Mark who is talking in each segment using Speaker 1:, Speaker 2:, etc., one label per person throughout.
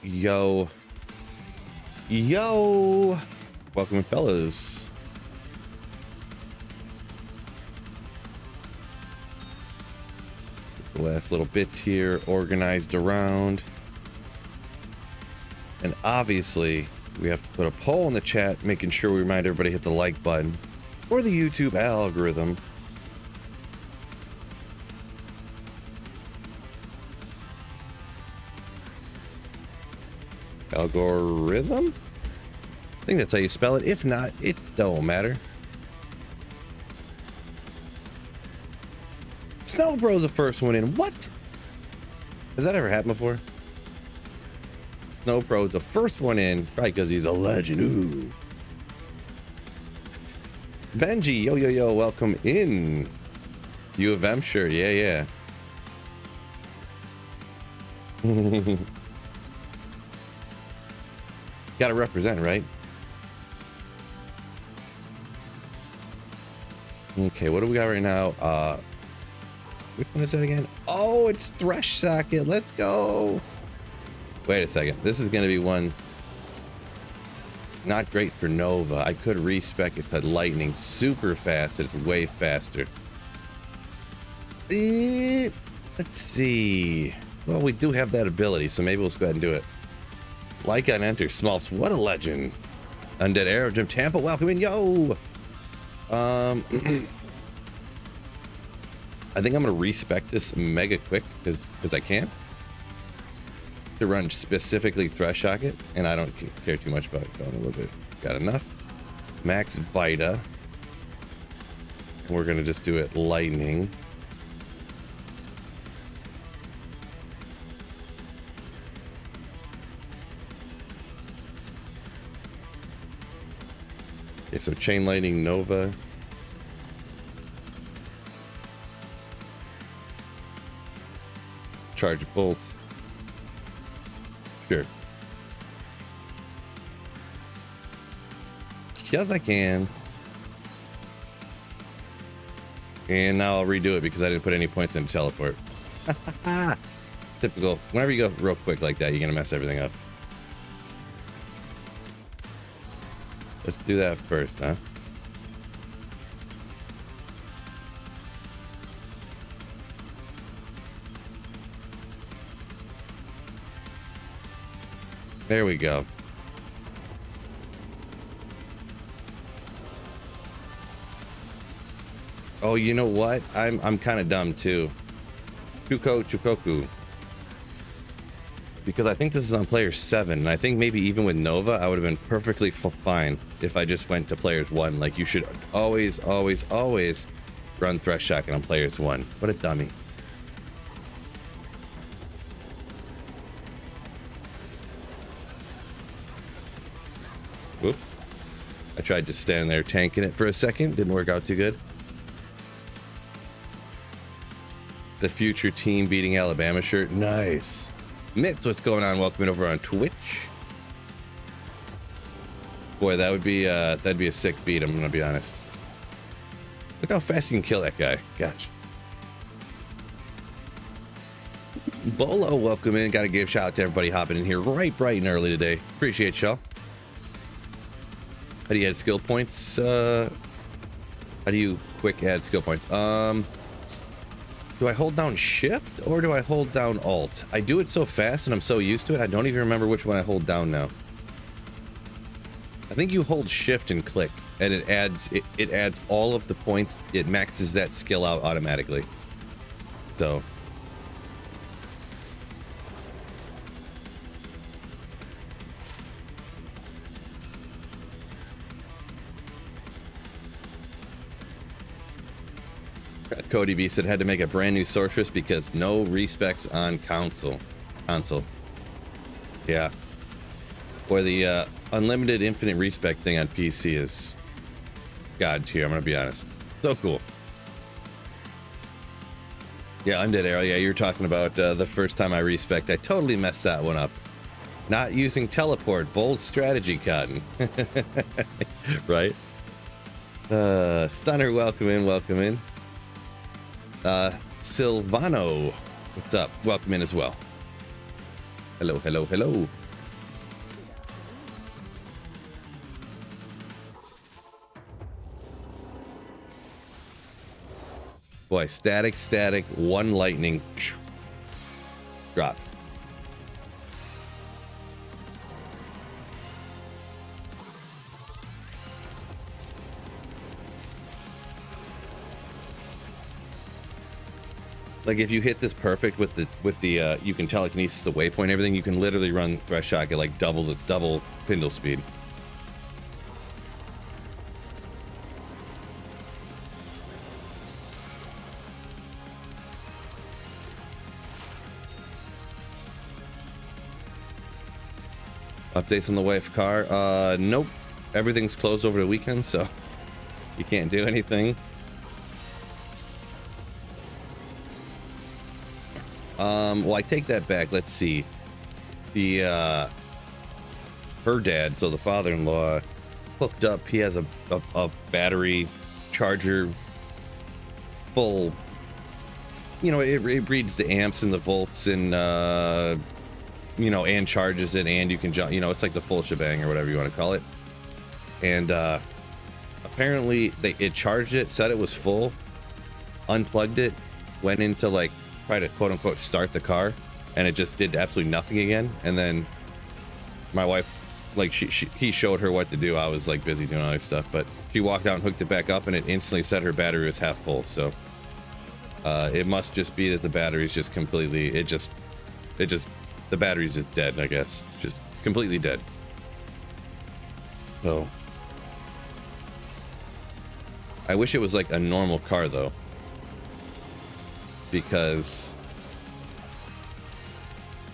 Speaker 1: Yo, welcome fellas. The last little bits here organized around, and obviously we have to put a poll in the chat, making sure we remind everybody to hit the like button or the YouTube algorithm. Algorithm? I think that's how you spell it. If not, it don't matter. Snow Bro's the first one in. What? Has that ever happened before? Snow Bro's the first one in, probably because he's a legend. Ooh. Benji, yo, welcome in. U of M, sure, yeah. Gotta represent, right? Okay, what do we got right now? Which one is that again? Oh, it's Thresh Socket. Let's go. Wait a second. This is gonna be one not great for Nova. I could respec it to lightning super fast. It's way faster. Let's see. Well, we do have that ability, so maybe we'll go ahead and do it. Like on enter Smolps, what a legend. Undead Arrow, Jim Tampa, welcome in, yo. I think I'm gonna respec this mega quick because I can to run specifically Thresh Socket, and I don't care too much about it. Going a little bit, got enough. Max Vita, and we're gonna just do it lightning. Okay, so chain lightning Nova. Charge bolt. Sure. Yes, I can. And now I'll redo it because I didn't put any points in teleport. Typical. Whenever you go real quick like that, you're gonna mess everything up. Let's do that first, huh? There we go. Oh, you know what? I'm kind of dumb too. Chukoku. Because I think this is on player 7, and I think maybe even with Nova, I would have been perfectly fine if I just went to players 1. Like, you should always run Thresh Socket on players 1. What a dummy. Whoops. I tried to stand there tanking it for a second. Didn't work out too good. The future team beating Alabama shirt. Nice. Mitz, what's going on? Welcome over on Twitch. Boy, that'd be a sick beat, I'm gonna be honest. Look how fast you can kill that guy. Gosh. Bolo, welcome in. Gotta give a shout out to everybody hopping in here right bright and early today. Appreciate y'all. How do you add skill points? How do you quick add skill points? Do I hold down shift or do I hold down alt? I do it so fast and I'm so used to it, I don't even remember which one I hold down now. I think you hold shift and click, and it adds all of the points. It maxes that skill out automatically. So Cody B said had to make a brand new sorceress because no respecs on console. Yeah. Boy, the unlimited infinite respec thing on PC is god tier, I'm gonna be honest. So cool. Yeah, Undead Arrow. Yeah, you're talking about the first time I respec'd. I totally messed that one up. Not using teleport. Bold strategy, Cotton. Right? Stunner, welcome in. Silvano, what's up? Welcome in as well. Hello, hello, hello. Boy, static, static, one lightning. Drop. Like if you hit this perfect with the you can telekinesis the waypoint, everything, you can literally run thresh shock at like double spindle speed. Updates on the way for car? Nope. Everything's closed over the weekend, so you can't do anything. Well, I take that back. Let's see. The her dad, so the father-in-law, hooked up. He has a battery charger full. You know, it reads the amps and the volts and you know, and charges it, and you can jump. You know, it's like the full shebang or whatever you want to call it. And apparently, it charged it, said it was full, unplugged it, went into like try to quote unquote start the car, and it just did absolutely nothing again. And then my wife, like he showed her what to do. I was like busy doing other stuff, but she walked out and hooked it back up, and it instantly said her battery was half full. So it must just be that the battery's just completely, the battery's just dead, I guess. Just completely dead. So I wish it was like a normal car though, because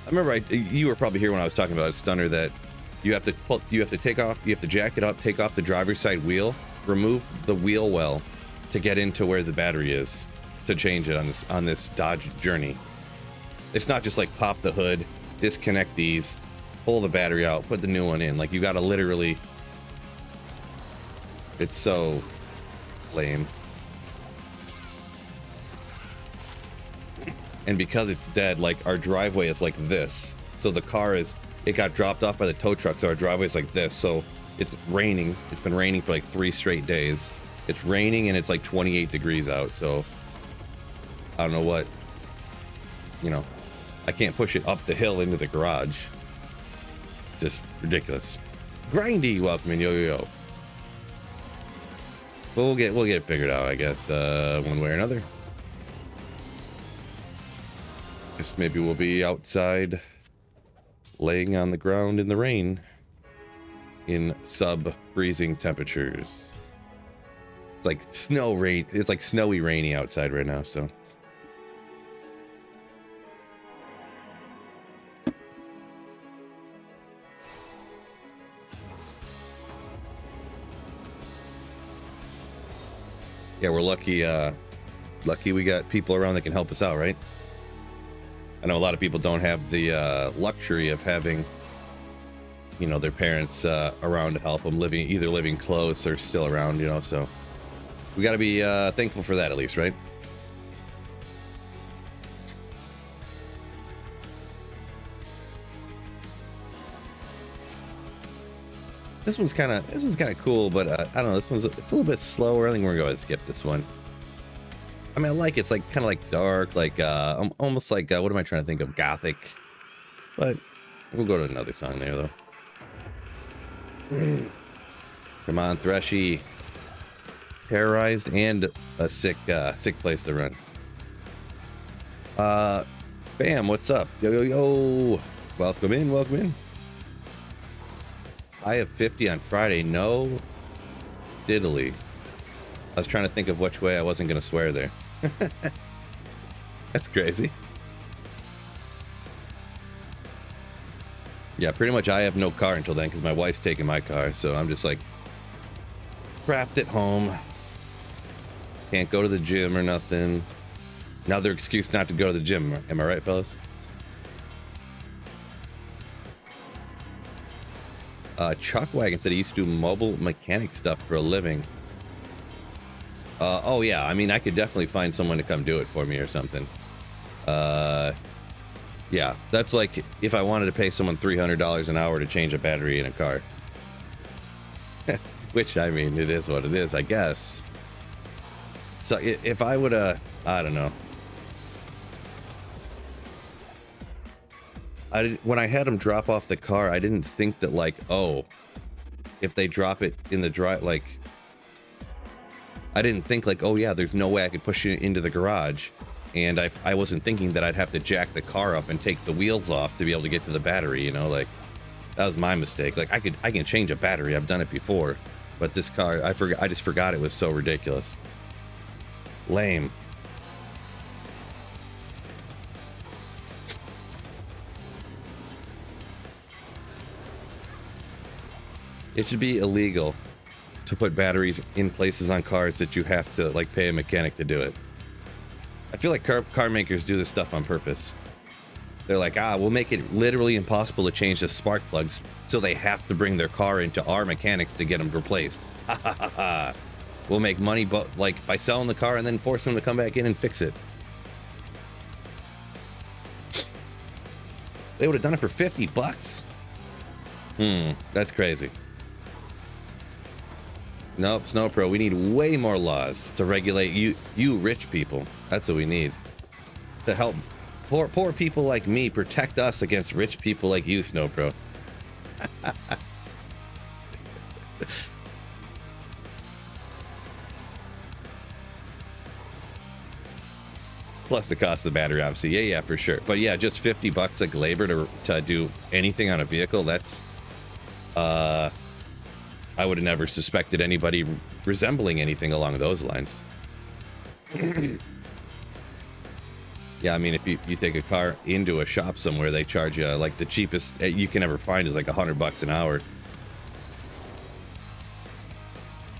Speaker 1: I remember you were probably here when I was talking about it, Stunner, that you have to take off, you have to jack it up, take off the driver's side wheel, remove the wheel well to get into where the battery is, to change it on this Dodge Journey. It's not just like pop the hood, disconnect these, pull the battery out, put the new one in. Like you gotta literally, it's so lame. And because it's dead, like our driveway is like this. So the car it got dropped off by the tow truck, so our driveway is like this. So it's raining. It's been raining for like 3 straight days. It's raining and it's like 28 degrees out. So I don't know what, you know, I can't push it up the hill into the garage. Just ridiculous. Grindy, welcome in, yo. We'll get it figured out, I guess, one way or another. Guess maybe we'll be outside laying on the ground in the rain in sub-freezing temperatures. It's like it's like snowy rainy outside right now, so yeah, we're lucky we got people around that can help us out, right? I know a lot of people don't have the luxury of having, you know, their parents around to help them, either living close or still around, you know, so we got to be thankful for that at least, right? This one's kind of cool, but I don't know, it's a little bit slower. I think we're going to skip this one. I mean, I like it's like kind of like dark, like almost like what am I trying to think of? Gothic. But we'll go to another song there though. Come on, Threshy. Terrorized and a sick place to run. Bam, what's up? Yo. Welcome in. I have 50 on Friday. No diddly. I was trying to think of which way I wasn't going to swear there. That's crazy. Yeah, pretty much I have no car until then because my wife's taking my car. So I'm just like trapped at home. Can't go to the gym or nothing. Another excuse not to go to the gym. Am I right, fellas? Chuckwagon said he used to do mobile mechanic stuff for a living. Oh yeah, I mean, I could definitely find someone to come do it for me or something. Yeah, that's like if I wanted to pay someone $300 an hour to change a battery in a car. Which, I mean, it is what it is, I guess. So if I would, I don't know. When I had them drop off the car, I didn't think that, like, oh, if they drop it in the dry, like, I didn't think like, oh yeah, there's no way I could push it into the garage. And I wasn't thinking that I'd have to jack the car up and take the wheels off to be able to get to the battery, you know, like, that was my mistake. Like, I can change a battery, I've done it before, but this car, I just forgot it was so ridiculous. Lame. It should be illegal to put batteries in places on cars that you have to, like, pay a mechanic to do it. I feel like car makers do this stuff on purpose. They're like, we'll make it literally impossible to change the spark plugs, so they have to bring their car into our mechanics to get them replaced. Ha ha ha ha. We'll make money, but like by selling the car and then force them to come back in and fix it. They would have done it for 50 bucks. That's crazy. Nope, Snow Pro, we need way more laws to regulate you rich people. That's what we need. To help poor people like me protect us against rich people like you, Snow Pro. Plus the cost of the battery, obviously. Yeah, for sure. But yeah, just 50 bucks like labor to do anything on a vehicle, that's I would have never suspected anybody resembling anything along those lines. Yeah, I mean, if you take a car into a shop somewhere, they charge you like the cheapest you can ever find is like $100 an hour.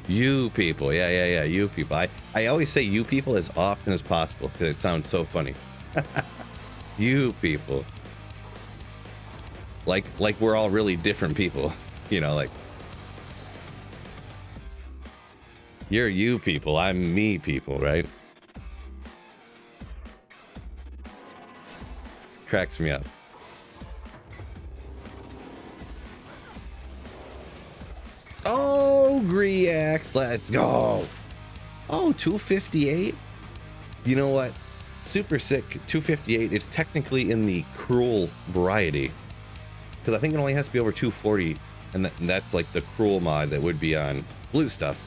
Speaker 1: You people, yeah, you people. I always say you people as often as possible because it sounds so funny. You people. Like we're all really different people, you know, like. You're you people, I'm me people, right? This cracks me up. Oh, Griax, let's go. Oh, 258? You know what? Super sick 258. It's technically in the cruel variety. Because I think it only has to be over 240. And that's like the cruel mod that would be on blue stuff.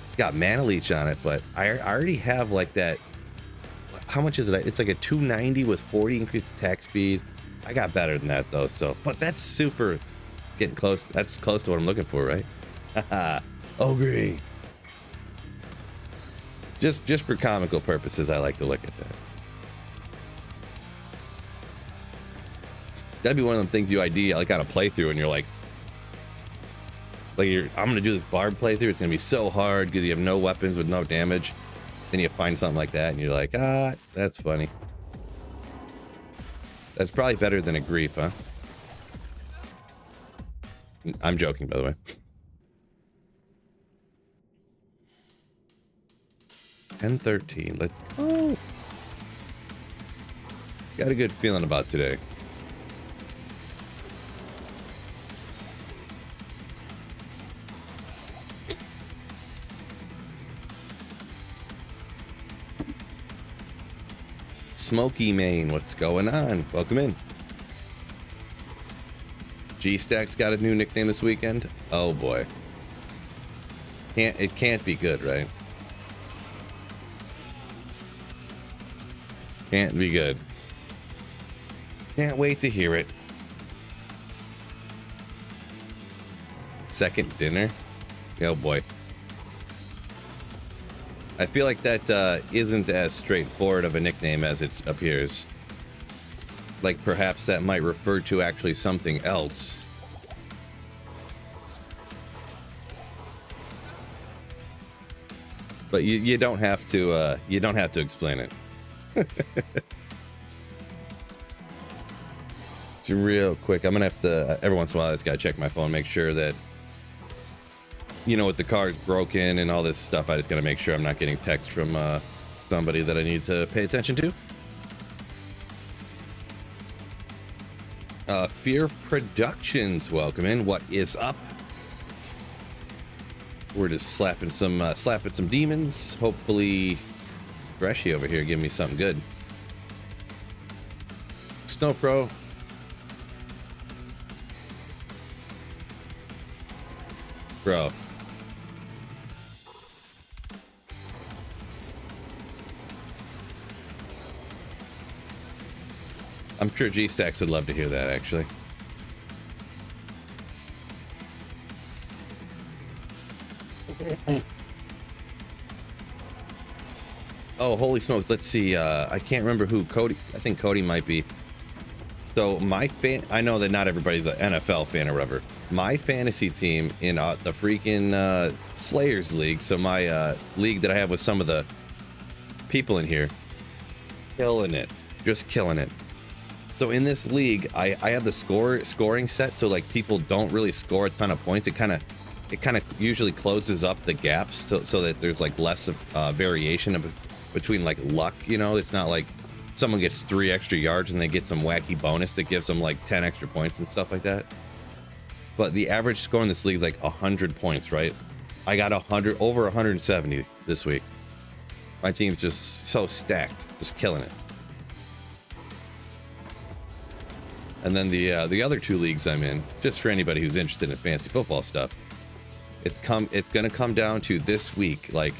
Speaker 1: It's got mana leech on it, but I already have like that. How much is it? It's like a 290 with 40 increased attack speed. I got better than that though, so but that's super getting close. That's close to what I'm looking for, right? Haha. Ogre. Just for comical purposes, I like to look at that. That'd be one of them things you ID like on a playthrough and you're like I'm gonna do this barb playthrough, it's gonna be so hard because you have no weapons with no damage. Then you find something like that and you're like, that's funny. That's probably better than a grief, huh? I'm joking, by the way. 10-13, let's go. Got a good feeling about today. Smoky Main, what's going on? Welcome in. G-Stack's got a new nickname this weekend. Oh boy. It can't be good, right? Can't be good. Can't wait to hear it. Second dinner? Oh boy. I feel like that isn't as straightforward of a nickname as it appears. Like perhaps that might refer to actually something else. But you don't have to explain it. It's real quick. I'm gonna have to every once in a while I just gotta check my phone, make sure that you know, with the car's broken and all this stuff, I just gotta make sure I'm not getting text from somebody that I need to pay attention to. Fear Productions, welcome in. What is up? We're just slapping some demons. Hopefully, Greshey over here give me something good. Snow Pro. Bro. I'm sure G-Stacks would love to hear that, actually. Oh, holy smokes. Let's see. I can't remember who. Cody. I think Cody might be. So my I know that not everybody's an NFL fan or whatever. My fantasy team in the freaking Slayers League. So my league that I have with some of the people in here. Killing it. Just killing it. So in this league, I have the scoring set. So like people don't really score a ton of points. It kind of usually closes up the gaps so that there's like less variation between like luck, you know. It's not like someone gets 3 extra yards and they get some wacky bonus that gives them like 10 extra points and stuff like that. But the average score in this league is like 100 points, right? I got over 170 this week. My team's just so stacked, just killing it. And then the other 2 leagues I'm in, just for anybody who's interested in fantasy football stuff, it's gonna come down to this week. Like,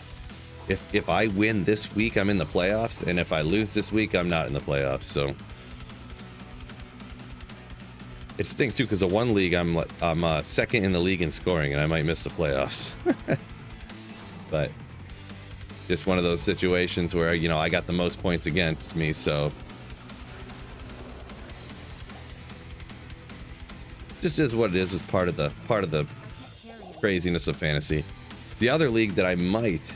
Speaker 1: if I win this week, I'm in the playoffs, and if I lose this week, I'm not in the playoffs. So it stinks too, because the one league I'm second in the league in scoring, and I might miss the playoffs. But just one of those situations where, you know, I got the most points against me, so just is what it is. It's part of the craziness of fantasy. The other league that I might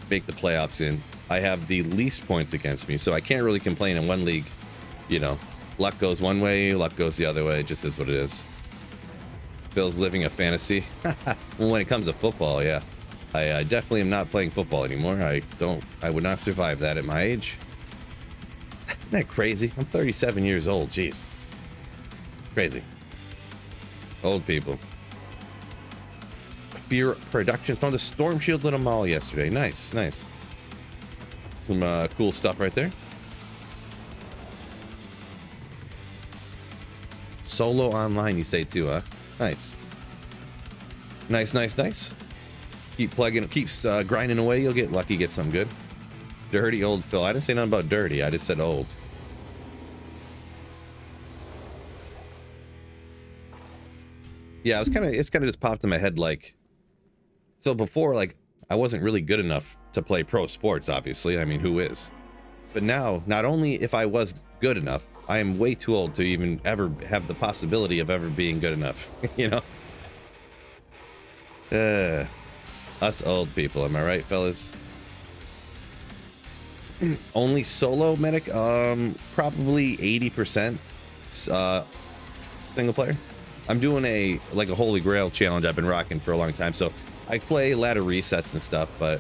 Speaker 1: make the playoffs in, I have the least points against me, so I can't really complain. In one league, you know, luck goes one way, luck goes the other way. It just is what it is. Phil's living a fantasy. Well, when it comes to football, yeah, I definitely am not playing football anymore. I would not survive that at my age. Isn't that crazy? I'm 37 years old. Jeez, crazy. Old people. Fear Productions found a Storm Shield Little Mall yesterday. Nice, nice. Some cool stuff right there. Solo online, you say too, huh? Nice. Nice, nice, nice. Keep plugging, keeps grinding away. You'll get lucky, get something good. Dirty old Phil. I didn't say nothing about dirty. I just said old. Yeah, it's kind of just popped in my head, like, so before, like, I wasn't really good enough to play pro sports, obviously. I mean, who is? But now, not only if I was good enough, I am way too old to even ever have the possibility of ever being good enough, you know? Us old people, am I right, fellas? Only solo medic, probably 80% single player. I'm doing a holy grail challenge I've been rocking for a long time. So I play ladder resets and stuff, but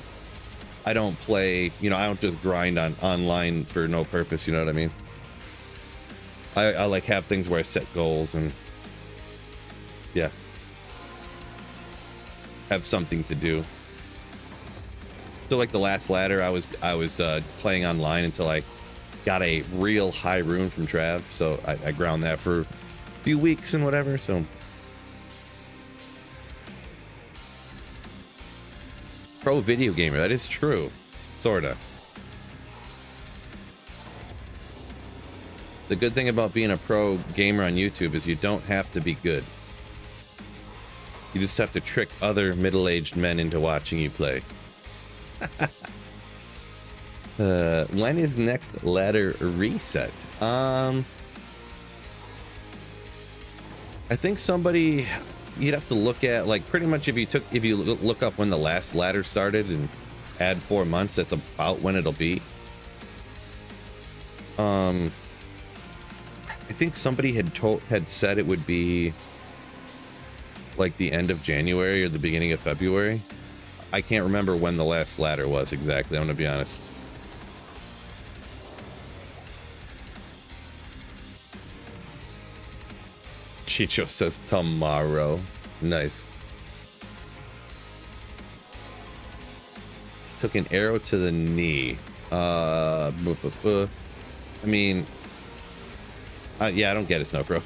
Speaker 1: I don't play, you know, I don't just grind on online for no purpose. You know what I mean? I like have things where I set goals and yeah, have something to do. So like the last ladder, I was playing online until I got a real high rune from Trav. So I ground that for few weeks and whatever. So pro video gamer, that is true, sorta. The good thing about being a pro gamer on YouTube is you don't have to be good. You just have to trick other middle-aged men into watching you play. When is next ladder reset? I think somebody, you'd have to look at, like, pretty much if you look up when the last ladder started and add 4 months, that's about when it'll be. I think somebody had said it would be like the end of January or the beginning of February. I can't remember when the last ladder was exactly, I'm gonna be honest. Chicho says tomorrow. Nice. Took an arrow to the knee. I mean, yeah, I don't get it, Snow Pro.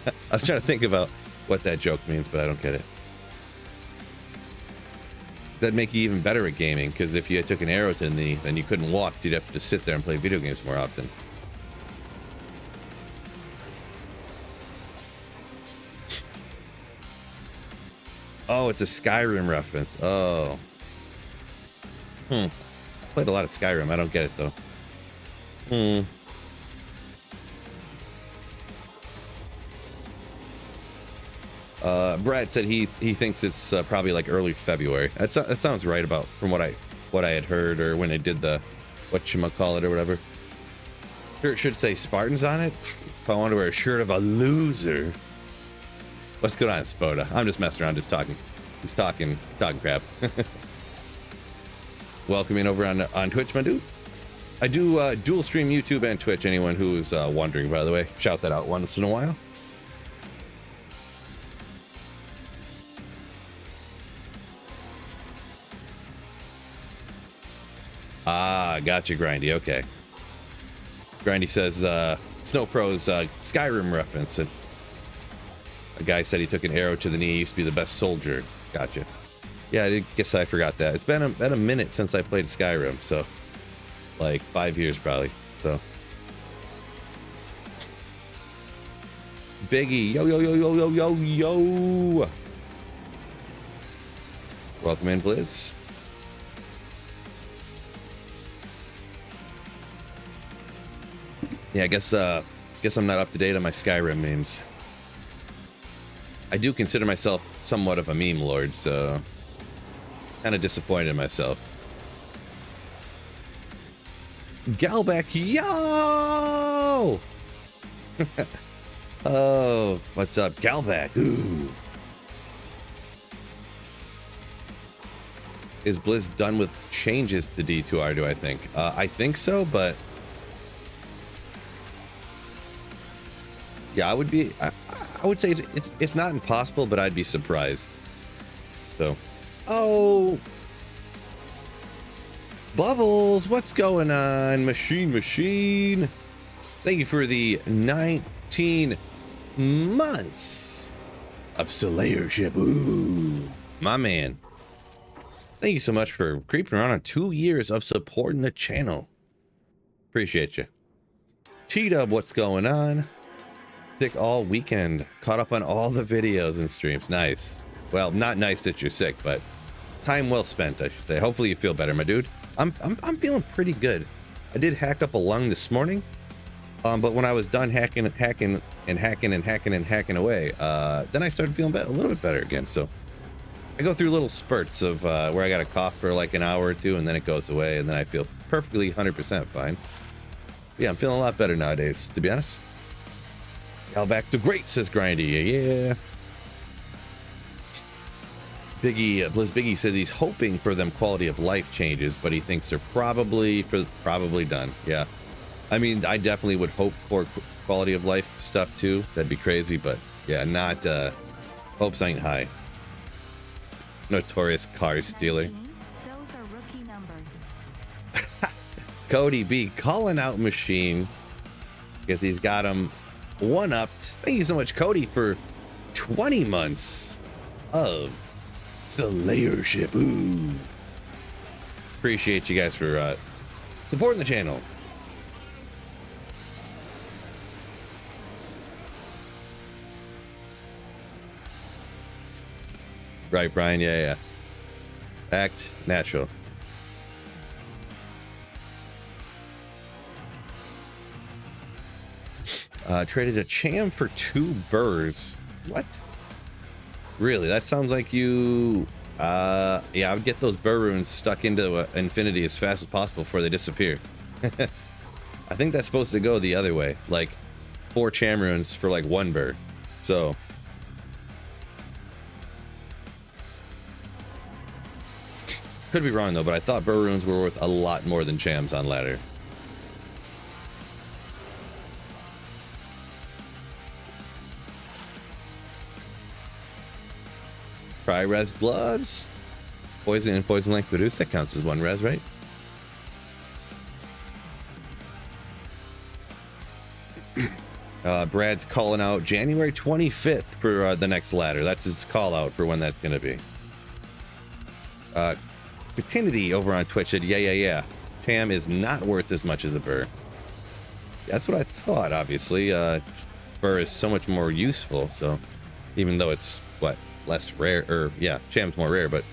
Speaker 1: I was trying to think about what that joke means, but I don't get it. That'd make you even better at gaming, because if you took an arrow to the knee, then you couldn't walk. So you'd have to just sit there and play video games more often. Oh, it's a Skyrim reference. Oh. Played a lot of Skyrim. I don't get it, though. Brad said he thinks it's probably like early February. That sounds right about from what I had heard, or when I did the whatchamacallit or whatever. Shirt should say Spartans on it. If I want to wear a shirt of a loser. What's going on, Spoda? I'm just messing around, just talking crap. Welcome in over on Twitch, my dude. I do dual stream YouTube and Twitch. Anyone who's wondering, by the way, shout that out once in a while. Ah, gotcha, Grindy. Okay. Grindy says Snow Pro's Skyrim reference. And a guy said he took an arrow to the knee. He used to be the best soldier. Gotcha. Yeah, I guess I forgot that. It's been a minute since I played Skyrim, so like 5 years probably. So Biggie, yo yo yo yo yo yo yo. Welcome in, Blizz. Yeah, I guess I'm not up to date on my Skyrim memes. I do consider myself somewhat of a meme lord, so kind of disappointed in myself. Galback, yo! Oh, what's up, Galback? Ooh. Is Blizz done with changes to D2R, do I think? I think so, but yeah, I would say it's not impossible, but I'd be surprised. So, oh, Bubbles, what's going on? Machine. Thank you for the 19 months of Slayership. Ooh, my man. Thank you so much for creeping around on 2 years of supporting the channel. Appreciate you. T-Dub, what's going on? Sick all weekend. Caught up on all the videos and streams. Nice. Well, not nice that you're sick, but time well spent, I should say. Hopefully you feel better, my dude. I'm feeling pretty good. I did hack up a lung this morning, but when I was done hacking away, then I started feeling a little bit better again. So I go through little spurts of where I got a cough for like an hour or two, and then it goes away, and then I feel perfectly 100% fine. Yeah, I'm feeling a lot better nowadays, to be honest. Gal back to great, says Grindy. Yeah. Blizz Biggie says he's hoping for them quality of life changes, but he thinks they're probably done. Yeah. I mean, I definitely would hope for quality of life stuff too. That'd be crazy, but yeah, not hopes ain't high. Notorious car stealer.
Speaker 2: Those are rookie numbers.
Speaker 1: Cody B calling out Machine because he's got him one-upped. Thank you so much, Cody, for 20 months of Slayership. Ooh. Appreciate you guys for supporting the channel. Right, Brian? Yeah. Act natural. Traded a Cham for 2 burrs. What? Really? That sounds like you... yeah, I would get those burr runes stuck into infinity as fast as possible before they disappear. I think that's supposed to go the other way. Like 4 Cham runes for like 1 burr. So... could be wrong though, but I thought burr runes were worth a lot more than Chams on ladder. Try res gloves. Poison and poison length reduce. That counts as one res, right? Brad's calling out January 25th for the next ladder. That's his call out for when that's going to be. Patinity over on Twitch said, yeah. Cham is not worth as much as a burr. That's what I thought, obviously. Burr is so much more useful, so even though it's, what, less rare, or yeah, Cham's more rare, but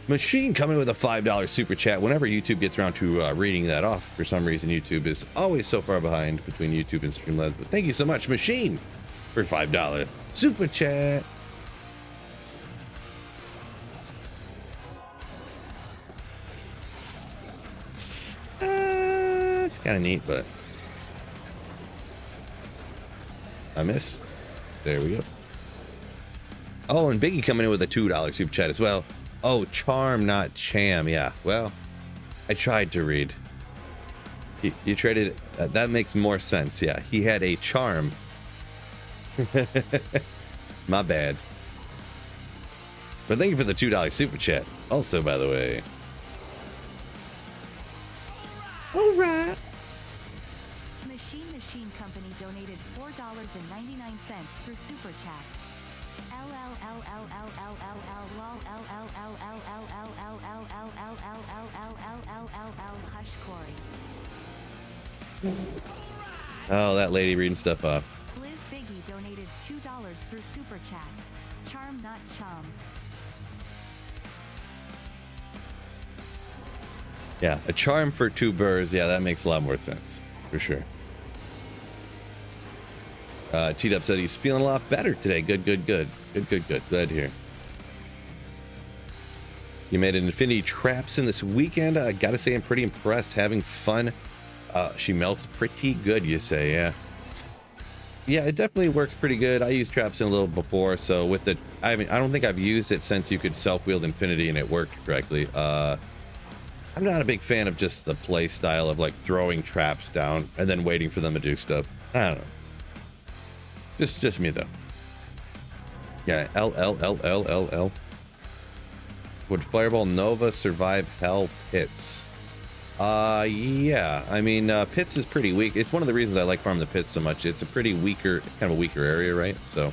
Speaker 1: Machine coming with a $5 super chat. Whenever YouTube gets around to reading that off, for some reason YouTube is always so far behind between YouTube and Streamlabs. But thank you so much, Machine, for $5 super chat. It's kind of neat, but I missed. There we go. Oh, and Biggie coming in with a $2 super chat as well. Oh, Charm, not Cham. Yeah, well, I tried to read. You traded. That makes more sense. Yeah, he had a Charm. My bad. But thank you for the $2 super chat. Also, by the way. All right.
Speaker 2: Machine Company donated $4.99 for super chat. Hush Corey.
Speaker 1: Oh, that lady reading stuff off.
Speaker 2: Liz Biggie donated $2 for super chat. Charm not chum.
Speaker 1: Yeah, a charm for 2 burrs. Yeah, that makes a lot more sense for sure. T-Dub said he's feeling a lot better today. Good. Glad to hear. You made an Infinity Traps in this weekend. I gotta say I'm pretty impressed. Having fun. She melts pretty good, you say. Yeah, it definitely works pretty good. I used traps in a little before, so with the I don't think I've used it since you could self-wield Infinity and it worked correctly. I'm not a big fan of just the play style of like throwing traps down and then waiting for them to do stuff. I don't know. Just me though. Yeah, L. Would Fireball Nova survive Hell Pits? Yeah. I mean, Pits is pretty weak. It's one of the reasons I like farming the Pits so much. It's a pretty weaker, kind of a weaker area, right? So,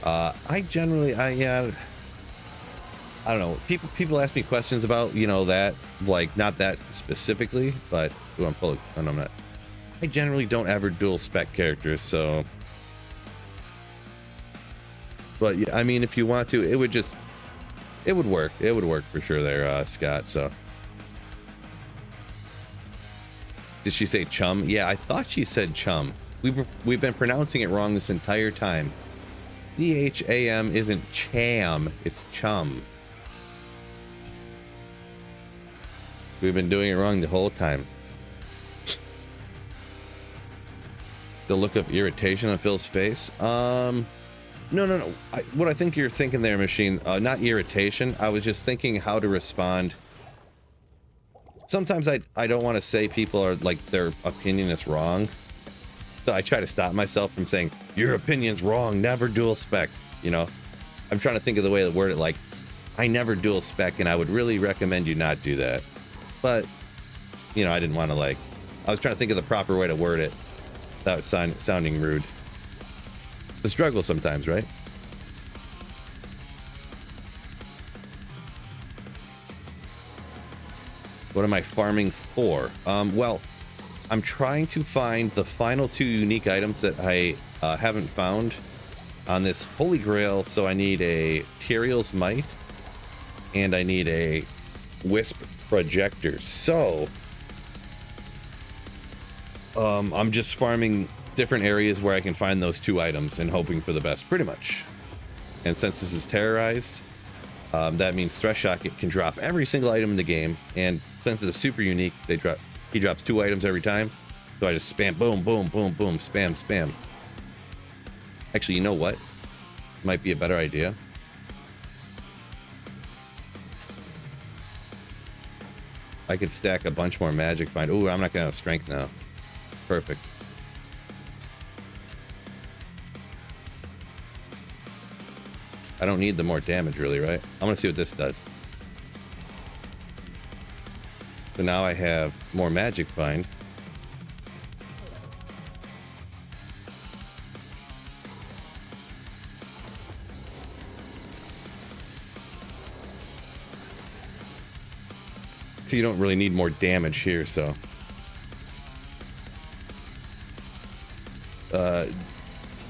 Speaker 1: I don't know. People ask me questions about, that, like, not that specifically, but I'm full of, and I'm not. I generally don't ever dual spec characters, so. But yeah, I mean, if you want to, it would work. It would work for sure there, Scott. So. Did she say chum? Yeah, I thought she said chum. We've been pronouncing it wrong this entire time. CHAM isn't cham, it's chum. We've been doing it wrong the whole time. The look of irritation on Phil's face. No. What I think you're thinking there, Machine, not irritation. I was just thinking how to respond. Sometimes I don't want to say people are like their opinion is wrong. So I try to stop myself from saying your opinion's wrong. Never dual spec. I'm trying to think of the way to word it. Like, I never dual spec, and I would really recommend you not do that. But I didn't want to I was trying to think of the proper way to word it without sounding rude. The struggle sometimes, right? What am I farming for? Well, I'm trying to find the final 2 unique items that I haven't found on this Holy Grail. So I need a Tyrael's Might and I need a Wisp Projector. So I'm just farming different areas where I can find those 2 items and hoping for the best, pretty much. And since this is terrorized, that means Stress Shock can drop every single item in the game. And since it's super unique, he drops 2 items every time. So I just spam, boom, boom, boom, boom, spam. Actually, you know what? Might be a better idea. I could stack a bunch more magic find. Ooh, I'm not gonna have strength now. Perfect. I don't need the more damage really, right? I'm gonna see what this does. So now I have more magic find. So you don't really need more damage here, so.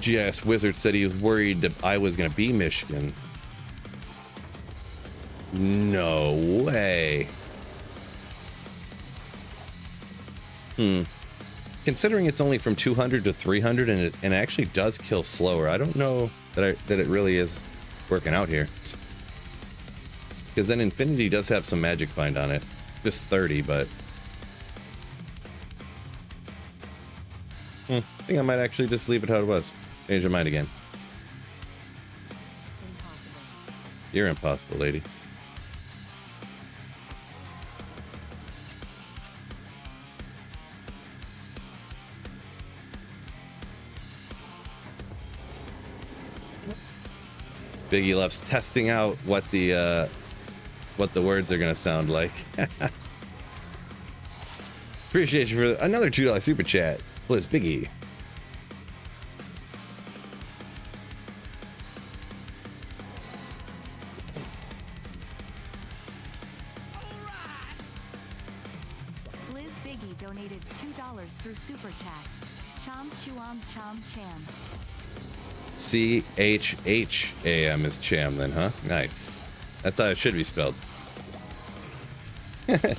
Speaker 1: GIS Wizard said he was worried that I was going to be Michigan. No way. Considering it's only from 200 to 300 and it actually does kill slower, I don't know that it really is working out here. Because then Infinity does have some magic find on it. Just 30, but I think I might actually just leave it how it was. Change your mind again.
Speaker 2: Impossible.
Speaker 1: You're impossible, lady. Biggie loves testing out what the words are gonna sound like. Appreciate you for another $2 super chat, Blizz Biggie.
Speaker 2: Liz Biggie donated $2 through Super Chat. Chom Chuam Chom Cham.
Speaker 1: CHHAM is Cham then, huh? Nice. That's how it should be spelled.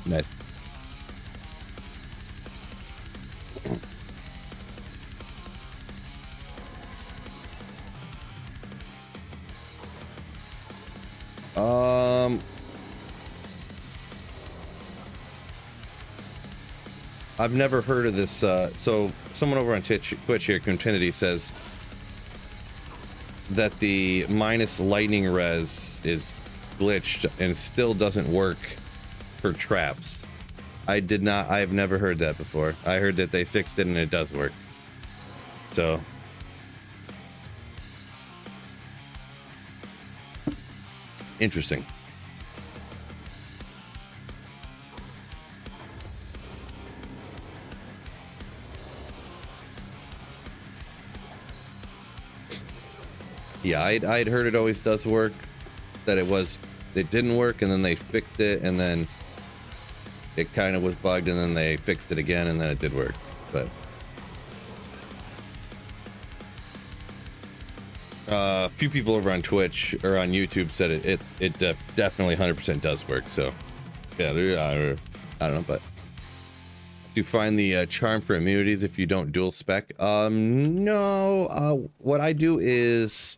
Speaker 1: Nice. I've never heard of this. So someone over on Twitch here, Confinity, says that the minus lightning res is glitched and still doesn't work for traps. I've never heard that before. I heard that they fixed it and it does work. So interesting. Yeah, I'd heard it always does work, that it didn't work and then they fixed it and then it kind of was bugged and then they fixed it again and then it did work. But a few people over on Twitch or on YouTube said it definitely 100% does work. So yeah, I don't know, but do you find the charm for immunities if you don't dual spec? No. What I do is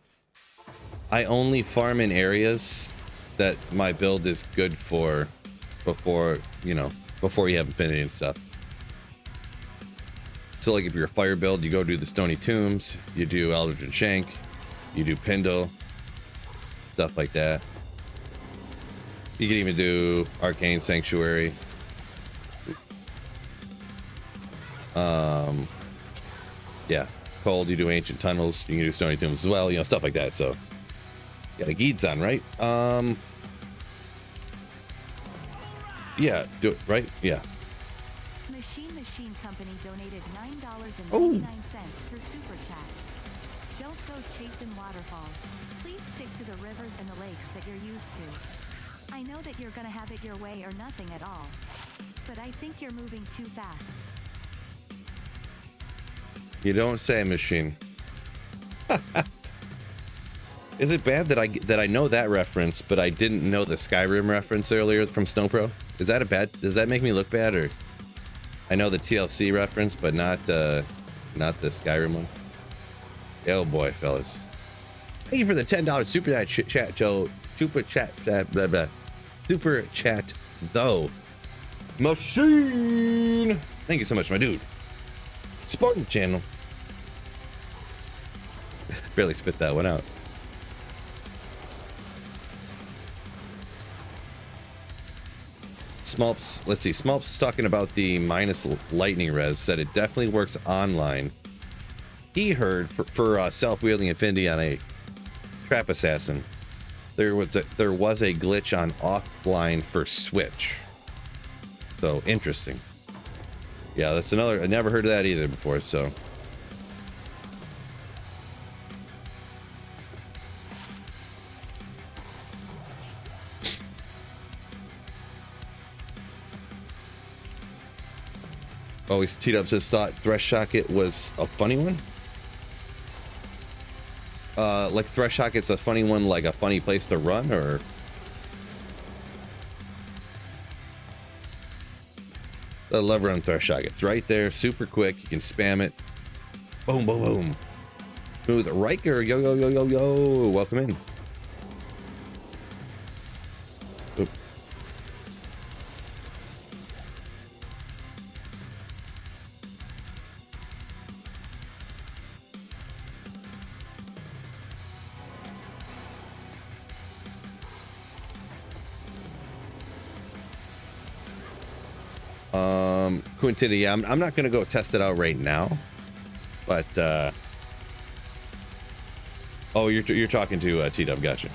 Speaker 1: I only farm in areas that my build is good for before you have Infinity and stuff. So like if you're a fire build, you go do the Stony Tombs, you do Eldritch and Shank, you do Pindle, stuff like that. You can even do Arcane Sanctuary. Yeah, Cold, you do Ancient Tunnels, you can do Stony Tombs as well, stuff like that. So got a Geeds on, right? Yeah, do it, right? Yeah.
Speaker 2: Machine Company donated $9.99 for Super Chat. Don't go chasing waterfalls. Please stick to the rivers and the lakes that you're used to. I know that you're gonna have it your way or nothing at all. But I think you're moving too fast.
Speaker 1: You don't say, Machine. Is it bad that I know that reference, but I didn't know the Skyrim reference earlier from Snowpro? Is that does that make me look bad, or I know the TLC reference, but not the Skyrim one? Oh boy, fellas! Thank you for the $10 super chat, Joe. Super chat, blah, blah, blah. Super chat, though. Machine. Thank you so much, my dude. Supporting the channel. Barely spit that one out. Smulps, let's see. Smulps talking about the minus lightning res, said it definitely works online. He heard for self-wielding Infinity on a trap assassin. there was a glitch on offline for Switch. So interesting. Yeah, that's another. I never heard of that either before. So. Always T-Dub says thought Thresh Socket was a funny one. Like Thresh Socket's a funny one, like a funny place to run, or I love running Thresh Sockets. Right there, super quick. You can spam it. Boom, boom, boom. Smooth. Riker, yo, yo, yo, yo, yo. Welcome in. Oop. Quintity, yeah, I'm not gonna go test it out right now, but oh, you're talking to T-Dub, gotcha.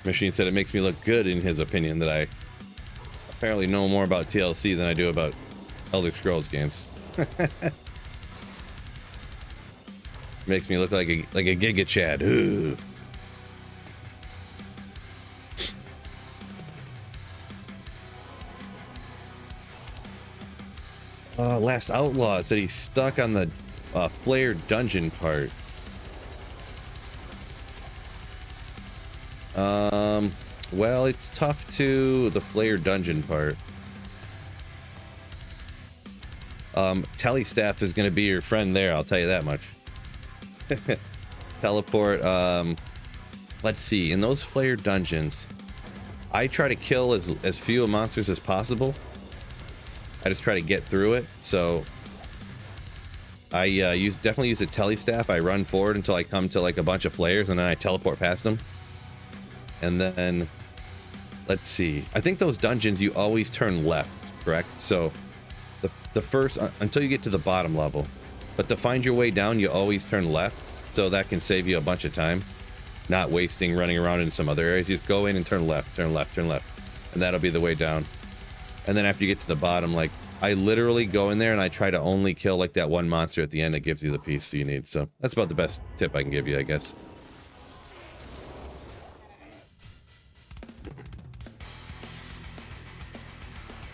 Speaker 1: Machine said it makes me look good in his opinion that I apparently know more about TLC than I do about Elder Scrolls games. Makes me look like a Giga Chad. Ooh. Last Outlaw said he's stuck on the Flare dungeon part. Well, it's tough to the Flare dungeon part. Telestaff is going to be your friend there, I'll tell you that much. Teleport. Let's see. In those Flare dungeons, I try to kill as few monsters as possible. I just try to get through it. So I definitely use a Telestaff. I run forward until I come to like a bunch of flares, and then I teleport past them. And then, let's see. I think those dungeons you always turn left, correct? So the first until you get to the bottom level, but to find your way down, you always turn left. So that can save you a bunch of time, not wasting running around in some other areas. You just go in and turn left, turn left, turn left, and that'll be the way down. And then after you get to the bottom, like I literally go in there and I try to only kill like that one monster at the end that gives you the piece you need. So that's about the best tip I can give you, I guess.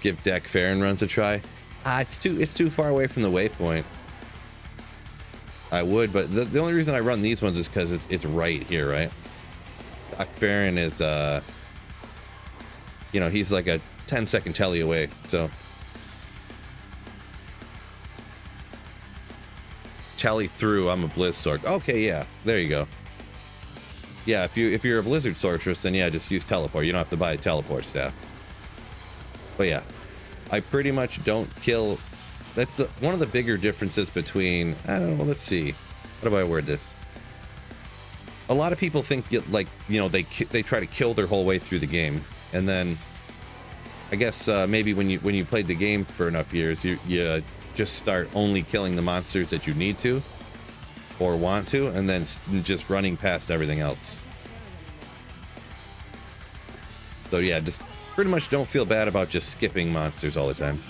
Speaker 1: Give Deck Farron runs a try. It's too far away from the waypoint. I would, but the only reason I run these ones is because it's right here, right? Doc Farron is you know, he's like a 10-second telly away, so telly through. I'm a Blizz Sorc. Okay, yeah, there you go. Yeah, if you're a Blizzard Sorceress, then yeah, just use teleport. You don't have to buy a teleport staff. But yeah, I pretty much don't kill. That's one of the bigger differences between, I don't know, let's see. How do I word this? A lot of people think, like, you know, they try to kill their whole way through the game. And then, I guess, maybe when you played the game for enough years, you just start only killing the monsters that you need to. Or want to, and then just running past everything else. So yeah, just pretty much don't feel bad about just skipping monsters all the time.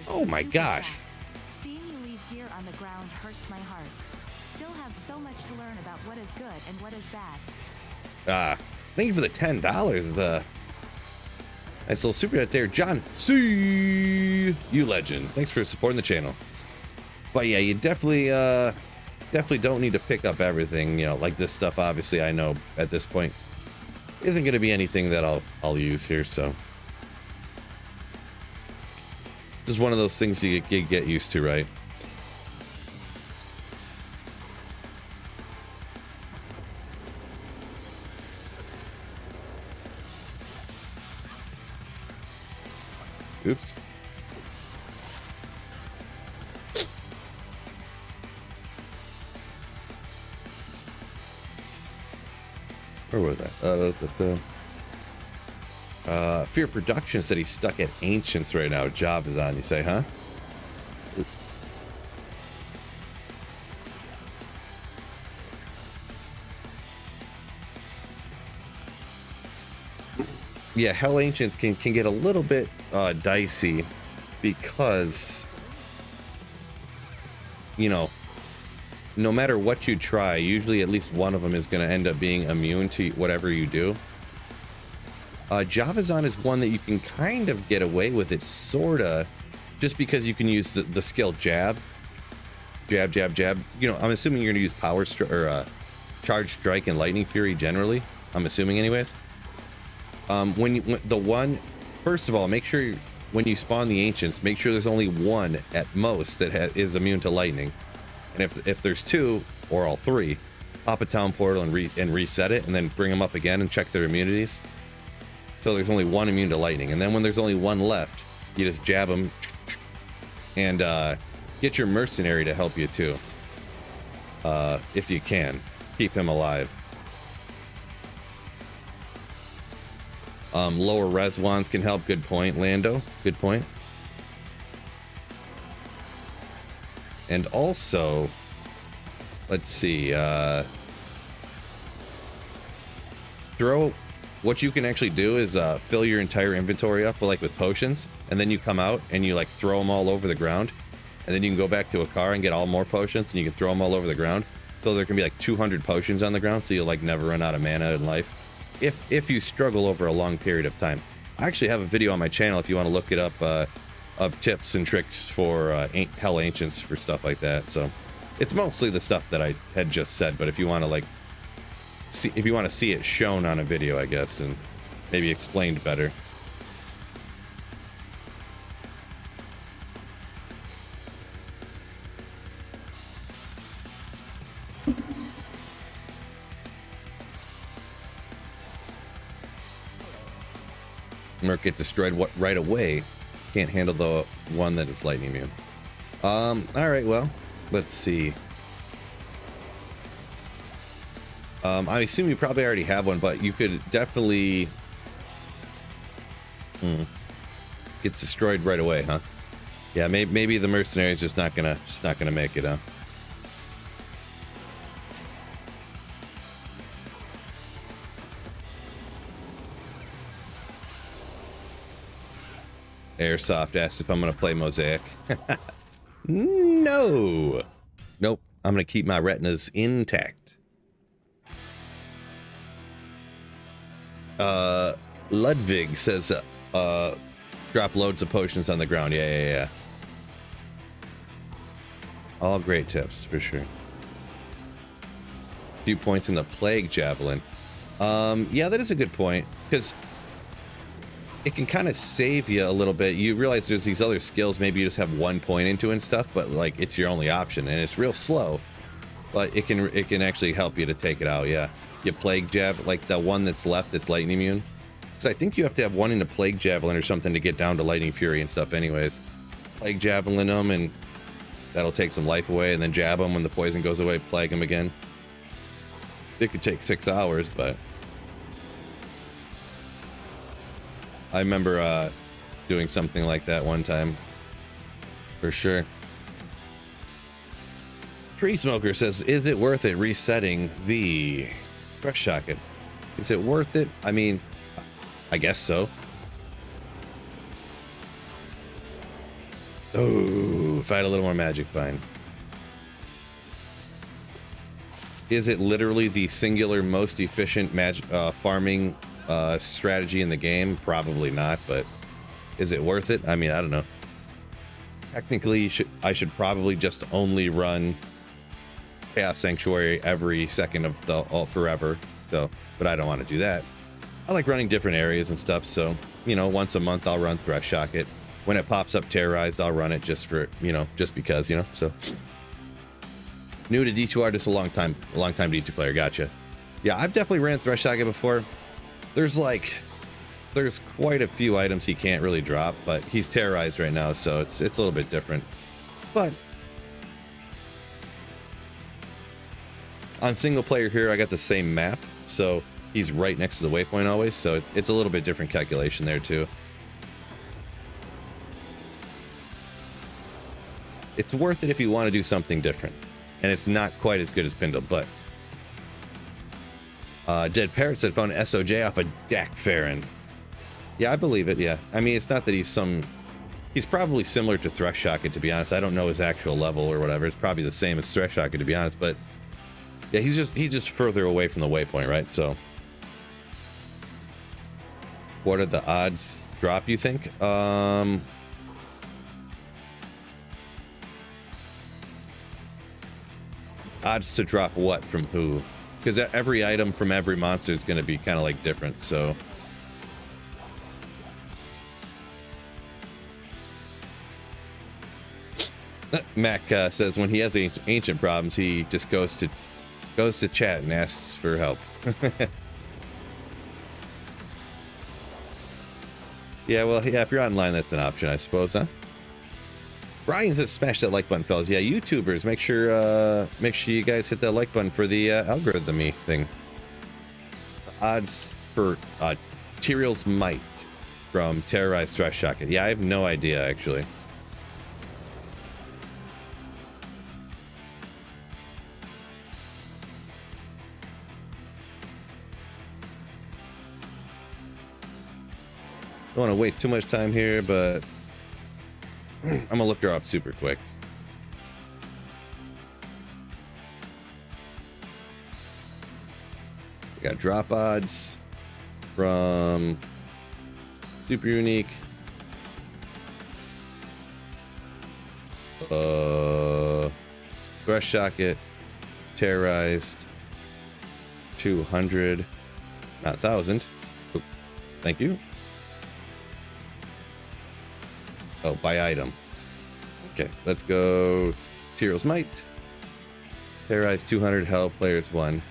Speaker 1: Oh my gosh.
Speaker 2: Seeing you leave gear on the ground hurts my heart. Still have so much to learn about what is good and what is bad.
Speaker 1: Thank you for the $10. Nice little super chat there, John C. You legend. Thanks for supporting the channel. But yeah, you definitely don't need to pick up everything, you know, like this stuff. Obviously, I know at this point isn't going to be anything that I'll use here, so just one of those things you get used to, right? Oops. Where was that? Fear Production said he's stuck at Ancients right now. Job is on, you say, huh? Yeah, Hell Ancients can get a little bit dicey because, you know, no matter what you try, usually at least one of them is going to end up being immune to whatever you do. Javazon is one that you can kind of get away with it, sorta, just because you can use the skill jab. Jab, jab, jab. You know, I'm assuming you're going to use Power or Charge Strike and Lightning Fury generally. I'm assuming anyways. First of all, make sure when you spawn the Ancients, make sure there's only one at most that is immune to lightning. And if there's two or all three, pop a town portal and reset it, and then bring them up again and check their immunities. So there's only one immune to lightning, and then when there's only one left, you just jab them and get your mercenary to help you too, if you can keep him alive. Lower res wands can help. Good point, Lando. Good point. And also, let's see, what you can actually do is fill your entire inventory up with potions, and then you come out and you like throw them all over the ground, and then you can go back to a car and get all more potions, and you can throw them all over the ground. So there can be like 200 potions on the ground, so you'll like never run out of mana in life if you struggle over a long period of time. I actually have a video on my channel if you want to look it up, of tips and tricks for Hell Ancients for stuff like that. So it's mostly the stuff that I had just said, but if you want to like see it shown on a video, I guess, and maybe explained better. Merc get destroyed right away. Can't handle the one that is lightning immune. All right, well, let's see. I assume you probably already have one, but you could definitely gets destroyed right away, huh? Yeah, maybe the mercenary is just not gonna make it, huh? Airsoft asked if I'm gonna play Mosaic. No. Nope. I'm gonna keep my retinas intact. Ludwig says drop loads of potions on the ground. Yeah. All great tips for sure. Few points in the plague javelin. Yeah, that is a good point, because it can kind of save you a little bit. You realize there's these other skills maybe you just have 1 point into and stuff, but like it's your only option, and it's real slow, but it can actually help you to take it out. Yeah, you plague jab, like the one that's left that's lightning immune, because I think you have to have one in a plague javelin or something to get down to lightning fury and stuff anyways. Plague javelin them, and that'll take some life away, and then jab them when the poison goes away, plague them again. It could take 6 hours, but I remember doing something like that one time, for sure. Tree Smoker says, is it worth it resetting the Fresh Socket? Is it worth it? I mean, I guess so. Oh, if I had a little more magic, fine. Is it literally the singular most efficient magic farming strategy in the game? Probably not, but is it worth it? I mean, I don't know. Technically, I should probably just only run Chaos Sanctuary every second of the forever. So, but I don't want to do that. I like running different areas and stuff. So, you know, once a month I'll run Thresh Socket. When it pops up Terrorized, I'll run it just for, you know, just because, you know. So, new to D2R, just a long time D2 player. Gotcha. Yeah, I've definitely ran Thresh Socket before. There's quite a few items he can't really drop, but he's terrorized right now, so it's a little bit different. But on single player here, I got the same map, so he's right next to the waypoint always, so it's a little bit different calculation there too. It's worth it if you want to do something different, and it's not quite as good as Pindle, but Dead Parrot said found SOJ off a Dak Farron. Yeah, I believe it. Yeah, I mean, it's not that he's probably similar to Thresh Shocket, to be honest. I don't know his actual level or whatever. It's probably the same as Thresh Shocket, to be honest, but yeah, he's just further away from the waypoint, right? So what are the odds drop, you think? Odds to drop what from who? Because every item from every monster is going to be kind of like different, so Mac says when he has ancient problems, he just goes to chat and asks for help. Yeah, well, yeah, if you're online, that's an option, I suppose, huh? Brian says smash that like button, fellas. Yeah, YouTubers, make sure you guys hit that like button for the algorithm-y thing. Odds for Tyrael's Might from Terrorized Thresh Shocket. Yeah, I have no idea, actually. Don't want to waste too much time here, but I'm gonna look her up super quick. We got drop odds from Super Unique, Thresh Shocket, Terrorized, 200, not 1,000. Oh, thank you. Oh, by item. Okay, let's go. Tyrael's Might. Terrorize 200, Hell, players 1.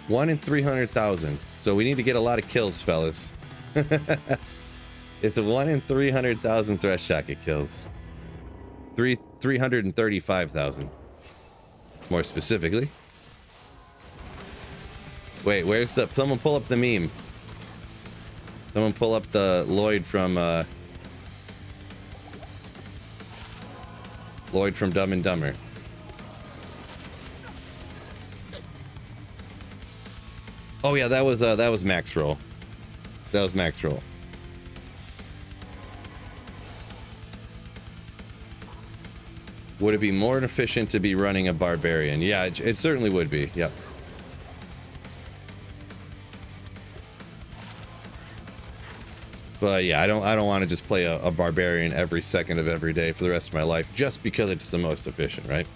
Speaker 1: 1 in 300,000. So we need to get a lot of kills, fellas. It's a 1 in 300,000 Thresh Shocket kills. 335,000. More specifically. Wait, where's the... Someone pull up the meme. Someone pull up the Lloyd from Dumb and Dumber. Oh yeah, that was max roll. That was max roll. Would it be more efficient to be running a barbarian? Yeah, it certainly would be. Yep. But yeah, I don't want to just play a barbarian every second of every day for the rest of my life just because it's the most efficient, right?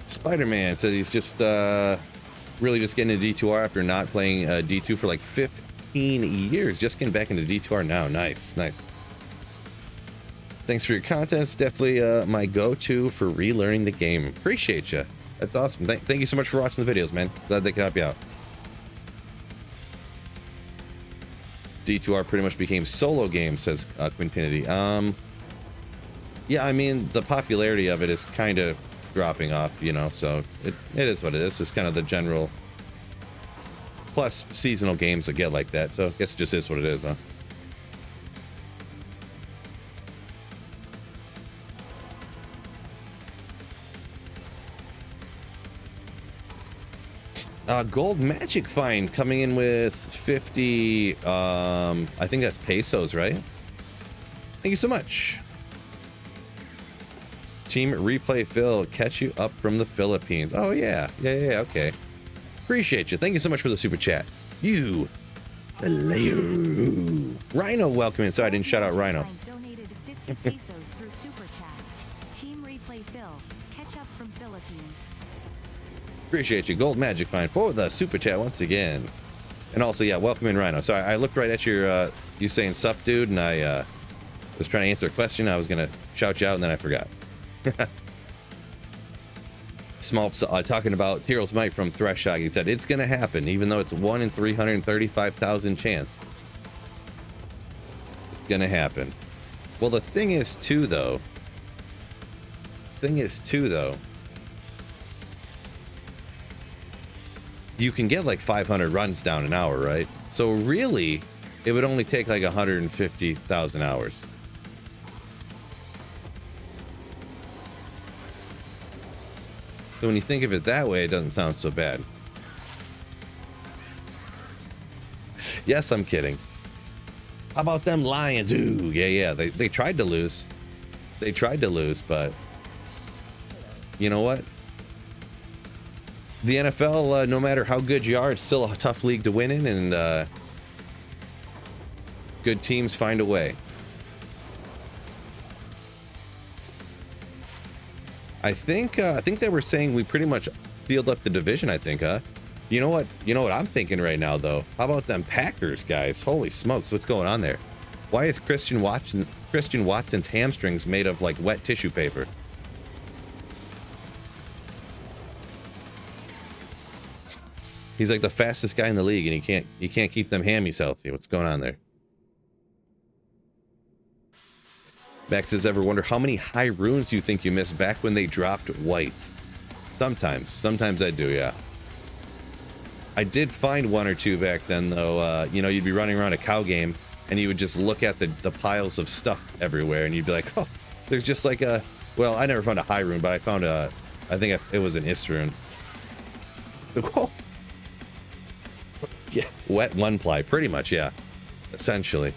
Speaker 1: Spider-Man says he's just really just getting into D2R after not playing D2 for like 15 years. Just getting back into D2R now. Nice, nice. Thanks for your content. It's definitely my go-to for relearning the game. Appreciate you. That's awesome. Thank you so much for watching the videos, man. Glad they could help you out. D2R pretty much became solo game, says Quintinity. Yeah, I mean, the popularity of it is kind of dropping off, you know, so it is what it is. It's kind of the general... Plus, seasonal games that get like that, so I guess it just is what it is, huh? Gold Magic Find coming in with 50, I think that's pesos, right? Thank you so much. Team Replay Phil, catch you up from the Philippines. Oh, yeah. Yeah, okay. Appreciate you. Thank you so much for the super chat. You. Hello. Rhino, welcome in. Sorry, I didn't shout out Rhino.
Speaker 2: Donated 50 pesos through super chat. Team Replay Phil, catch up from Philippines.
Speaker 1: Appreciate you, Gold Magic Find, for the super chat once again. And also, yeah, welcome in, Rhino. Sorry, I looked right at your, you saying sup, dude, and I was trying to answer a question. I was going to shout you out, and then I forgot. Small talking about Tyrell's Might from Thresh Shock. He said it's gonna happen, even though it's 1 in 335,000 chance. It's gonna happen. Well, the thing is too, though. You can get like 500 runs down an hour, right? So really, it would only take like 150,000 hours. So when you think of it that way, it doesn't sound so bad. Yes, I'm kidding. How about them Lions? Ooh, yeah. They tried to lose. They tried to lose, but you know what? The NFL, no matter how good you are, it's still a tough league to win in, and good teams find a way. I think they were saying we pretty much sealed up the division, I think, huh? You know what I'm thinking right now, though? How about them Packers, guys? Holy smokes, what's going on there? Why is Christian Watson's hamstrings made of like wet tissue paper? He's like the fastest guy in the league, and he can't keep them hammies healthy. What's going on there? Max says, ever wonder how many high runes you think you missed back when they dropped white? Sometimes I do, yeah. I did find 1 or 2 back then, though. You know, you'd be running around a cow game, and you would just look at the piles of stuff everywhere, and you'd be like, oh, there's just like a... Well, I never found a high rune, but I found a... I think it was an ist rune. Oh. Yeah, wet 1-ply, pretty much, yeah. Essentially.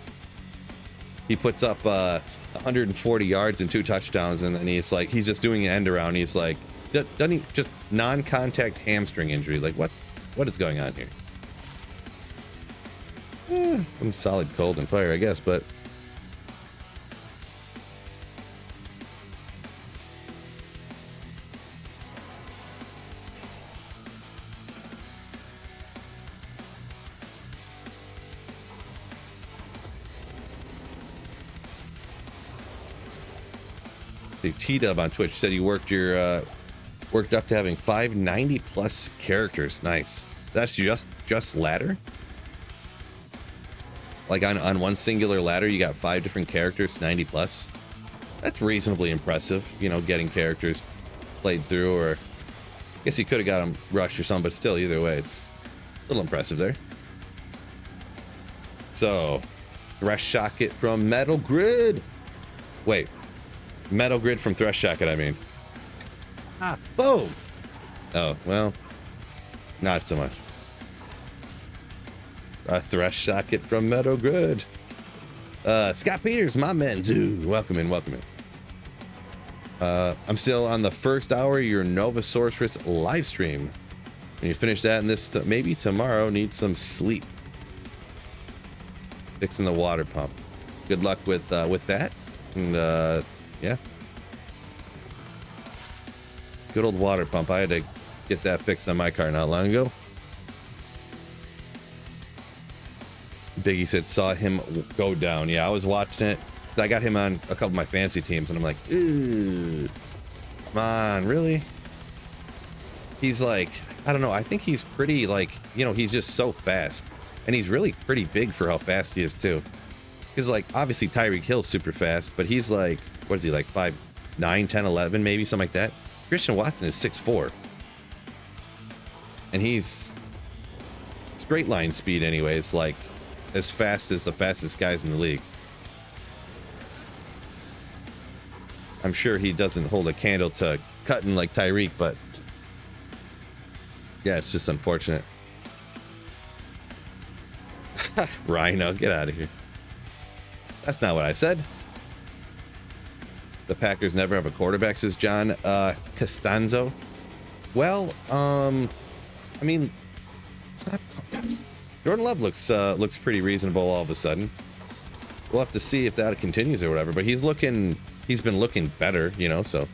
Speaker 1: He puts up 140 yards and 2 touchdowns, and then he's just doing an end around. He's like, doesn't he just non-contact hamstring injury? Like, what is going on here? Some solid cold and fire, I guess, but T-Dub on Twitch said you worked up to having 590 plus characters. Nice. That's just ladder? Like on one singular ladder, you got 5 different characters, 90 plus. That's reasonably impressive, you know, getting characters played through, or I guess you could have got them rushed or something, but still, either way, it's a little impressive there. So, Thresh Shocket from Metal Grid. Wait. Metal Grid from Thresh Shocket, I mean. Ah, boom! Oh, well, not so much. A Thresh Socket from Metal Grid. Scott Peters, my man, dude. Welcome in. I'm still on the first hour of your Nova Sorceress live stream. When you finish that, and this maybe tomorrow, need some sleep. Fixing the water pump. Good luck with that. And yeah. Good old water pump. I had to get that fixed on my car not long ago. Biggie said, saw him go down. Yeah, I was watching it. I got him on a couple of my fantasy teams, and I'm like, ew. Come on, really? He's like, I don't know. I think he's pretty, like, you know, he's just so fast. And he's really pretty big for how fast he is, too. Because, like, obviously Tyreek Hill's super fast, but he's like, what is he, like 5'9", 10, 11, maybe, something like that? Christian Watson is 6'4". And he's straight line speed anyways, like as fast as the fastest guys in the league. I'm sure he doesn't hold a candle to cutting like Tyreek, but yeah, it's just unfortunate. Rhino, get out of here. That's not what I said. The Packers never have a quarterback, says John Costanzo. Well, I mean, it's not, Jordan Love looks pretty reasonable all of a sudden. We'll have to see if that continues or whatever, but he's been looking better, you know, so.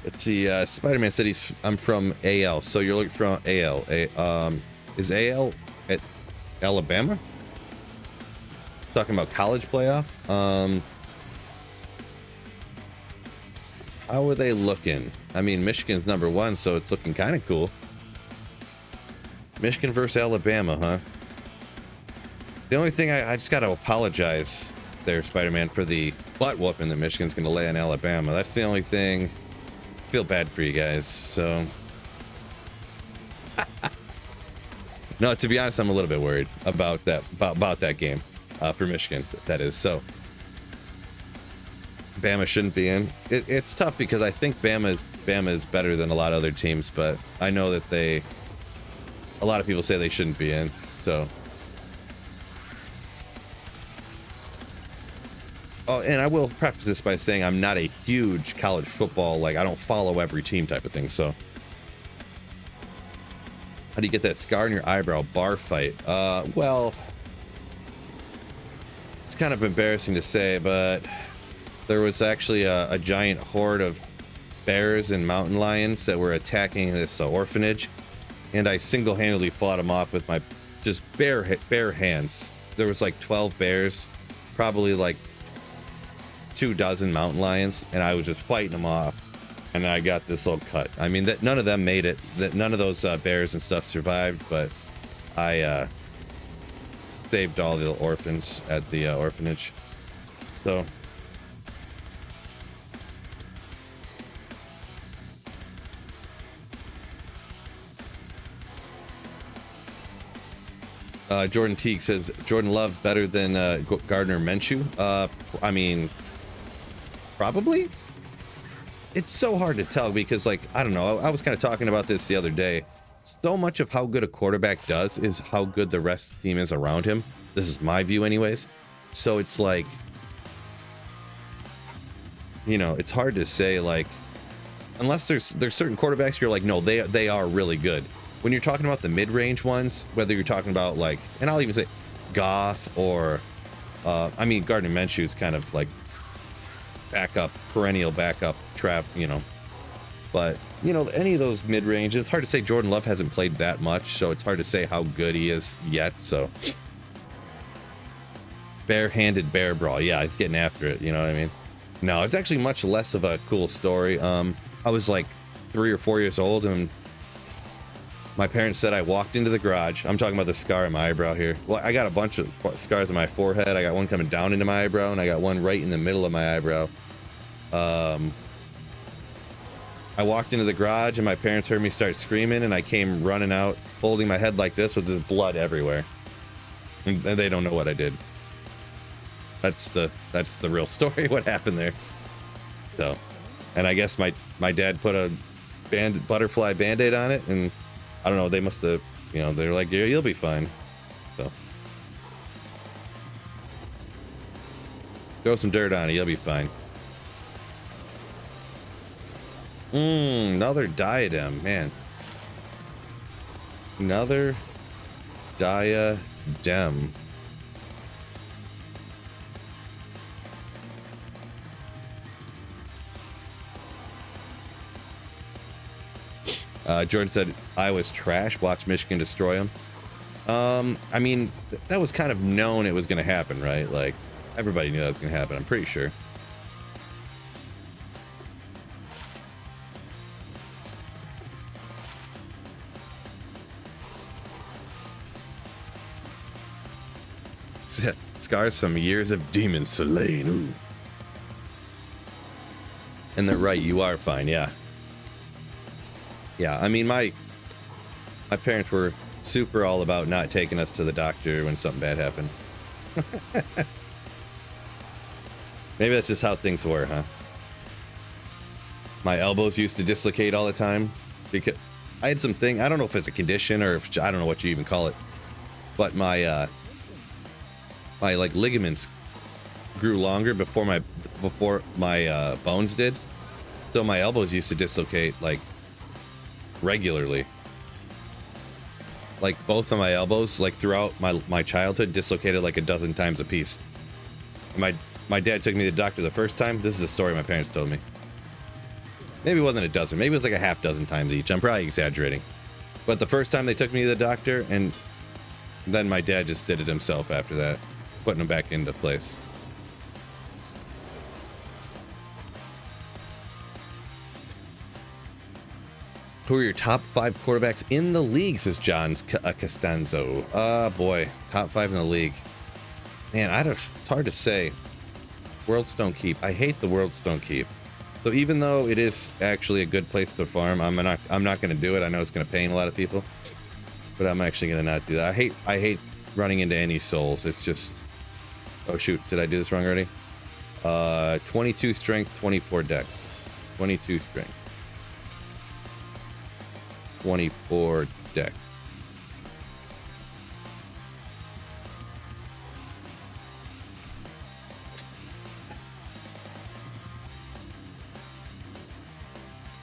Speaker 1: Let's see, Spider-Man said I'm from AL, so you're looking from AL. Is AL at Alabama? Talking about college playoff. How are they looking? I mean, Michigan's #1, so it's looking kind of cool. Michigan versus Alabama, huh? The only thing I just got to apologize there, Spider-Man, for the butt whooping that Michigan's going to lay on Alabama. That's the only thing. I feel bad for you guys, so. No, to be honest, I'm a little bit worried about that game for Michigan. That is so. Bama shouldn't be in. It's tough because I think Bama is better than a lot of other teams, but I know that a lot of people say they shouldn't be in. So. Oh, and I will preface this by saying I'm not a huge college football, like, I don't follow every team type of thing, so. How do you get that scar in your eyebrow? Bar fight. Well, it's kind of embarrassing to say, but there was actually a giant horde of bears and mountain lions that were attacking this orphanage, and I single-handedly fought them off with my just bare hands. There was like 12 bears, probably like 24 mountain lions, and I was just fighting them off, and I got this little cut. I mean, that none of them made it, that none of those bears and stuff survived, but I saved all the orphans at the orphanage. So Jordan Teague says Jordan Love better than Gardner Minshew. I mean, probably. It's so hard to tell because, like, I don't know. I was kind of talking about this the other day. So much of how good a quarterback does is how good the rest of the team is around him. This is my view, anyways. So it's like, you know, it's hard to say, like, unless there's certain quarterbacks you're like, no, they are really good. When you're talking about the mid-range ones, whether you're talking about, like, and I'll even say Goff or, I mean, Gardner Minshew is kind of like perennial backup trap, you know. But, you know, any of those mid-range, it's hard to say. Jordan Love hasn't played that much, so it's hard to say how good he is yet. So, bare-handed bear brawl. Yeah, it's getting after it, you know what I mean? No, it's actually much less of a cool story. I was like 3 or 4 years old, and my parents said I walked into the garage. I'm talking about the scar on my eyebrow here. Well, I got a bunch of scars on my forehead. I got one coming down into my eyebrow, and I got one right in the middle of my eyebrow. I walked into the garage, and my parents heard me start screaming, and I came running out, holding my head like this with just blood everywhere. And they don't know what I did. That's the real story, what happened there. So, and I guess my dad put a butterfly Band-Aid on it, and I don't know, they must have, you know, they're like, yeah, you'll be fine. So, throw some dirt on it, you'll be fine. Another diadem, man. Another diadem. Jordan said, Iowa's trash. Watch Michigan destroy them. I mean, that was kind of known it was going to happen, right? Like, everybody knew that was going to happen, I'm pretty sure. Scars from years of demon slaying. Ooh. And they're right, you are fine, yeah. Yeah, I mean, my parents were super all about not taking us to the doctor when something bad happened. Maybe that's just how things were, huh? My elbows used to dislocate all the time because I had something, I don't know if it's a condition or if, I don't know what you even call it, but my like ligaments grew longer before my bones did. So my elbows used to dislocate like regularly. Like both of my elbows, like throughout my childhood, dislocated like a dozen times a piece. My dad took me to the doctor the first time. This is a story my parents told me. Maybe it wasn't a dozen. Maybe it was like a half dozen times each. I'm probably exaggerating. But the first time they took me to the doctor, and then my dad just did it himself after that. putting them back into place. Who are your top 5 quarterbacks in the league, says John Costanzo. Boy, top 5 in the league. Man, it's hard to say. Worlds don't keep. I hate the worlds don't keep. So even though it is actually a good place to farm, I'm not going to do it. I know it's going to pain a lot of people, but I'm actually going to not do that. I hate running into any souls. It's just, oh shoot, did I do this wrong already? 22 strength, 24 dex. 22 strength. 24 dex.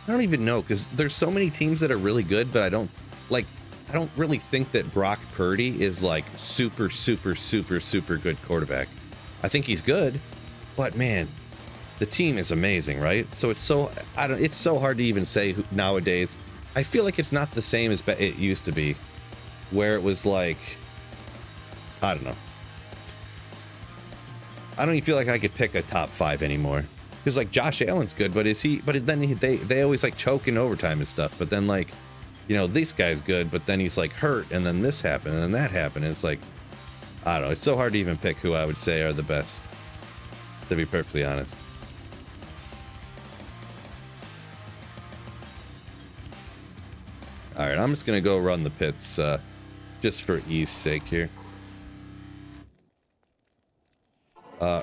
Speaker 1: I don't even know, because there's so many teams that are really good, but I don't really think that Brock Purdy is like super good quarterback. I think he's good, but man, the team is amazing, right? So it's so hard to even say nowadays. I feel like it's not the same as it used to be, where it was like, I don't know. I don't even feel like I could pick a top 5 anymore. Because like Josh Allen's good, but they always like choke in overtime and stuff. But then like, you know, this guy's good, but then he's like hurt, and then this happened, and then that happened. And it's like, I don't know. It's so hard to even pick who I would say are the best, to be perfectly honest. All right, I'm just gonna go run the pits, just for ease sake here.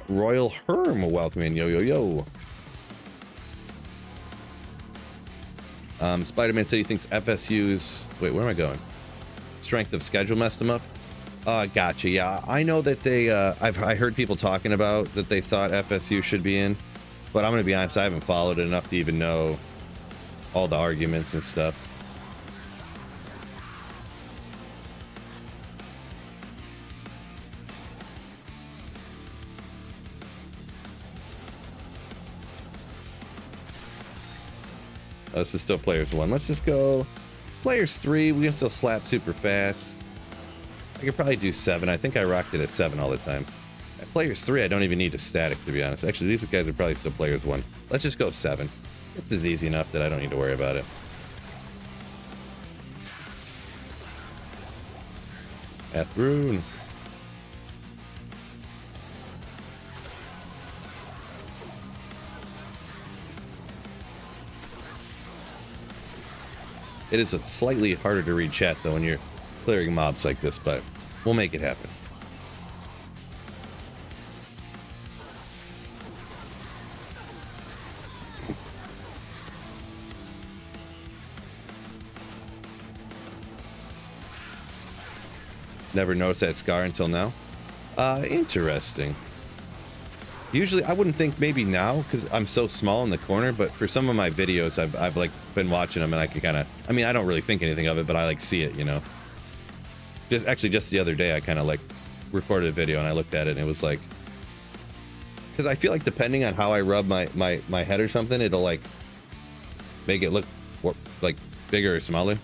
Speaker 1: Royal Herm, welcome in, yo. Spider-Man said he thinks FSU's, wait, where am I going? Strength of schedule messed him up. Gotcha. Yeah, I know that they, I heard people talking about that they thought FSU should be in, but I'm gonna be honest, I haven't followed it enough to even know all the arguments and stuff. This is still players 1. Let's just go players 3. We can still slap super fast. I could probably do 7. I think I rocked it at 7 all the time. At players 3, I don't even need a static, to be honest. Actually, these guys are probably still players 1. Let's just go 7. It's as easy enough that I don't need to worry about it. Athrun. It is slightly harder to read chat, though, when you're clearing mobs like this, but we'll make it happen. Never noticed that scar until now. Interesting. Usually, I wouldn't think maybe now, because I'm so small in the corner, but for some of my videos, I've like been watching them, and I could kind of, I mean, I don't really think anything of it, but I like see it, you know. Just the other day, I kind of like recorded a video, and I looked at it, and it was like, because I feel like depending on how I rub my head or something, it'll like make it look more, like bigger or smaller.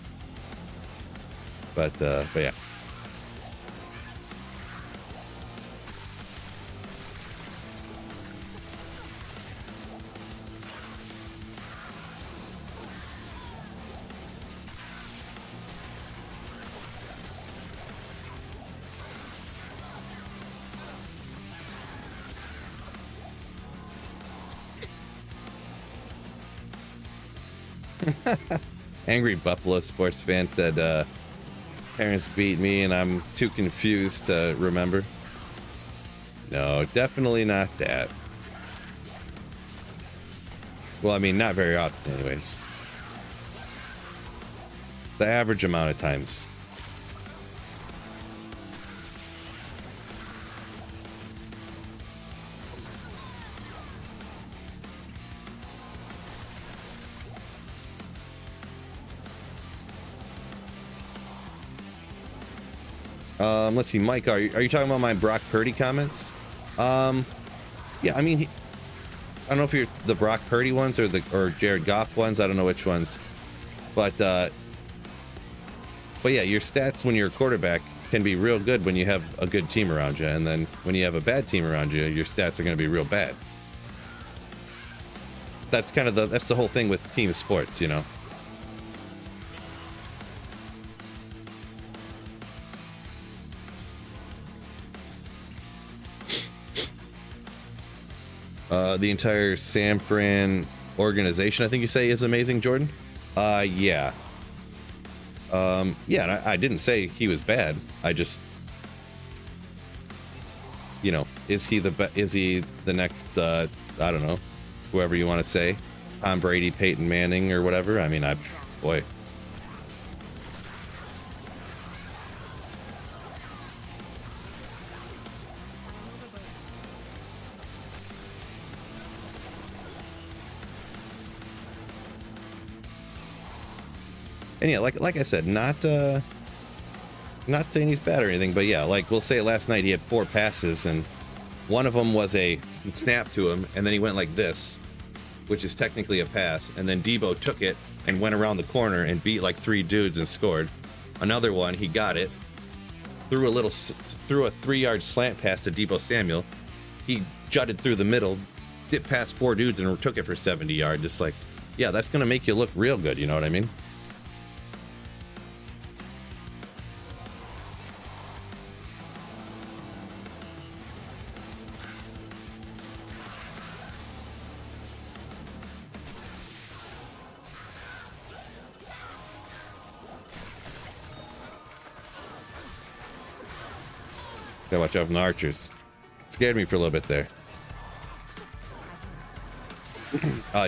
Speaker 1: But yeah. Angry Buffalo sports fan said, parents beat me and I'm too confused to remember. No, definitely not that. Well, I mean, not very often anyways. The average amount of times. Let's see, Mike, are you talking about my Brock Purdy comments? Yeah, I mean, I don't know if you're the Brock Purdy ones or Jared Goff ones. I don't know which ones, but yeah, your stats when you're a quarterback, can be real good when you have a good team around you, and then when you have a bad team around you, your stats are going to be real bad. That's kind of that's the whole thing with team sports, you know. The entire San Fran organization, I think you say, is amazing, Jordan. Yeah. Yeah, I didn't say he was bad. I just, you know, is he the next, I don't know, whoever you want to say, Tom Brady, Peyton Manning, or whatever? I mean, boy. And yeah, like I said, not saying he's bad or anything, but yeah, like we'll say last night he had 4 passes and one of them was a snap to him, and then he went like this, which is technically a pass, and then Debo took it and went around the corner and beat like 3 dudes and scored. Another one, he got it, threw a 3-yard slant pass to Debo Samuel. He jutted through the middle, dipped past 4 dudes and took it for 70 yards. Just like, yeah, that's gonna make you look real good, you know what I mean? Gotta watch out from the archers. Scared me for a little bit there.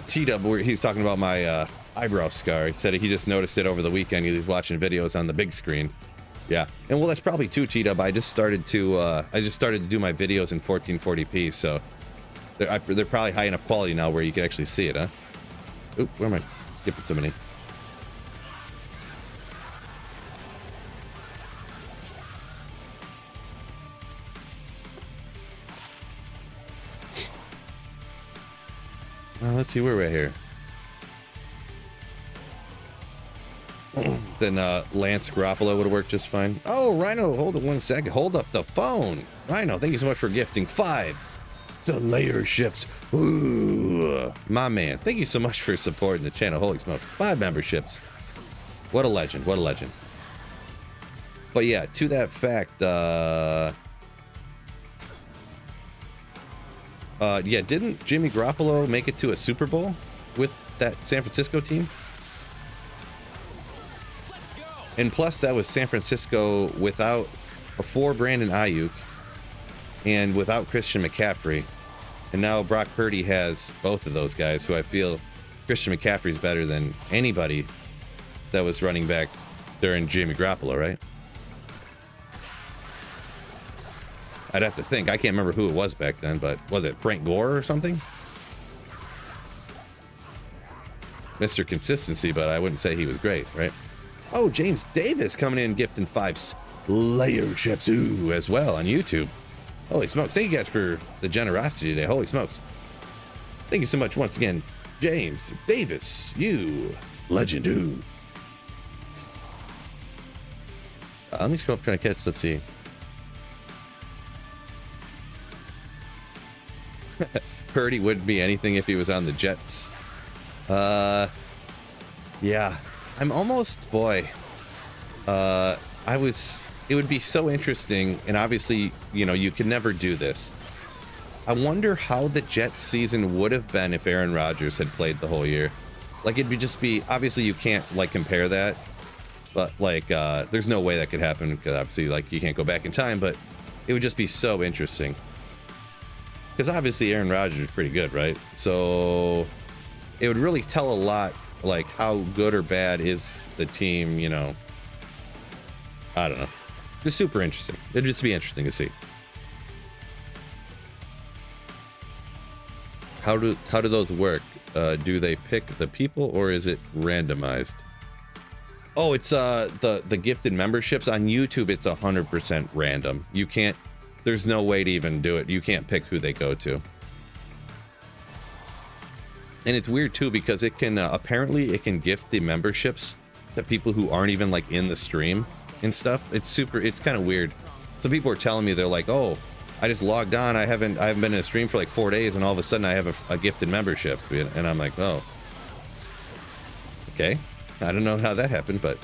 Speaker 1: T-Dub, he's talking about my eyebrow scar. He said he just noticed it over the weekend. He was watching videos on the big screen. Yeah, and well, that's probably too, T-Dub. I just started to do my videos in 1440p, so they're probably high enough quality now where you can actually see it, huh? Oop, where am I skipping so many? Let's see where we're at here. Then Lance Garoppolo would have worked just fine. Oh, Rhino, hold it 1 second. Hold up the phone. Rhino, thank you so much for gifting 5 Slayer ships. Ooh, my man. Thank you so much for supporting the channel. Holy smokes. 5 memberships. What a legend. What a legend. But yeah, to that fact, yeah, didn't Jimmy Garoppolo make it to a Super Bowl with that San Francisco team? And plus, that was San Francisco before Brandon Ayuk and without Christian McCaffrey. And now Brock Purdy has both of those guys, who I feel Christian McCaffrey's better than anybody that was running back during Jimmy Garoppolo, right? I'd have to think. I can't remember who it was back then, but was it Frank Gore or something? Mr. Consistency, but I wouldn't say he was great, right? Oh, James Davis coming in gifting 5 Slayer ships, ooh, as well on YouTube. Holy smokes. Thank you guys for the generosity today. Holy smokes. Thank you so much once again, James Davis, you legend, ooh. Let me scroll up trying to catch, let's see. Purdy wouldn't be anything if he was on the Jets. Yeah, I'm almost, boy. It would be so interesting, and obviously, you know, you can never do this. I wonder how the Jets season would have been if Aaron Rodgers had played the whole year. Like, it'd just be, obviously you can't like compare that, but like, there's no way that could happen because obviously, like, you can't go back in time, but it would just be so interesting. Because obviously Aaron Rodgers is pretty good, right? So it would really tell a lot, like, how good or bad is the team, you know. I don't know. Just super interesting. It'd just be interesting to see. How do those work? Do they pick the people or is it randomized? Oh, it's the gifted memberships on YouTube. It's 100% random. You can't. There's no way to even do it. You can't pick who they go to. And it's weird too because it can apparently it can gift the memberships to people who aren't even like in the stream. and stuff. It's kind of weird. Some people are telling me, they're like, oh, I just logged on. I haven't been in a stream for like 4 days, and all of a sudden I have a gifted membership. And I'm like, oh, okay. I don't know how that happened, but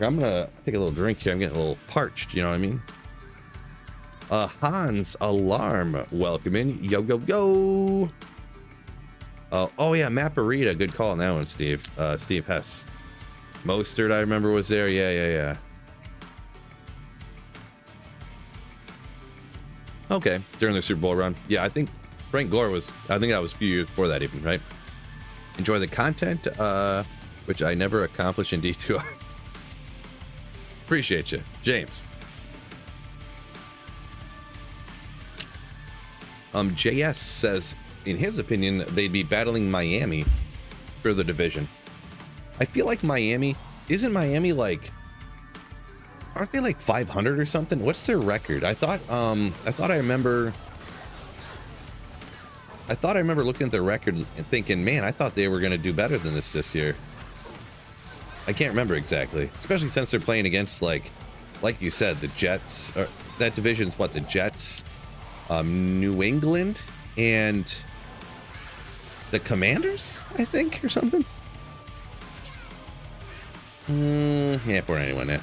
Speaker 1: I'm gonna take a little drink here. I'm getting a little parched, you know what I mean? Hans Alarm, welcome in. Yo, yo, yo. Oh yeah, Maparita, good call on that one, Steve. Steve Hess. Mostert, I remember, was there. Yeah. Okay, during the Super Bowl run. Yeah, I think Frank Gore was, I think that was a few years before that even, right? Enjoy the content, which I never accomplished in D2R. Appreciate you, James. JS says, in his opinion, they'd be battling Miami for the division. I feel like isn't Miami like, aren't they like 500 or something? What's their record? I thought I remember looking at their record and thinking, man, I thought they were going to do better than this year. I can't remember exactly, especially since they're playing against, like you said, the Jets. Or that division's what, the Jets, New England, and the Commanders, I think, or something. Yeah, for anyone, yeah.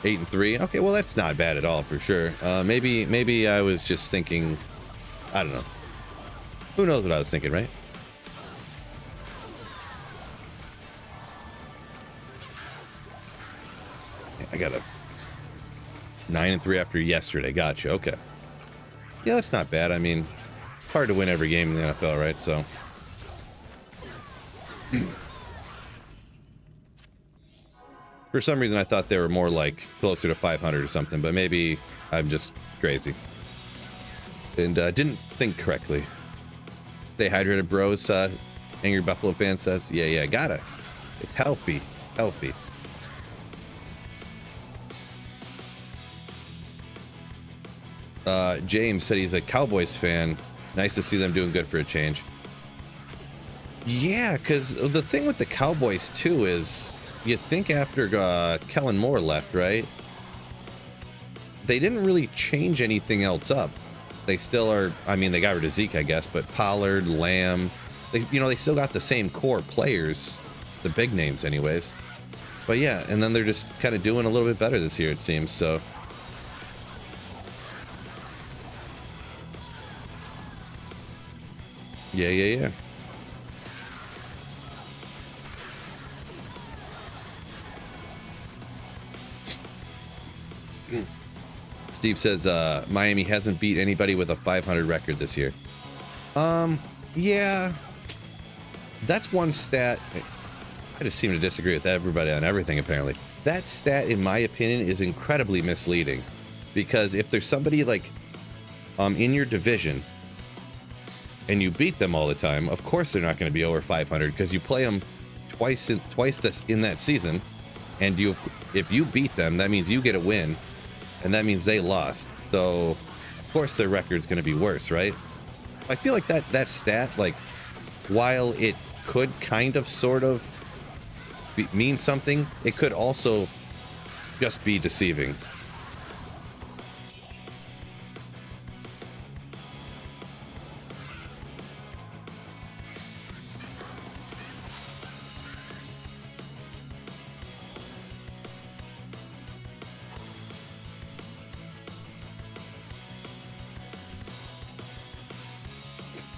Speaker 1: 8-3. Okay, well, that's not bad at all, for sure. Maybe I was just thinking, I don't know. Who knows what I was thinking, right? I got a 9-3 after yesterday. Gotcha. Okay. Yeah, that's not bad. I mean, it's hard to win every game in the NFL, right? So. For some reason, I thought they were more like closer to 500 or something, but maybe I'm just crazy. And didn't think correctly. Stay hydrated, bros. Angry Buffalo fan says, yeah, gotta. It's healthy. James said he's a Cowboys fan. Nice to see them doing good for a change. Yeah, because the thing with the Cowboys, too, is you think after Kellen Moore left, right? They didn't really change anything else up. They still are, I mean, they got rid of Zeke, I guess, but Pollard, Lamb, they still got the same core players, the big names anyways. But yeah, and then they're just kind of doing a little bit better this year, it seems, so. Yeah. Steve says Miami hasn't beat anybody with a 500 record this year. Yeah, that's one stat. I just seem to disagree with everybody on everything, apparently. That stat, in my opinion, is incredibly misleading, because if there's somebody like in your division and you beat them all the time, of course they're not going to be over 500, because you play them twice in that season, and if you beat them, that means you get a win, and that means they lost. So of course their record's going to be worse, right? I feel like that stat, like, while it could kind of sort of mean something, it could also just be deceiving.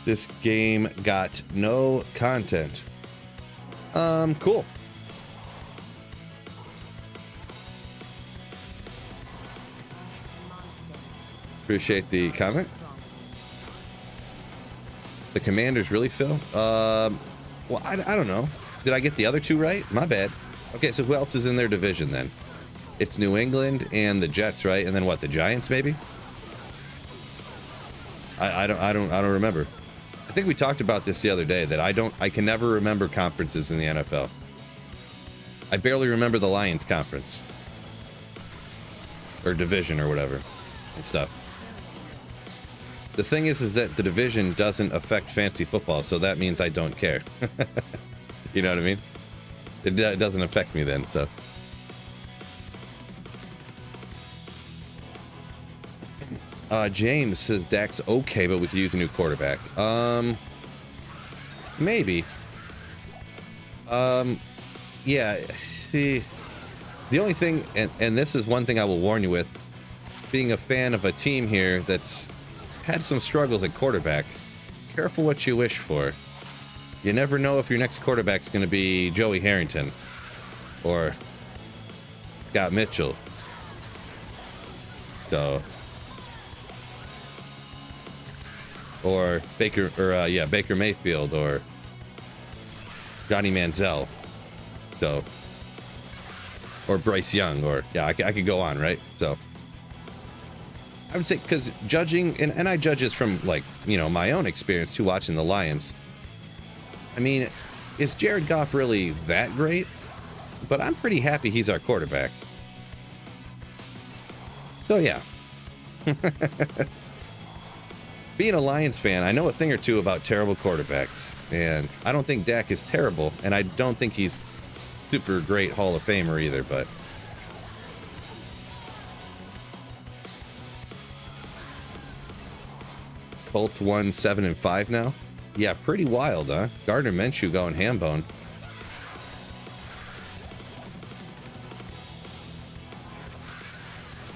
Speaker 1: This game got no content. Cool. Appreciate the comment. The Commanders really, Phil? Well, I don't know. Did I get the other two right? My bad. Okay, so who else is in their division then? It's New England and the Jets, right? And then what? The Giants, maybe? I don't remember. I think we talked about this the other day, that I can never remember conferences in the NFL. I barely remember the Lions conference. Or division or whatever. And stuff. The thing is that the division doesn't affect fantasy football, so that means I don't care. You know what I mean? It doesn't affect me then, so. James says Dak's okay, but we could use a new quarterback. Maybe. Yeah, see, the only thing, and this is one thing I will warn you with, being a fan of a team here that's had some struggles at quarterback, careful what you wish for. You never know if your next quarterback's going to be Joey Harrington or Scott Mitchell. So, or Baker Mayfield or Johnny Manziel. So, or Bryce Young, or yeah, I could go on, right? So I would say, because judging, and I judge this from, like, you know, my own experience too, watching the Lions. I mean, is Jared Goff really that great? But I'm pretty happy he's our quarterback. So yeah. Being a Lions fan, I know a thing or two about terrible quarterbacks, and I don't think Dak is terrible, and I don't think he's super great Hall of Famer either, but Colts won 7-5 now. Yeah, pretty wild, huh? Gardner Minshew going ham bone.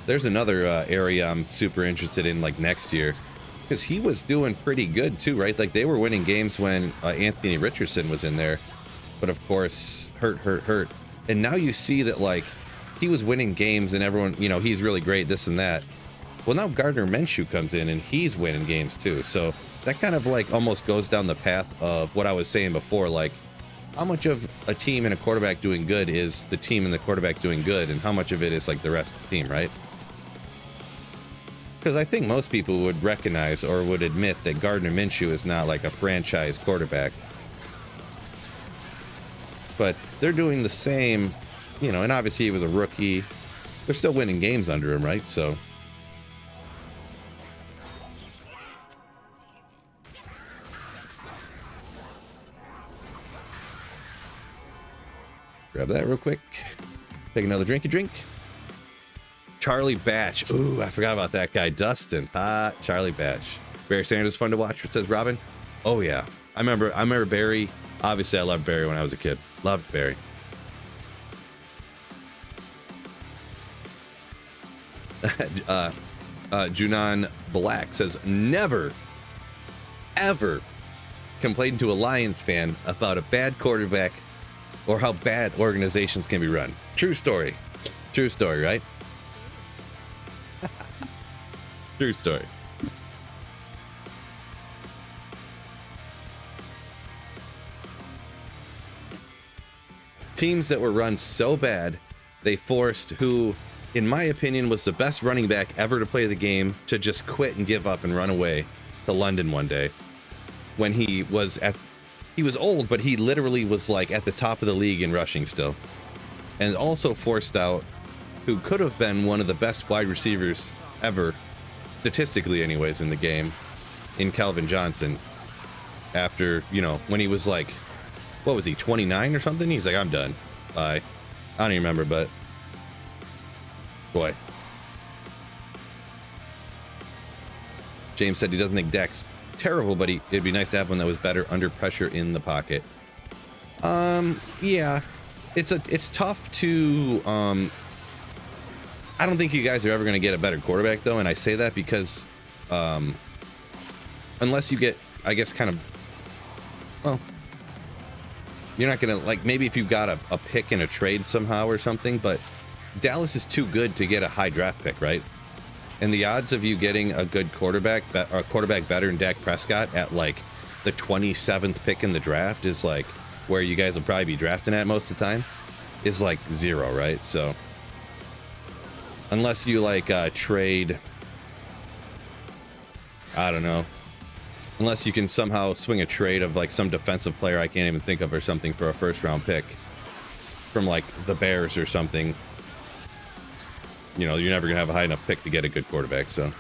Speaker 1: There's another area I'm super interested in, like, next year, because he was doing pretty good too, right? Like, they were winning games when Anthony Richardson was in there, but of course, hurt. And now you see that, like, he was winning games and everyone, you know, he's really great, this and that. Well, now Gardner Minshew comes in and he's winning games too. So that kind of, like, almost goes down the path of what I was saying before, like, how much of a team and a quarterback doing good is the team and the quarterback doing good, and how much of it is, like, the rest of the team, right? Because I think most people would recognize or would admit that Gardner Minshew is not like a franchise quarterback. But they're doing the same, you know, and obviously he was a rookie. They're still winning games under him, right? So grab that real quick. Take another drinky drink. Charlie Batch. Ooh, I forgot about that guy. Dustin. Charlie Batch. Barry Sanders fun to watch, says Robin. Oh yeah. I remember Barry. Obviously I loved Barry when I was a kid. Loved Barry. Junan Black says, never, ever complain to a Lions fan about a bad quarterback or how bad organizations can be run. True story. True story, right? True story. Teams that were run so bad, they forced who, in my opinion, was the best running back ever to play the game to just quit and give up and run away to London one day. When he was old, but he literally was, like, at the top of the league in rushing still. And also forced out who could have been one of the best wide receivers ever, statistically anyways, in the game, in Calvin Johnson. After, you know, when he was like, what was he, 29 or something? He's like, I'm done. Bye. I don't even remember, but boy. James said he doesn't think Dak's terrible, but it'd be nice to have one that was better under pressure in the pocket. Yeah, it's tough to, I don't think you guys are ever going to get a better quarterback, though, and I say that because unless you get, I guess, kind of, well, you're not going to, like, maybe if you got a pick in a trade somehow or something, but Dallas is too good to get a high draft pick, right? And the odds of you getting a good quarterback, or a quarterback better than Dak Prescott at, like, the 27th pick in the draft is, like, where you guys will probably be drafting at most of the time, is, like, 0, right? So unless you, like, trade, I don't know, unless you can somehow swing a trade of, like, some defensive player I can't even think of or something for a first round pick from, like, the Bears or something, you know, you're never gonna have a high enough pick to get a good quarterback. So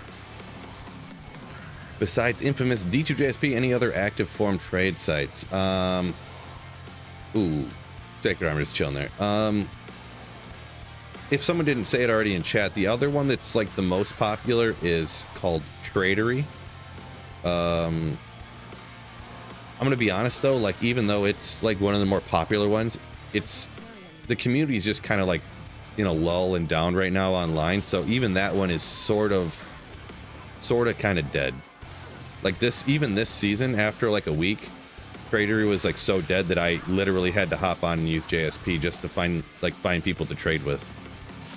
Speaker 1: Besides infamous D2JSP, any other active form trade sites? Ooh, Sacred Armor is chilling there. If someone didn't say it already in chat, the other one that's like the most popular is called Tradery. I'm gonna be honest though, like even though it's like one of the more popular ones, the community is just kind of like in a lull and down right now online. So even that one is sort of kind of dead. Like even this season, after like a week, Tradery was like so dead that I literally had to hop on and use JSP just to find people to trade with.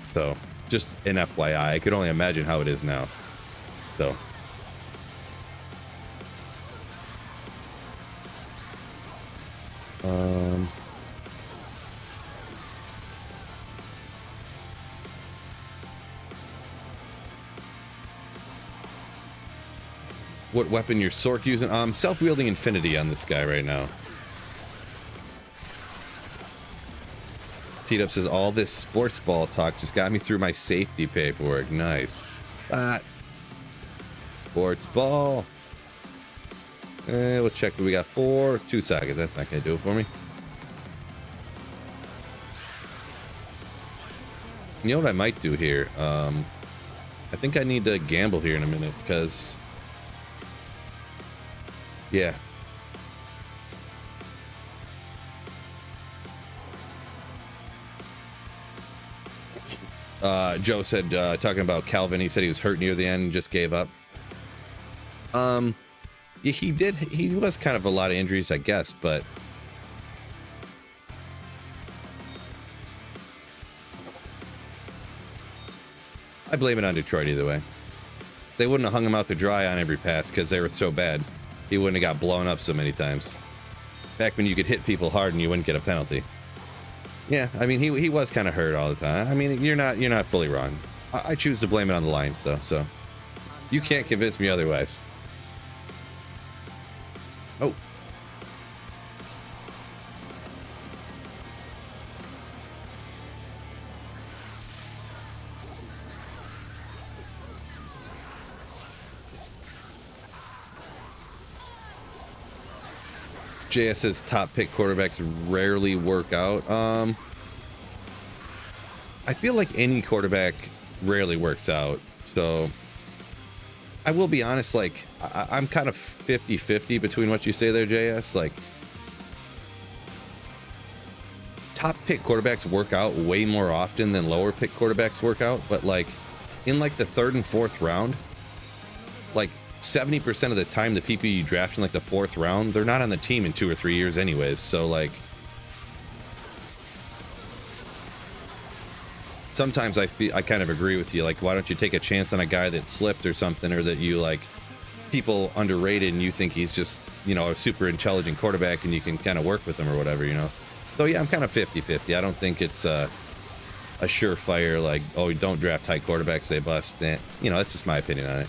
Speaker 1: So just an FYI, I could only imagine how it is now. So. What weapon your Sork using? Self-wielding Infinity on this guy right now. T-Dub says, all this sports ball talk just got me through my safety paperwork. Nice. Sports ball. We'll check what we got for 2 seconds. That's not going to do it for me. You know what I might do here? I think I need to gamble here in a minute because... yeah. Joe said, talking about Calvin, he said he was hurt near the end and just gave up. Yeah, he did. He was kind of a lot of injuries, I guess, but I blame it on Detroit either way. They wouldn't have hung him out to dry on every pass because they were so bad. He wouldn't have got blown up so many times. Back when you could hit people hard and you wouldn't get a penalty. Yeah, I mean, he was kind of hurt all the time. I mean, you're not fully wrong. I choose to blame it on the Lions, though, so you can't convince me otherwise. Oh. JS's top pick quarterbacks rarely work out. I feel like any quarterback rarely works out. So I will be honest, like I'm kind of 50-50 between what you say there, JS. Like top pick quarterbacks work out way more often than lower pick quarterbacks work out. But like in like the 3rd and 4th round, like 70% of the time the people you draft in like the 4th round, they're not on the team in 2 or 3 years anyways. So like sometimes I kind of agree with you. Like, why don't you take a chance on a guy that slipped or something, or that you like people underrated and you think he's just, you know, a super intelligent quarterback and you can kind of work with him or whatever, you know? So yeah, I'm kind of 50-50. I don't think it's a surefire like, oh, don't draft high quarterbacks, they bust. And, you know, that's just my opinion on it.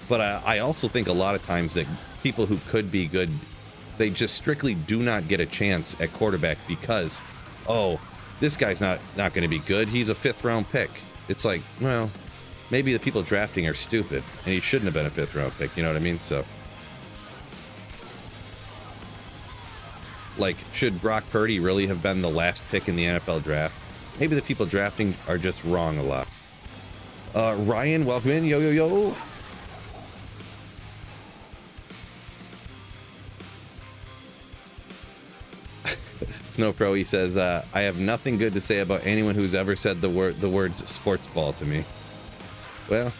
Speaker 1: But I also think a lot of times that people who could be good, they just strictly do not get a chance at quarterback because, oh, this guy's not going to be good. He's a 5th round pick. It's like, well, maybe the people drafting are stupid and he shouldn't have been a 5th round pick. You know what I mean? So, like, should Brock Purdy really have been the last pick in the NFL draft? Maybe the people drafting are just wrong a lot. Ryan, welcome in. Yo, yo, yo. Snow Pro, he says, I have nothing good to say about anyone who's ever said the words sports ball to me. Well,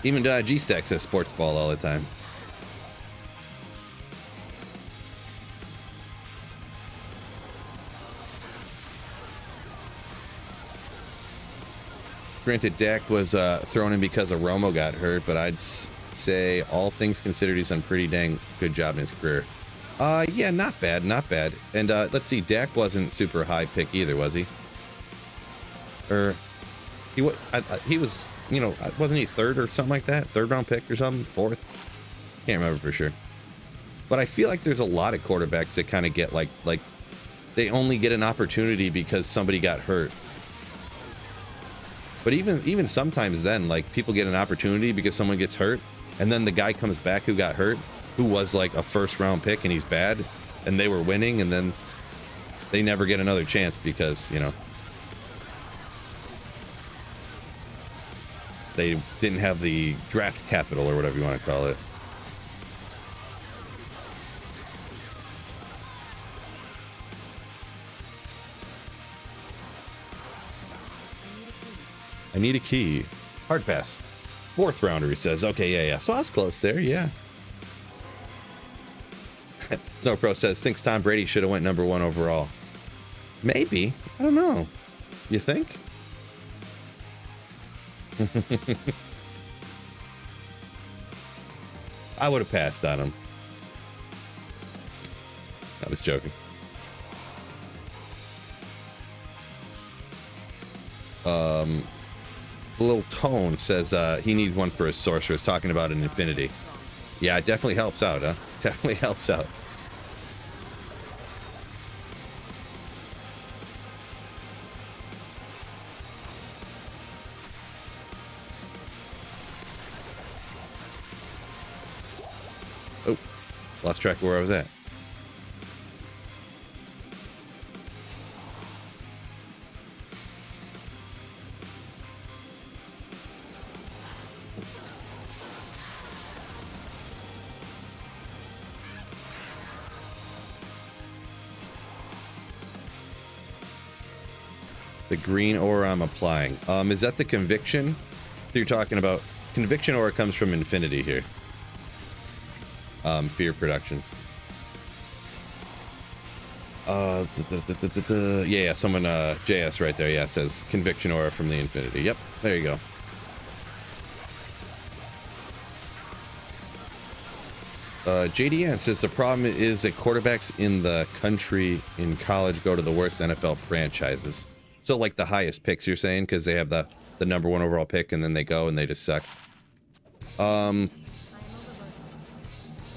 Speaker 1: even G-Stack says sports ball all the time. Granted, Dak was thrown in because of Romo got hurt, but I'd say all things considered, he's done a pretty dang good job in his career. Yeah, not bad, not bad. And let's see, Dak wasn't super high pick either, was he? Or he was, you know, wasn't he 3rd or something like that? 3rd round pick or something? 4th? Can't remember for sure. But I feel like there's a lot of quarterbacks that kind of get like they only get an opportunity because somebody got hurt. But even sometimes then, like, people get an opportunity because someone gets hurt, and then the guy comes back who got hurt, who was like a first round pick, and he's bad, and they were winning, and then they never get another chance because, you know, they didn't have the draft capital or whatever you want to call it. I need a key. Hard pass. 4th rounder, he says. Okay, yeah. So I was close there, yeah. Snow Pro says, thinks Tom Brady should have went #1 overall. Maybe. I don't know. You think? I would have passed on him. I was joking. Little Tone says he needs one for his sorceress, talking about an infinity. Yeah, it definitely helps out, huh? Definitely helps out. Oh, lost track of where I was at. The green aura I'm applying. Is that the conviction you're talking about? Conviction aura comes from Infinity here. Fear Productions. Yeah, someone, JS right there, yeah, says conviction aura from the Infinity. Yep, there you go. JDN says the problem is that quarterbacks in the country in college go to the worst NFL franchises. So like the highest picks, you're saying, because they have the #1 overall pick, and then they go and they just suck.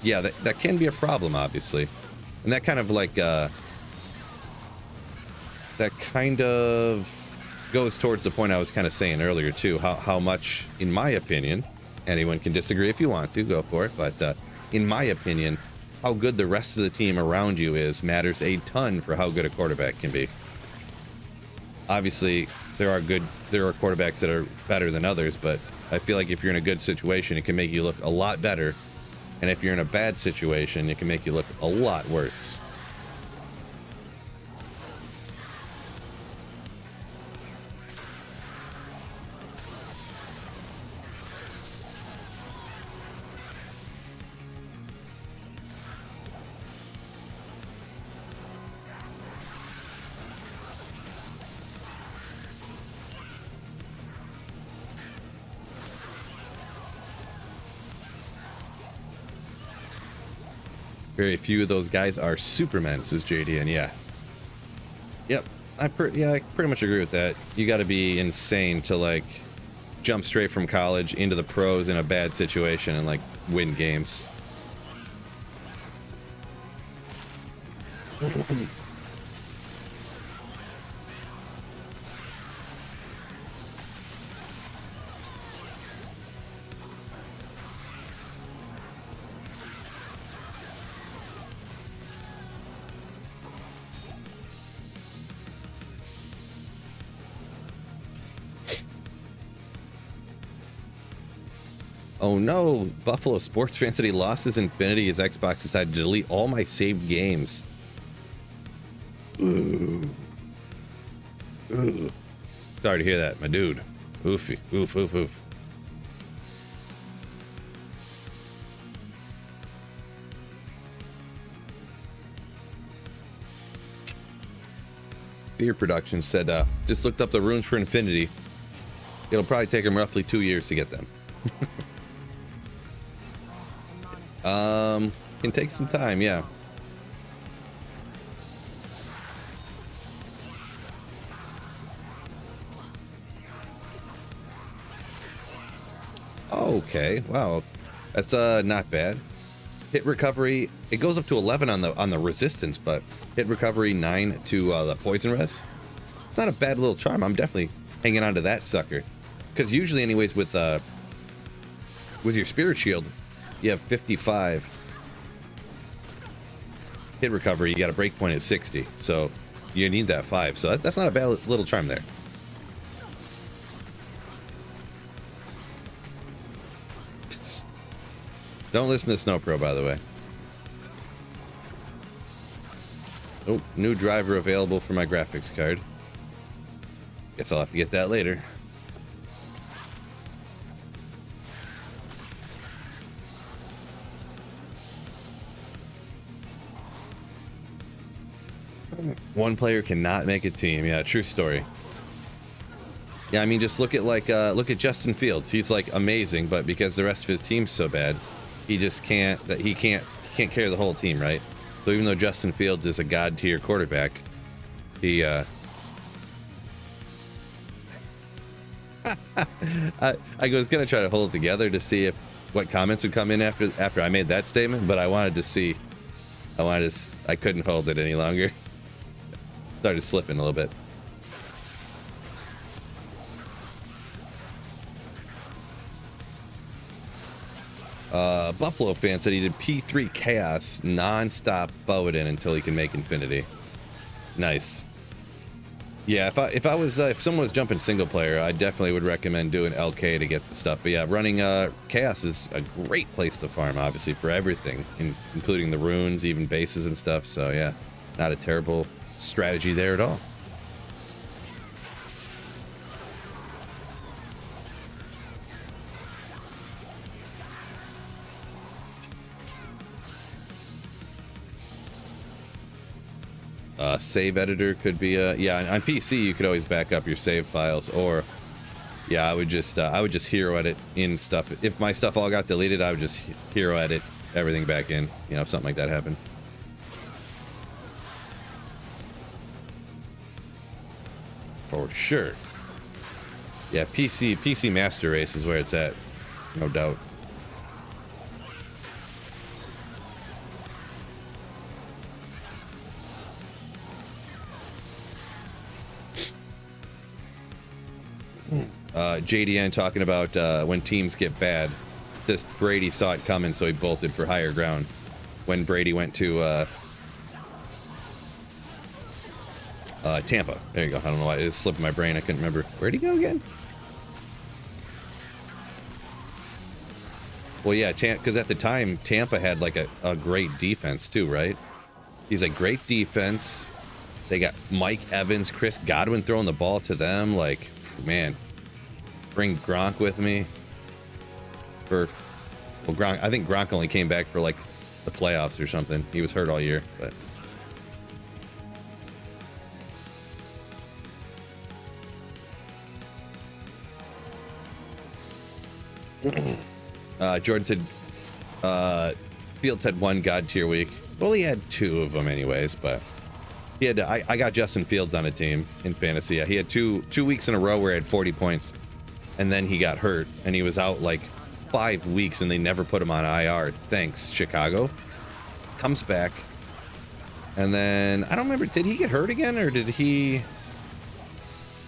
Speaker 1: Yeah, that can be a problem, obviously, and that kind of like that kind of goes towards the point I was kind of saying earlier too. How much, in my opinion, anyone can disagree if you want to, go for it, but in my opinion, how good the rest of the team around you is matters a ton for how good a quarterback can be. Obviously, there are quarterbacks that are better than others, but I feel like if you're in a good situation, it can make you look a lot better. And if you're in a bad situation, it can make you look a lot worse. Very few of those guys are Supermen, says JDN. Yeah. Yep. I pretty much agree with that. You got to be insane to like jump straight from college into the pros in a bad situation and like win games. Oh no, Buffalo sports fan said he lost his Infinity. His Xbox decided to delete all my saved games. Ooh. Ooh. Sorry to hear that, my dude. Oofy. Oof, oof, oof. Fear Productions said, just looked up the runes for Infinity. It'll probably take him roughly 2 years to get them. Can take some time, yeah. Okay, wow, that's not bad. Hit recovery, it goes up to 11 on the resistance, but hit recovery 9 to the poison res. It's not a bad little charm. I'm definitely hanging on to that sucker. because usually anyways with your spirit shield, you have 55 hit recovery. You got a break point at 60, so you need that 5. So that's not a bad little charm there. Don't listen to Snow Pro, by the way. Oh, new driver available for my graphics card. Guess I'll have to get that later. One player cannot make a team. Yeah, true story. Yeah, I mean, just look at Justin Fields. He's like amazing, but because the rest of his team's so bad, he just can't carry the whole team, right? So even though Justin Fields is a god tier quarterback, he I was gonna try to hold it together to see if what comments would come in after I made that statement, but I couldn't hold it any longer. Started slipping a little bit. Buffalo fan said he did P3 Chaos non-stop Bowden until he can make Infinity. Nice. Yeah, if someone was jumping single player, I definitely would recommend doing LK to get the stuff. But yeah, running Chaos is a great place to farm, obviously, for everything, including the runes, even bases and stuff. So yeah, not a terrible strategy there at all. Save editor could be yeah, on PC you could always back up your save files, or yeah, I would just hero edit in stuff. If my stuff all got deleted, I would just hero edit everything back in, you know, if something like that happened. For sure. Yeah, PC Master Race is where it's at, no doubt. JDN talking about when teams get bad. This Brady saw it coming, so he bolted for higher ground. When Brady went to Tampa. There you go. I don't know why it slipped my brain. I couldn't remember. Where'd he go again? Well, yeah, because at the time Tampa had like a great defense too, right? He's like great defense. They got Mike Evans, Chris Godwin throwing the ball to them. Like, man, bring Gronk with me. Gronk. I think Gronk only came back for like the playoffs or something. He was hurt all year, but. Jordan said Fields had one god tier week. Well, he had 2 of them anyways, but he had I got Justin Fields on a team in fantasy. He had two weeks in a row where he had 40 points, and then he got hurt and he was out like 5 weeks and they never put him on IR. Thanks, Chicago. Comes back, and then I don't remember, did he get hurt again, or did he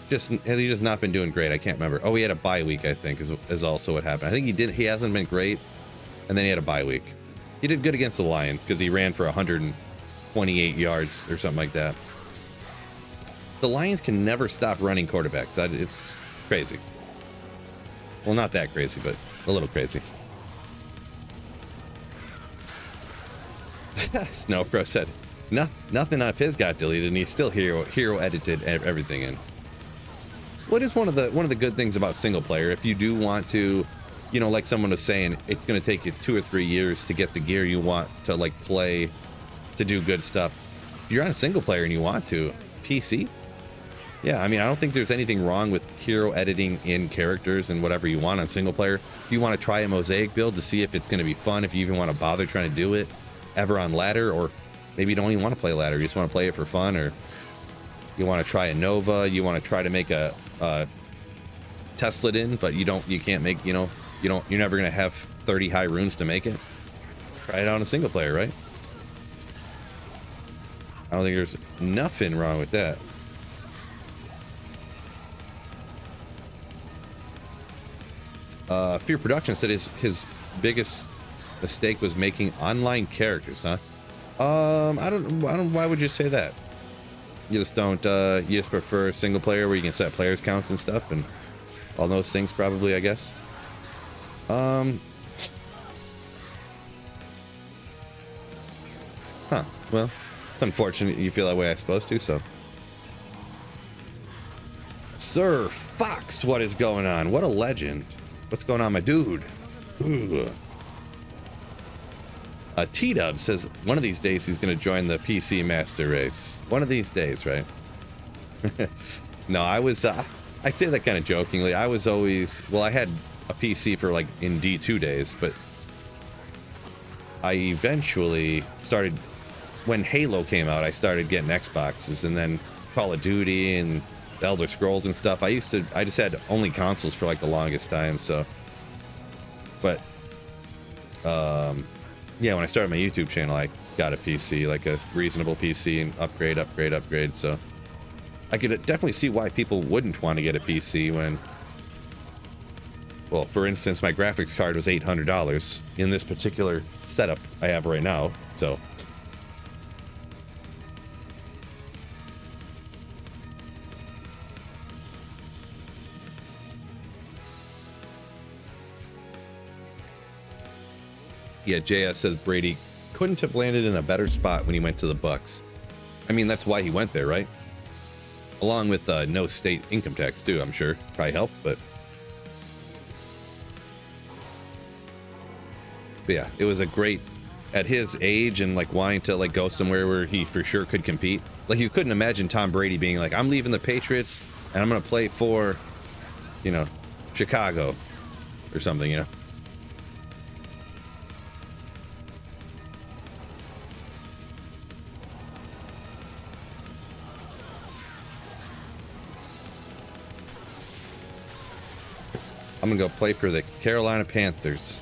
Speaker 1: has he just not been doing great? I can't remember. Oh, he had a bye week, I think, is also what happened. I think he hasn't been great, and then he had a bye week. He did good against the Lions because he ran for 128 yards or something like that. The Lions can never stop running quarterbacks. It's crazy. Well, not that crazy, but a little crazy. Snow Pro said nothing of his got deleted, and he still hero edited everything in. What is one of the good things about single player? If you do want to, you know, like someone was saying, it's going to take you 2 or 3 years to get the gear you want to like play, to do good stuff. If you're on a single player and you want to, PC. Yeah, I mean, I don't think there's anything wrong with hero editing in characters and whatever you want on single player. If you want to try a mosaic build to see if it's going to be fun, if you even want to bother trying to do it ever on ladder, or maybe you don't even want to play ladder, you just want to play it for fun, or you want to try a Nova, you want to try to make a Tesla in, but you can't make, you're never going to have 30 high runes to make it. Try it on a single player, right? I don't think there's nothing wrong with that. Fear Production said his biggest mistake was making online characters, huh? I don't, why would you say that? You just don't, you just prefer single player where you can set players counts and stuff and all those things probably, I guess. Huh. Well, it's unfortunate you feel that way, I suppose, too, so. Sir Fox, what is going on? What a legend. What's going on, my dude? T-Dub says one of these days he's going to join the PC Master Race. One of these days, right? No, I say that kind of jokingly. I was always, well, I had a PC for like in D2 days, but I eventually started, when Halo came out, I started getting Xboxes, and then Call of Duty and Elder Scrolls and stuff. I just had only consoles for like the longest time, so. But, yeah, when I started my YouTube channel, I got a PC, like a reasonable PC, and upgrade, so. I could definitely see why people wouldn't want to get a PC when, well, for instance, my graphics card was $800 in this particular setup I have right now, so. Yeah, JS says Brady couldn't have landed in a better spot when he went to the Bucks. I mean, that's why he went there, right? Along with no state income tax, too, I'm sure. Probably helped, but yeah, it was a great, at his age and like wanting to like go somewhere where he for sure could compete. Like you couldn't imagine Tom Brady being like, I'm leaving the Patriots and I'm going to play for, you know, Chicago or something, you know? I'm gonna go play for the Carolina Panthers.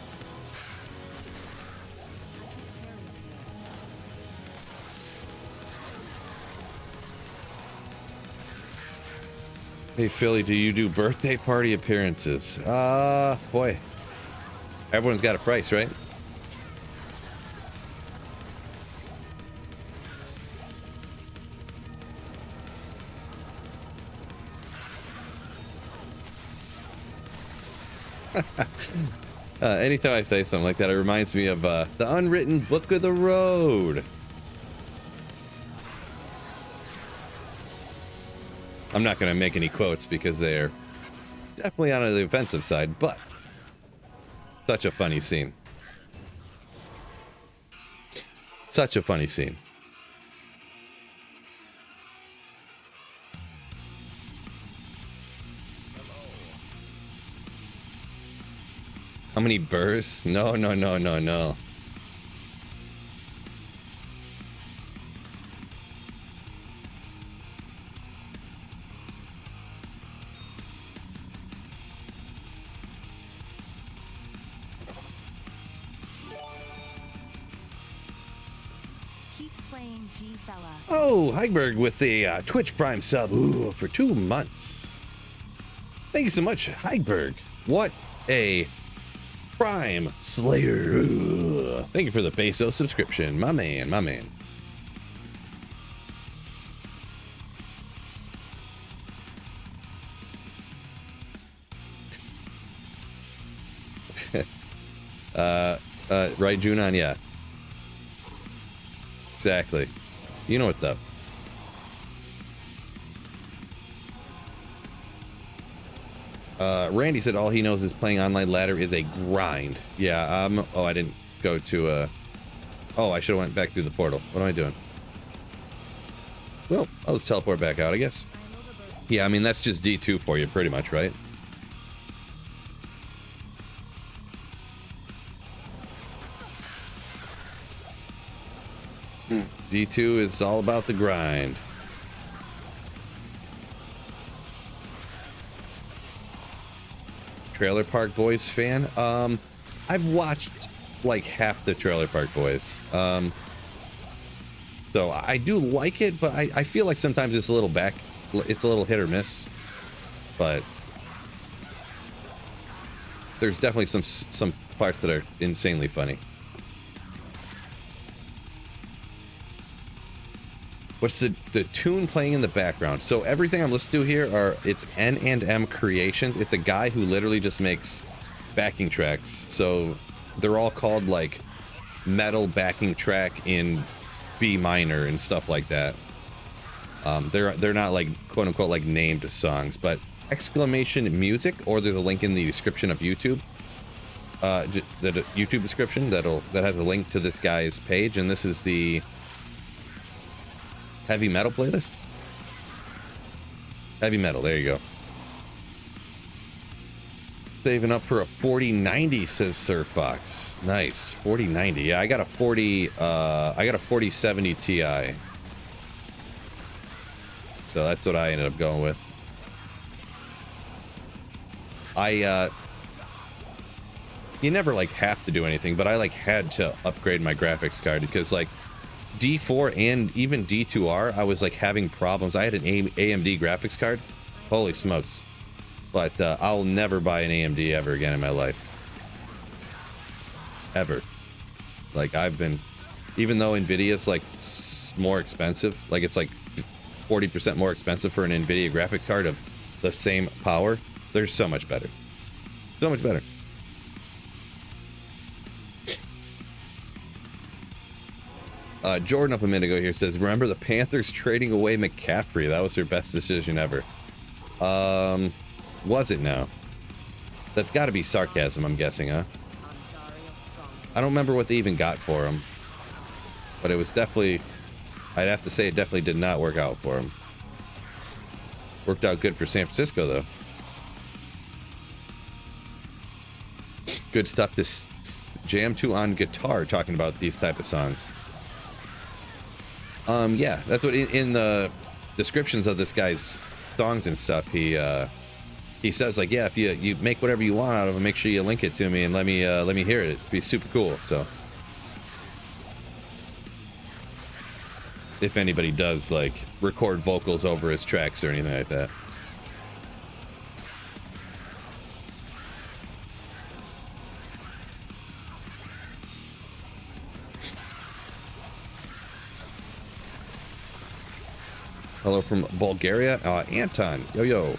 Speaker 1: Hey Philly, do you do birthday party appearances? Boy. Everyone's got a price, right? Anytime I say something like that, it reminds me of the unwritten book of the road. I'm not going to make any quotes because they're definitely on the offensive side, but such a funny scene. Such a funny scene. How many bursts? No.
Speaker 2: Keep playing, G fella.
Speaker 1: Oh, Heigberg with the Twitch Prime sub for 2 months. Thank you so much, Heigberg. What a Prime Slayer. Thank you for the peso subscription. My man. Right, Junon? Yeah. Exactly. You know what's up. Randy said all he knows is playing online ladder is a grind. Yeah, oh, I didn't go to, oh, I should have went back through the portal. What am I doing? Well, I'll just teleport back out, I guess. Yeah, I mean, that's just D2 for you, pretty much, right? D2 is all about the grind. Trailer Park Boys fan? I've watched like half the Trailer Park Boys. So I do like it, but I feel like sometimes it's a little hit or miss. But there's definitely some parts that are insanely funny. What's the tune playing in the background? So everything I'm listening to here it's N&M Creations. It's a guy who literally just makes backing tracks. So they're all called like metal backing track in B minor and stuff like that. They're not like quote unquote like named songs, but exclamation music, or there's a link in the description of YouTube. The YouTube description that has a link to this guy's page, and this is the heavy metal playlist. Heavy metal, there you go. Saving up for a 4090, says Sir Fox. Nice. 4090. Yeah, I got a 4070 Ti. So that's what I ended up going with. You never like have to do anything, but I like had to upgrade my graphics card because like D4 and even D2R, I was like having problems. I had an AMD graphics card. Holy smokes. But I'll never buy an AMD ever again in my life. Ever. Like I've been, even though NVIDIA's like more expensive, like it's like 40% more expensive for an NVIDIA graphics card of the same power, they're so much better. So much better. Jordan up a minute ago here says, remember the Panthers trading away McCaffrey? That was their best decision ever. Was it now? That's got to be sarcasm, I'm guessing, huh? I don't remember what they even got for him. But it was definitely, I'd have to say it definitely did not work out for him. Worked out good for San Francisco, though. Good stuff to jam to on guitar, talking about these type of songs. Yeah, that's what in the descriptions of this guy's songs and stuff, he says like, yeah, if you make whatever you want out of it, make sure you link it to me and let me hear it. It'd be super cool. So if anybody does like record vocals over his tracks or anything like that. Hello from Bulgaria, Anton. Yo, yo.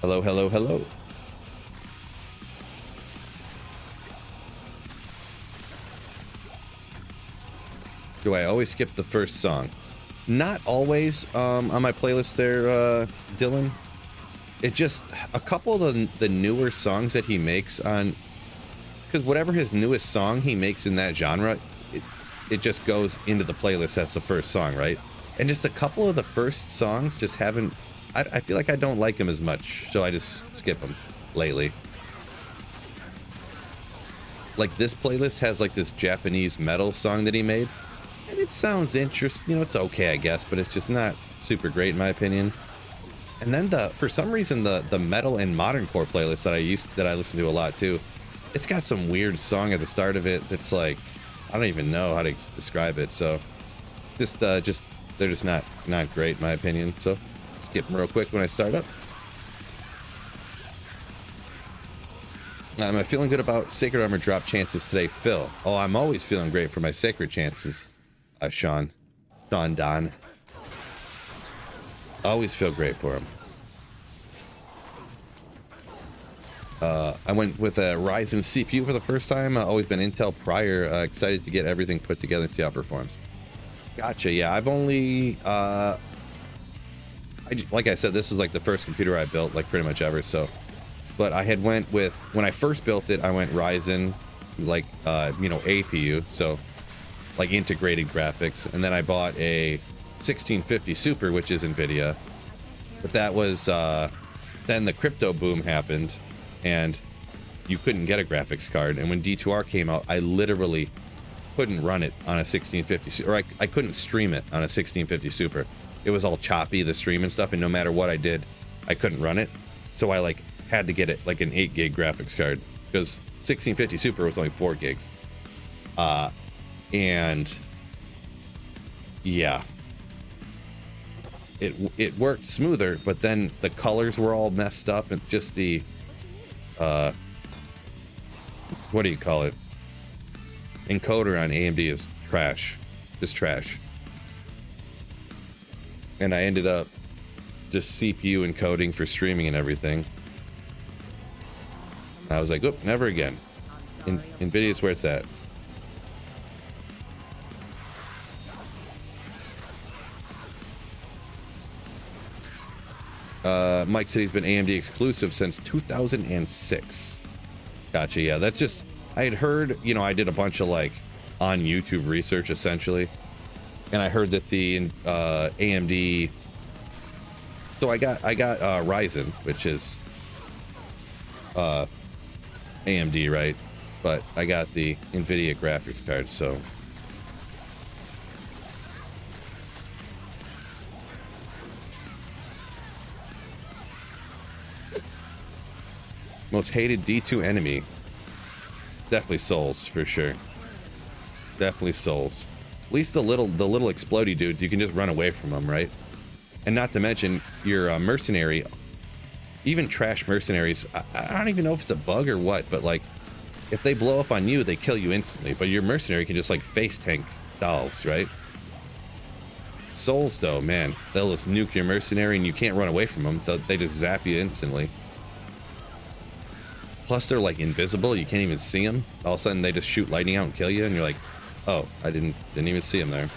Speaker 1: Hello, hello, hello. Do I always skip the first song? Not always on my playlist there, Dylan. It just, a couple of the newer songs that he makes on, because whatever his newest song he makes in that genre, it just goes into the playlist as the first song, right? And just a couple of the first songs just haven't, I feel like I don't like them as much, so I just skip them lately. Like this playlist has like this Japanese metal song that he made, and it sounds interesting, you know, it's okay I guess, but it's just not super great in my opinion. And then for some reason the metal and modern core playlist that I listen to a lot too, it's got some weird song at the start of it that's like, I don't even know how to describe it, so just they're just not great in my opinion, so skip them real quick when I start up. Am I feeling good about Sacred Armor drop chances today, Phil? Oh, I'm always feeling great for my Sacred chances, Sean Don. Always feel great for him. I went with a Ryzen CPU for the first time. Always been Intel prior. Excited to get everything put together and see how it performs. Gotcha. Yeah, I've only like I said, this was like the first computer I built, like pretty much ever. So, but I had went with, when I first built it, I went Ryzen, like you know, APU, so like integrated graphics, and then I bought a 1650 Super, which is NVIDIA. But that was then the crypto boom happened, and you couldn't get a graphics card. And when D2R came out, I literally couldn't run it on a 1650, or I couldn't stream it on a 1650 Super. It was all choppy, the stream and stuff, and no matter what I did, I couldn't run it. So I like had to get it like an 8 gig graphics card, because 1650 Super was only 4 gigs. And yeah, it worked smoother, but then the colors were all messed up, and just the what do you call it? Encoder on AMD is trash. Just trash. And I ended up just CPU encoding for streaming and everything. I was like, oop, never again. NVIDIA's where it's at. Mike said he's been AMD exclusive since 2006. Gotcha, yeah, that's just, I had heard, you know, I did a bunch of like on YouTube research essentially, and I heard that the AMD, so I got Ryzen, which is AMD, right? But I got the NVIDIA graphics card, so most hated D2 enemy. Definitely Souls, for sure. Definitely Souls. At least the little explodey dudes, you can just run away from them, right? And not to mention, your mercenary, even trash mercenaries, I don't even know if it's a bug or what, but like, if they blow up on you, they kill you instantly. But your mercenary can just like face tank dolls, right? Souls, though, man, they'll just nuke your mercenary and you can't run away from them. They just zap you instantly. Plus, they're like invisible. You can't even see them. All of a sudden, they just shoot lightning out and kill you, and you're like, "Oh, I didn't even see him there."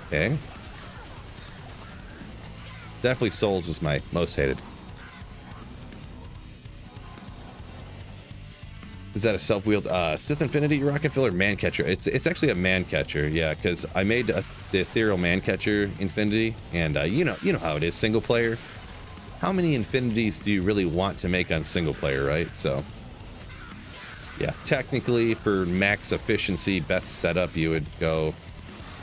Speaker 1: Okay. Definitely, Souls is my most hated. Is that a self-wheeled Sith Infinity rocket filler man catcher? It's actually a man catcher, yeah. Because I made the ethereal man catcher Infinity, and you know how it is, single player. How many Infinities do you really want to make on single player, right? So, yeah, technically for max efficiency, best setup, you would go,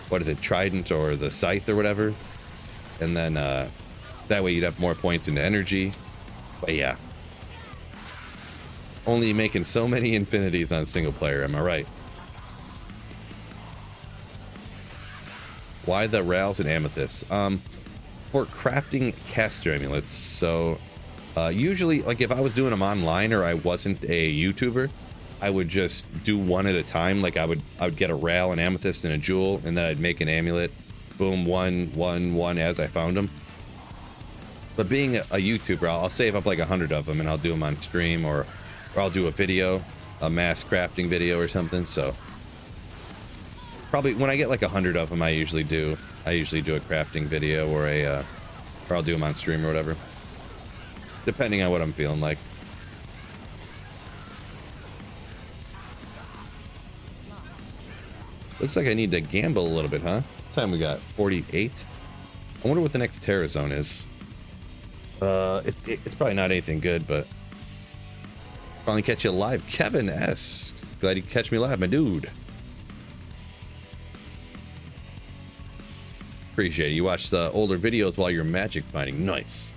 Speaker 1: what is it, Trident or the Scythe or whatever. And then that way you'd have more points into energy. But yeah, only making so many Infinities on single player, am I right? Why the Rals and Amethysts? For crafting caster amulets. So usually, like if I was doing them online or I wasn't a YouTuber, I would just do one at a time. Like I would get a Ral, an Amethyst, and a Jewel, and then I'd make an amulet. Boom, one as I found them. But being a YouTuber, I'll save up like 100 of them and I'll do them on stream, or I'll do a video, a mass crafting video or something. So probably when I get like 100 of them, I usually do a crafting video, or I'll do them on stream or whatever, depending on what I'm feeling like. Looks like I need to gamble a little bit, huh? What time we got? 48. I wonder what the next Terror Zone is. It's probably not anything good, but finally catch you live, Kevin S. Glad you could catch me live, my dude. Appreciate it. You watch the older videos while you're magic finding. Nice.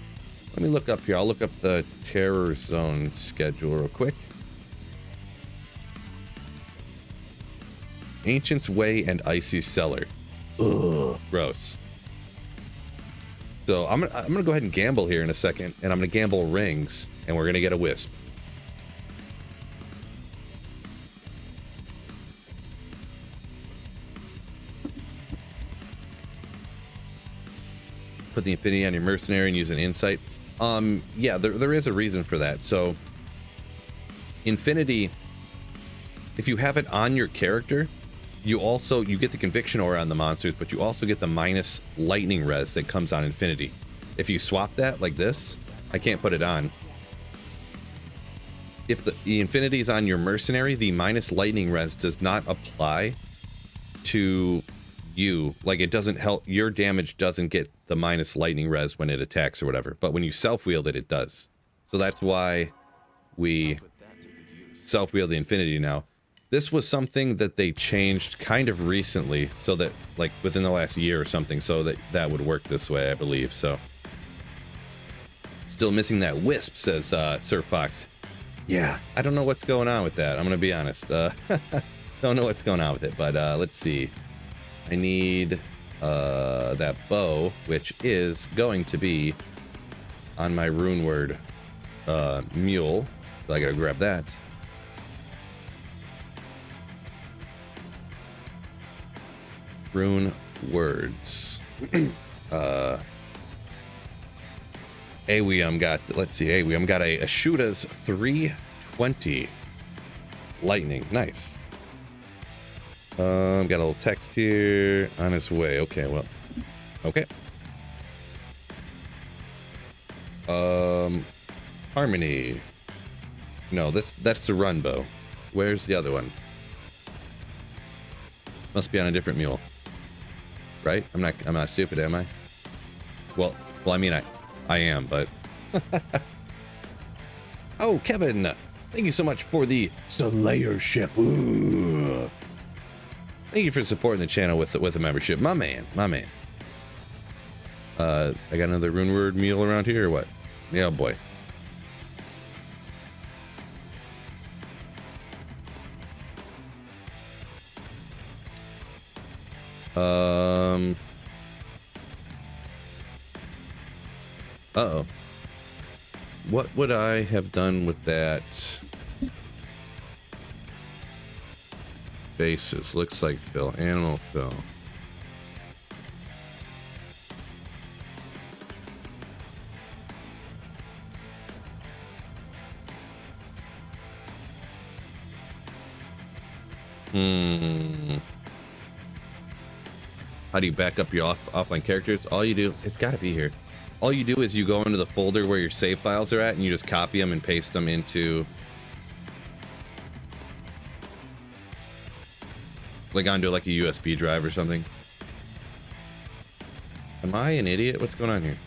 Speaker 1: Let me look up here. I'll look up the Terror Zone schedule real quick. Ancient's Way and Icy Cellar. Ugh, gross. So I'm gonna go ahead and gamble here in a second, and I'm gonna gamble rings, and we're gonna get a wisp. Put the Infinity on your mercenary and use an insight. Yeah, there is a reason for that. So Infinity, if you have it on your character, you get the conviction aura on the monsters, but you also get the minus lightning res that comes on Infinity. If you swap that like this, I can't put it on. If the Infinity is on your mercenary, the minus lightning res does not apply to you. Like, it doesn't help, your damage doesn't get the minus lightning res when it attacks or whatever, but when you self-wield it, it does. So that's why we self-wield the Infinity now. This was something that they changed kind of recently, so that, like, within the last year or something, so that would work this way, I believe. So still missing that wisp, says Sir Fox. Yeah, I don't know what's going on with that, I'm gonna be honest. Don't know what's going on with it, but let's see. I need that bow, which is going to be on my rune word mule. So I gotta grab that. rune words. Awium got, let's see, Awium got a Shoota's 320 lightning. Nice. Got a little text here. On his way. Okay, well. Okay. Harmony. No, that's the run bow. Where's the other one? Must be on a different mule. Right? I'm not stupid, am I? Well, I mean I am, but oh, Kevin, thank you so much for the Slayership. Ooh. Thank you for supporting the channel with the membership. My man. I got another rune word mule around here or what? Yeah, boy. Uh-oh. What would I have done with that? Basis. Looks like fill. Animal fill. How do you back up your offline characters? All you do, it's got to be here. All you do is you go into the folder where your save files are at, and you just copy them and paste them into, like, onto like a USB drive or something. Am I an idiot? What's going on here?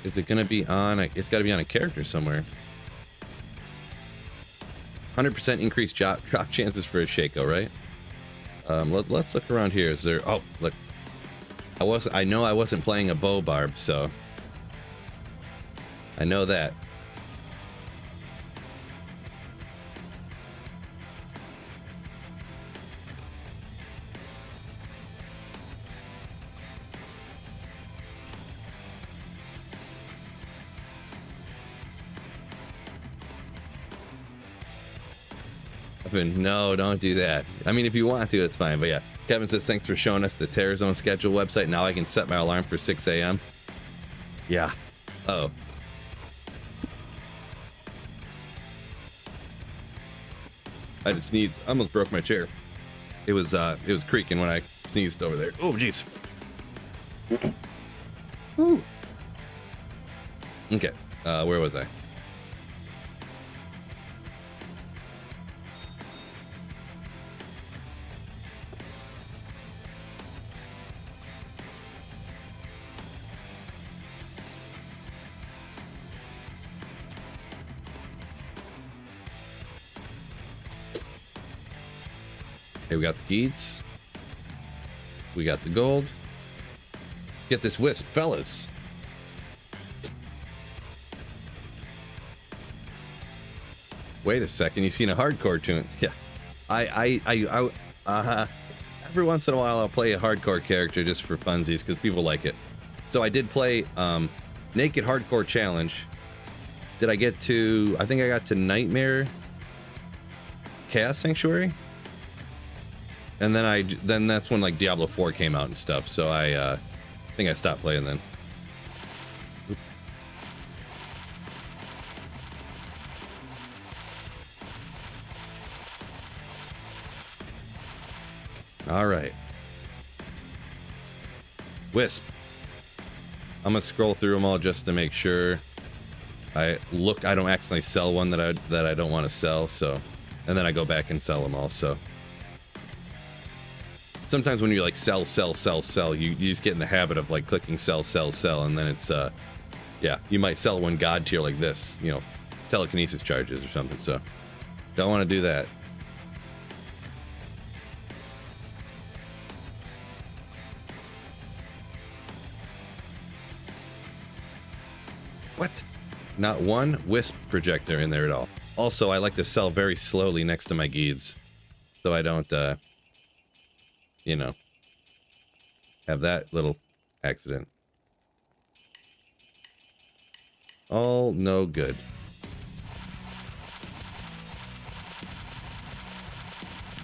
Speaker 1: Is it gonna be on? It's got to be on a character somewhere. 100% increased drop chances for a Shaco, right? Let's look around here. Is there? Oh, look. I know I wasn't playing a bow barb, so I know that. No, don't do that. I mean, if you want to, it's fine. But yeah, Kevin says, thanks for showing us the Terrazone schedule website. Now I can set my alarm for 6 a.m. Yeah. Uh-oh. I had to sneeze. I almost broke my chair. It was creaking when I sneezed over there. Oh, jeez. Woo. Okay. Where was I? Okay, we got the Geeds. We got the gold. Get this wisp, fellas. Wait a second, you seen a hardcore tune? Yeah. Every once in a while I'll play a hardcore character just for funsies because people like it. So I did play Naked Hardcore Challenge. Did I get to, I think I got to Nightmare Chaos Sanctuary? And then that's when like Diablo 4 came out and stuff. So I think I stopped playing then. All right. Wisp. I'm gonna scroll through them all just to make sure I don't accidentally sell one that I don't want to sell. So, and then I go back and sell them all. So. Sometimes when you like sell, you just get in the habit of like clicking sell, and then it's yeah, you might sell one god tier like this, you know, telekinesis charges or something. So don't want to do that. What? Not one wisp projector in there at all. Also, I like to sell very slowly next to my Geeds, so I don't you know, have that little accident. All no good.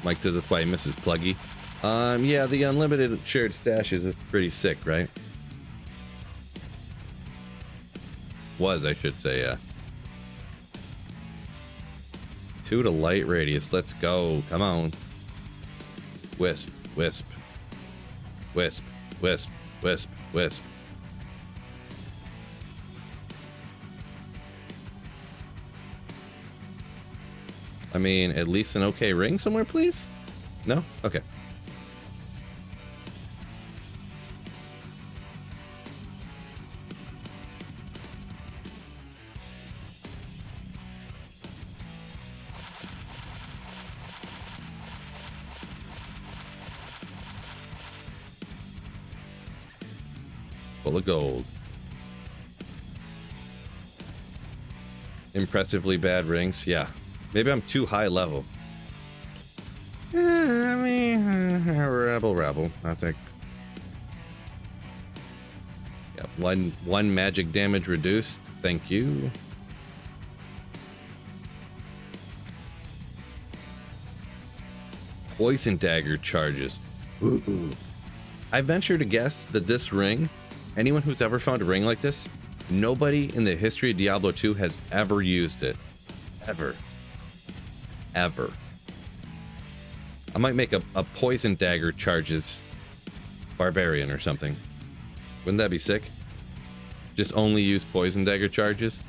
Speaker 1: Mike says that's why he misses Pluggy. Yeah, the unlimited shared stashes is pretty sick, right? Was, I should say, yeah. 2 to light radius. Let's go. Come on. Wisp, wisp. Wisp, wisp, wisp, wisp. I mean, at least an okay ring somewhere, please? No? Okay. Full of gold. Impressively bad rings, yeah. Maybe I'm too high level. I mean, rabble, I think. Yeah, one magic damage reduced. Thank you. Poison dagger charges. Ooh. I venture to guess that this ring, anyone who's ever found a ring like this, nobody in the history of Diablo 2 has ever used it. Ever. Ever. I might make a poison dagger charges barbarian or something. Wouldn't that be sick? Just only use poison dagger charges?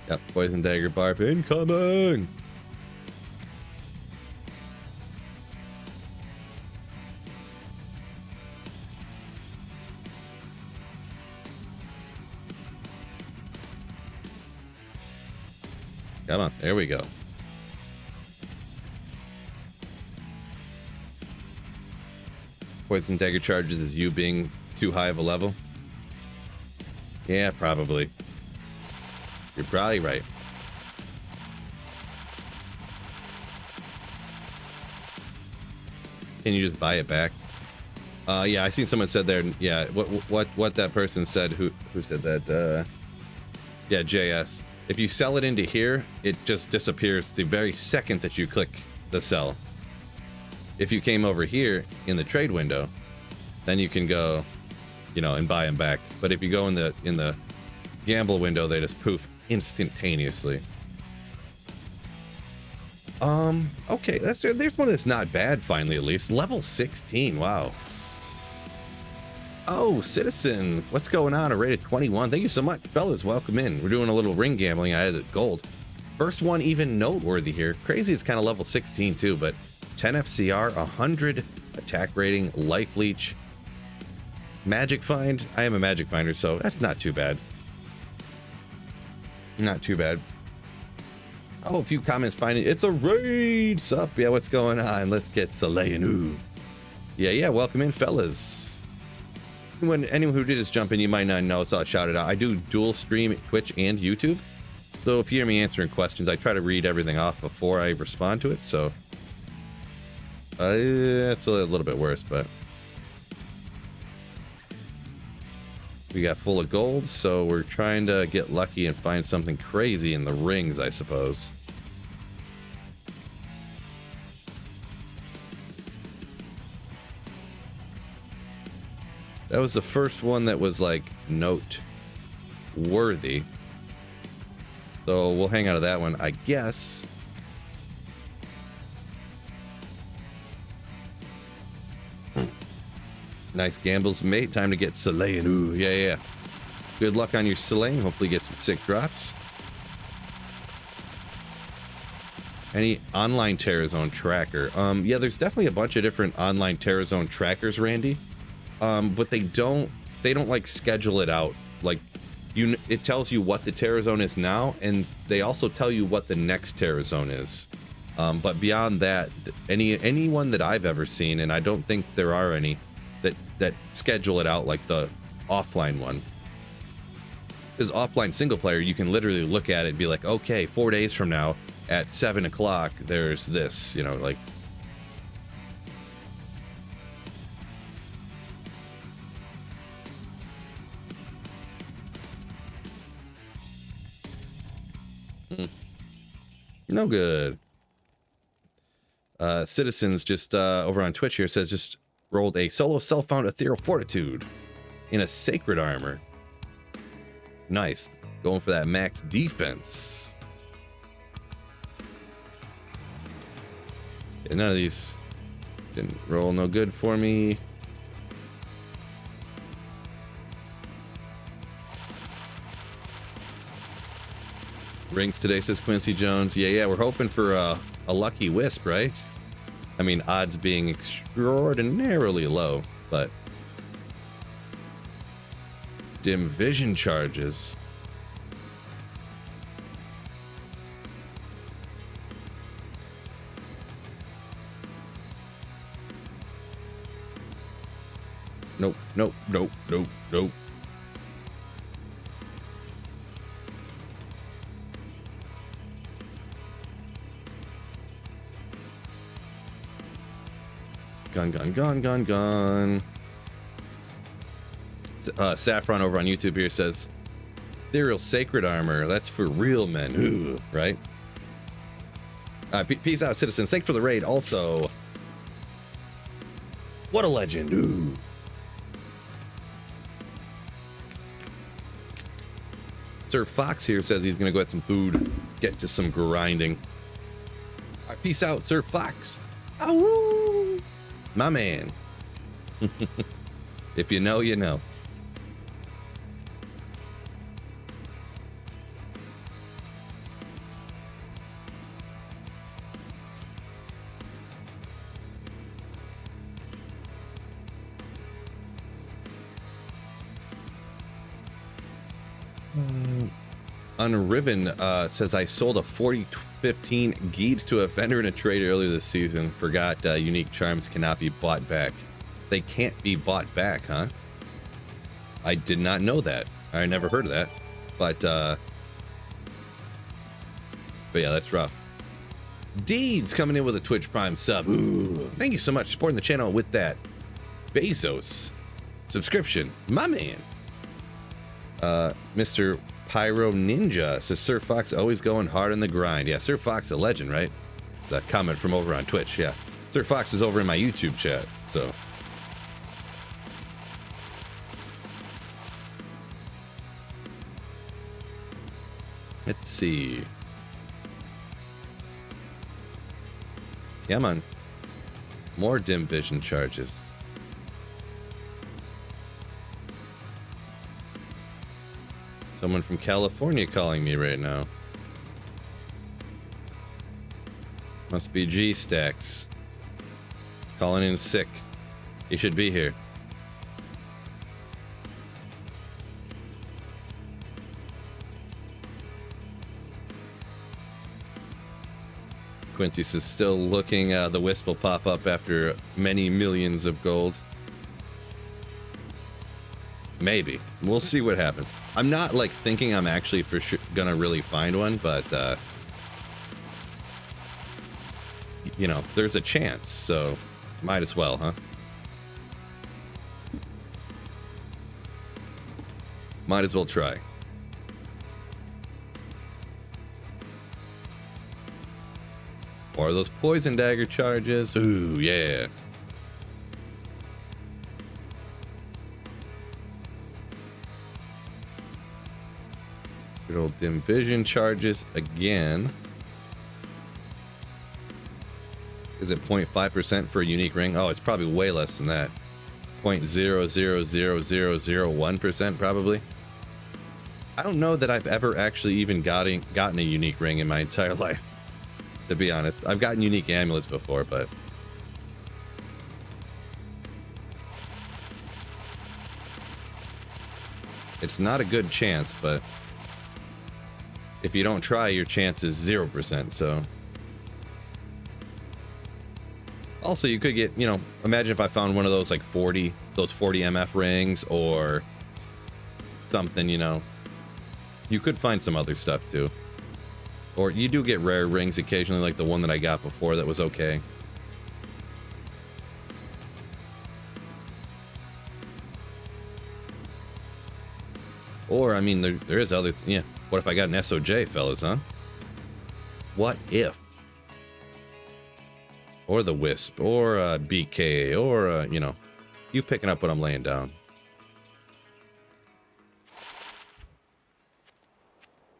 Speaker 1: Yep, poison dagger barb incoming. Come on, there we go. Poison dagger charges is you being too high of a level? Yeah, probably. You're probably right. Can you just buy it back? Yeah, I seen someone said there. Yeah, what that person said. Who said that? Yeah, JS. If you sell it into here, it just disappears the very second that you click the sell. If you came over here in the trade window, then you can go, you know, and buy them back. But if you go in the gamble window, they just poof instantaneously. Okay, there's one that's not bad finally, at least. Level 16, wow. Oh, Citizen, what's going on? A rated 21. Thank you so much, fellas. Welcome in. We're doing a little ring gambling. I had gold. First one even noteworthy here. Crazy, it's kind of level 16 too, but 10 FCR, 100 attack rating, life leech, magic find. I am a magic finder, so that's not too bad. Not too bad. Oh, a few comments finding it's a raid. Sup? Yeah, what's going on? Let's get slaying. Ooh. Yeah, welcome in, fellas. When anyone who did just jump in, you might not know, so I'll shout it out. I do dual stream Twitch and YouTube. So if you hear me answering questions, I try to read everything off before I respond to it, so it's a little bit worse, but we got full of gold, so we're trying to get lucky and find something crazy in the rings, I suppose. That was the first one that was like note worthy. So we'll hang out of that one, I guess. Nice gambles, mate. Time to get slaying. Ooh, yeah. Good luck on your slaying. Hopefully get some sick drops. Any online Terrazone tracker? Yeah, there's definitely a bunch of different online Terrazone trackers, Randy. But they don't like schedule it out. Like it tells you what the Terrazone is now, and they also tell you what the next Terrazone is. But beyond that, anyone that I've ever seen, and I don't think there are any that schedule it out like the offline one. Because offline single player, you can literally look at it and be like, okay, 4 days from now at 7 o'clock, there's this, you know, like. No good. Citizens just over on Twitch here says just rolled a solo self-found ethereal fortitude in a sacred armor. Nice. Going for that max defense. Yeah, none of these didn't roll no good for me. Rings today, says Quincy Jones. Yeah, we're hoping for a lucky wisp, right? I mean, odds being extraordinarily low, but dim vision charges. Nope, nope, nope, nope, nope. Gun. Saffron over on YouTube here says, ethereal sacred armor. That's for real men. Ooh, right? Peace out, citizens. Thanks for the raid. Also, what a legend. Ooh. Sir Fox here says he's going to go get some food, get to some grinding. All right, peace out, Sir Fox. Ow! My man. If you know, you know. Unriven says I sold a 4015 Geeds to a vendor in a trade earlier this season. Forgot unique charms cannot be bought back. They can't be bought back, huh? I did not know that. I never heard of that. But yeah, that's rough. Deeds coming in with a Twitch Prime sub. Ooh, thank you so much for supporting the channel with that Bezos subscription. My man. Mr. Pyro Ninja says Sir Fox always going hard on the grind. Yeah, Sir Fox a legend, right? It's a comment from over on Twitch. Yeah, Sir Fox is over in my YouTube chat. So let's see. Come on, more dim vision charges. Someone from California calling me right now. Must be G-Stacks. Calling in sick. He should be here. Quincy says still looking. The wisp will pop up after many millions of gold. Maybe. We'll see what happens. I'm not like thinking I'm actually for sure gonna really find one, but you know, there's a chance, so might as well, huh? Might as well try. Or those poison dagger charges. Ooh, yeah. Good old dim vision charges again. Is it 0.5% for a unique ring? Oh, it's probably way less than that. 0.0000001% probably. I don't know that I've ever actually even gotten a unique ring in my entire life, to be honest. I've gotten unique amulets before, but it's not a good chance, but if you don't try, your chance is 0%, so. Also, you could get, you know, imagine if I found one of those like 40 MF rings or something, you know. You could find some other stuff too. Or you do get rare rings occasionally, like the one that I got before that was okay. Or, I mean, there is other, yeah. What if I got an SOJ, fellas, huh? What if? Or the Wisp, or BK, or, you know, you picking up what I'm laying down.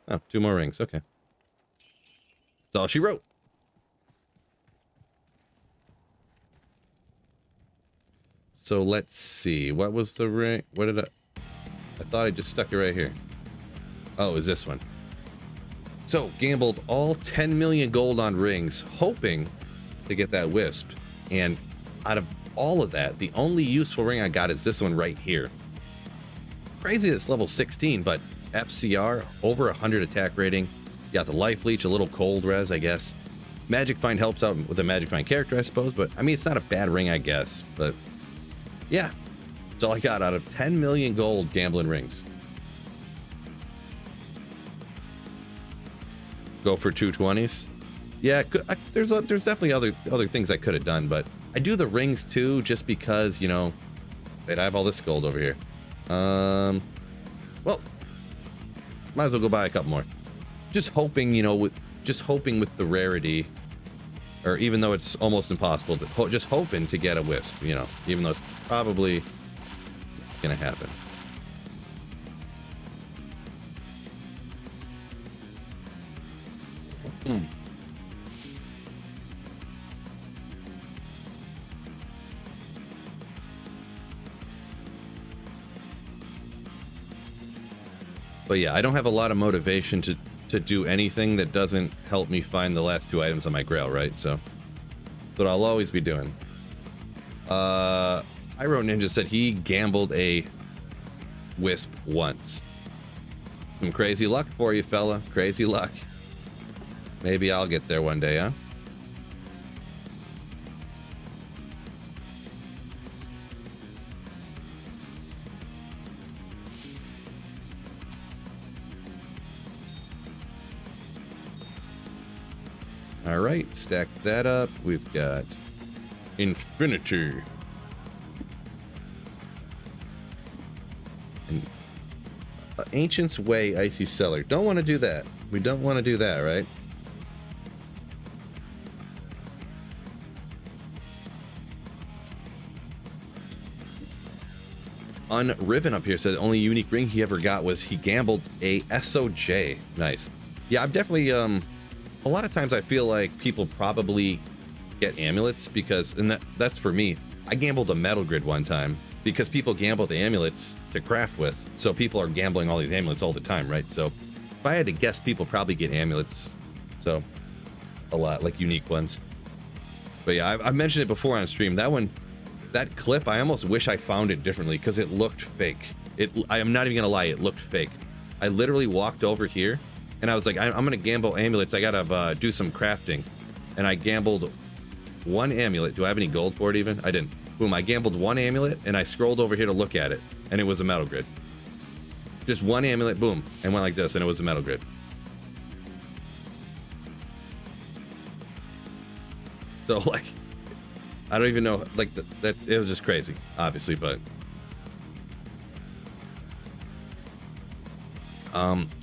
Speaker 1: Oh, 2 more rings. Okay. That's all she wrote. So let's see. What was the ring? What did I thought I just stuck it right here. Oh, is this one? So, gambled all 10 million gold on rings, hoping to get that Wisp. And out of all of that, the only useful ring I got is this one right here. Crazy that it's level 16, but FCR, over 100 attack rating. You got the life leech, a little cold res, I guess. Magic Find helps out with a Magic Find character, I suppose, but I mean, it's not a bad ring, I guess. But yeah, that's all I got out of 10 million gold gambling rings. Go for 220s. Yeah, there's definitely other things I could have done, but I do the rings too, just because, you know, wait, I have all this gold over here. Well, might as well go buy a couple more. Just hoping, you know, just hoping with the rarity, or even though it's almost impossible, but just hoping to get a Wisp, you know, even though it's probably gonna happen. But yeah, I don't have a lot of motivation to do anything that doesn't help me find the last 2 items on my grail, right? So that's what I'll always be doing. I wrote Ninja said he gambled a Wisp once. Some crazy luck for you, fella. Crazy luck. Maybe I'll get there one day, huh? All right, stack that up. We've got Infinity. And Ancient's Way Icy Cellar. Don't want to do that. We don't want to do that, right? Unriven up here says the only unique ring he ever got was he gambled a SOJ. Nice. Yeah, I've definitely a lot of times I feel like people probably get amulets because, and that's for me. I gambled a metal grid one time because people gamble the amulets to craft with. So people are gambling all these amulets all the time, right? So if I had to guess, people probably get amulets. So a lot, like unique ones. But yeah, I've mentioned it before on stream. That one, that clip, I almost wish I found it differently because it looked fake. I am not even gonna lie, it looked fake. I literally walked over here and I was like, I'm gonna gamble amulets. I gotta do some crafting. And I gambled 1 amulet. Do I have any gold for it even? I didn't. Boom, I gambled 1 amulet and I scrolled over here to look at it. And it was a metal grid. Just 1 amulet, boom, and went like this and it was a metal grid. So like, I don't even know, like that it was just crazy, obviously, but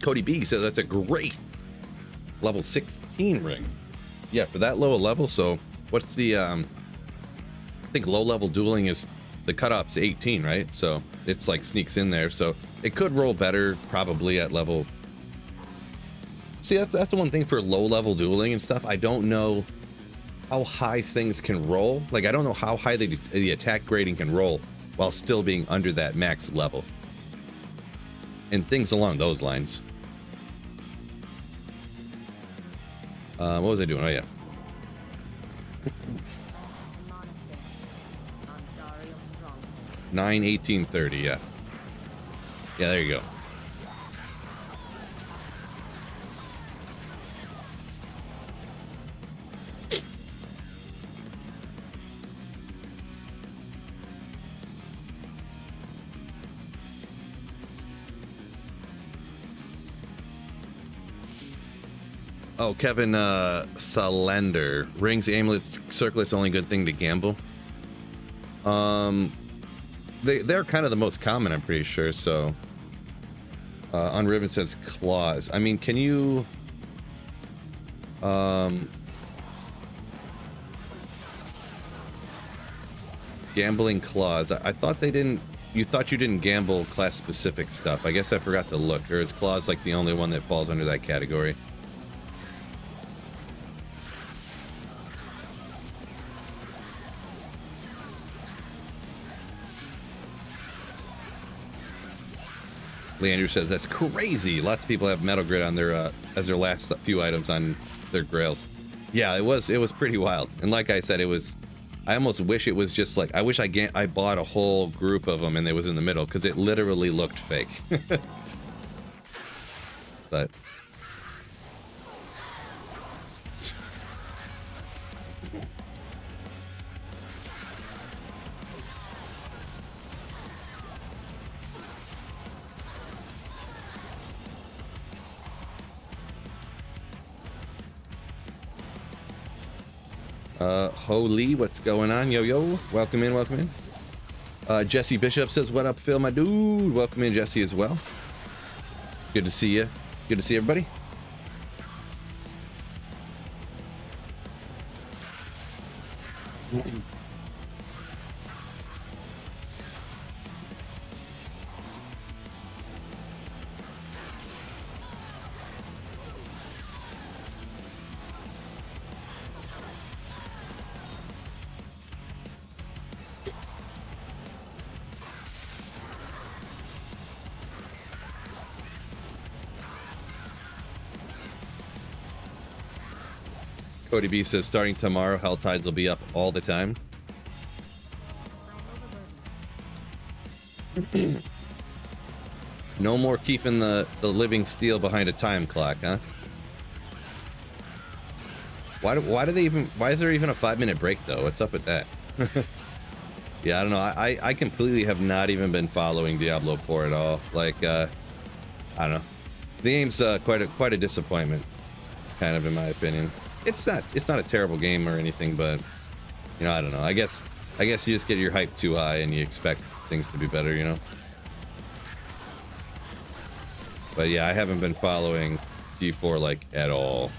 Speaker 1: Cody B says that's a great level 16 ring. Yeah, for that low a level. So what's the I think low level dueling is the cutoff's 18, right? So it's like sneaks in there, so it could roll better probably at level. See, that's the one thing for low level dueling and stuff. I don't know how high things can roll. Like, I don't know how high the attack grading can roll while still being under that max level. And things along those lines. What was I doing? Oh, yeah. 9/18/30, yeah. Yeah, there you go. Oh, Kevin Salander. Rings, amulets, circlets, only good thing to gamble. They're kind of the most common, I'm pretty sure. So, Unriven says claws. I mean, can you? Gambling clause. I thought they didn't. You thought you didn't gamble class specific stuff. I guess I forgot to look. Or is clause like the only one that falls under that category? Leandrew says that's crazy. Lots of people have Metal Grid on their as their last few items on their grails. Yeah, it was pretty wild. And like I said, it was. I almost wish it was just like I wish I bought a whole group of them and it was in the middle because it literally looked fake. But. Holy, what's going on? Yo, yo. Welcome in, welcome in. Jesse Bishop says, what up, Phil, my dude? Welcome in, Jesse, as well. Good to see you. Good to see everybody. Cody B says, starting tomorrow, Hell Tides will be up all the time. No more keeping the living steel behind a time clock, huh? Why do they even? Why is there even a 5-minute break though? What's up with that? Yeah, I don't know. I completely have not even been following Diablo 4 at all. Like, I don't know. The game's quite a disappointment, kind of in my opinion. It's not a terrible game or anything, but you know, I don't know. I guess you just get your hype too high and you expect things to be better, you know. But yeah, I haven't been following D4 like at all.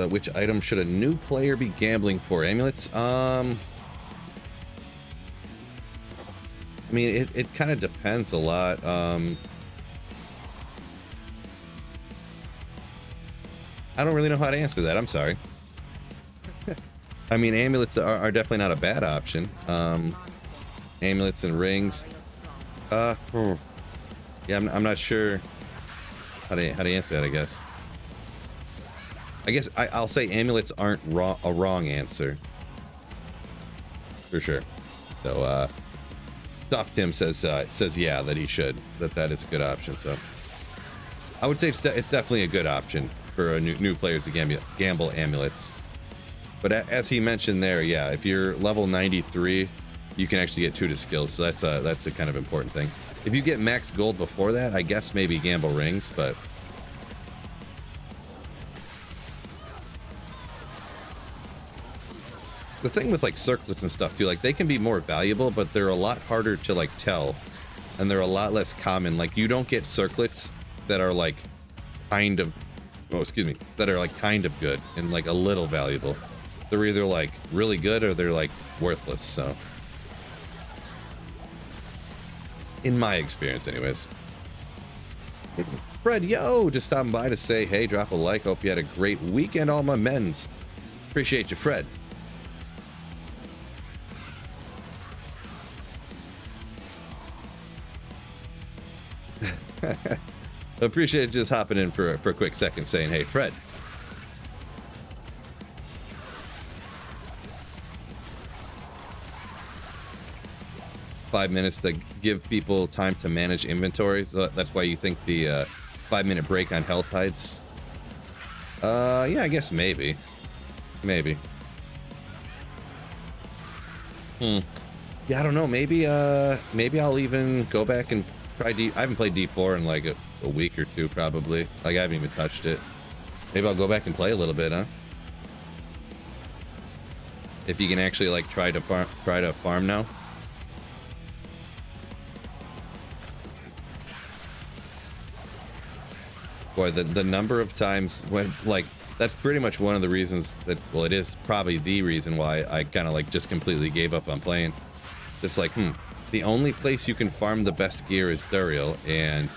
Speaker 1: Which item should a new player be gambling for? Amulets? I mean, it kind of depends a lot. I don't really know how to answer that. I'm sorry. I mean, amulets are definitely not a bad option. Amulets and rings. Yeah, I'm not sure how to answer that, I guess. I'll say amulets aren't a wrong answer. For sure. So, Soft Tim says yeah, that he should. That is a good option. So, I would say it's definitely a good option for a new players to gamble amulets. But as he mentioned there, yeah, if you're level 93, you can actually get 2 to skills. So that's a kind of important thing. If you get max gold before that, I guess maybe gamble rings, but. The thing with like circlets and stuff too, like they can be more valuable, but they're a lot harder to like tell, and they're a lot less common. Like you don't get circlets that are like kind of, that are like kind of good and like a little valuable. They're either like really good or they're like worthless. So, in my experience, anyways. Fred, yo, just stopping by to say hey, drop a like. Hope you had a great weekend, all my men's. Appreciate you, Fred. Appreciate just hopping in for a quick second saying hey, Fred. "5 minutes to give people time to manage inventory." So that's why you think the 5-minute break on Hell Tides. Yeah, I guess maybe. Yeah, I don't know. Maybe I'll even go back and try I haven't played D4 in like a week or two, probably. Like I haven't even touched it. Maybe I'll go back and play a little bit, huh? If you can actually like try to farm now. Boy, the number of times when like that's pretty much one of the reasons that, well, it is probably the reason why I kind of like just completely gave up on playing. It's like, the only place you can farm the best gear is Duriel, and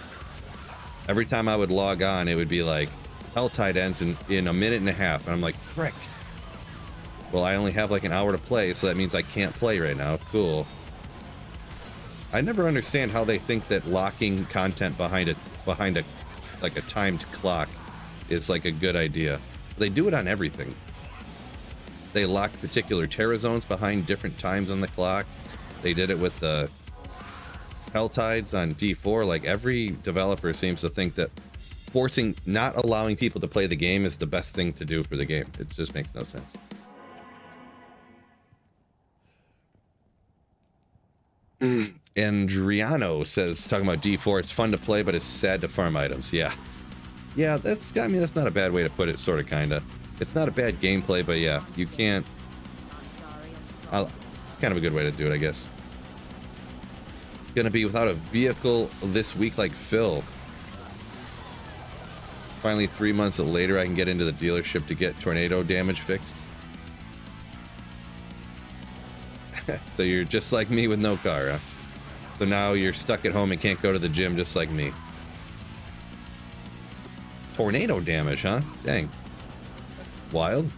Speaker 1: every time I would log on, it would be like, Helltide ends in a minute and a half, and I'm like, frick. Well, I only have like an hour to play, so that means I can't play right now. Cool. I never understand how they think that locking content behind a like a timed clock is like a good idea. They do it on everything. They lock particular terra zones behind different times on the clock. They did it with the Helltides on D4. Like, every developer seems to think that not allowing people to play the game is the best thing to do for the game. It just makes no sense. Andriano says, talking about D4, it's fun to play, but it's sad to farm items. Yeah, that's, I mean, that's not a bad way to put it, sort of, kind of. It's not a bad gameplay, but yeah, you can't, kind of a good way to do it, I guess. Gonna be without a vehicle this week like Phil. Finally, 3 months later, I can get into the dealership to get tornado damage fixed. So you're just like me with no car, huh? So now you're stuck at home and can't go to the gym just like me. Tornado damage, huh? Dang. Wild.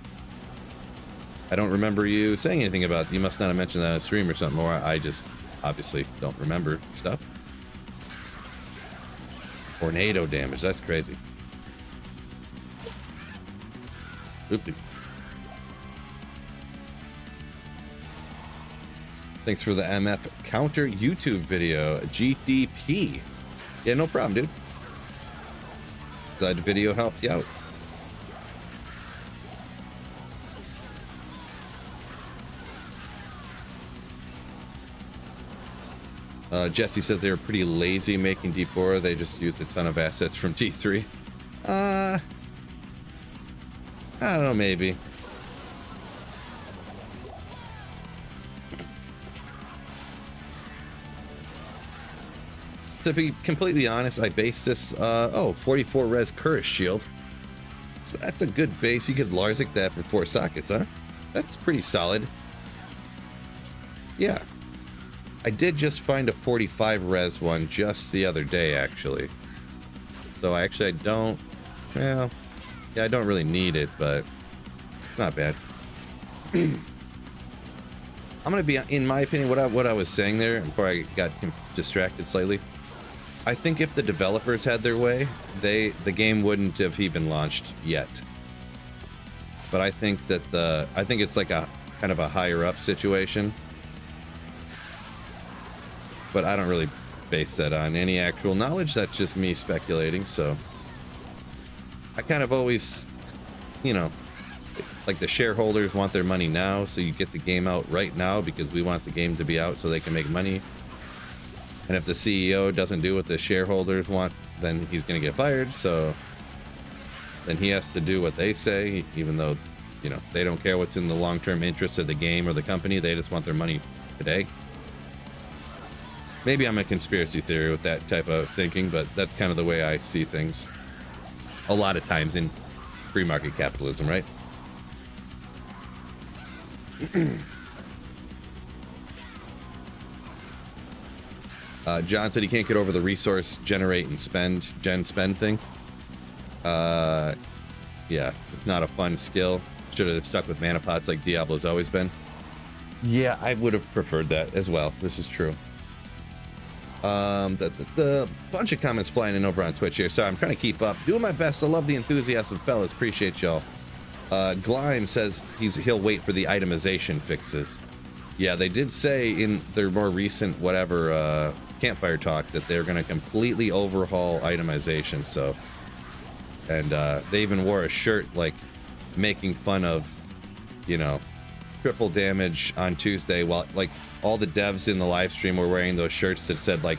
Speaker 1: I don't remember you saying anything about, you must not have mentioned that on a stream or something, or I just obviously don't remember stuff. Tornado damage, that's crazy. Oopsie. Thanks for the MF counter YouTube video, GDP. Yeah, no problem, dude. Glad the video helped you out. Jesse said they were pretty lazy making D4. They just used a ton of assets from T3. I don't know, maybe. To be completely honest, I based this, 44 res Curse Shield. So that's a good base. You could Larzik that for 4 sockets, huh? That's pretty solid. Yeah. I did just find a 45 res one just the other day, actually. So I don't, well, yeah, I don't really need it, but it's not bad. I'm gonna be, in my opinion, what I was saying there before I got distracted slightly. I think if the developers had their way, the game wouldn't have even launched yet. But I think that I think it's like a kind of a higher up situation. But I don't really base that on any actual knowledge. That's just me speculating. So I kind of always, you know, like the shareholders want their money now, so you get the game out right now because we want the game to be out so they can make money. And if the CEO doesn't do what the shareholders want, then he's going to get fired. So then he has to do what they say, even though, you know, they don't care what's in the long-term interest of the game or the company. They just want their money today. Maybe I'm a conspiracy theory with that type of thinking, but that's kind of the way I see things a lot of times in free market capitalism, right? John said he can't get over the resource generate and spend thing. Yeah, it's not a fun skill. Should have stuck with mana pots like Diablo's always been. Yeah, I would have preferred that as well. This is true. The bunch of comments flying in over on Twitch here. Sorry, I'm trying to keep up. Doing my best. I love the enthusiasm, fellas. Appreciate y'all. Glime says he'll wait for the itemization fixes. Yeah, they did say in their more recent whatever campfire talk that they're going to completely overhaul itemization. So, and they even wore a shirt like making fun of, you know, triple damage on Tuesday, while like all the devs in the live stream were wearing those shirts that said like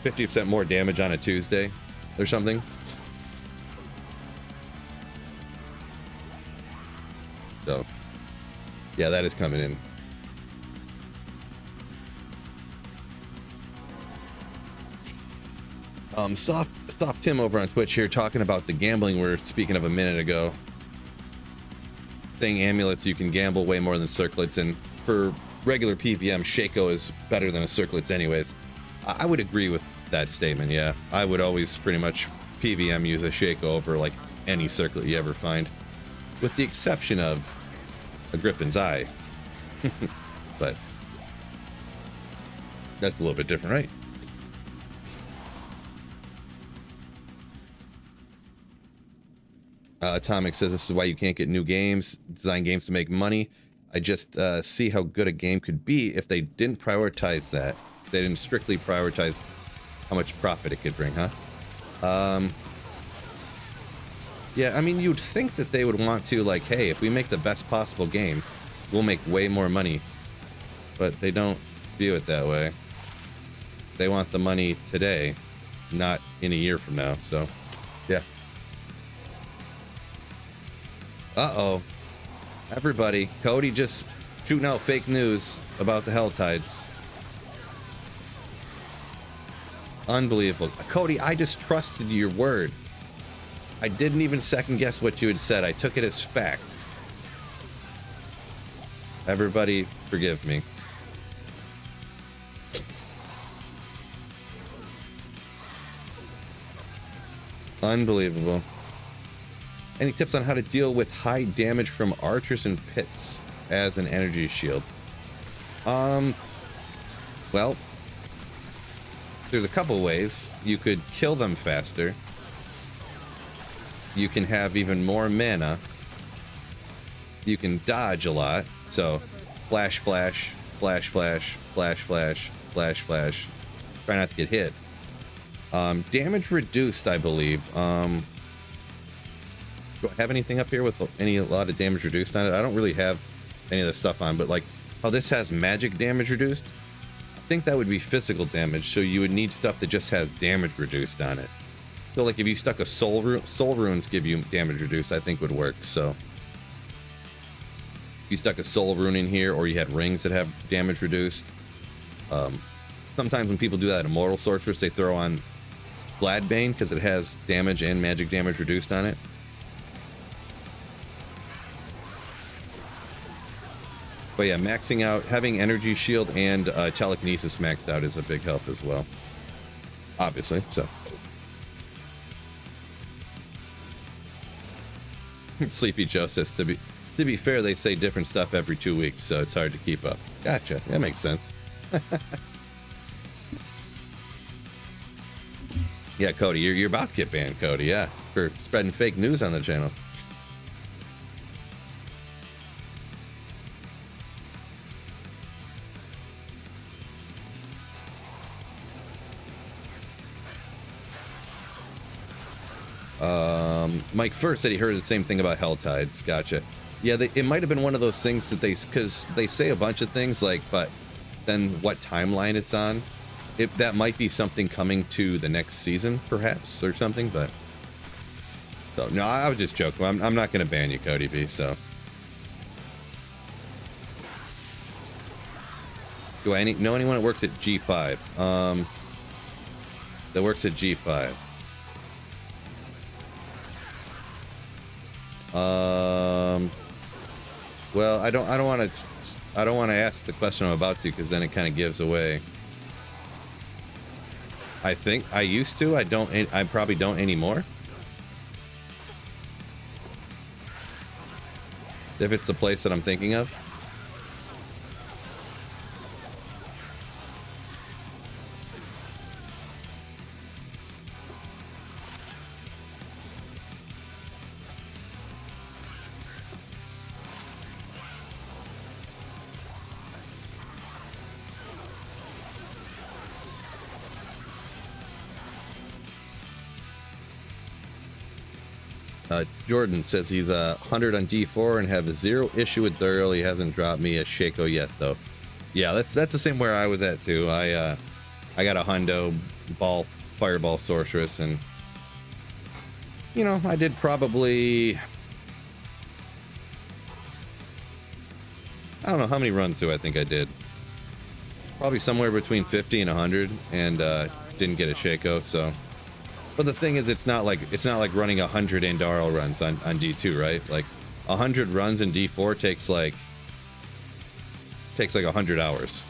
Speaker 1: 50% more damage on a Tuesday or something. So Yeah, that is coming in. Soft Tim over on Twitch here talking about the gambling we were speaking of a minute ago. Saying amulets, you can gamble way more than circlets, and for regular PVM, Shaco is better than a circlets anyways. I would agree with that statement, yeah. I would always pretty much PVM use a Shaco over like any circlet you ever find. With the exception of a Griffin's Eye. But that's a little bit different, right? Atomic says this is why you can't get new games, design games to make money. I just see how good a game could be if they didn't prioritize that. They didn't strictly prioritize how much profit it could bring, huh? Yeah, I mean, you'd think that they would want to, like, hey, if we make the best possible game, we'll make way more money. But they don't view it that way. They want the money today, not in a year from now, so, yeah. Uh-oh. Everybody, Cody just shooting out fake news about the Helltides. Unbelievable. Cody, I just trusted your word. I didn't even second guess what you had said. I took it as fact. Everybody, forgive me. Unbelievable. Any tips on how to deal with high damage from archers and pits as an energy shield? Well, there's a couple ways. You could kill them faster. You can have even more mana. You can dodge a lot. So, flash, flash, flash, flash, flash, flash, flash, flash. Try not to get hit. Damage reduced, I believe. Do I have anything up here with a lot of damage reduced on it? I don't really have any of the stuff on, but like how this has magic damage reduced, I think that would be physical damage, so you would need stuff that just has damage reduced on it. So like if you stuck a soul runes give you damage reduced, I think would work. So if you stuck a soul rune in here, or you had rings that have damage reduced. Sometimes when people do that Immortal Sorceress, they throw on Gladbane because it has damage and magic damage reduced on it. But yeah, maxing out, having energy shield and telekinesis maxed out is a big help as well. Obviously, so. Sleepy Joe says, to be fair, they say different stuff every 2 weeks, so it's hard to keep up. Gotcha, that makes sense. Yeah, Cody, you're about to get banned, Cody, yeah, for spreading fake news on the channel. Mike First said he heard the same thing about Helltides. Gotcha. Yeah, it might have been one of those things that because they say a bunch of things like, but then what timeline it's on. That might be something coming to the next season, perhaps, or something. But so no, I was just joking. I'm not going to ban you, Cody B. So do I know anyone that works at G5? That works at G5. Well, I don't want to ask the question I'm about to, because then it kind of gives away. I think I used to. I probably don't anymore. If it's the place that I'm thinking of. Jordan says he's 100 on D4 and have zero issue with Thuriel. He hasn't dropped me a Shaco yet, though. Yeah, that's the same where I was at too. I got a hundo fireball sorceress, and you know, I did probably I don't know, how many runs do I think I did? Probably somewhere between 50 and 100, and didn't get a Shaco, so. But the thing is, it's not like running 100 Andaro runs on D2, right? Like 100 runs in D4 takes like 100 hours.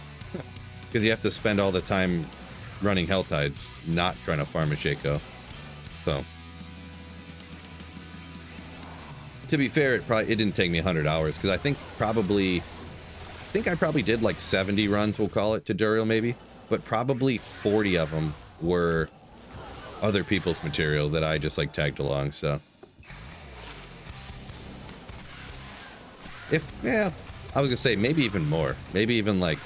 Speaker 1: Because you have to spend all the time running Hell Tides, not trying to farm a Shaco. So, to be fair, it didn't take me 100 hours, because I think I probably did like 70 runs, we'll call it, to Duriel maybe, but probably 40 of them were other people's material that I just like tagged along. So, I was gonna say maybe even more, maybe even like.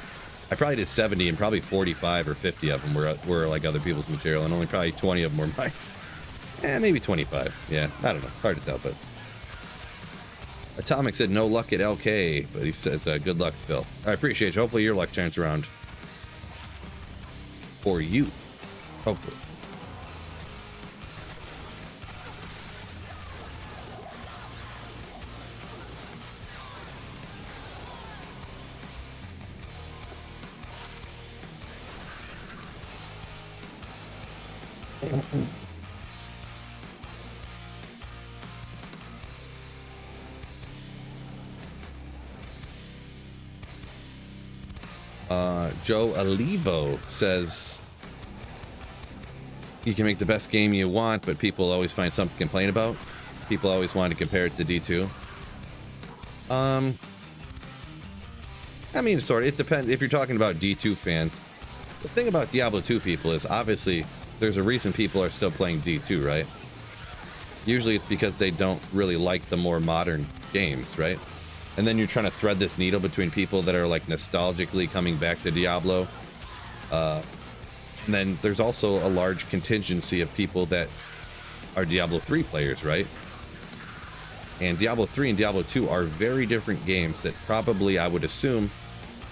Speaker 1: I probably did 70, and probably 45 or 50 of them were like other people's material, and only probably 20 of them were mine. Maybe 25. Yeah, I don't know. Hard to tell, but. Atomic said no luck at LK, but he says good luck, Phil. I appreciate you. Hopefully your luck turns around. For you. Hopefully. Joe Alivo says you can make the best game you want, but people always find something to complain about. People always want to compare it to D2. I mean, sort of. It depends. If you're talking about D2 fans, the thing about Diablo 2 people is obviously there's a reason people are still playing D2, right? Usually it's because they don't really like the more modern games, right? And then you're trying to thread this needle between people that are like nostalgically coming back to Diablo. And then there's also a large contingency of people that are Diablo 3 players, right? And Diablo 3 and Diablo 2 are very different games that probably, I would assume,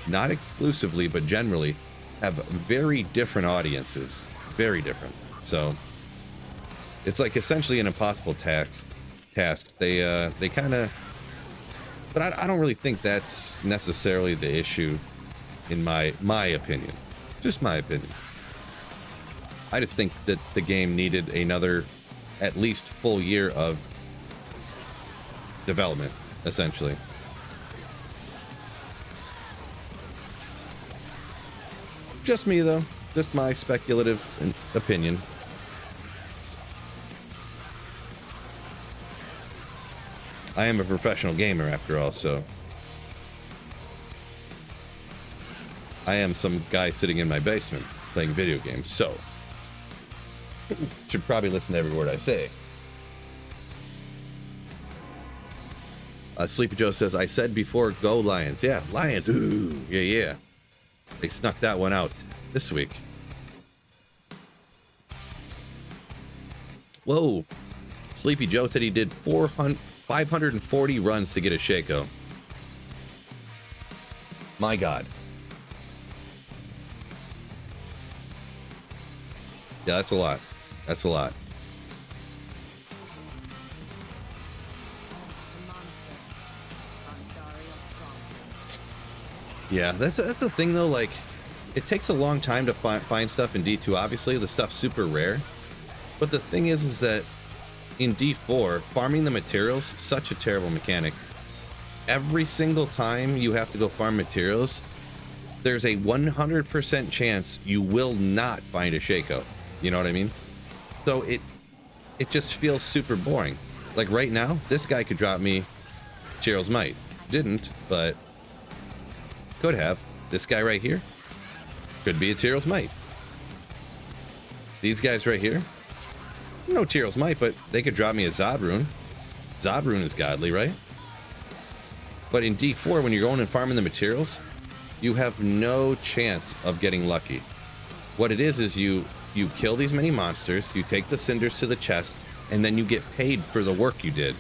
Speaker 1: not exclusively, but generally, have very different audiences. Very different. So it's like essentially an impossible task. They kind of. But I don't really think that's necessarily the issue, in my opinion. Just my opinion. I just think that the game needed another, at least full year of development, essentially. Just me, though. Just my speculative opinion. I am a professional gamer, after all, so I am some guy sitting in my basement playing video games, so should probably listen to every word I say. Sleepy Joe says, I said before, go Lions. Yeah, Lions. Ooh, yeah. They snuck that one out this week. Whoa. Sleepy Joe said he did 540 runs to get a Shaco. My God. Yeah, that's a lot. That's a lot. Yeah, that's the thing though. Like, it takes a long time to find stuff in D2. Obviously, the stuff's super rare. But the thing is that in D4, farming the materials, such a terrible mechanic. Every single time you have to go farm materials, there's a 100% chance you will not find a Shaco. You know what I mean? So it just feels super boring. Like right now, this guy could drop me Tyrell's Might. Didn't, but could have. This guy right here could be a Tyrell's Might. These guys right here, no Tyrell's Might, but they could drop me a Zodrune. Zodrune is godly, right? But in D4, when you're going and farming the materials, you have no chance of getting lucky. What it is you kill these many monsters, you take the cinders to the chest, and then you get paid for the work you did.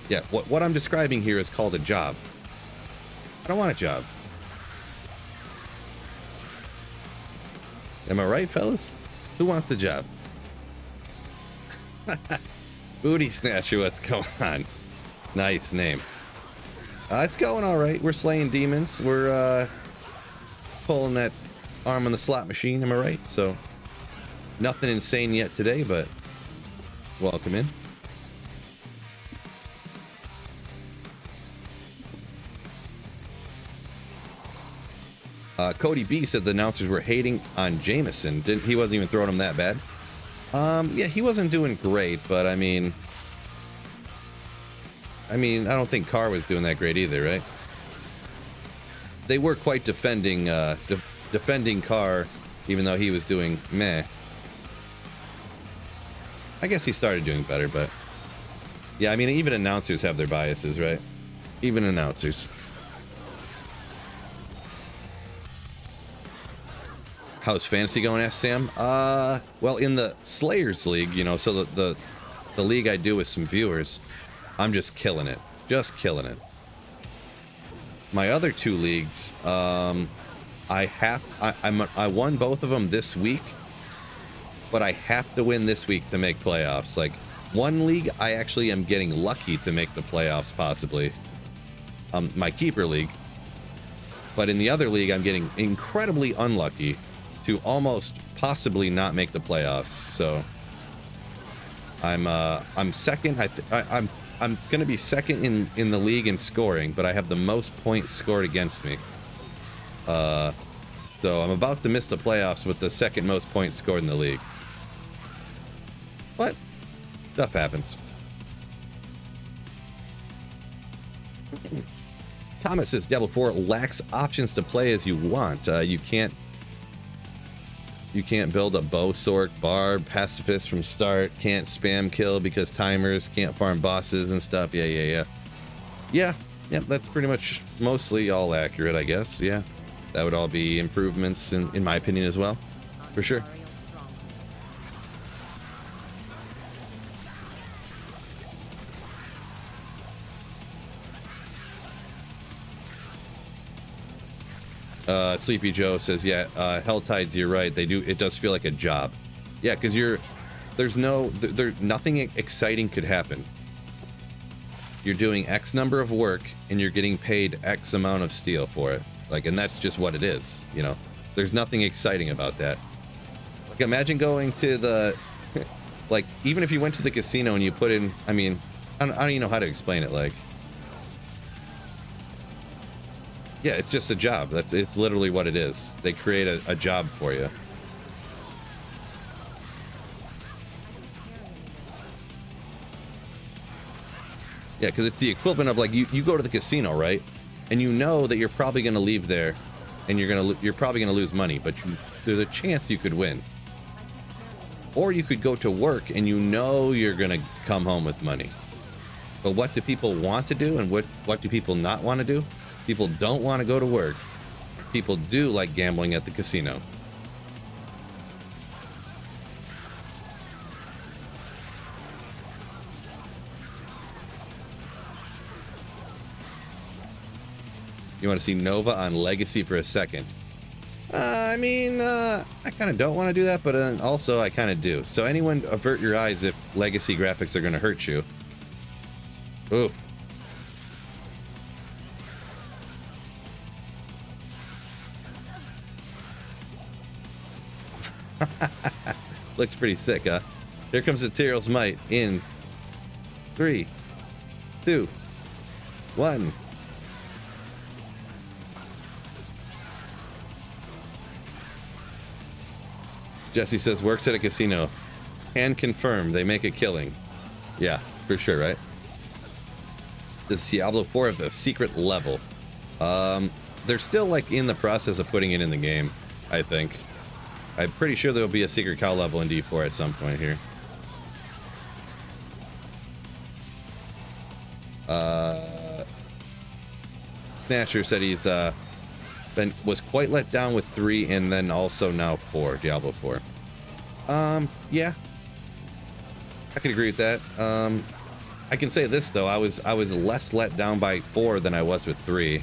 Speaker 1: Yeah, what I'm describing here is called a job. I don't want a job. Am I right, fellas? Who wants a job? Booty Snatcher, what's going on? Nice name. It's going all right. We're slaying demons. We're pulling that arm on the slot machine. Am I right? So nothing insane yet today, but welcome in. Cody B said the announcers were hating on Jameson. He wasn't even throwing him that bad. Yeah, he wasn't doing great, but I mean, I don't think Carr was doing that great either, right? They were quite defending, defending Carr, even though he was doing meh. I guess he started doing better, but yeah, I mean, even announcers have their biases, right? Even announcers. How's fantasy going? Asked Sam. Well, in the Slayers League, you know, so the league I do with some viewers, I'm just killing it. Just killing it. My other two leagues, I won both of them this week, but I have to win this week to make playoffs. Like, one league, I actually am getting lucky to make the playoffs, possibly. My keeper league. But in the other league, I'm getting incredibly unlucky to almost possibly not make the playoffs. So I'm second. I'm gonna be second in the league in scoring, but I have the most points scored against me. So I'm about to miss the playoffs with the second most points scored in the league. But stuff happens. Thomas says Diablo 4 lacks options to play as you want. You can't build a bow, sork, barb, pacifist from start. Can't spam kill because timers. Can't farm bosses and stuff. Yeah. That's pretty much mostly all accurate, I guess. Yeah, that would all be improvements in my opinion as well, for sure. Sleepy Joe says, yeah, Helltides, you're right. It does feel like a job. Yeah, because there's nothing exciting could happen. You're doing X number of work and you're getting paid X amount of steel for it. Like, and that's just what it is, you know? There's nothing exciting about that. Like, imagine going to the, like, even if you went to the casino and you put in, I mean, I don't even know how to explain it, like, yeah, it's just a job. It's literally what it is. They create a job for you. Yeah, because it's the equivalent of, like, you go to the casino, right? And you know that you're probably going to leave there and you're probably going to lose money, but there's a chance you could win. Or you could go to work and you know you're going to come home with money. But what do people want to do and what do people not want to do? People don't want to go to work. People do like gambling at the casino. You want to see Nova on Legacy for a second? I mean, I kind of don't want to do that, but also I kind of do. So anyone avert your eyes if Legacy graphics are going to hurt you. Oof. Looks pretty sick, huh? Here comes the Tyrell's Might in 3, 2, 1. Jesse says works at a casino. Can confirm they make a killing. Yeah, for sure, right? Does Diablo 4 have a secret level? They're still like in the process of putting it in the game, I think. I'm pretty sure there'll be a secret cow level in D4 at some point here. Snatcher said he's was quite let down with 3 and then also now 4, Diablo 4. Yeah, I could agree with that. I can say this though, I was less let down by 4 than I was with 3.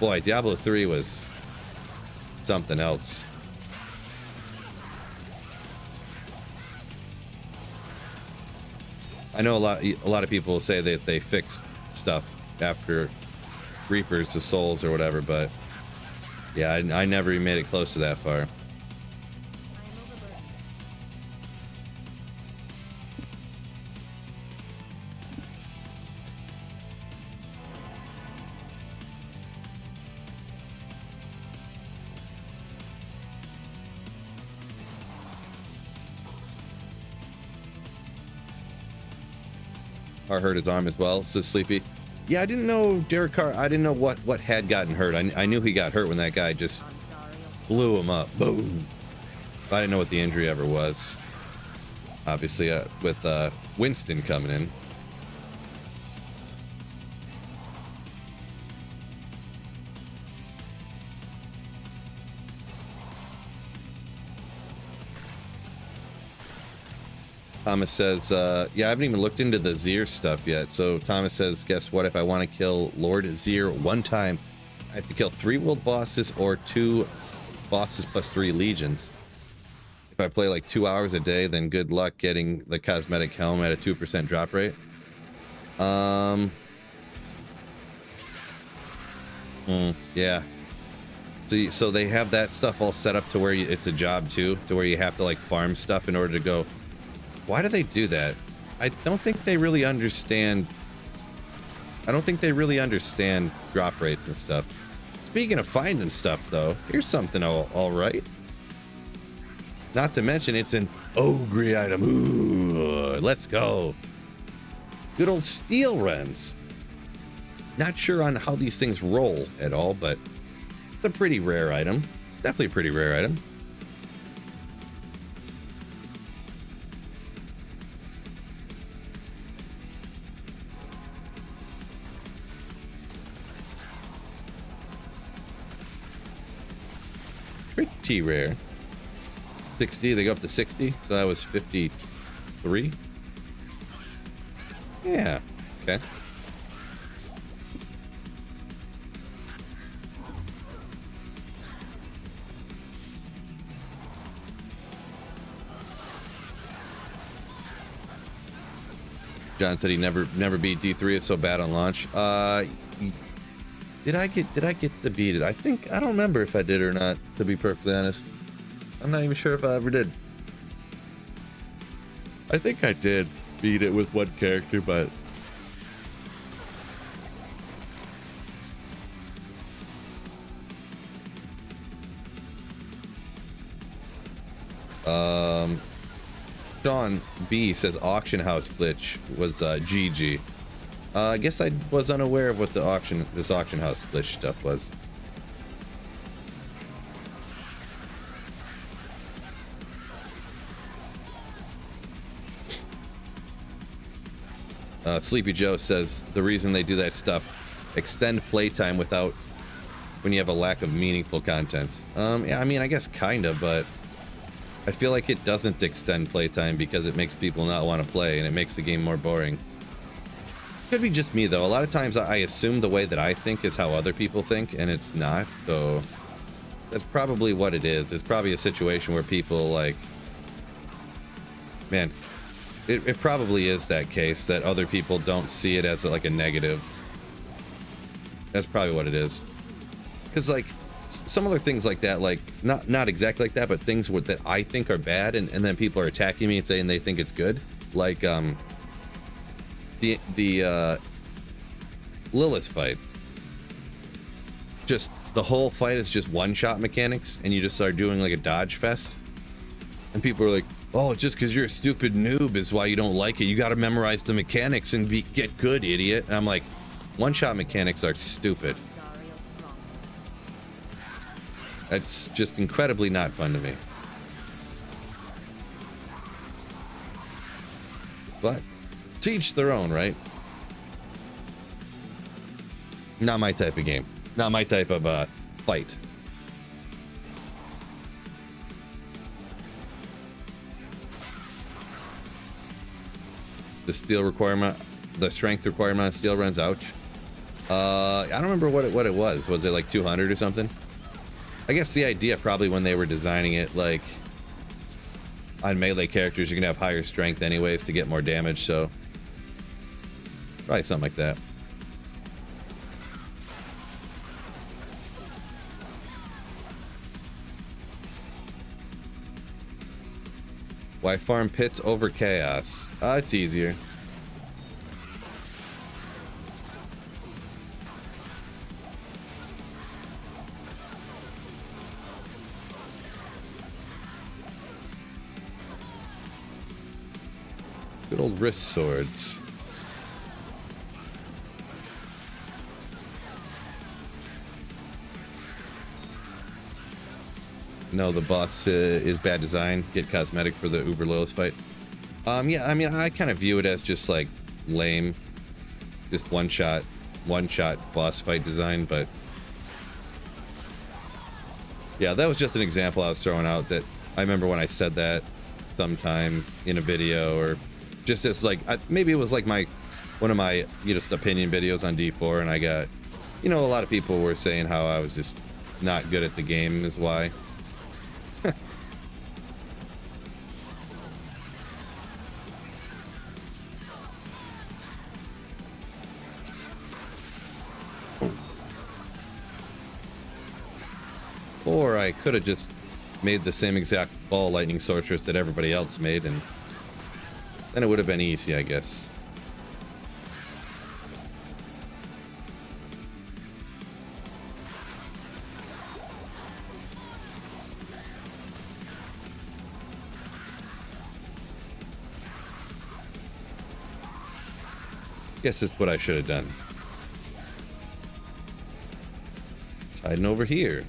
Speaker 1: Boy, Diablo 3 was something else. I know a lot of people say that they fixed stuff after Reapers, the souls or whatever, but yeah, I never even made it close to that far. Carr hurt his arm as well, says Sleepy. Yeah, I didn't know Derek Carr. I didn't know what had gotten hurt. I knew he got hurt when that guy just blew him up. Boom. But I didn't know what the injury ever was. Obviously, with Winston coming in. Thomas says, yeah, I haven't even looked into the Zir stuff yet. So Thomas says, guess what? If I want to kill Lord Zir one time, I have to kill 3 world bosses or 2 bosses plus 3 legions. If I play like 2 hours a day, then good luck getting the cosmetic helm at a 2% drop rate. Yeah. So they have that stuff all set up to where it's a job too, to where you have to like farm stuff in order to go. Why do they do that? I don't think they really understand. I don't think they really understand drop rates and stuff. Speaking of finding stuff, though, here's something all right. Not to mention it's an ogre item. Ooh, let's go. Good old steel wrens. Not sure on how these things roll at all, but it's a pretty rare item. It's definitely a pretty rare item. Pretty rare. 60, they go up to 60, so that was 53. Yeah, okay. John said he never beat D3. It's so bad on launch. Did I get to beat it? I don't remember if I did or not, to be perfectly honest. I'm not even sure if I ever did. I think I did beat it with one character, but Sean B says auction house glitch was GG. I guess I was unaware of what this auction house glitch stuff was. Sleepy Joe says the reason they do that stuff, extend playtime when you have a lack of meaningful content. Yeah, I mean, I guess kind of, but I feel like it doesn't extend playtime because it makes people not want to play and it makes the game more boring. Could be just me though. A lot of times I assume the way that I think is how other people think, and it's not. So that's probably what it is. It's probably a situation where people like, man, it probably is that case that other people don't see it as like a negative. That's probably what it is. Because like some other things like that, like not exactly like that, but things that I think are bad, and then people are attacking me and saying they think it's good. Like the Lilith fight. Just the whole fight is just one-shot mechanics, and you just start doing like a dodge fest. And people are like, oh, just because you're a stupid noob is why you don't like it. You got to memorize the mechanics and get good, idiot. And I'm like, one-shot mechanics are stupid. That's just incredibly not fun to me. But to each their own, right? Not my type of game. Not my type of fight. The steel requirement, the strength requirement on steel runs, ouch. I don't remember what it was. Was it like 200 or something? I guess the idea probably when they were designing it, like on melee characters, you're gonna have higher strength anyways to get more damage, so probably something like that. Why farm pits over chaos? It's easier. Good old wrist swords. No, the boss is bad design. Get cosmetic for the Uber Loyalist fight. Yeah, I mean, I kind of view it as just like lame, just one shot boss fight design. But yeah, that was just an example I was throwing out. That I remember when I said that sometime in a video, or just as like maybe it was like one of my just opinion videos on D4, and I got a lot of people were saying how I was just not good at the game is why. Or I could have just made the same exact ball lightning sorceress that everybody else made, and then it would have been easy, I guess. Guess that's what I should have done. It's hiding over here.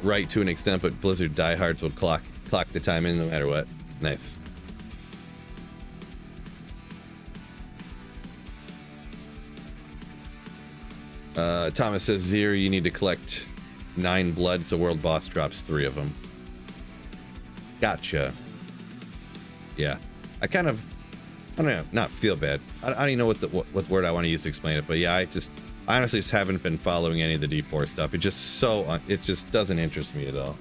Speaker 1: Right, to an extent, but Blizzard diehards will clock the time in no matter what. Nice. Thomas says, Zero, you need to collect 9 blood, so world boss drops 3 of them. Gotcha. Yeah. I don't know, not feel bad. I don't even know what word I want to use to explain it, but yeah, I honestly just haven't been following any of the D4 stuff. It just doesn't interest me at all.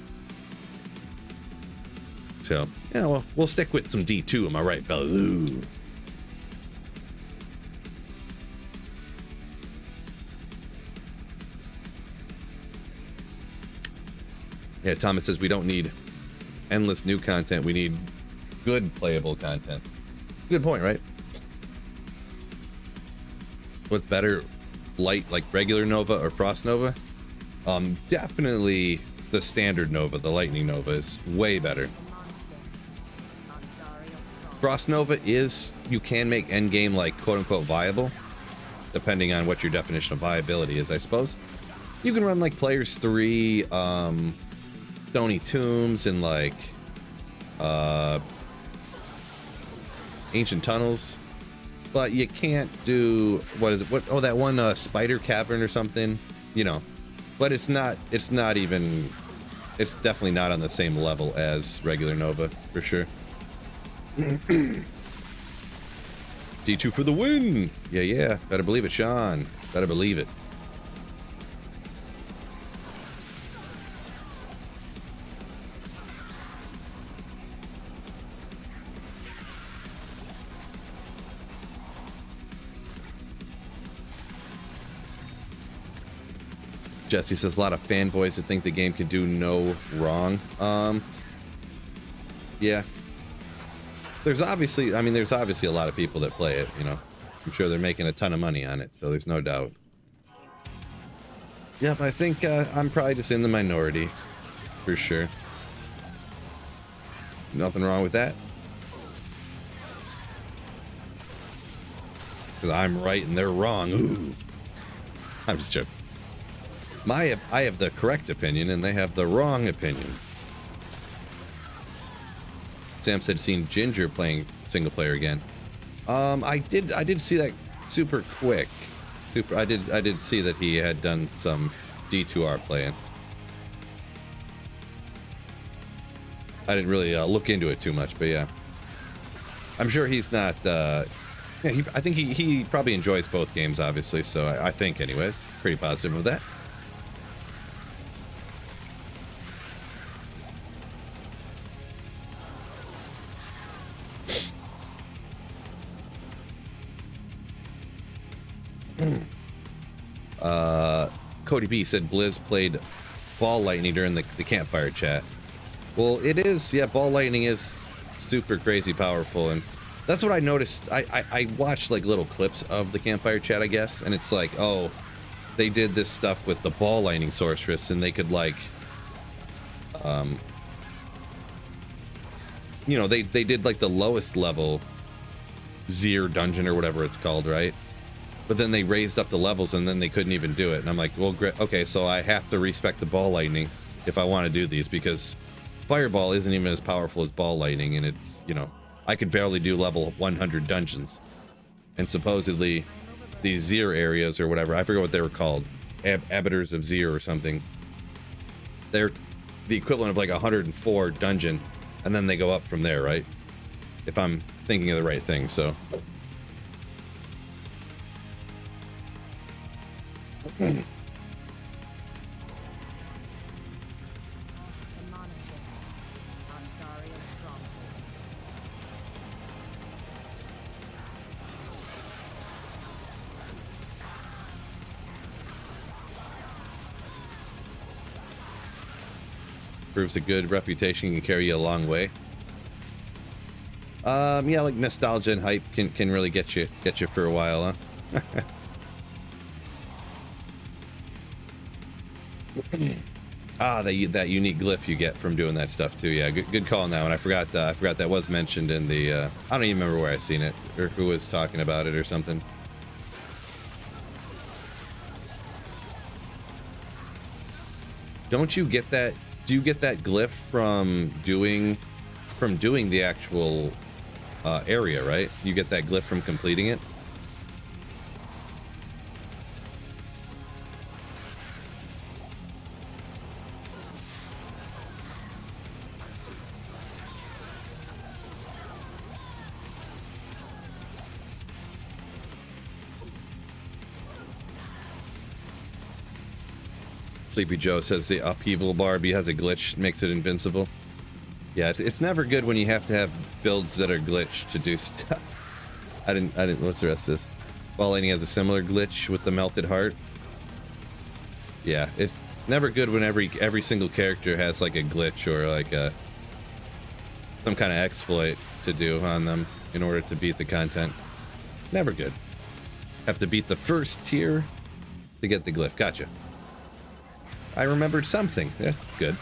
Speaker 1: So, yeah, well, we'll stick with some D2, am I right, fellas? Ooh. Yeah, Thomas says we don't need endless new content. We need good playable content. Good point, right? What's better, light like regular Nova or Frost Nova? Definitely the standard Nova, the Lightning Nova is way better. Frost Nova you can make endgame like quote unquote viable, depending on what your definition of viability is, I suppose. You can run like Players 3, Stony Tombs, and like Ancient Tunnels, but you can't do that one Spider Cavern or something, but it's definitely not on the same level as regular Nova for sure. D2 for the win. Yeah, better believe it, Sean, better believe it. Jesse says a lot of fanboys that think the game can do no wrong. Yeah. There's obviously a lot of people that play it, I'm sure they're making a ton of money on it, so there's no doubt. Yep, I think I'm probably just in the minority, for sure. Nothing wrong with that. Because I'm right and they're wrong. Ooh. I'm just joking. I have the correct opinion and they have the wrong opinion. Sam said seen Ginger playing single player again. I did see that super quick. I did see that he had done some D2R playing. I didn't really look into it too much, but yeah. I'm sure he's not I think he probably enjoys both games, obviously, so I think anyways. Pretty positive of that. Cody B said Blizz played ball lightning during the campfire chat. Well, it is, yeah, ball lightning is super crazy powerful, and that's what I noticed. I watched like little clips of the campfire chat, I guess, and it's like, oh, they did this stuff with the ball lightning sorceress, and they could like, you know, they did like the lowest level Zir dungeon or whatever it's called, right? But then they raised up the levels, and then they couldn't even do it. And I'm like, well, okay, so I have to respect the ball lightning if I want to do these, because fireball isn't even as powerful as ball lightning, and it's, you know, I could barely do level 100 dungeons. And supposedly these Zir areas or whatever, I forget what they were called, Abaters of Zir or something, they're the equivalent of like 104 dungeon, and then they go up from there, right? If I'm thinking of the right thing. So proves a good reputation can carry you a long way. Yeah, like nostalgia and hype can really get you for a while, huh? Ah, that unique glyph you get from doing that stuff too. Yeah, good call on that one. I forgot that was mentioned in the I don't even remember where I seen it or who was talking about it or something. Don't you get that? Do you get that glyph from doing the actual area, right? You get that glyph from completing it. Sleepy Joe says the upheaval bar has a glitch, makes it invincible. Yeah, it's never good when you have to have builds that are glitched to do stuff. I didn't. What's the rest of this? Ball lightning has a similar glitch with the melted heart. Yeah, it's never good when every single character has like a glitch or like some kind of exploit to do on them in order to beat the content. Never good. Have to beat the first tier to get the glyph. Gotcha. I remembered something. That's good.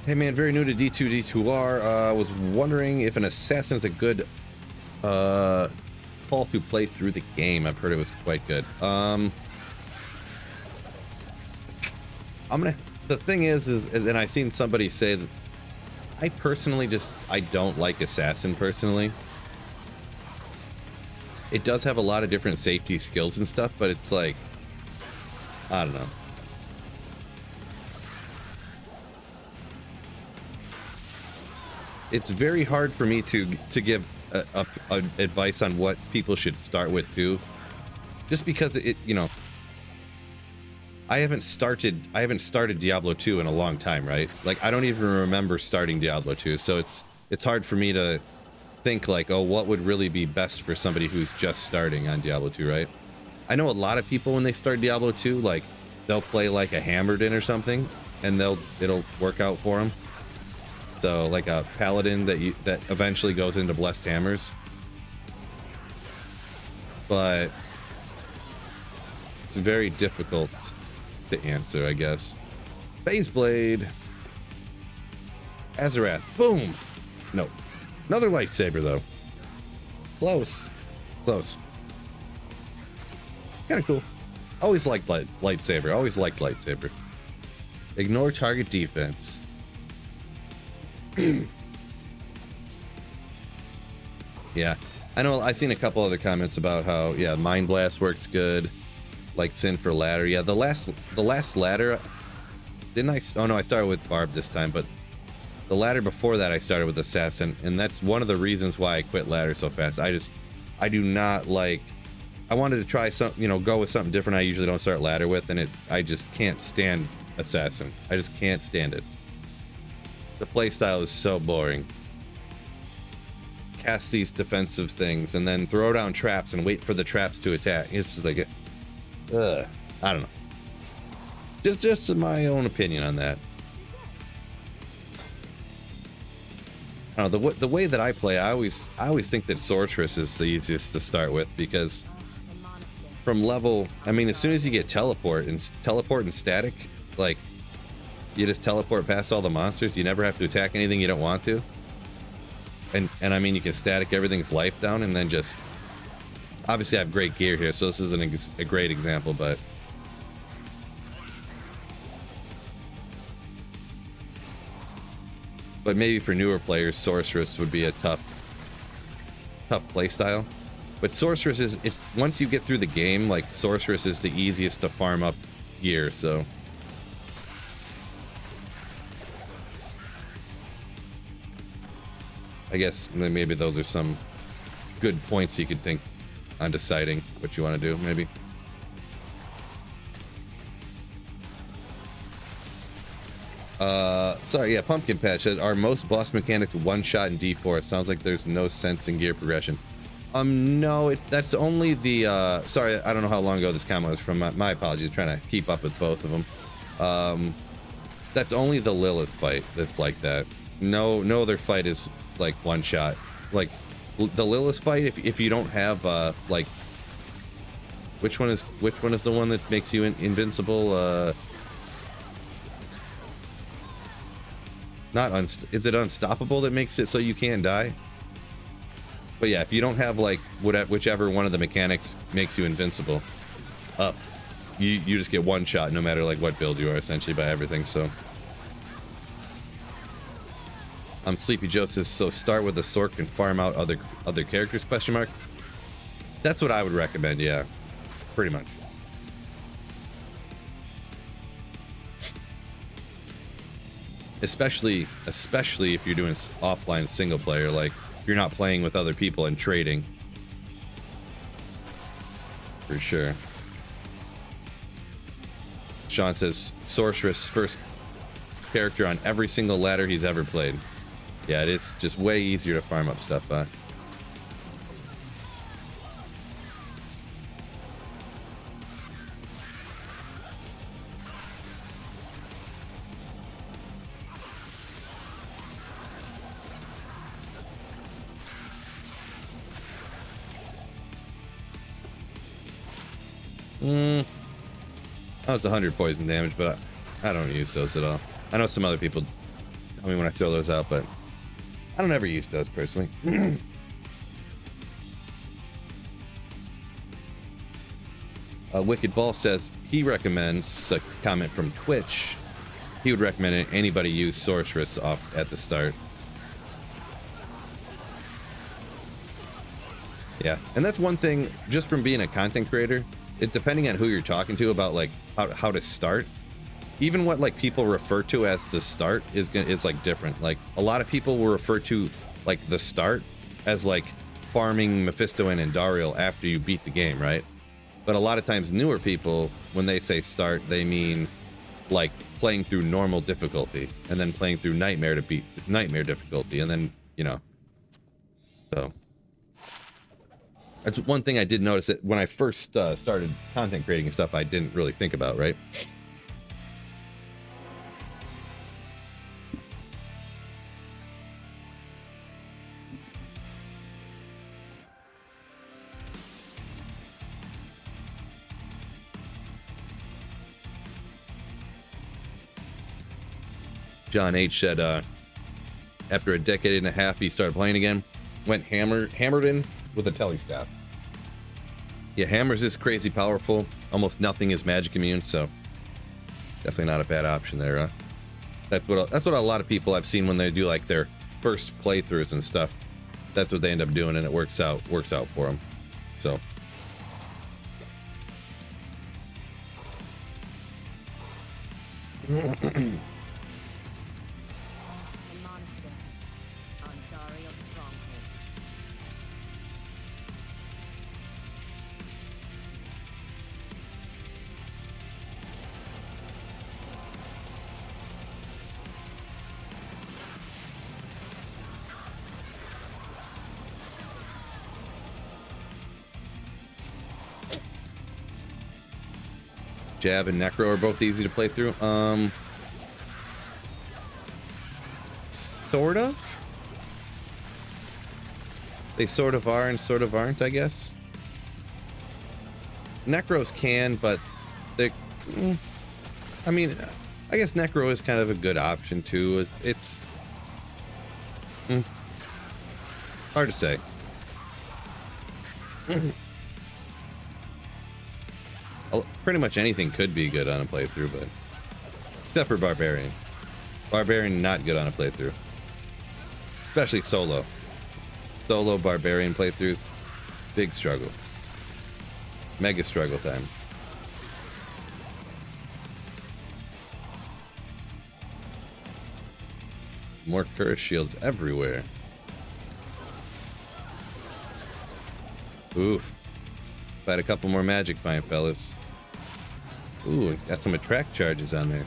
Speaker 1: Hey man, very new to D2D2R. Was wondering if an assassin's a good call to play through the game. I've heard it was quite good. The thing is, and I seen somebody say that I personally I don't like assassin personally. It does have a lot of different safety skills and stuff, but it's like, I don't know. It's very hard for me to give advice on what people should start with too, just because it, you know, I haven't started Diablo 2 in a long time, right? Like I don't even remember starting Diablo 2, so it's hard for me to think like, oh, what would really be best for somebody who's just starting on Diablo 2, right? I know a lot of people when they start Diablo 2, like they'll play like a Hammerden or something, and it'll work out for them. So like a paladin that eventually goes into blessed hammers, but it's very difficult to answer, I guess. Phase Blade, Azarath, boom. No, another lightsaber though. Close. Kind of cool. Always liked lightsaber. Always liked lightsaber. Ignore target defense. Yeah, I know. I've seen a couple other comments about how, yeah, Mind Blast works good, like Sin for ladder. Yeah, the last ladder, didn't I? Oh no, I started with Barb this time, but the ladder before that I started with Assassin, and that's one of the reasons why I quit ladder so fast. I do not like. I wanted to try some, you know, go with something different. I usually don't start ladder with, and I just can't stand Assassin. I just can't stand it. The playstyle is so boring. Cast these defensive things and then throw down traps and wait for the traps to attack. It's just like, I don't know. Just my own opinion on that. I don't know, the way that I play, I always think that Sorceress is the easiest to start with, because from level, I mean, as soon as you get teleport and static, like, you just teleport past all the monsters. You never have to attack anything you don't want to. And I mean, you can static everything's life down, and then just, obviously I have great gear here, so this isn't a great example, but maybe for newer players, Sorceress would be a tough playstyle. But Sorceress it's once you get through the game, like, Sorceress is the easiest to farm up gear, so. I guess maybe those are some good points you could think on deciding what you want to do, maybe. Sorry, yeah, Pumpkin Patch said, are most boss mechanics one-shot in D4? It sounds like there's no sense in gear progression. No, that's only the, sorry, I don't know how long ago this comment was from. My apologies, trying to keep up with both of them. That's only the Lilith fight that's like that. No other fight is like one shot. Like the Lilith fight, if you don't have like, which one is the one that makes you invincible? Is it Unstoppable that makes it so you can't die? But yeah, if you don't have like whichever one of the mechanics makes you invincible up, you just get one shot no matter like what build you are, essentially, by everything. So Sleepy Joe says, so start with the Sork and farm out other characters, question mark. That's what I would recommend, yeah. Pretty much. Especially if you're doing offline single player, like you're not playing with other people and trading. For sure. Sean says, Sorceress first character on every single ladder he's ever played. Yeah, it is just way easier to farm up stuff, huh? Oh, it's 100 poison damage, but I don't use those at all. I know some other people tell me when I throw those out, but I don't ever use those personally. Wicked Ball says he recommends, a comment from Twitch, he would recommend anybody use Sorceress off at the start. Yeah, and that's one thing, just from being a content creator, depending on who you're talking to about like how to start, even what like people refer to as the start is like different. Like a lot of people will refer to like the start as like farming Mephisto and Andariel after you beat the game, right? But a lot of times newer people, when they say start, they mean like playing through normal difficulty and then playing through nightmare to beat nightmare difficulty, and then, you know. So that's one thing I did notice that when I first started content creating and stuff, I didn't really think about, right? John H said, after a decade and a half, he started playing again, went hammered in with a telestaff. Yeah, hammers is crazy powerful. Almost nothing is magic immune, so definitely not a bad option there. That's what a lot of people I've seen when they do like their first playthroughs and stuff. That's what they end up doing, and it works out for them. So. Jab and Necro are both easy to play through. Sort of. They sort of are and sort of aren't, I guess. Necros can, but they. I mean, I guess Necro is kind of a good option too. It's hard to say. Pretty much anything could be good on a playthrough, but except for Barbarian. Barbarian not good on a playthrough, especially solo. Solo Barbarian playthroughs, big struggle, mega struggle time. More curse shields everywhere. Oof. Fight a couple more magic, fine fellas. Ooh, got some attract charges on there.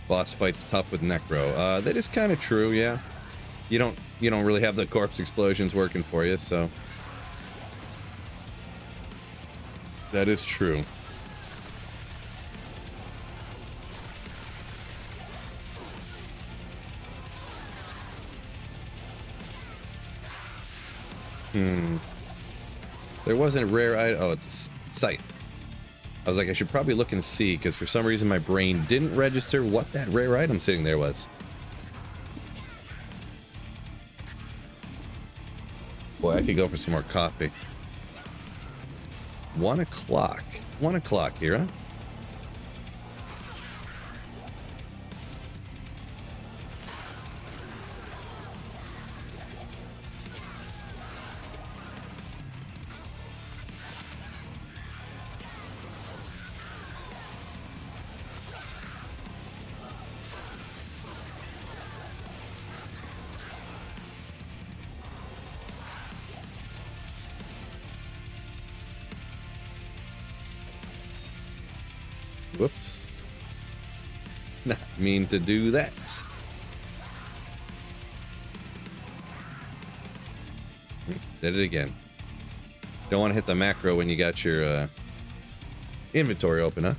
Speaker 1: Boss fight's tough with Necro. That is kind of true, yeah. You don't really have the corpse explosions working for you, so that is true. There wasn't a rare item. Oh, it's a scythe. I was like, I should probably look and see, because for some reason my brain didn't register what that rare item sitting there was. Boy, I could go for some more coffee. 1 o'clock. 1 o'clock here, huh? Whoops. Not mean to do that. Did it again. Don't want to hit the macro when you got your inventory open, huh?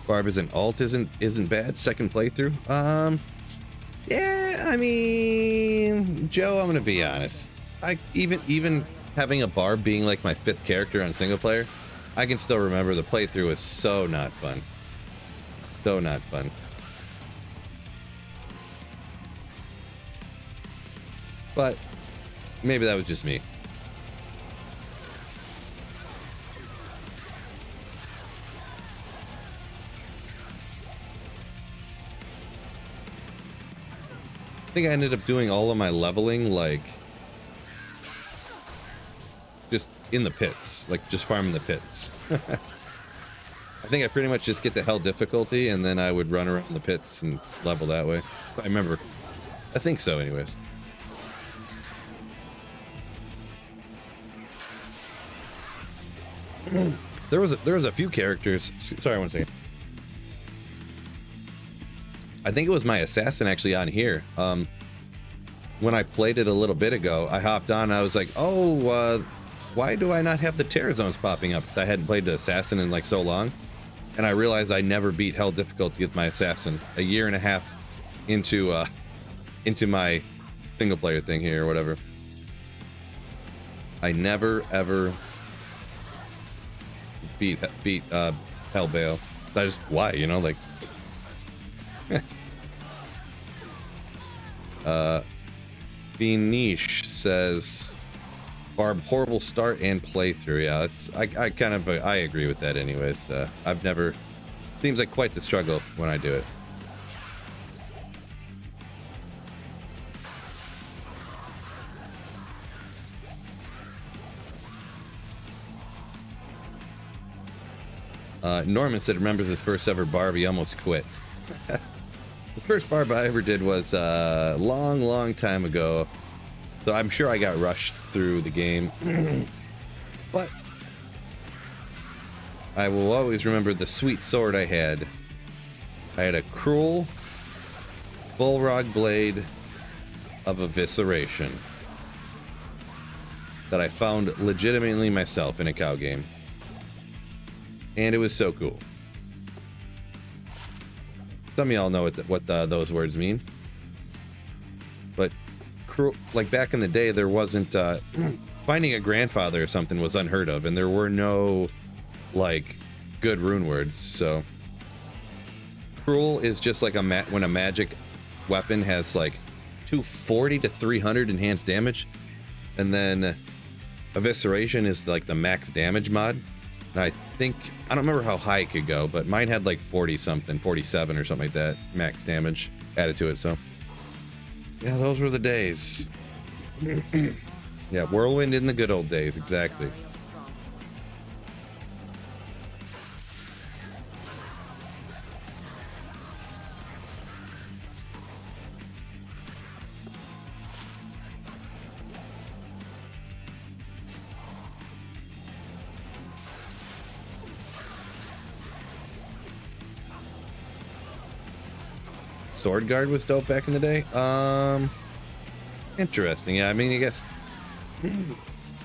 Speaker 1: Barb as an alt isn't bad. Second playthrough. Yeah, I mean, Joe, I'm gonna be honest. I even having a Barb being like my 5th character on single player, I can still remember the playthrough was so not fun. So not fun. But maybe that was just me. I think I ended up doing all of my leveling like just in the pits, like just farming the pits. I think I pretty much just get to hell difficulty and then I would run around the pits and level that way. I remember. I think so anyways. There was a few characters. Sorry, 1 second. I think it was my assassin actually on here. When I played it a little bit ago, I hopped on and I was like, oh, why do I not have the terror zones popping up? Because I hadn't played the assassin in like so long. And I realized I never beat hell difficulty with my assassin. A year and a half into my single player thing here or whatever. I never ever beat Hellbale. That is why, you know, like Bean Niche says Barb, horrible start and playthrough. Yeah, it's I kind of I agree with that anyways. I've never, seems like quite the struggle when I do it. Norman said remembers his first ever Barb, he almost quit. The first barb I ever did was a long time ago. So I'm sure I got rushed through the game. But I will always remember the sweet sword I had. I had a cruel bullrog blade of evisceration that I found legitimately myself in a cow game. And it was so cool. Some of y'all know what those words mean. But like back in the day, there wasn't finding a grandfather or something was unheard of, and there were no like good rune words. So cruel is just like when a magic weapon has like 240 to 300 enhanced damage, and then evisceration is like the max damage mod. And I don't remember how high it could go, but mine had like 40 something, 47 or something like that max damage added to it. So yeah, those were the days. Yeah, whirlwind in the good old days, exactly. Sword guard was dope back in the day. Interesting. Yeah, I mean, I guess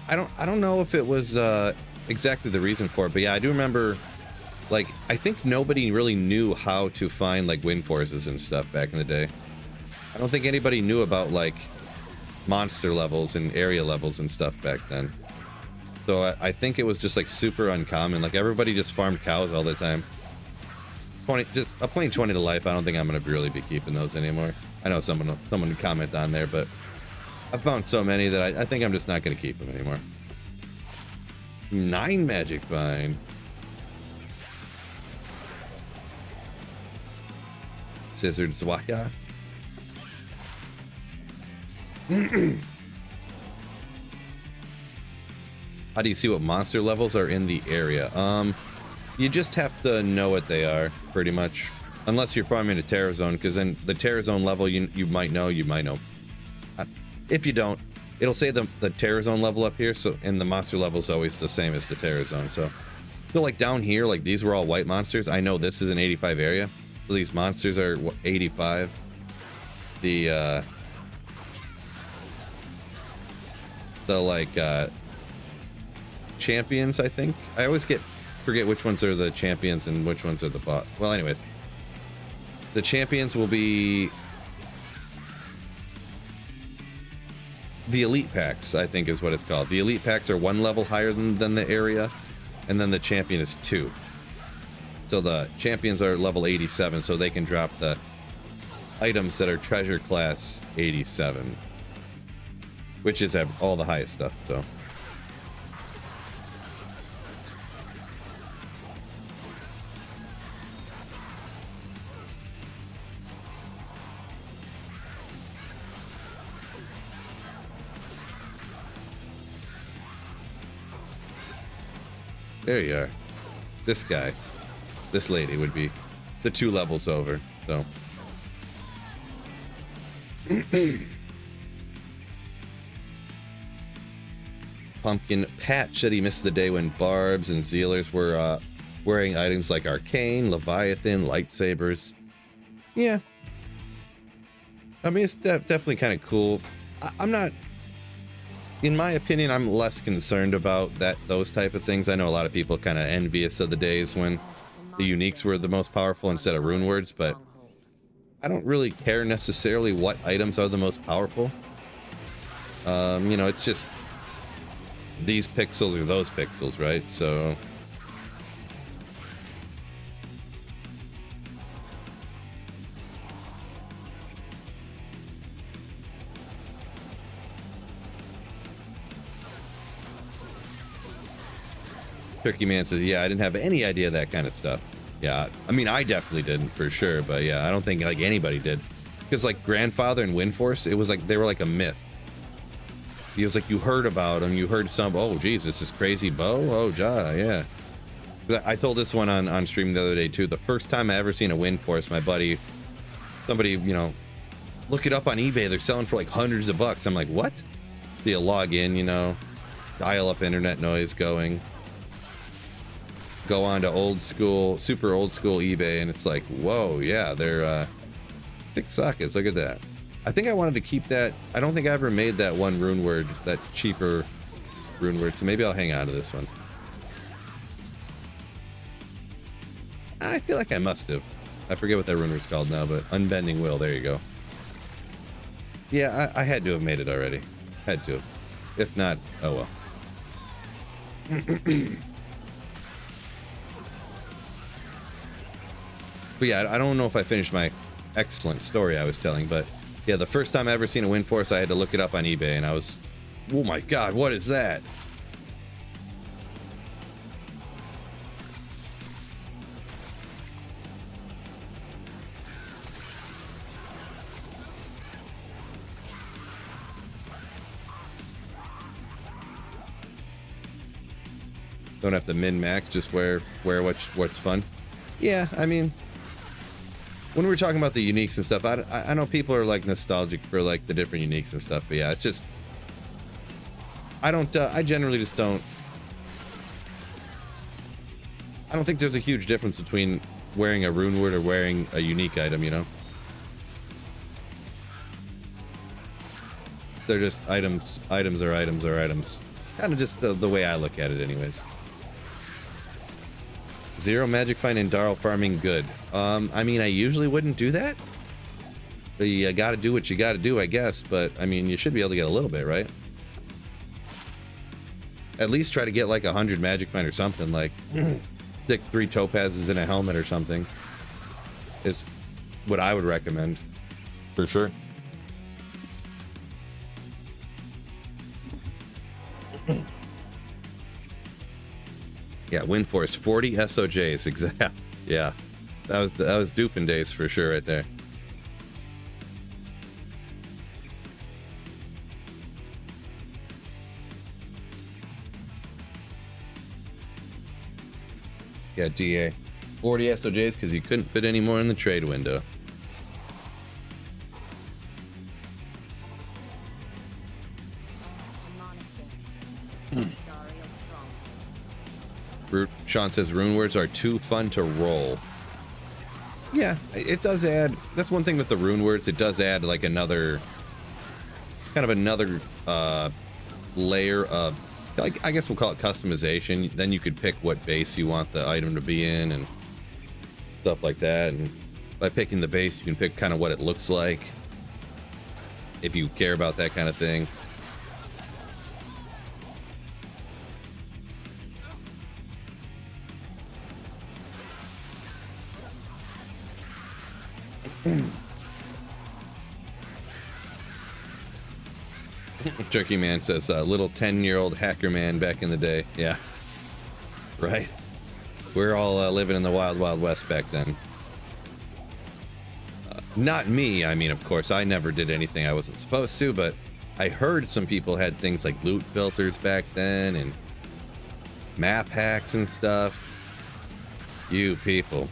Speaker 1: I don't know if it was exactly the reason for it, but yeah, I do remember, like, I think nobody really knew how to find like wind forces and stuff back in the day. I don't think anybody knew about like monster levels and area levels and stuff back then. So I think it was just like super uncommon. Like everybody just farmed cows all the time. Just a plain 20 to life. I don't think I'm gonna really be keeping those anymore. I know someone would comment on there, but I've found so many that I think I'm just not gonna keep them anymore. 9 magic vine. Scissored Zwaka. How do you see what monster levels are in the area? You just have to know what they are, pretty much. Unless you're farming a Terror Zone, because then the Terror Zone level you might know, If you don't, it'll say the Terror Zone level up here, so and the monster level is always the same as the Terror Zone. So like down here, like these were all white monsters. I know this is an 85 area, so these monsters are 85. The like champions, I think. I always forget which ones are the champions and which ones are the bot. Well, anyways, the champions will be the elite packs, I think is what it's called. The elite packs are 1 level higher than the area, and then the champion is 2. So the champions are level 87, so they can drop the items that are treasure class 87, which is all the highest stuff. So there you are. This guy, this lady would be the 2 levels over. So Pumpkin Patch said he missed the day when barbs and zealers were wearing items like arcane, leviathan, lightsabers. Yeah, I mean, it's definitely kind of cool. I'm not, in my opinion, I'm less concerned about those type of things. I know a lot of people kind of envious of the days when the uniques were the most powerful instead of rune words, but I don't really care necessarily what items are the most powerful. You know, it's just these pixels or those pixels, right? So Turkey Man says, yeah, I didn't have any idea of that kind of stuff. Yeah, I mean, I definitely didn't for sure, but yeah, I don't think like anybody did. Because like Grandfather and Windforce, it was like they were like a myth. It was like you heard about them, you heard some, oh geez, it's this crazy bow, oh yeah. I told this one on stream the other day too. The first time I ever seen a Windforce, my buddy, somebody, you know, look it up on eBay. They're selling for like hundreds of bucks. I'm like, what? So you log in, you know, dial up internet noise going. Go on to old school, super old school eBay, and it's like, whoa, yeah, they're thick sockets. Look at that. I think I wanted to keep that. I don't think I ever made that one rune word, that cheaper rune word, so maybe I'll hang on to this one. I feel like I must have. I forget what that rune word's called now, but Unbending Will, there you go. Yeah, I had to have made it already. Had to have. If not, oh well. But yeah, I don't know if I finished my excellent story I was telling, but yeah, the first time I ever seen a wind force, I had to look it up on eBay, and I was, oh my god, what is that? Don't have to min-max, just wear what's fun. Yeah, I mean, when we're talking about the uniques and stuff, I know people are like nostalgic for like the different uniques and stuff, but yeah, it's just, I generally just don't think there's a huge difference between wearing a rune word or wearing a unique item, you know? They're just items are items are items. Kind of just the way I look at it anyways. Zero magic find and Darl farming good. I mean, I usually wouldn't do that. But you gotta do what you gotta do, I guess. But, I mean, you should be able to get a little bit, right? At least try to get like 100 magic find or something. Like, stick 3 topazes in a helmet or something. Is what I would recommend. For sure. Yeah, Wind Force, 40 SOJs, exact. Yeah, that was duping days for sure right there. Yeah, DA, 40 SOJs because you couldn't fit any more in the trade window. Sean says rune words are too fun to roll. Yeah, it does add. That's one thing with the rune words. It does add like another layer of, like, I guess we'll call it customization. Then you could pick what base you want the item to be in and stuff like that. And by picking the base, you can pick kind of what it looks like if you care about that kind of thing. Jerky Man says, little 10-year-old hacker man back in the day. Yeah. Right. We're all living in the wild, wild west back then. Not me. I mean, of course, I never did anything I wasn't supposed to, but I heard some people had things like loot filters back then and map hacks and stuff. You people.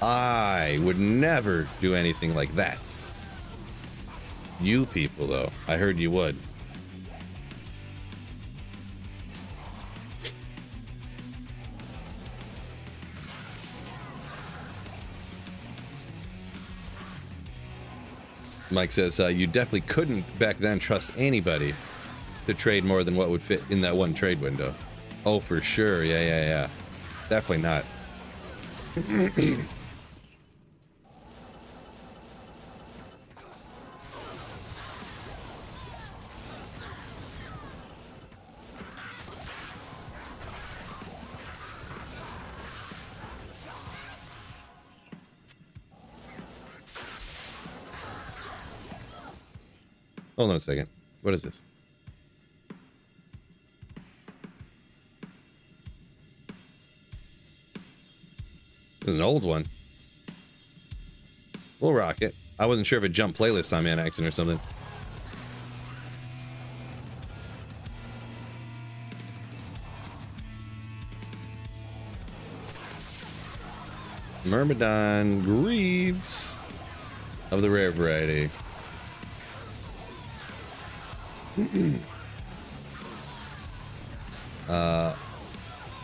Speaker 1: I would never do anything like that. You people, though. I heard you would. Mike says, you definitely couldn't back then trust anybody to trade more than what would fit in that one trade window. Oh, for sure. Yeah. Definitely not. Hold on a second. What is this? This is an old one. We'll rock it. I wasn't sure if it jumped playlist on me on accident or something. Myrmidon Greaves. of the rare variety.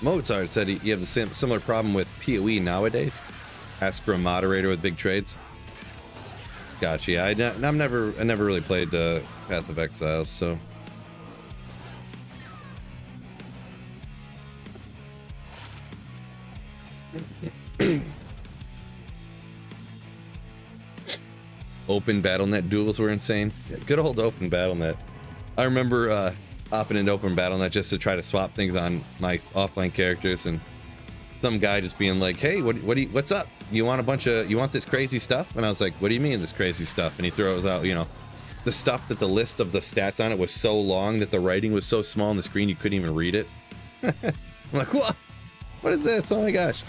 Speaker 1: Mozart said you have the similar problem with PoE nowadays. Ask for a moderator with big trades. Gotcha. Yeah, I never really played Path of Exiles, so. Open BattleNet duels were insane. Yeah, good old Open BattleNet. I remember hopping into Open BattleNet just to try to swap things on my offline characters, and some guy just being like, "Hey, what's up? You want this crazy stuff?" And I was like, "What do you mean this crazy stuff?" And he throws out, you know, the stuff that the list of the stats on it was so long that the writing was so small on the screen you couldn't even read it. I'm like, "What? What is this? Oh my gosh!"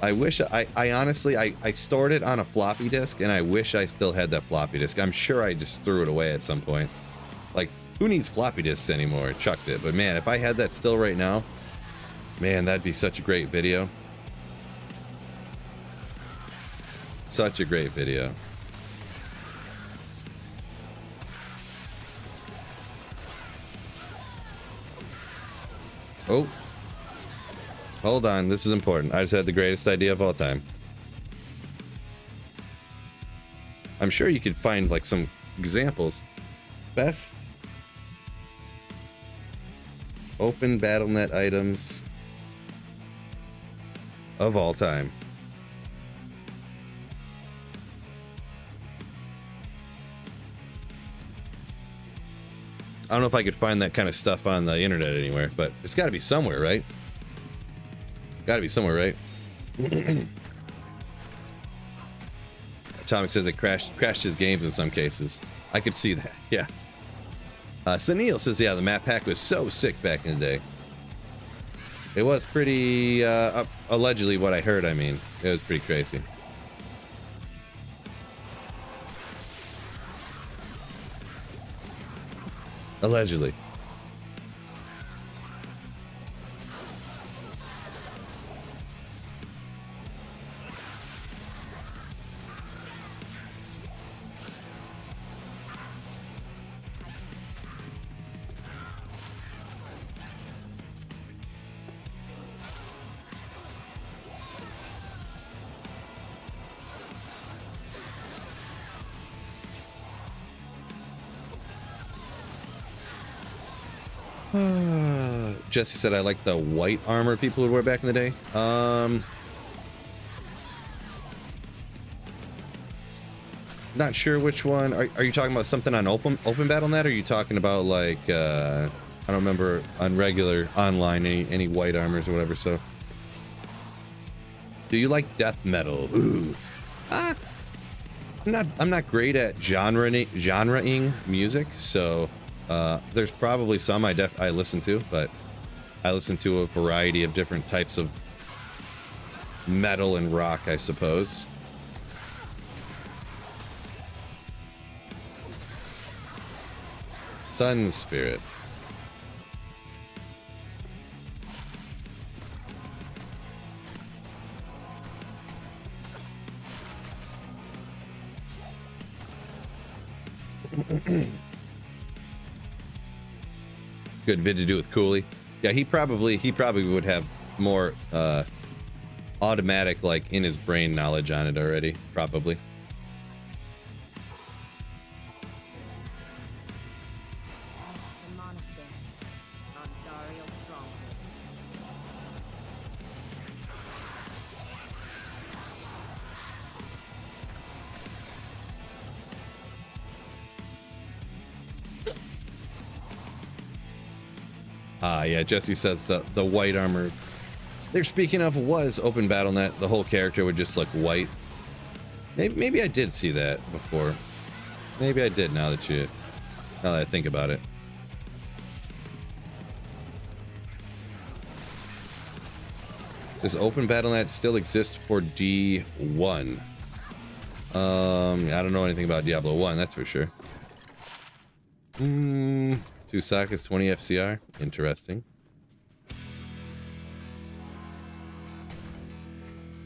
Speaker 1: I wish I honestly stored it on a floppy disk, and I wish I still had that floppy disk. I'm sure I just threw it away at some point. Like, who needs floppy disks anymore? Chucked it. But man, if I had that still right now, man, that'd be such a great video. Such a great video. Oh. Hold on, this is important. I just had the greatest idea of all time. I'm sure you could find like some examples. Best Open BattleNet items of all time. I don't know if I could find that kind of stuff on the internet anywhere, but it's got to be somewhere, right? Got to be somewhere, right? Atomic says it crashed his games in some cases. I could see that, yeah. Sunil says, yeah, the map pack was so sick back in the day. It was pretty, allegedly what I heard, I mean. It was pretty crazy. Allegedly. Jesse said I like the white armor people would wear back in the day. Not sure which one. Are you talking about something on Open BattleNet? Or are you talking about like I don't remember on regular online any white armors or whatever? So, do you like death metal? Ooh, I'm not great at genreing music, so there's probably some I listen to, but I listen to a variety of different types of metal and rock, I suppose. Sun Spirit. Good vid to do with Cooley. Yeah, he probably would have more automatic, like, in his brain knowledge on it already, probably. Yeah, Jesse says the white armor they're speaking of was Open BattleNet. The whole character would just look white. Maybe I did see that before. Maybe I did now that I think about it. Does Open BattleNet still exist for D1? I don't know anything about Diablo 1, that's for sure. 2 sockets, 20 FCR. Interesting.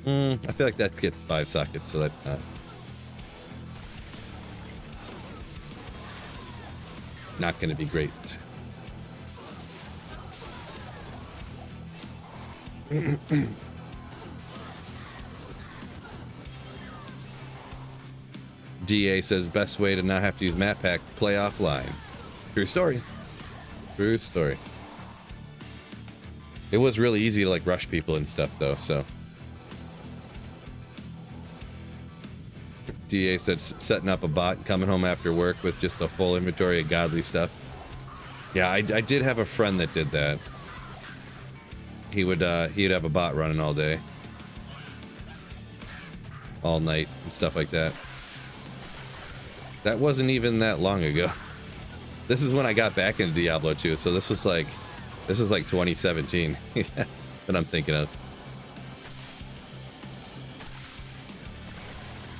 Speaker 1: I feel like that gets 5 sockets, so that's not. not going to be great. DA says best way to not have to use map pack, play offline. True story. True story. It was really easy to like rush people and stuff though, so. DA said setting up a bot, coming home after work with just a full inventory of godly stuff. Yeah, I did have a friend that did that. He'd have a bot running all day. All night and stuff like that. That wasn't even that long ago. This is when I got back into Diablo 2, so this was like 2017 that I'm thinking of.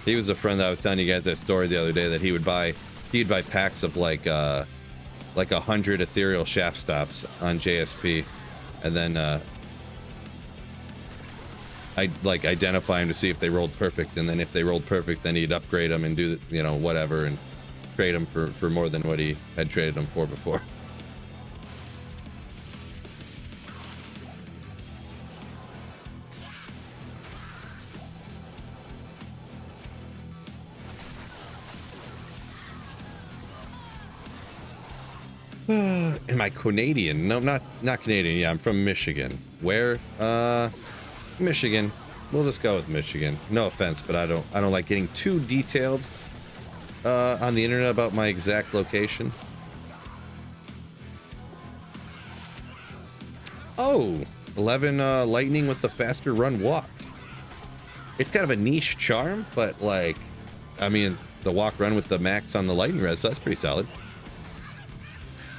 Speaker 1: He was a friend that I was telling you guys that story the other day that he'd buy packs of like 100 ethereal shaft stops on JSP, and then I'd like identify them to see if they rolled perfect, and then if they rolled perfect, then he'd upgrade them and do, you know, whatever, and trade them for more than what he had traded them for before. Am I Canadian? No, not Canadian. Yeah, I'm from Michigan. Where? Michigan. We'll just go with Michigan. No offense, but I don't like getting too detailed on the internet about my exact location. Oh, 11 lightning with the faster run walk. It's kind of a niche charm, but like, I mean, the walk run with the max on the lightning res, so that's pretty solid.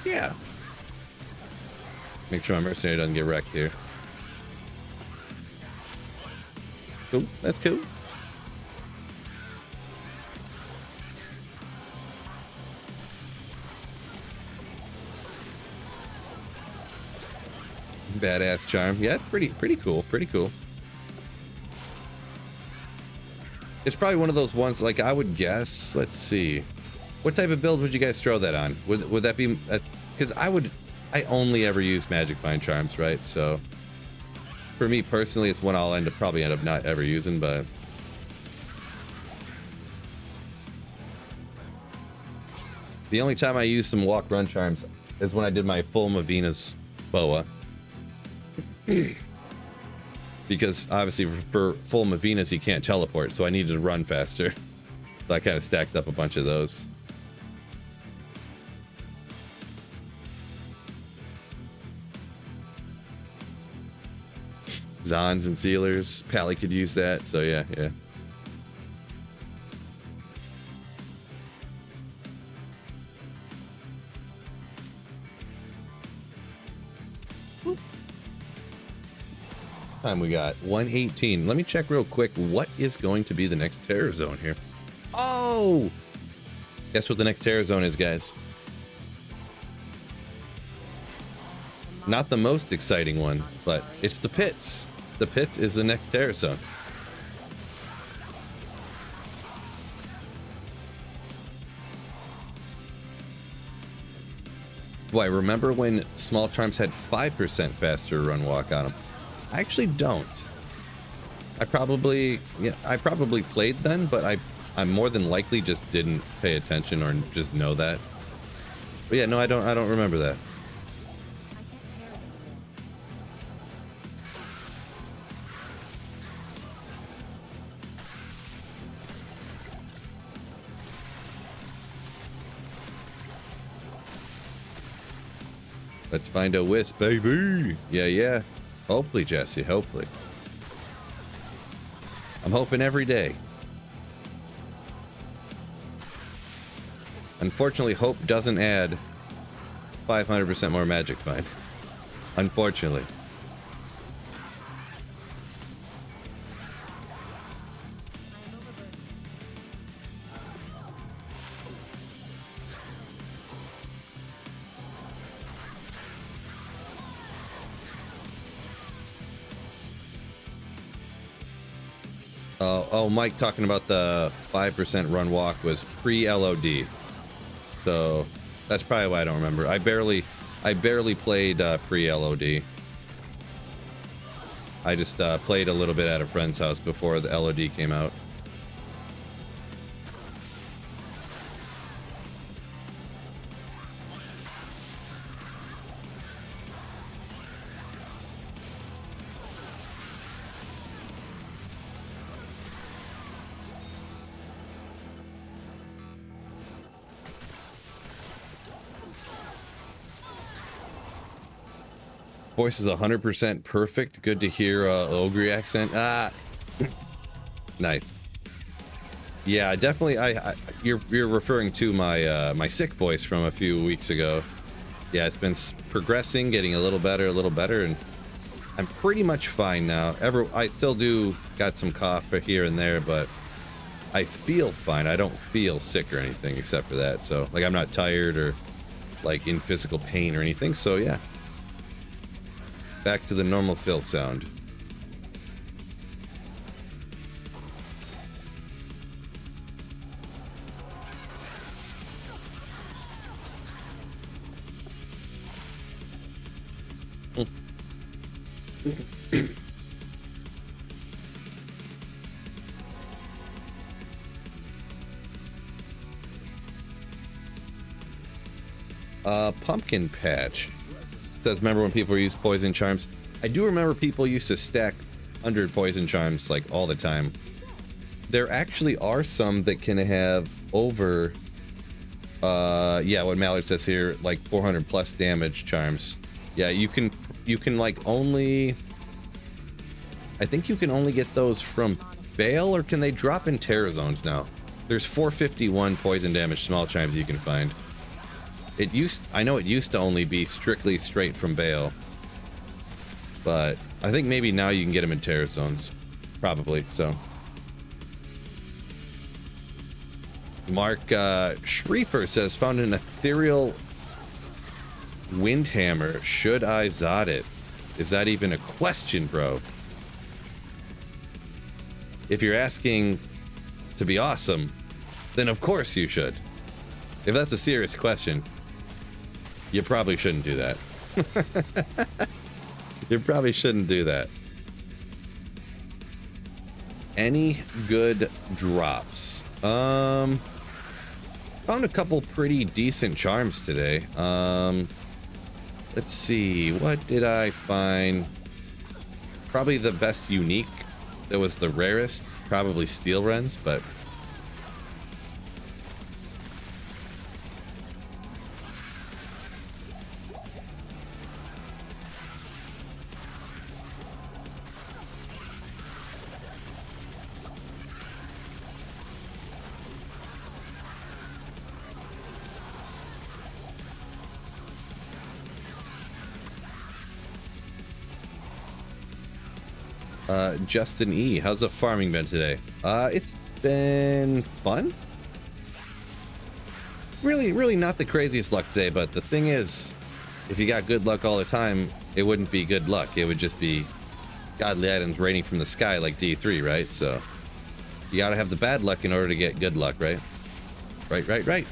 Speaker 1: Yeah. Make sure my mercenary doesn't get wrecked here. Cool, that's cool. Badass charm. Yeah, pretty cool, pretty cool. It's probably one of those ones, like I would guess, let's see. What type of build would you guys throw that on? Would that be, because I only ever use Magic Find charms, right? So for me personally, it's one I'll probably end up not ever using, but the only time I use some walk run charms is when I did my full Mavina's boa. Because obviously for full Mavinas you can't teleport, so I needed to run faster. So I kind of stacked up a bunch of those. Zons and sealers. Pally could use that, so yeah. Time we got 118. Let me check real quick what is going to be the next terror zone here. Oh, guess what the next terror zone is, guys? Not the most exciting one, but it's the pits. The pits is the next terror zone. Boy, remember when small charms had 5% faster run walk on them? I actually don't. I probably played then, but I more than likely just didn't pay attention or just know that. But yeah, no, I don't remember that. Let's find a wisp, baby. Yeah. Hopefully, Jesse, hopefully. I'm hoping every day. Unfortunately, hope doesn't add 500% more magic find. Unfortunately. Oh, Mike talking about the 5% run walk was pre-LOD. So That's probably why I don't remember. I barely played pre-LOD. I just played a little bit at a friend's house before the LOD came out. Voice is 100% perfect. Good to hear Ogre accent. Ah, nice. Yeah, definitely. You're referring to my my sick voice from a few weeks ago. Yeah, it's been progressing, getting a little better, and I'm pretty much fine now. I still do got some cough here and there, but I feel fine. I don't feel sick or anything except for that. So, like, I'm not tired or like in physical pain or anything. So, yeah. Back to the normal Phil sound. Pumpkin Patch says, remember when people used poison charms? I do remember people used to stack 100 poison charms like all the time. There actually are some that can have over yeah, what Mallard says here, like 400 plus damage charms. Yeah, you can like only, I think you can only get those from Bale, or can they drop in Terror Zones now? There's 451 poison damage small chimes you can find. I know it used to only be strictly straight from Bale, but I think maybe now you can get them in Terror Zones, probably. So, Mark Schriefer says, found an ethereal windhammer. Should I Zod it? Is that even a question, bro? If you're asking to be awesome, then of course you should. If that's a serious question, you probably shouldn't do that. You probably shouldn't do that. Any good drops? Found a couple pretty decent charms today. Let's see, what did I find? Probably the best unique that was the rarest, probably Steel Wrens, but Justin E, how's the farming been today? It's been fun. Really not the craziest luck today, but the thing is, if you got good luck all the time, it wouldn't be good luck. It would just be godly items raining from the sky like D3, right? So you gotta have the bad luck in order to get good luck, right? Right.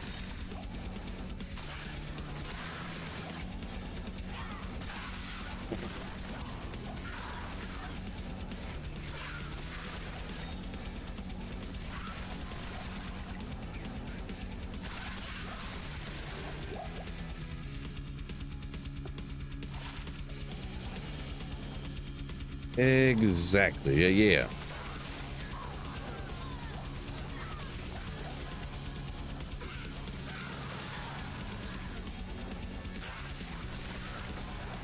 Speaker 1: Exactly. Yeah.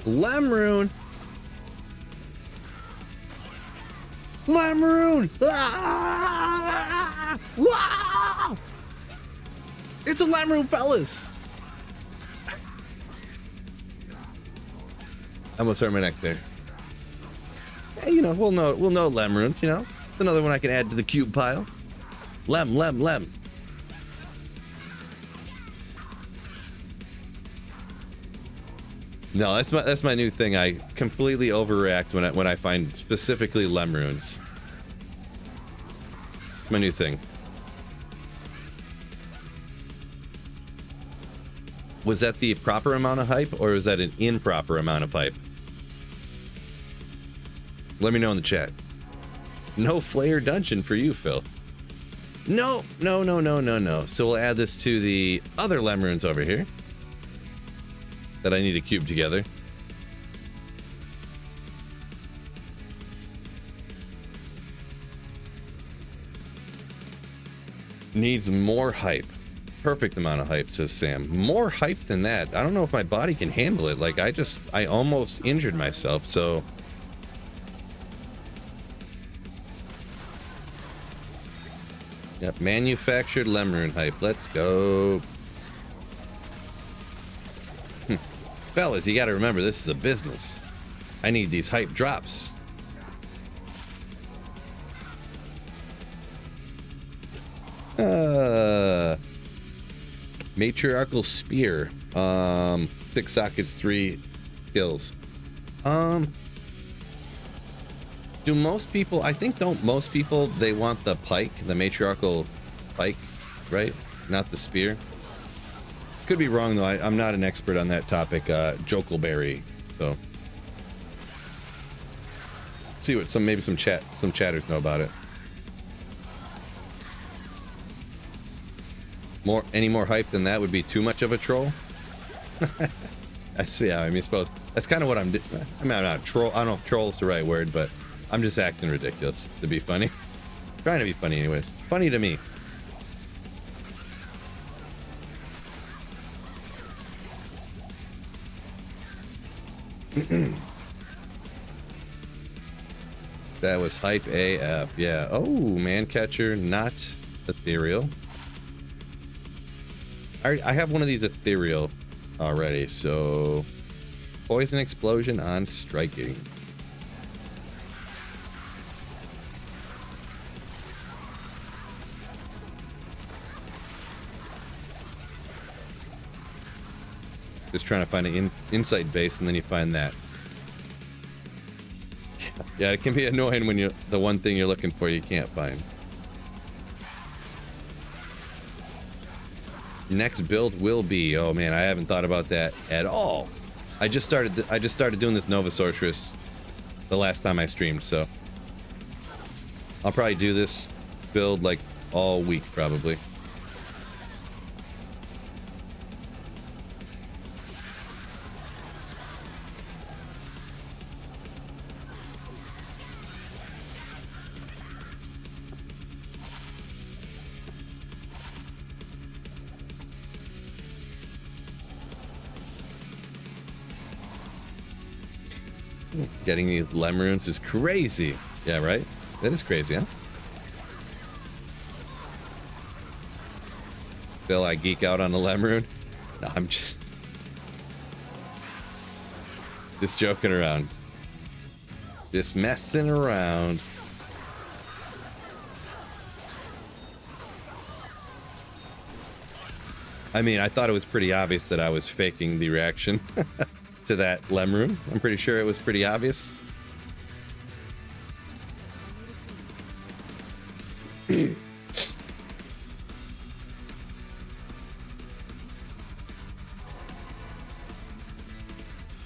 Speaker 1: Lamroon. Ah! Wow! It's a Lamroon, fellas. I almost hurt my neck there. Yeah, you know, we'll know Lamroons, you know. Another one I can add to the cube pile. Lem. No, that's my new thing. I completely overreact when I find specifically Lamroons. It's my new thing. Was that the proper amount of hype, or was that an improper amount of hype? Let me know in the chat. No Flayer dungeon for you, Phil. No. So we'll add this to the other Lemrunes over here that I need to cube together. Needs more hype. Perfect amount of hype, says Sam. More hype than that. I don't know if my body can handle it. Like, I almost injured myself, so... Yep, manufactured Lemrune hype. Let's go. Fellas, you gotta remember, this is a business. I need these hype drops. Matriarchal Spear. 6 sockets, 3 skills. Do most people, I think, don't most people, they want the pike, the matriarchal pike, right? Not the spear. Could be wrong, though. I'm not an expert on that topic. Jokelberry, so. See what maybe some chatters know about it. Any more hype than that would be too much of a troll. I see. Yeah, I suppose that's kind of what I'm. I'm not a troll. I don't know if troll is the right word, but I'm just acting ridiculous to be funny. Trying to be funny, anyways. Funny to me. That was hype AF. Yeah. Oh, man catcher, not ethereal. I have one of these ethereal already, so poison explosion on striking. Just trying to find an insight base, and then you find that. Yeah, it can be annoying when the one thing you're looking for you can't find. Next build will be, oh man, I haven't thought about that at all. I just started doing this Nova Sorceress the last time I streamed, so I'll probably do this build like all week probably. Getting the Lemrunes is crazy. Yeah, right? That is crazy, huh? Phil, I geek out on the Lemrune. No, I'm just joking around. Just messing around. I mean, I thought it was pretty obvious that I was faking the reaction to that Lemrune. I'm pretty sure it was pretty obvious.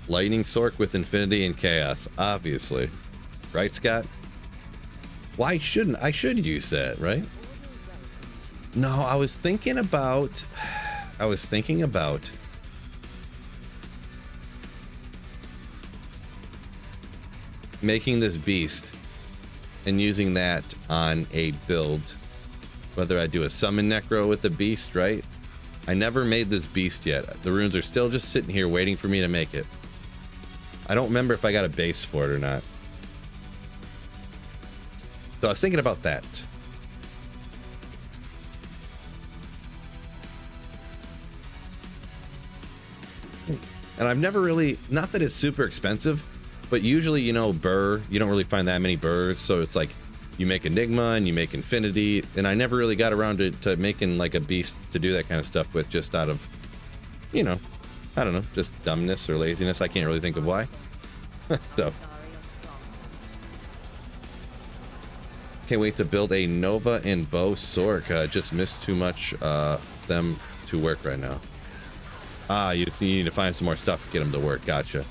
Speaker 1: Lightning Sork with Infinity and Chaos, obviously. Right, Scott? Why shouldn't I should use that, right? No, I was thinking about making this beast and using that on a build, whether I do a summon necro with the beast, right? I never made this beast yet. The runes are still just sitting here waiting for me to make it. I don't remember if I got a base for it or not. So I was thinking about that. And I've never really, not that it's super expensive, but usually, you know, burr, you don't really find that many burrs. So it's like you make Enigma and you make Infinity. And I never really got around to making like a beast to do that kind of stuff with, just out of, you know, I don't know, just dumbness or laziness. I can't really think of why. So. Can't wait to build a Nova and Bow Sork. Just missed too much them to work right now. Ah, you need to find some more stuff to get them to work. Gotcha.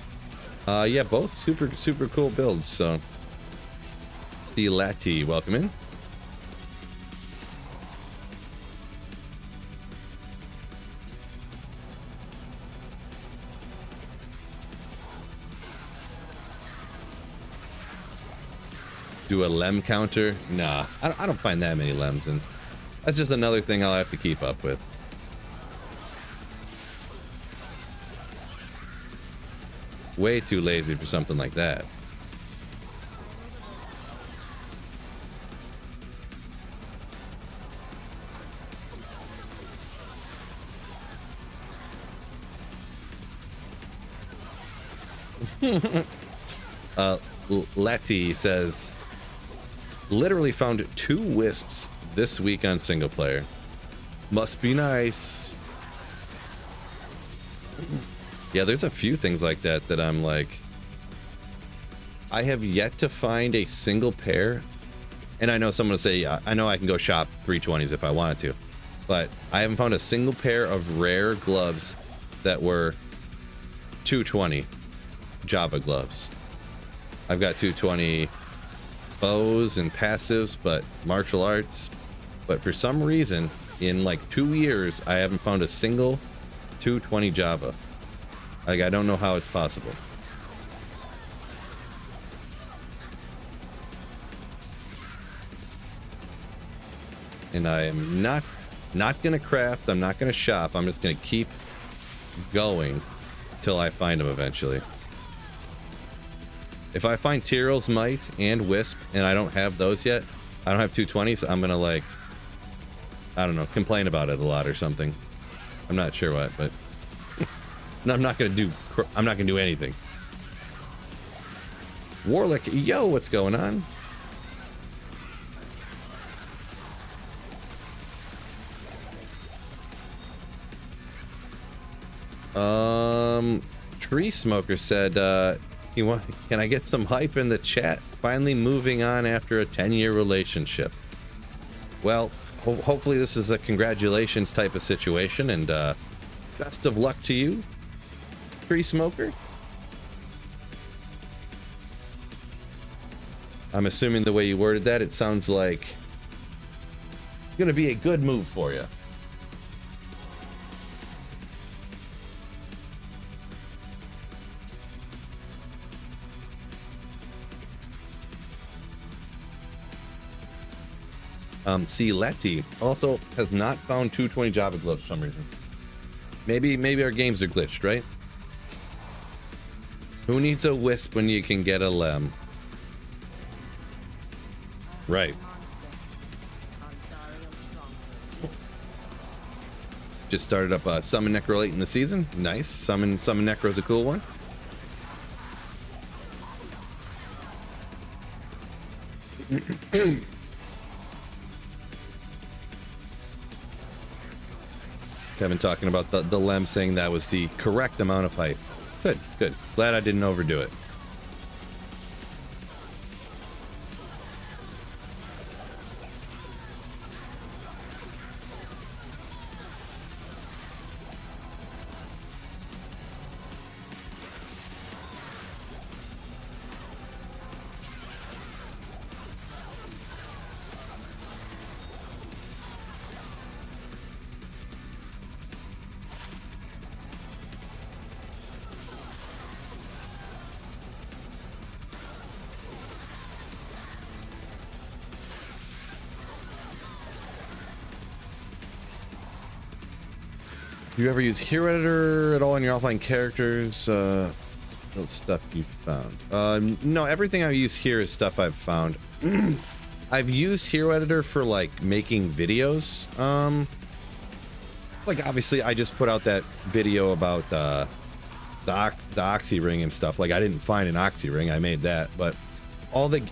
Speaker 1: Yeah, both super cool builds. So, see Lati, welcome in. Do a lem counter? Nah, I don't find that many lems, and that's just another thing I'll have to keep up with. Way too lazy for something like that. Letty says, literally found 2 wisps this week on single player. Must be nice. Yeah, there's a few things like that that I'm like, I have yet to find a single pair. And I know someone will say, I know I can go shop 320s if I wanted to, but I haven't found a single pair of rare gloves that were 220 Java gloves. I've got 220 bows and passives, but martial arts. But for some reason, in like 2 years, I haven't found a single 220 Java. Like, I don't know how it's possible. And I am not gonna craft. I'm not gonna shop. I'm just gonna keep going till I find them eventually. If I find Tyrell's Might and Wisp and I don't have those yet, I don't have 220s, I'm gonna, like, I don't know, complain about it a lot or something. I'm not sure what, but I'm not gonna do anything. Warlick, yo, what's going on? Tree Smoker said, can I get some hype in the chat? Finally moving on after a 10-year relationship. Well, hopefully this is a congratulations type of situation, and best of luck to you, Tree Smoker. I'm assuming the way you worded that, it sounds like it's gonna be a good move for you. See, Letty also has not found 220 Java gloves for some reason. Maybe our games are glitched, right? Who needs a wisp when you can get a lem? Right. Just started up a Summon Necro late in the season. Nice. Summon Necro's a cool one. Kevin talking about the lem, saying that was the correct amount of height. Good. Glad I didn't overdo it. Do you ever use Hero Editor at all in your offline characters? What stuff you found? No, everything I use here is stuff I've found. I've used Hero Editor for, like, making videos. Like, obviously, I just put out that video about the Oxy Ring and stuff. Like, I didn't find an Oxy Ring, I made that. But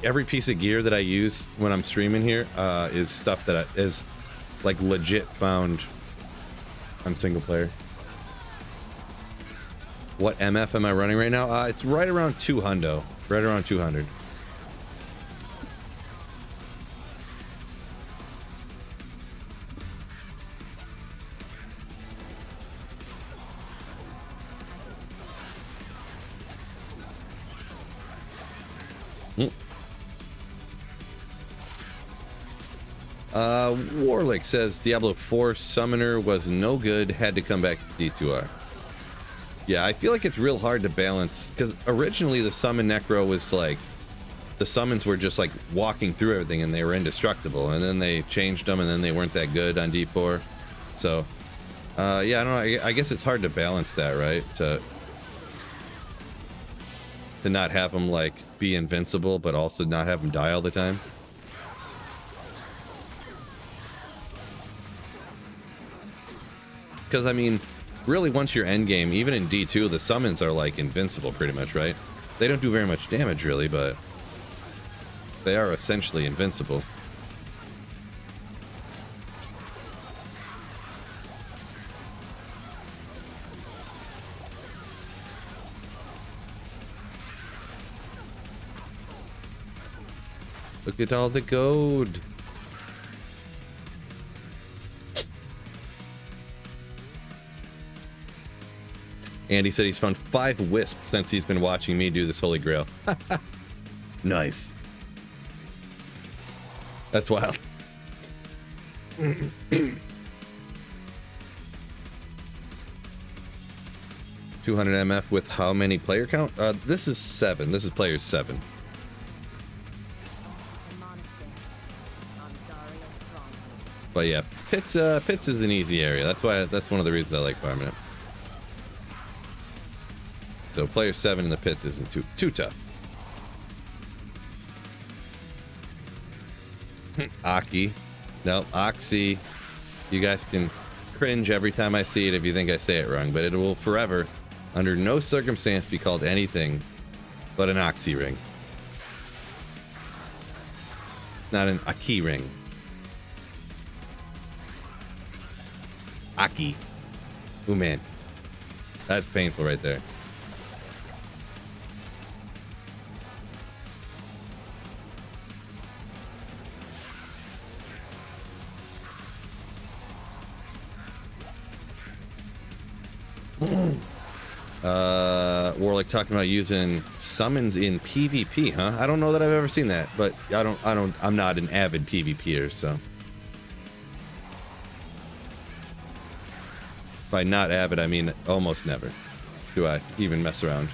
Speaker 1: every piece of gear that I use when I'm streaming here is stuff that is, like, legit found on single player. What MF am I running right now? It's right around 200. Right around 200. Mm. Warlick says Diablo 4 Summoner was no good, had to come back to D2R. Yeah, I feel like it's real hard to balance, because originally the Summon Necro was like, the summons were just like walking through everything and they were indestructible, and then they changed them and then they weren't that good on D4. So, yeah, I don't know, I guess it's hard to balance that, right? To not have them like be invincible, but also not have them die all the time. Because, I mean, really, once you're endgame, even in D2, the summons are, like, invincible, pretty much, right? They don't do very much damage, really, but they are essentially invincible. Look at all the gold. Andy said he's found 5 wisps since he's been watching me do this Holy Grail. Nice. That's wild. 200 MF with how many player count? This is 7. This is player 7. But yeah, pits is an easy area. That's one of the reasons I like farming it. So player 7 in the pits isn't too tough. Aki. No, Oxy. You guys can cringe every time I see it if you think I say it wrong, but it will forever, under no circumstance, be called anything but an Oxy ring. It's not an Aki ring. Aki. Ooh, man. That's painful right there. Warlick talking about using summons in PvP, huh? I don't know that I've ever seen that, but I'm not an avid PvPer, so. By not avid, I mean almost never do I even mess around.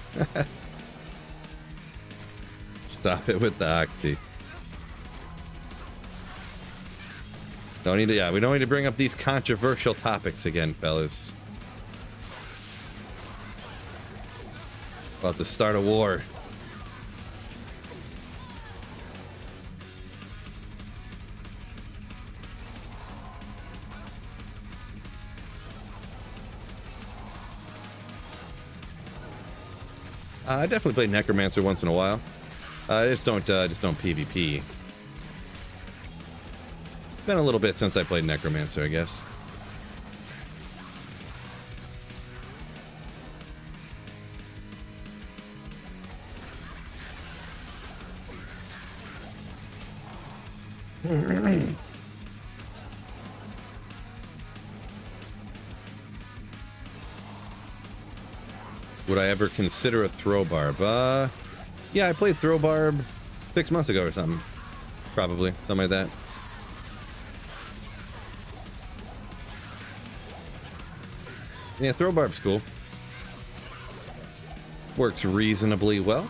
Speaker 1: Stop it with the Oxy. Don't need to, yeah, we don't need to bring up these controversial topics again, fellas. About to start a war. I definitely play Necromancer once in a while. I just don't PvP. Been a little bit since I played Necromancer, I guess. Would I ever consider a throw barb? Yeah, I played throw barb 6 months ago or something. Probably, something like that. Yeah, throw barb's cool. Works reasonably well.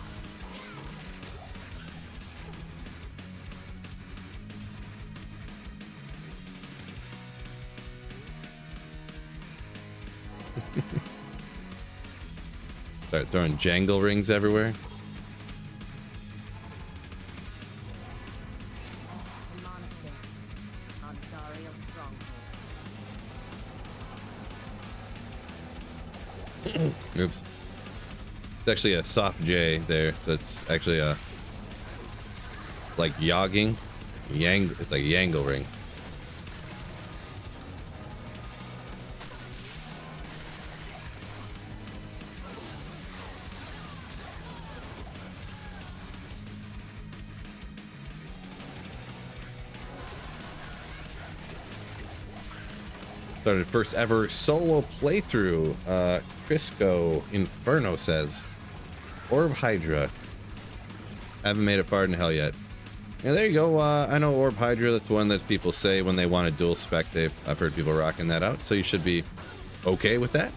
Speaker 1: Start throwing jangle rings everywhere. Oops. It's actually a soft J there, so it's actually a like yogging. It's like a yangle ring. Started first ever solo playthrough. Crisco Inferno says Orb Hydra. Haven't made it far into hell yet. Yeah, there you go. I know Orb Hydra, that's one that people say when they want a dual spec. I've heard people rocking that out, so you should be okay with that.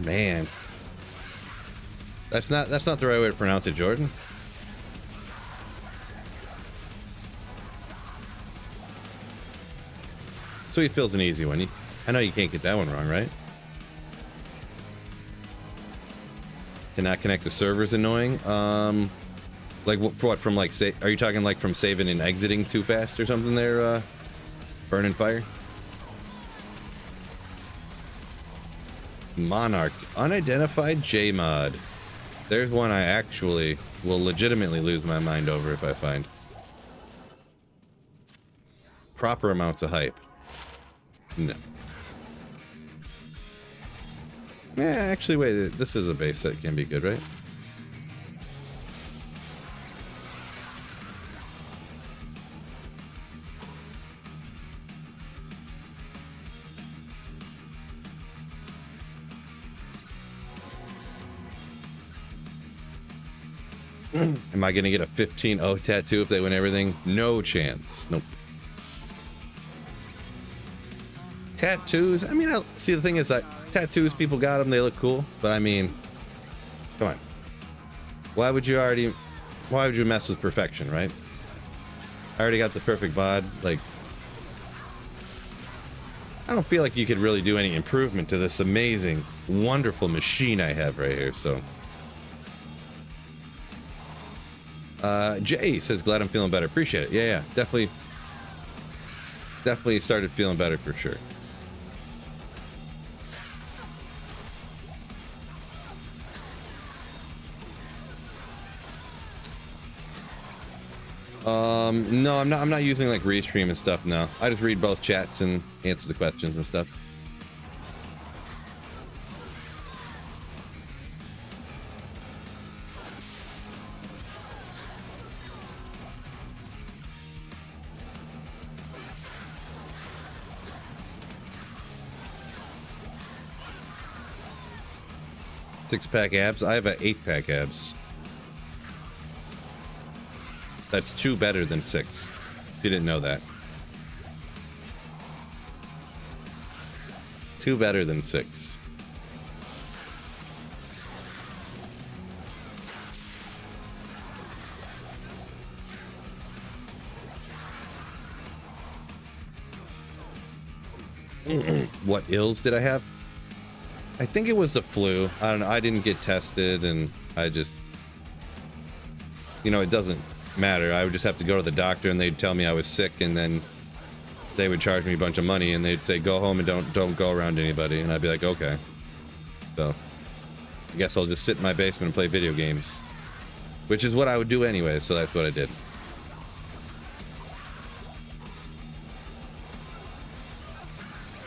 Speaker 1: Man, that's not the right way to pronounce it, Jordan. Sweet feels an easy one. I know you can't get that one wrong, right? Cannot connect to servers, annoying. Like for what? From like, are you talking like from saving and exiting too fast or something? There, burning fire. Monarch, unidentified JMod. There's one I actually will legitimately lose my mind over if I find. Proper amounts of hype. No. Yeah, actually, wait, this is a base that can be good, right? Am I gonna get a 15-0 tattoo if they win everything? No chance. Nope. Tattoos. I mean, see, the thing is that tattoos, people got them, they look cool. But I mean, come on. Why would you mess with perfection, right? I already got the perfect bod. Like, I don't feel like you could really do any improvement to this amazing, wonderful machine I have right here, so. Jay says, glad I'm feeling better. Appreciate it. Yeah, definitely started feeling better for sure. No, I'm not using like restream and stuff now. I just read both chats and answer the questions and stuff. Six-pack abs. I have an 8-pack abs. That's 2 better than 6. If you didn't know that. 2 better than 6. What ills did I have? I think it was the flu. I don't know. I didn't get tested, and I just, you know, it doesn't matter. I would just have to go to the doctor, and they'd tell me I was sick, and then they would charge me a bunch of money, and they'd say, go home and don't go around anybody. And I'd be like, okay. So I guess I'll just sit in my basement and play video games, which is what I would do anyway. So that's what I did.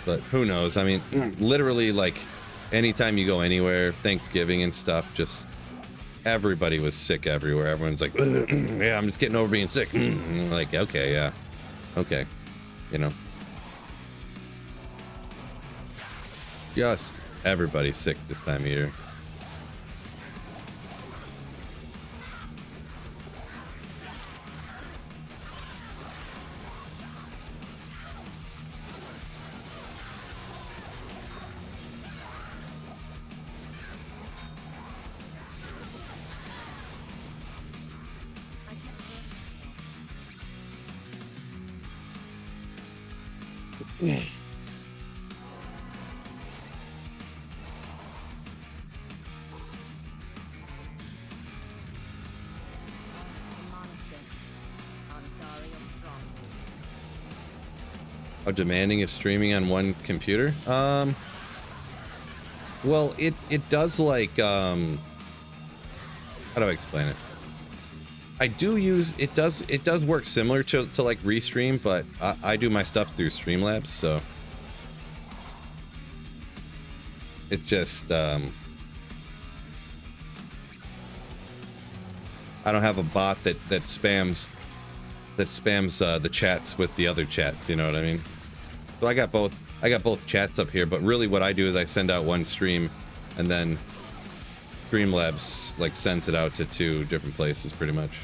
Speaker 1: But who knows? I mean, literally, like, anytime you go anywhere, Thanksgiving and stuff, just everybody was sick everywhere. Everyone's like, yeah, I'm just getting over being sick. And like, okay, yeah, okay, you know, just everybody's sick this time of year. How demanding is streaming on one computer? Well, it does like, how do I explain it? I do use, it does work similar to like Restream, but I do my stuff through Streamlabs, so it just, I don't have a bot that spams the chats with the other chats, you know what I mean? So I got both chats up here, but really what I do is I send out one stream and then Streamlabs like sends it out to 2 different places pretty much.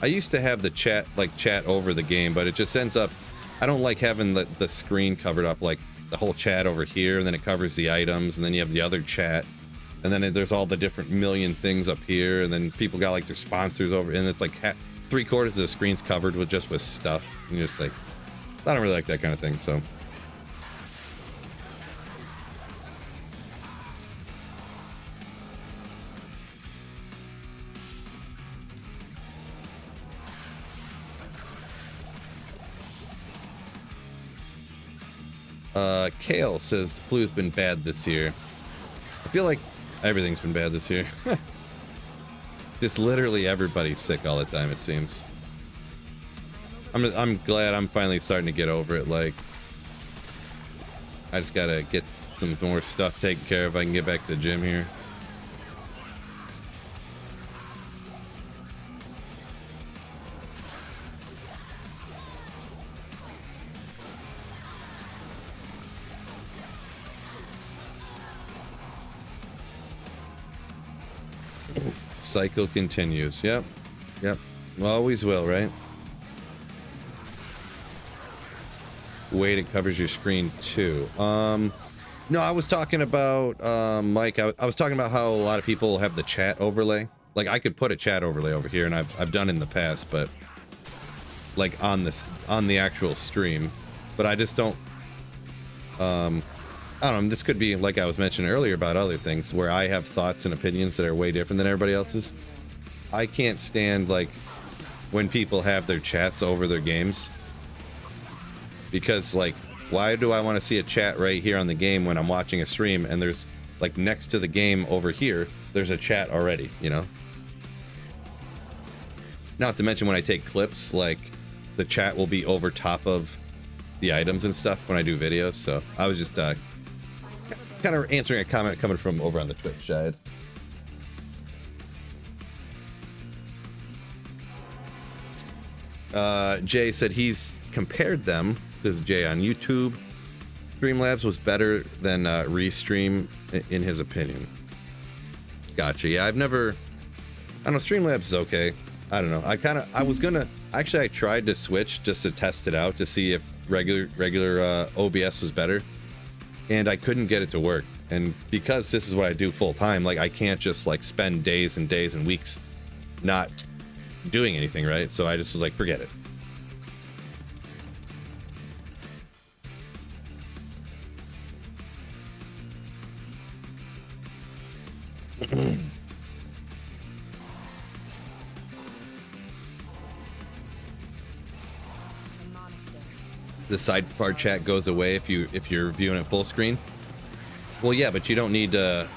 Speaker 1: I used to have the chat over the game, but it just ends up, I don't like having the screen covered up, like the whole chat over here, and then it covers the items, and then you have the other chat, and then there's all the different million things up here, and then people got like their sponsors over, and it's like 3/4 of the screen's covered with stuff, and you're just like, I don't really like that kind of thing, so. Kale says the flu's been bad this year. I feel like everything's been bad this year. Just literally everybody's sick all the time, it seems. I'm glad I'm finally starting to get over it. Like, I just gotta get some more stuff taken care of. I can get back to the gym here. Cycle continues. Yep. Always will, right? Wait, it covers your screen too. No, I was talking about Mike. I was talking about how a lot of people have the chat overlay. Like, I could put a chat overlay over here, and I've done in the past, but like on the actual stream. But I just don't. I don't know, this could be, like I was mentioning earlier about other things, where I have thoughts and opinions that are way different than everybody else's. I can't stand, like, when people have their chats over their games. Because, like, why do I want to see a chat right here on the game when I'm watching a stream, and there's, like, next to the game over here, there's a chat already, you know? Not to mention when I take clips, like, the chat will be over top of the items and stuff when I do videos, so I was just, kind of answering a comment coming from over on the Twitch side. Jay said he's compared them. This is Jay on YouTube. Streamlabs was better than Restream in his opinion. Gotcha. Yeah, I don't know. Streamlabs is okay. I don't know. I tried to switch just to test it out to see if regular OBS was better. And I couldn't get it to work. And because this is what I do full time, like, I can't just like spend days and days and weeks not doing anything, right? So I just was like, forget it. The sidebar chat goes away if you're viewing it full screen. Well, yeah, but you don't need to.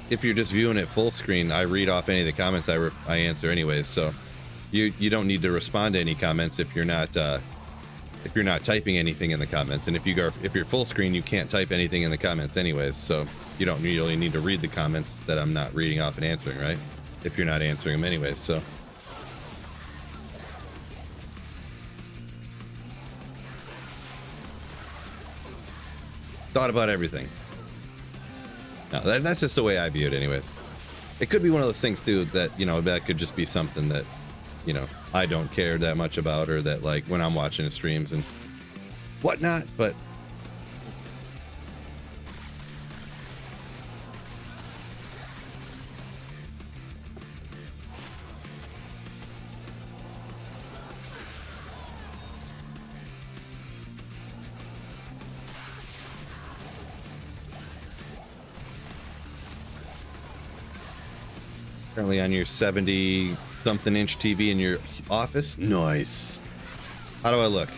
Speaker 1: If you're just viewing it full screen, I read off any of the comments I answer anyways. So you don't need to respond to any comments if you're not typing anything in the comments. And if you're full screen, you can't type anything in the comments anyways. So you don't really need to read the comments that I'm not reading off and answering, right? If you're not answering them anyways. So. Thought about everything. No, that's just the way I view it anyways. It could be one of those things too that, you know, that could just be something that, you know, I don't care that much about, or that, like, when I'm watching the streams and whatnot, but Currently on your 70 something inch TV in your office. Nice. How do I look?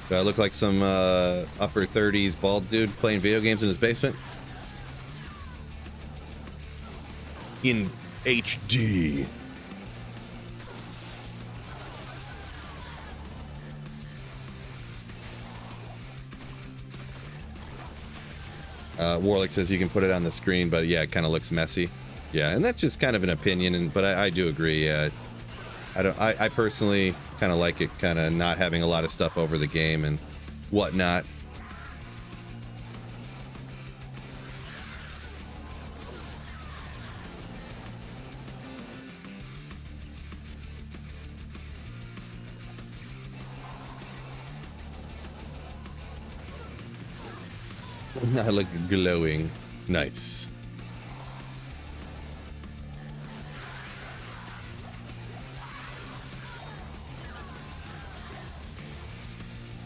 Speaker 1: Do I look like some upper 30s bald dude playing video games in his basement? In HD. Warlick says you can put it on the screen, but yeah, it kind of looks messy. Yeah, and that's just kind of an opinion, but I do agree. I personally kind of like it, kind of not having a lot of stuff over the game and whatnot. I look glowing. Nice.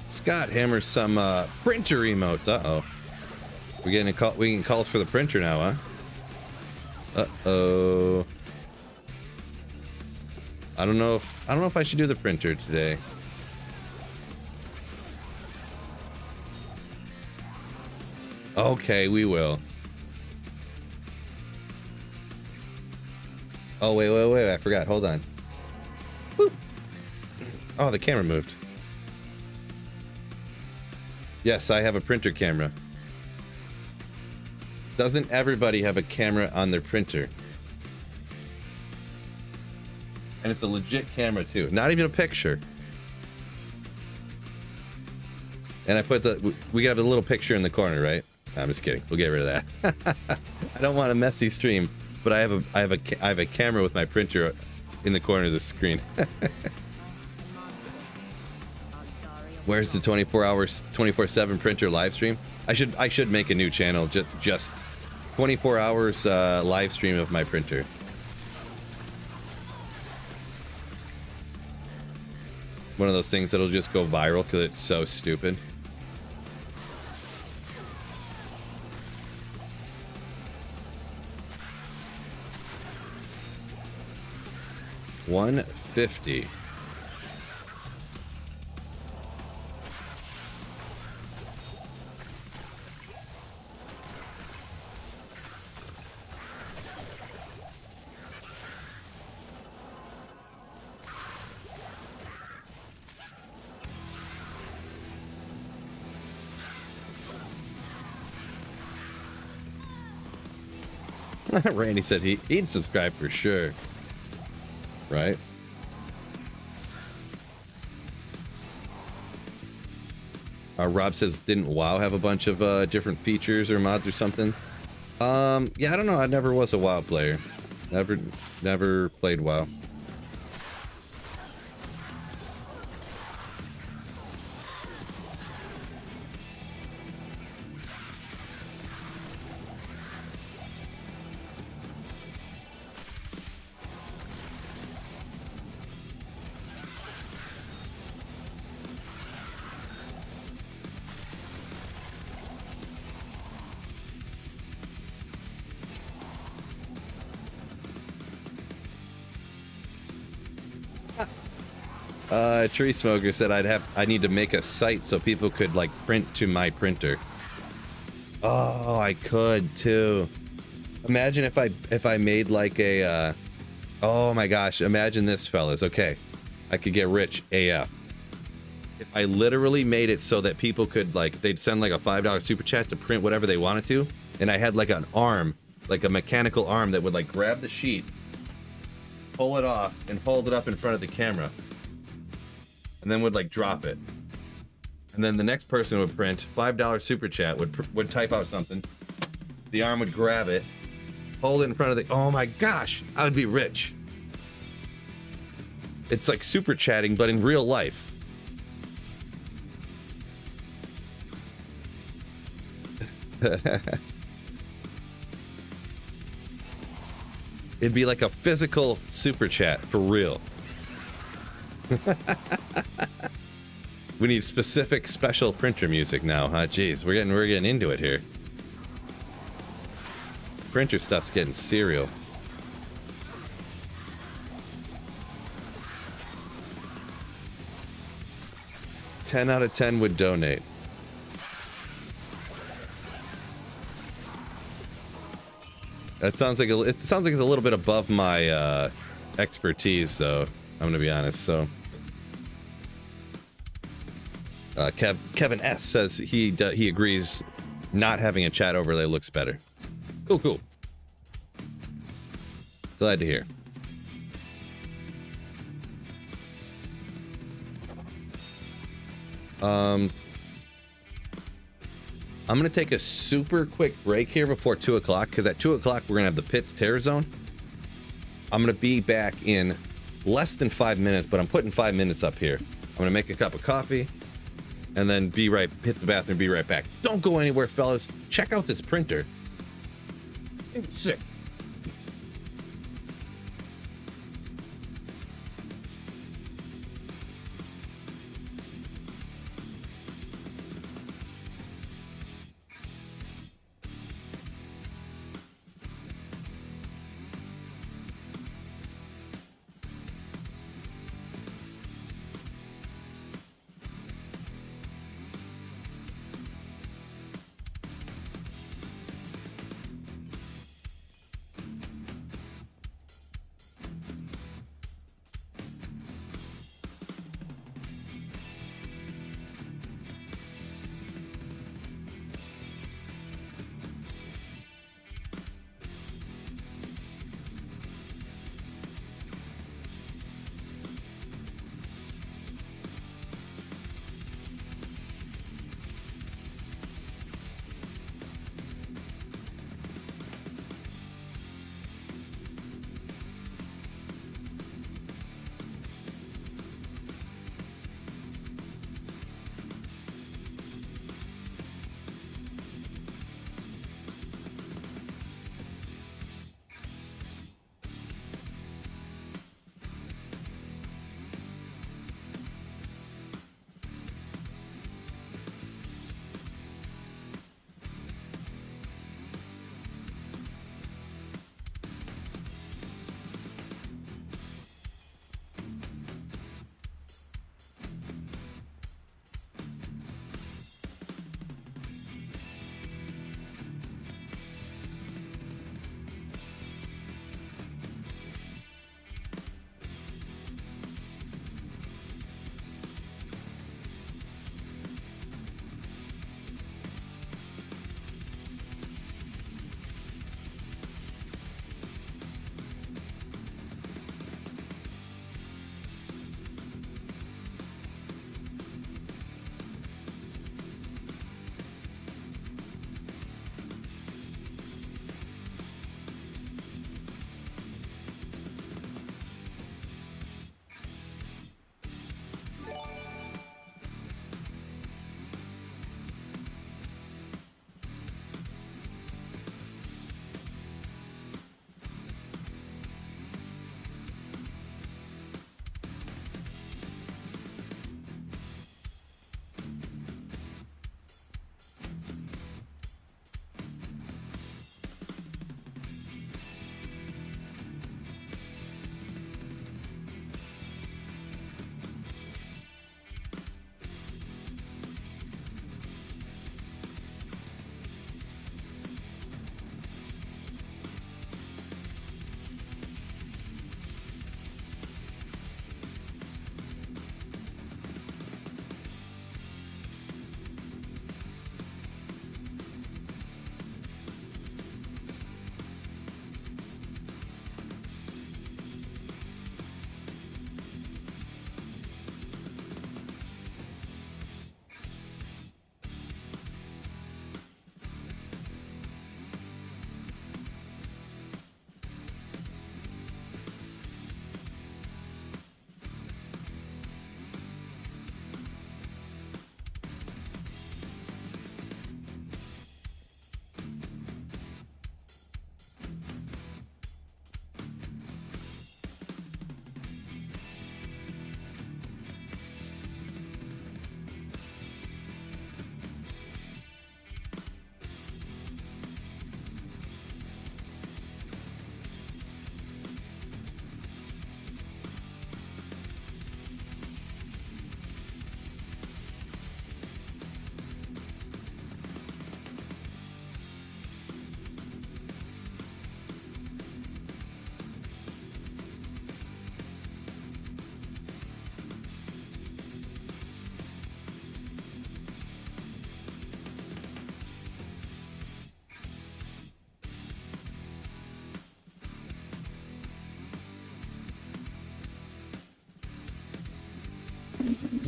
Speaker 1: Scott hammers some printer emotes. Uh-oh. We getting calls for the printer now, huh? Uh-oh. I don't know if I should do the printer today. Okay, we will. Oh, wait, I forgot. Hold on. Boop. Oh, the camera moved. Yes, I have a printer camera. Doesn't everybody have a camera on their printer? And it's a legit camera too. Not even a picture. And I put we got a little picture in the corner, right? I'm just kidding. We'll get rid of that. I don't want a messy stream, but I have a camera with my printer in the corner of the screen. Where's the 24/7 printer live stream? I should make a new channel, just 24 hours live stream of my printer. One of those things that'll just go viral because it's so stupid. $150. Randy said he'd subscribe for sure. Right? Rob says, didn't WoW have a bunch of different features or mods or something? Yeah, I don't know. I never was a WoW player. Never played WoW. Tree Smoker said I need to make a site so people could like print to my printer. Oh, I could too. Imagine if I made like a oh my gosh, imagine this, fellas. Okay, I could get rich AF. If I literally made it so that people could like, they'd send like a $5 super chat to print whatever they wanted to, and I had like an arm, like a mechanical arm that would like grab the sheet, pull it off, and hold it up in front of the camera. And then would like drop it, and then the next person would print $5 super chat, would type out something, the arm would grab it, hold it in front of the, oh my gosh, I would be rich. It's like super chatting but in real life. It'd be like a physical super chat for real. We need specific special printer music now, huh? Jeez, we're getting into it here. Printer stuff's getting serial. 10 out of 10 would donate. That sounds like it sounds like it's a little bit above my expertise, so I'm gonna be honest. So Kevin S says he agrees. Not having a chat overlay looks better. Cool, cool. Glad to hear. I'm gonna take a super quick break here before 2 o'clock, because at 2 o'clock we're gonna have the Pits Terror Zone. I'm gonna be back in less than 5 minutes, but I'm putting 5 minutes up here. I'm gonna make a cup of coffee and then hit the bathroom, be right back. Don't go anywhere, fellas. Check out this printer. It's sick.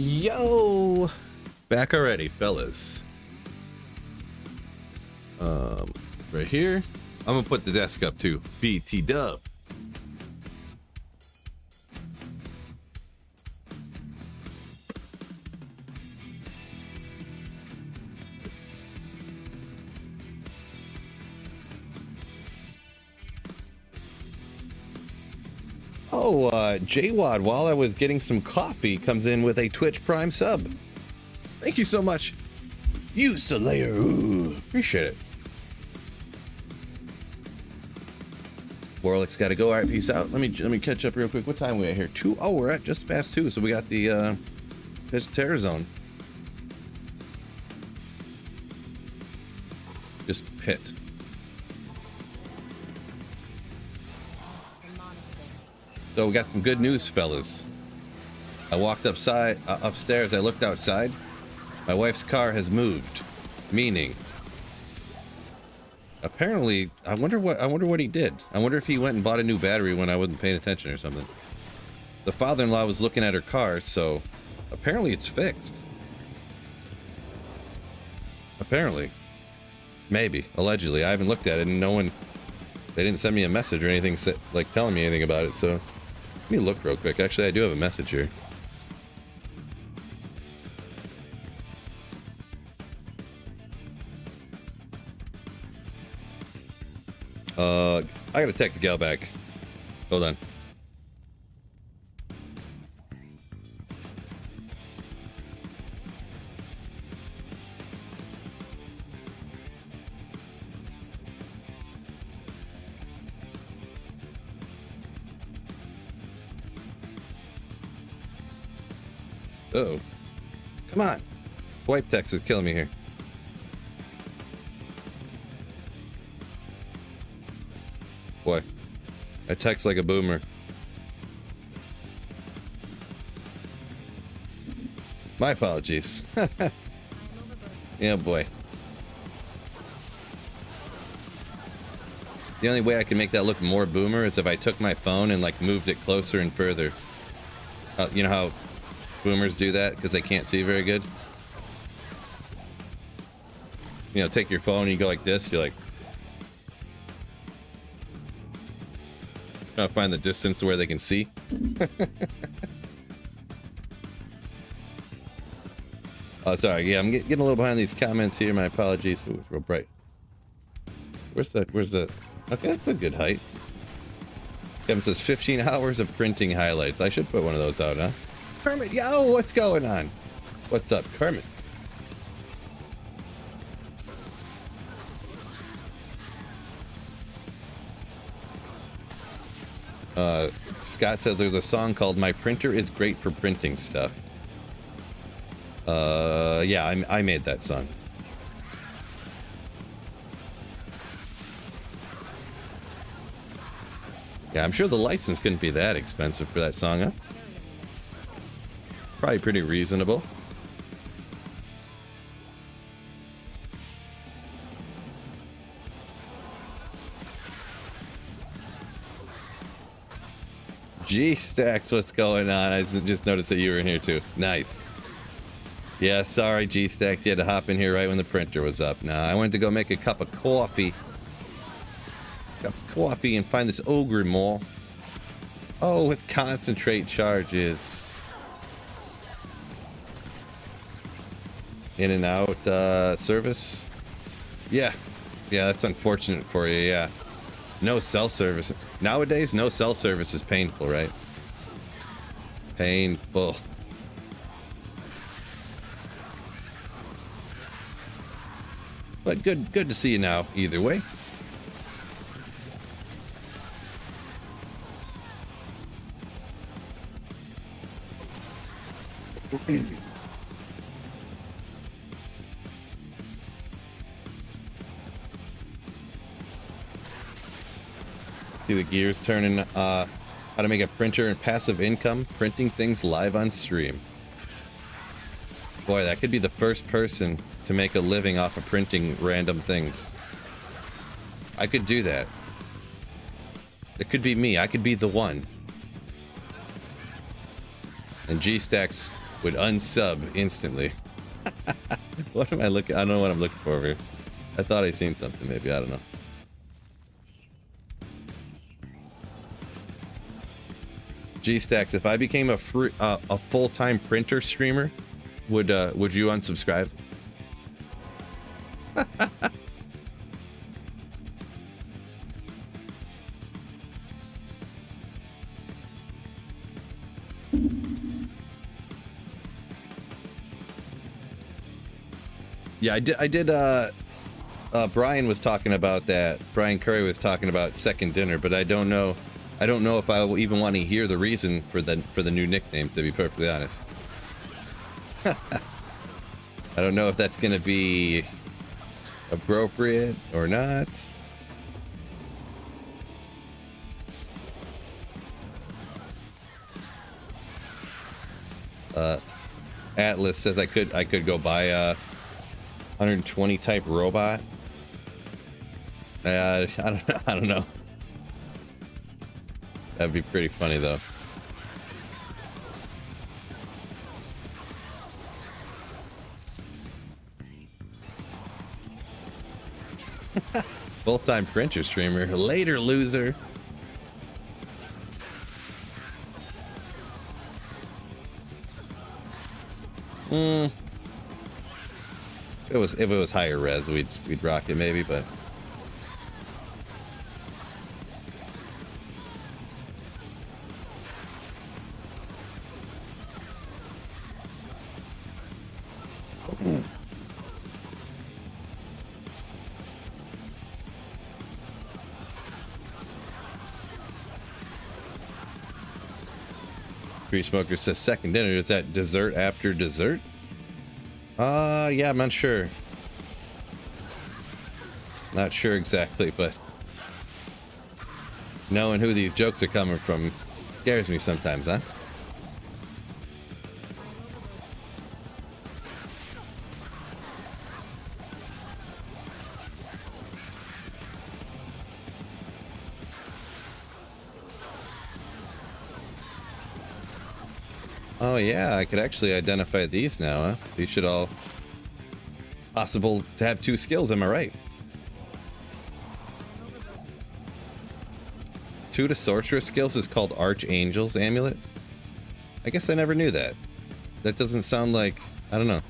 Speaker 1: Yo, back already, fellas. Right here. I'm gonna put the desk up too. BT dub. Oh, JWad, while I was getting some coffee, comes in with a Twitch Prime sub. Thank you so much. You Solayer. Ooh, appreciate it. Warlick's got to go. All right, peace out. Let me catch up real quick. What time are we at here? 2. Oh, we're at just past 2. So we got the this terror zone. Just pit. So we got some good news, fellas. I walked upstairs. I looked outside. My wife's car has moved, meaning apparently I wonder what he did. I wonder if he went and bought a new battery when I wasn't paying attention or something. The father-in-law was looking at her car, so apparently it's fixed. Apparently. Maybe. Allegedly. I haven't looked at it, and they didn't send me a message or anything like telling me anything about it, so let me look real quick. Actually, I do have a message here. I gotta text Gal back. Hold on. Uh-oh. Come on. Swipe text is killing me here. Boy, I text like a boomer. My apologies. Yeah, boy. The only way I can make that look more boomer is if I took my phone and like moved it closer and further. You know how boomers do that because they can't see very good? You know, take your phone and you go like this, you're like trying to find the distance to where they can see. Oh, sorry. Yeah, I'm getting a little behind these comments here. My apologies. Ooh, it's real bright. Where's the? Okay, that's a good height. Kevin says 15 hours of printing highlights. I should put one of those out, huh? Kermit, yo, what's going on? What's up, Kermit? Scott said there's a song called "My Printer is Great for Printing Stuff." Yeah, I made that song. Yeah, I'm sure the license couldn't be that expensive for that song, huh? Probably pretty reasonable. G-Stacks, what's going on? I just noticed that you were in here too. Nice. Yeah, sorry, G-Stacks. You had to hop in here right when the printer was up. Nah, I went to go make a cup of coffee. And find this ogre mall. Oh, with concentrate charges. In and out service. Yeah, that's unfortunate for you. Yeah, no cell service nowadays. No cell service is painful, right? Painful. But good to see you now. Either way. See the gears turning. How to make a printer and passive income, printing things live on stream. Boy, that could be the first person to make a living off of printing random things. I could do that. It could be me. I could be the one. And G-Stacks would unsub instantly. What am I looking? I don't know what I'm looking for here. I thought I seen something. Maybe I don't know. G-Stacks, if I became a full-time printer streamer, would you unsubscribe? Yeah, I did. Brian was talking about that. Brian Curry was talking about second dinner, but I don't know if I will even want to hear the reason for the new nickname, to be perfectly honest. I don't know if that's gonna be appropriate or not. Atlas says I could go buy a 120 type robot. I don't know. That'd be pretty funny though. Full-time printer streamer. Later, loser. If it was higher res, we'd rock it maybe, but Free Smoker says second dinner. Is that dessert after dessert? Yeah, I'm not sure. Not sure exactly, but knowing who these jokes are coming from scares me sometimes, huh? Oh yeah, I could actually identify these now, huh? These should all possible to have 2 skills, am I right? 2 to sorceress skills is called Archangel's Amulet. I guess I never knew that. That doesn't sound like, I don't know.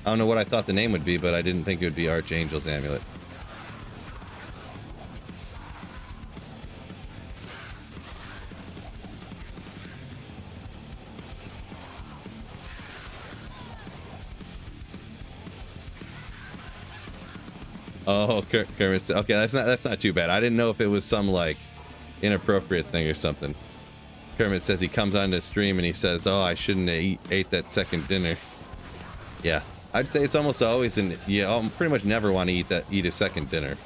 Speaker 1: I don't know what I thought the name would be, but I didn't think it would be Archangel's Amulet. Oh, Kermit. Okay, that's not too bad. I didn't know if it was some like inappropriate thing or something. Kermit says he comes on the stream and he says, "Oh, I shouldn't have ate that second dinner." Yeah, I'd say it's almost always I'll pretty much never want to eat a second dinner,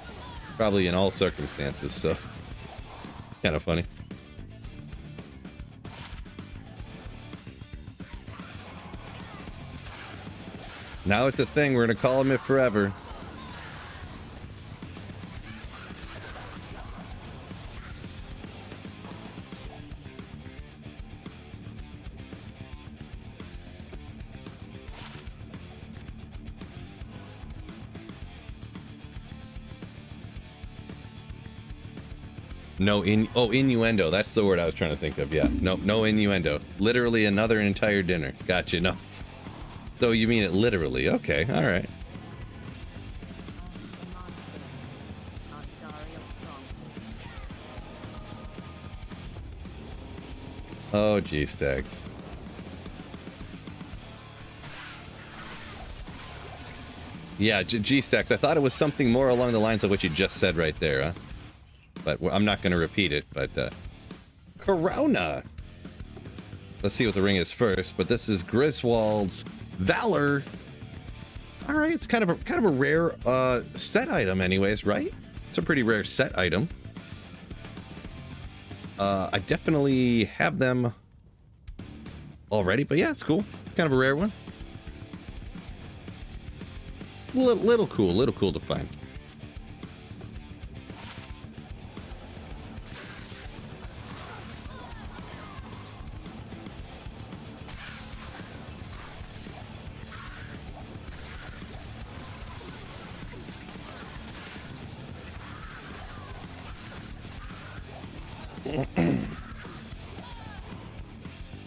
Speaker 1: probably in all circumstances. So, kind of funny. Now it's a thing. We're gonna call him it forever. No innuendo. That's the word I was trying to think of. Yeah. No innuendo. Literally another entire dinner. Gotcha. No. So you mean it literally? Okay. All right. Oh, G-Stacks. Yeah, G-Stacks. I thought it was something more along the lines of what you just said right there, huh? But I'm not going to repeat it, but Corona. Let's see what the ring is first, but this is Griswold's Valor. All right, it's kind of a rare set item anyways, right? It's a pretty rare set item. I definitely have them already, but yeah, it's cool. Kind of a rare one. Little cool to find.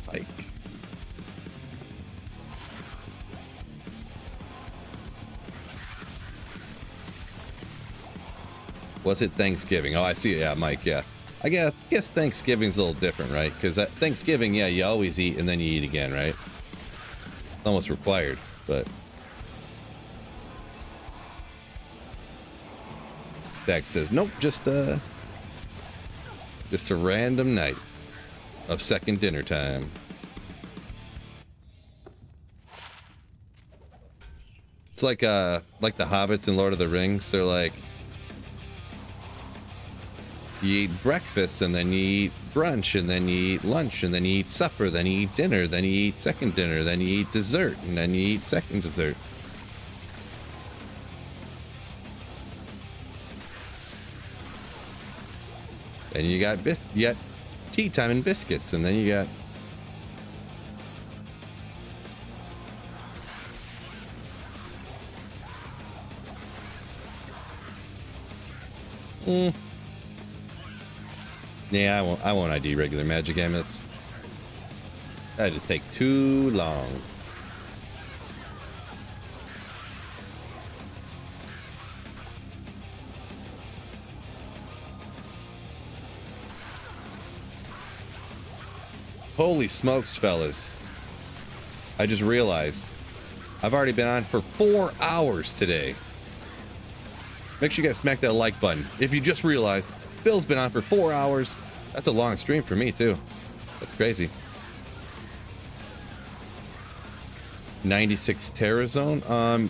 Speaker 1: Pike. Was it Thanksgiving? Oh, I see it. Yeah, Mike, yeah. I guess Thanksgiving's a little different, right? Because at Thanksgiving, yeah, you always eat and then you eat again, right? It's almost required, but... Stack says, nope, just a random night of second dinner time. It's like the hobbits in Lord of the Rings. They're like, you eat breakfast, and then you eat brunch, and then you eat lunch, and then you eat supper, then you eat dinner, then you eat second dinner, then you eat dessert, and then you eat second dessert. Then you got tea time and biscuits, and then you got... Yeah, I won't ID regular magic amulets. That just take too long. Holy smokes, fellas. I just realized I've already been on for 4 hours today. Make sure you guys smack that like button. If you just realized, Bill's been on for 4 hours. That's a long stream for me, too. That's crazy. 96 Terra Zone.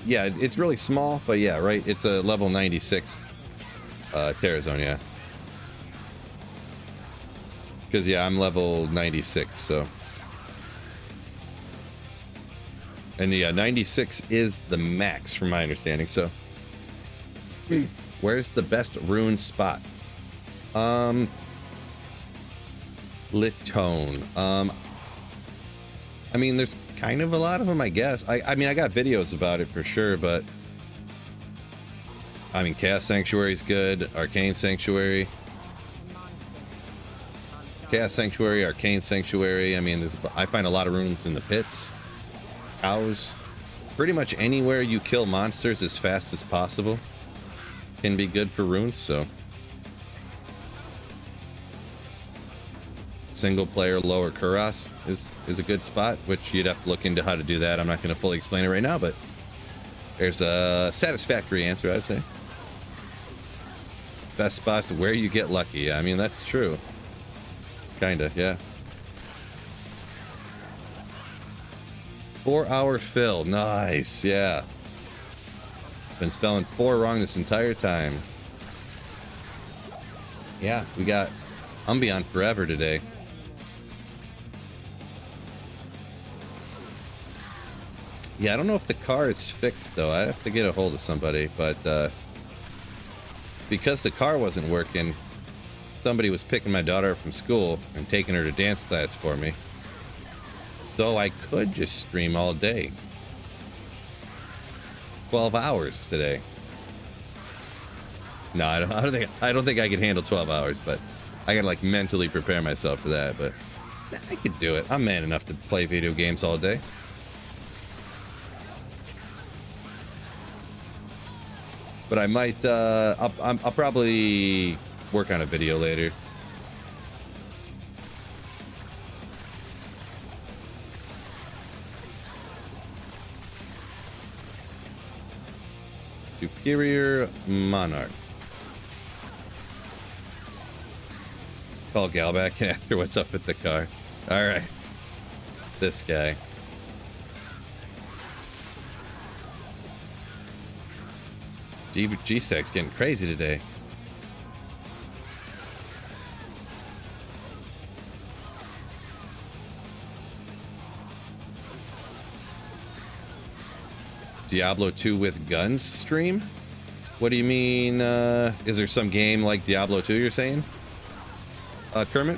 Speaker 1: Yeah, it's really small, but yeah, right. It's a level 96 Terra Zone, yeah. Because, yeah, I'm level 96, so. And, yeah, 96 is the max, from my understanding, so. Where's the best rune spot? Litone. I mean, there's kind of a lot of them, I guess. I mean, I got videos about it for sure, but. I mean, Chaos Sanctuary is good. Arcane Sanctuary. Chaos Sanctuary, Arcane Sanctuary. I mean, I find a lot of runes in the pits. Cows. Pretty much anywhere you kill monsters as fast as possible can be good for runes, so. Single player lower Kuras is a good spot, which you'd have to look into how to do that. I'm not going to fully explain it right now, but there's a satisfactory answer, I'd say. Best spots where you get lucky. I mean, that's true. Kinda, yeah. 4 hour fill. Nice, yeah. Been spelling 4 wrong this entire time. Yeah, we got Umbreon forever today. Yeah, I don't know if the car is fixed, though. I have to get a hold of somebody, but because the car wasn't working, somebody was picking my daughter up from school and taking her to dance class for me. So I could just stream all day. 12 hours today. No, I don't think I could handle 12 hours, but I gotta like mentally prepare myself for that, but I could do it. I'm man enough to play video games all day. But I might I'll probably work on a video later. Superior Monarch. Call Gal back after what's up with the car. Alright. This guy. G-Stack's getting crazy today. Diablo 2 with guns stream? What do you mean? Is there some game like Diablo 2 you're saying? Kermit?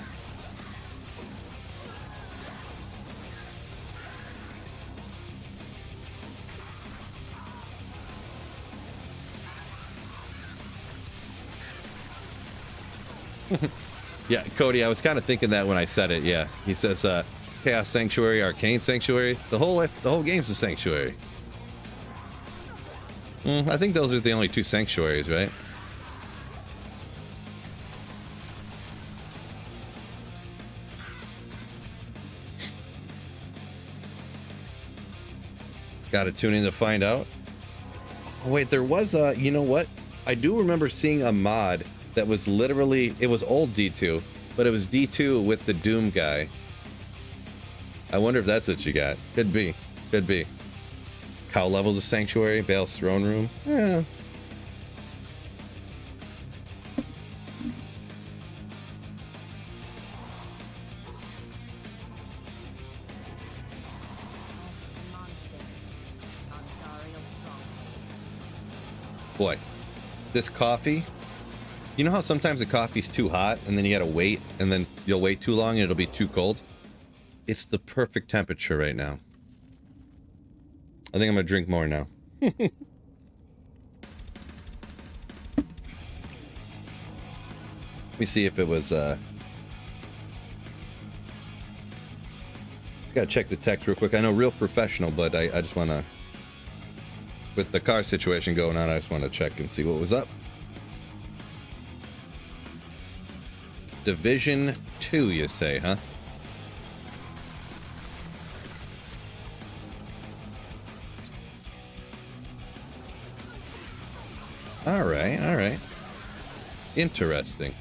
Speaker 1: Yeah, Cody, I was kind of thinking that when I said it. Yeah, he says Chaos Sanctuary, Arcane Sanctuary. The whole game's a sanctuary. I think those are the only two sanctuaries, right? Got to tune in to find out. Oh, wait, there was a, you know what? I do remember seeing a mod that was literally, it was old D2, but it was D2 with the Doom guy. I wonder if that's what you got. Could be. Could be. Cow levels of Sanctuary, Baal's throne room. Yeah. Boy, this coffee, you know how sometimes the coffee's too hot and then you gotta wait and then you'll wait too long and it'll be too cold? It's the perfect temperature right now. I think I'm gonna drink more now. Let me see if it was, just gotta check the text real quick. I know real professional, but I just wanna, with the car situation going on, I just want to check and see what was up. Division 2, you say, huh? All right, all right. Interesting.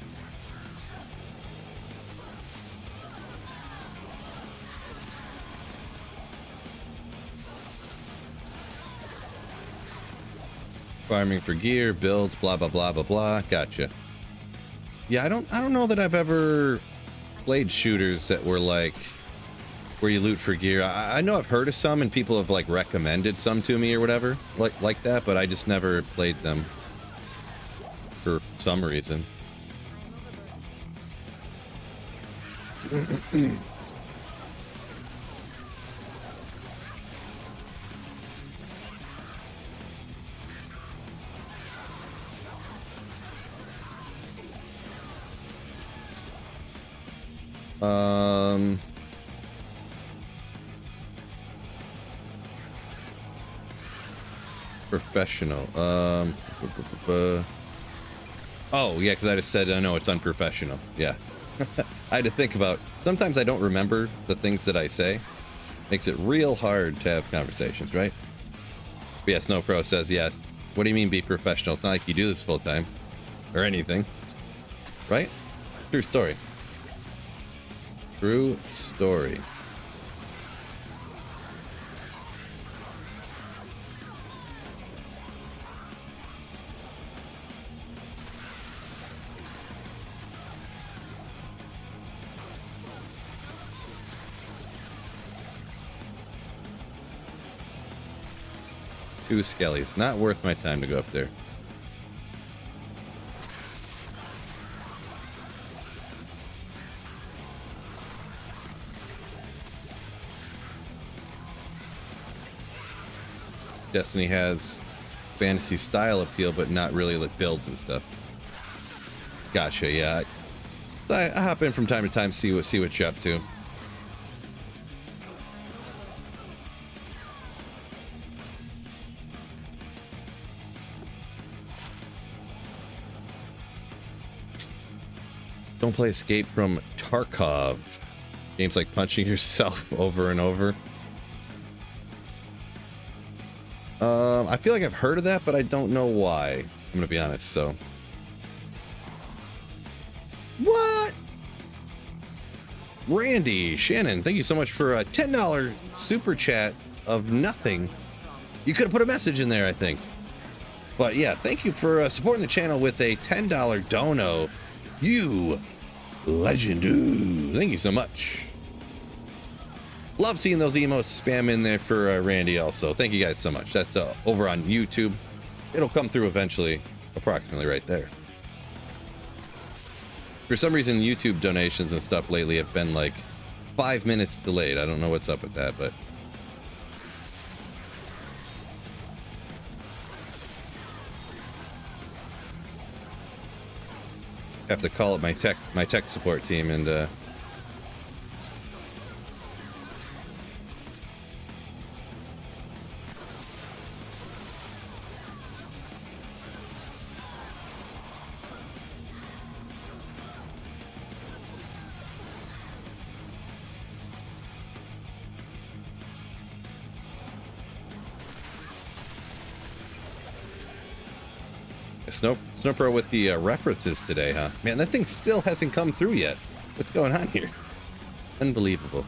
Speaker 1: Farming for gear, builds, blah blah blah blah blah. Gotcha. Yeah, I don't know that I've ever played shooters that were like where you loot for gear. I know I've heard of some and people have like recommended some to me or whatever, like that, but I just never played them for some reason. Professional. Oh, yeah, because I just said, I know it's unprofessional. Yeah. I had to think about, sometimes I don't remember the things that I say. Makes it real hard to have conversations, right? But yeah, Snow Pro says, yeah, what do you mean be professional? It's not like you do this full time or anything, right? True story. True story. Two skellies. Not worth my time to go up there. Destiny has fantasy style appeal, but not really like builds and stuff. Gotcha, yeah. I hop in from time to time, see what you're up to. Don't play Escape from Tarkov. Games like punching yourself over and over. I feel like I've heard of that, but I don't know why. I'm gonna be honest, so. What? Randy, Shannon, thank you so much for a $10 super chat of nothing. You could have put a message in there, I think. But yeah, thank you for supporting the channel with a $10 dono. You legend. Ooh, thank you so much. Love seeing those emotes spam in there for Randy also. Thank you guys so much. That's over on YouTube. It'll come through eventually, approximately right there. For some reason, YouTube donations and stuff lately have been like 5 minutes delayed. I don't know what's up with that, but have to call up my tech support team and Snowpro with the references today, huh? Man, that thing still hasn't come through yet. What's going on here? Unbelievable.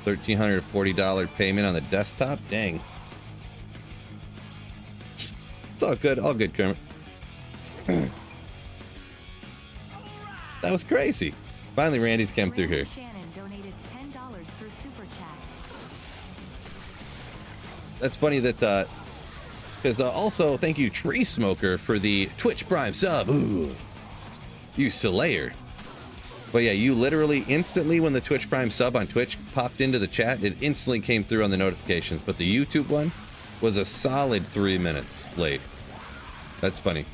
Speaker 1: $1,340 payment on the desktop? Dang. It's all good, Kermit. That was crazy. Finally, Randy's come through here.
Speaker 2: Shannon donated $10 through Super Chat.
Speaker 1: That's funny that, because also, thank you, Tree Smoker, for the Twitch Prime sub. Ooh. You Slayer. But yeah, you literally instantly, when the Twitch Prime sub on Twitch popped into the chat, it instantly came through on the notifications. But the YouTube one was a solid 3 minutes late. That's funny.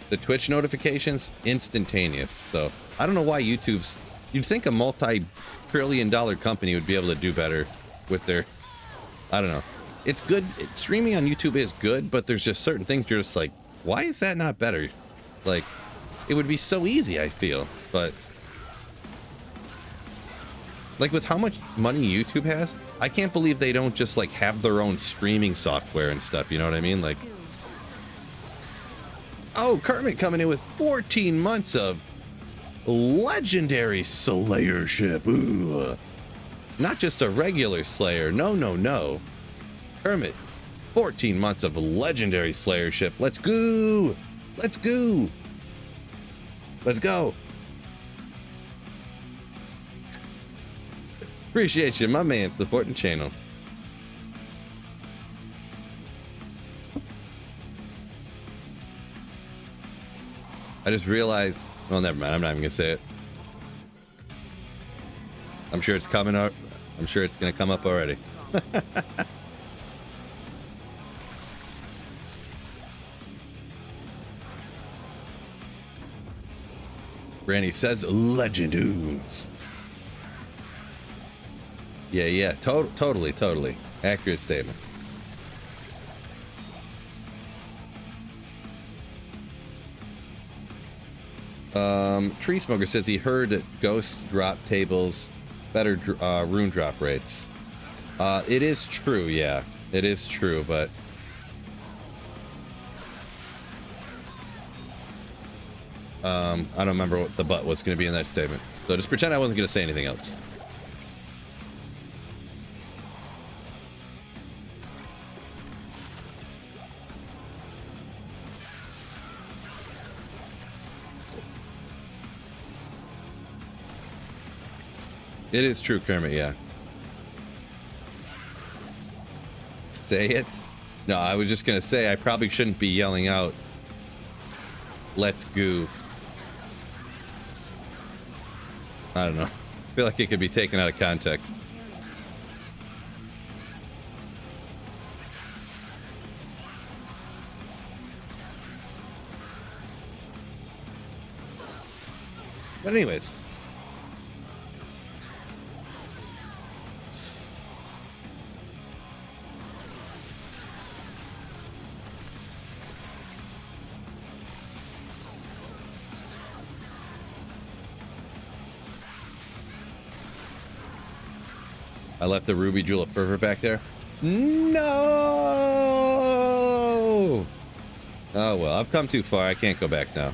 Speaker 1: The Twitch notifications, instantaneous. So I don't know why you'd think a multi-trillion-dollar company would be able to do better with their, I don't know. It's good. Streaming on YouTube is good, but there's just certain things you're just like, why is that not better? Like, it would be so easy, I feel, but like with how much money YouTube has, I can't believe they don't just like have their own streaming software and stuff. You know what I mean? Like, oh, Kermit coming in with 14 months of legendary Slayership. Ooh. Not just a regular Slayer. No. Kermit, 14 months of legendary Slayership. Let's go. Let's go. Let's go. Appreciate you, my man, supporting the channel. I just realized, well, never mind. I'm not even gonna say it. I'm sure it's coming up. I'm sure it's gonna come up already. Randy says legendoos. Yeah. Totally. Accurate statement. Tree Smoker says he heard that ghosts drop tables better rune drop rates. It is true, yeah. It is true, but I don't remember what the but was going to be in that statement. So just pretend I wasn't going to say anything else. It is true, Kermit, yeah. Say it? No, I was just going to say I probably shouldn't be yelling out, let's go. I don't know. I feel like it could be taken out of context. But anyways. I left the Ruby Jewel of Fervor back there. No! Oh well, I've come too far. I can't go back now.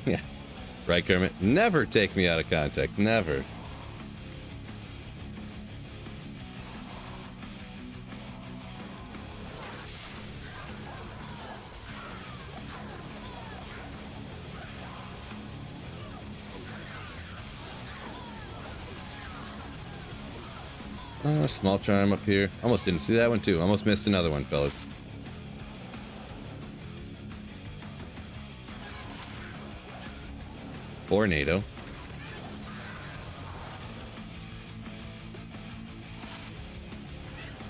Speaker 1: Yeah. Right, Kermit? Never take me out of context. Never. Small charm up here. Almost didn't see that one too. Almost missed another one, fellas. Tornado.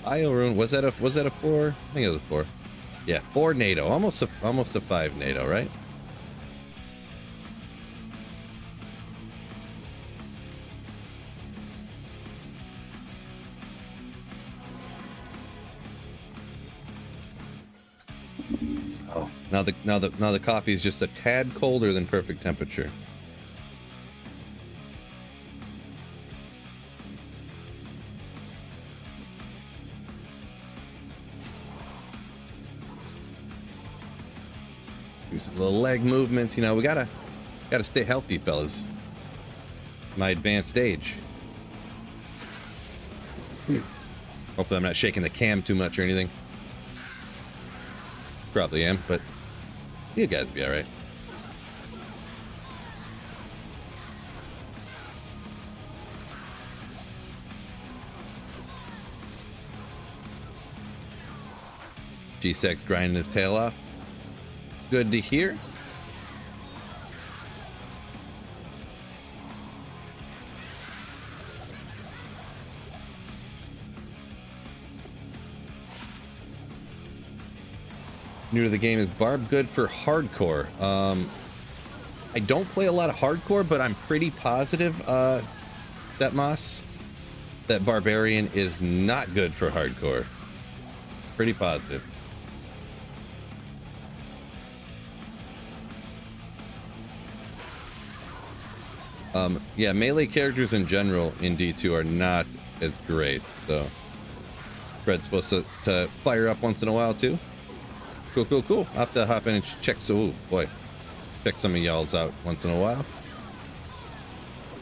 Speaker 1: Io rune. Was that a 4? I think it was a 4. Yeah, 4 NATO. Almost a 5 NATO, right? Oh, now the coffee is just a tad colder than perfect temperature. Do some little leg movements, you know. We gotta stay healthy, fellas. My advanced age. Hopefully, I'm not shaking the cam too much or anything. Probably am, but you guys will be all right. G-Sex grinding his tail off. Good to hear. New to the game, is Barb good for hardcore? I don't play a lot of hardcore, but I'm pretty positive that Moss, that Barbarian is not good for hardcore. Pretty positive. Yeah, melee characters in general in D2 are not as great, so Fred's supposed to fire up once in a while too. Cool. I'll have to hop in and check. So, boy, check some of y'all's out once in a while.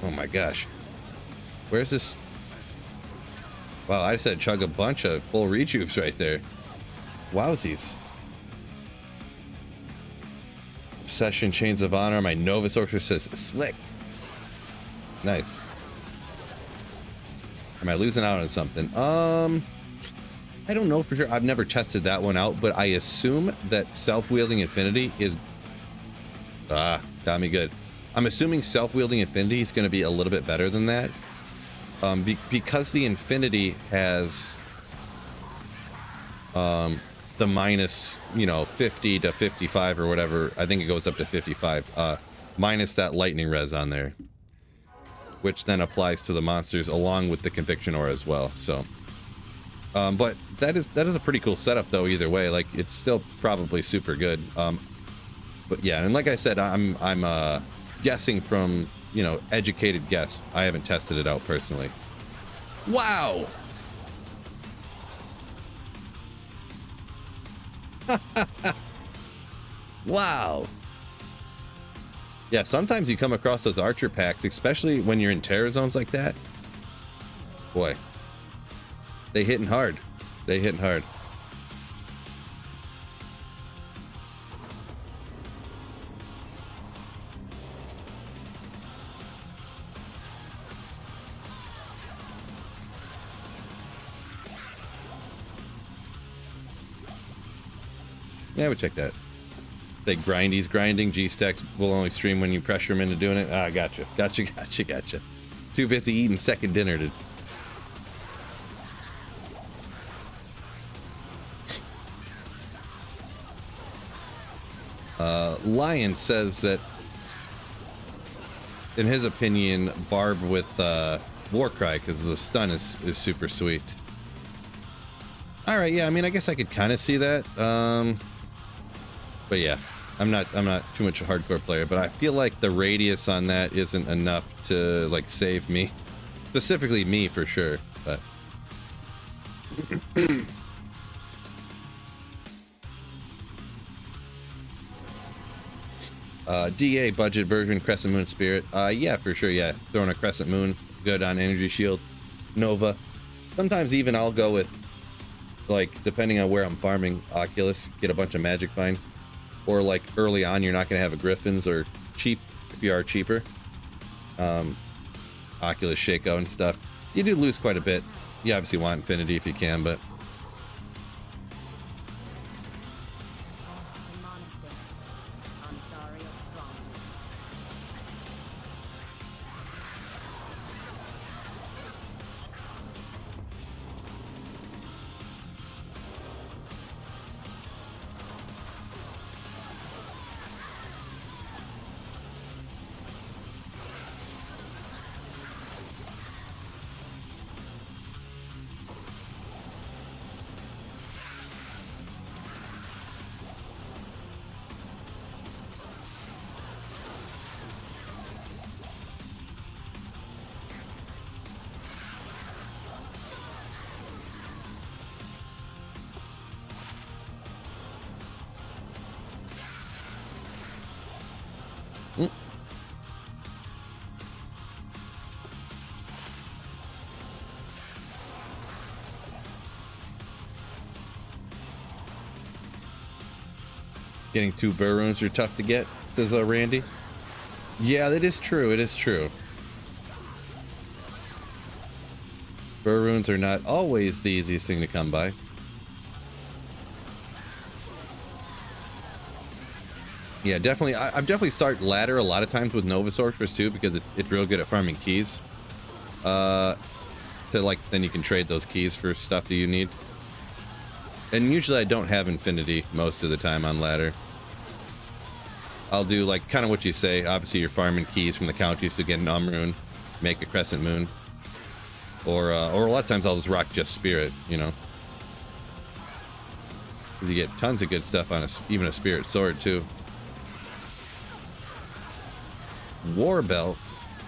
Speaker 1: Oh my gosh, where's this? Wow, I just had to chug a bunch of full rejuves right there. Wowsies. Obsession, Chains of Honor. My Novus Orchestra says slick. Nice. Am I losing out on something? I don't know for sure. I've never tested that one out, but I assume that self-wielding Infinity is... got me good. I'm assuming self-wielding Infinity is going to be a little bit better than that. Because the Infinity has the minus, 50 to 55 or whatever. I think it goes up to 55. Minus that lightning res on there, which then applies to the monsters along with the conviction aura as well. So, but that is a pretty cool setup though. Either way, like it's still probably super good. But yeah, and like I said, I'm guessing from educated guess. I haven't tested it out personally. Wow. Wow. Yeah, sometimes you come across those archer packs, especially when you're in terror zones like that. Boy, they hitting hard. They hitting hard. Yeah, we check that. They grindy's grinding. G-Stacks will only stream when you pressure him into doing it. Ah, gotcha. Too busy eating second dinner to... Lion says that, in his opinion, Barb with Warcry, because the stun is super sweet. All right, yeah, I mean, I guess I could kind of see that. But yeah, I'm not too much a hardcore player, but I feel like the radius on that isn't enough to like save me, specifically me for sure. But DA budget version Crescent Moon Spirit. Yeah, for sure. Yeah, throwing a Crescent Moon good on Energy Shield, Nova. Sometimes even I'll go with, like, depending on where I'm farming, Oculus, get a bunch of Magic Find. Or like early on, you're not going to have a Griffins, or cheap if you are cheaper. Oculus Shaco and stuff. You do lose quite a bit, you obviously want infinity if you can, but getting 2 burr runes are tough to get, says Randy. Yeah, that is true. It is true. Burr runes are not always the easiest thing to come by. Yeah, definitely. I've definitely started ladder a lot of times with Nova Sorceress too, because it's real good at farming keys. To like, then you can trade those keys for stuff that you need. And usually I don't have infinity most of the time on ladder. I'll do like kind of what you say. Obviously you're farming keys from the counties to get an rune, make a crescent moon. Or a lot of times I'll just rock just spirit, you know. Because you get tons of good stuff on even a spirit sword too. War belt.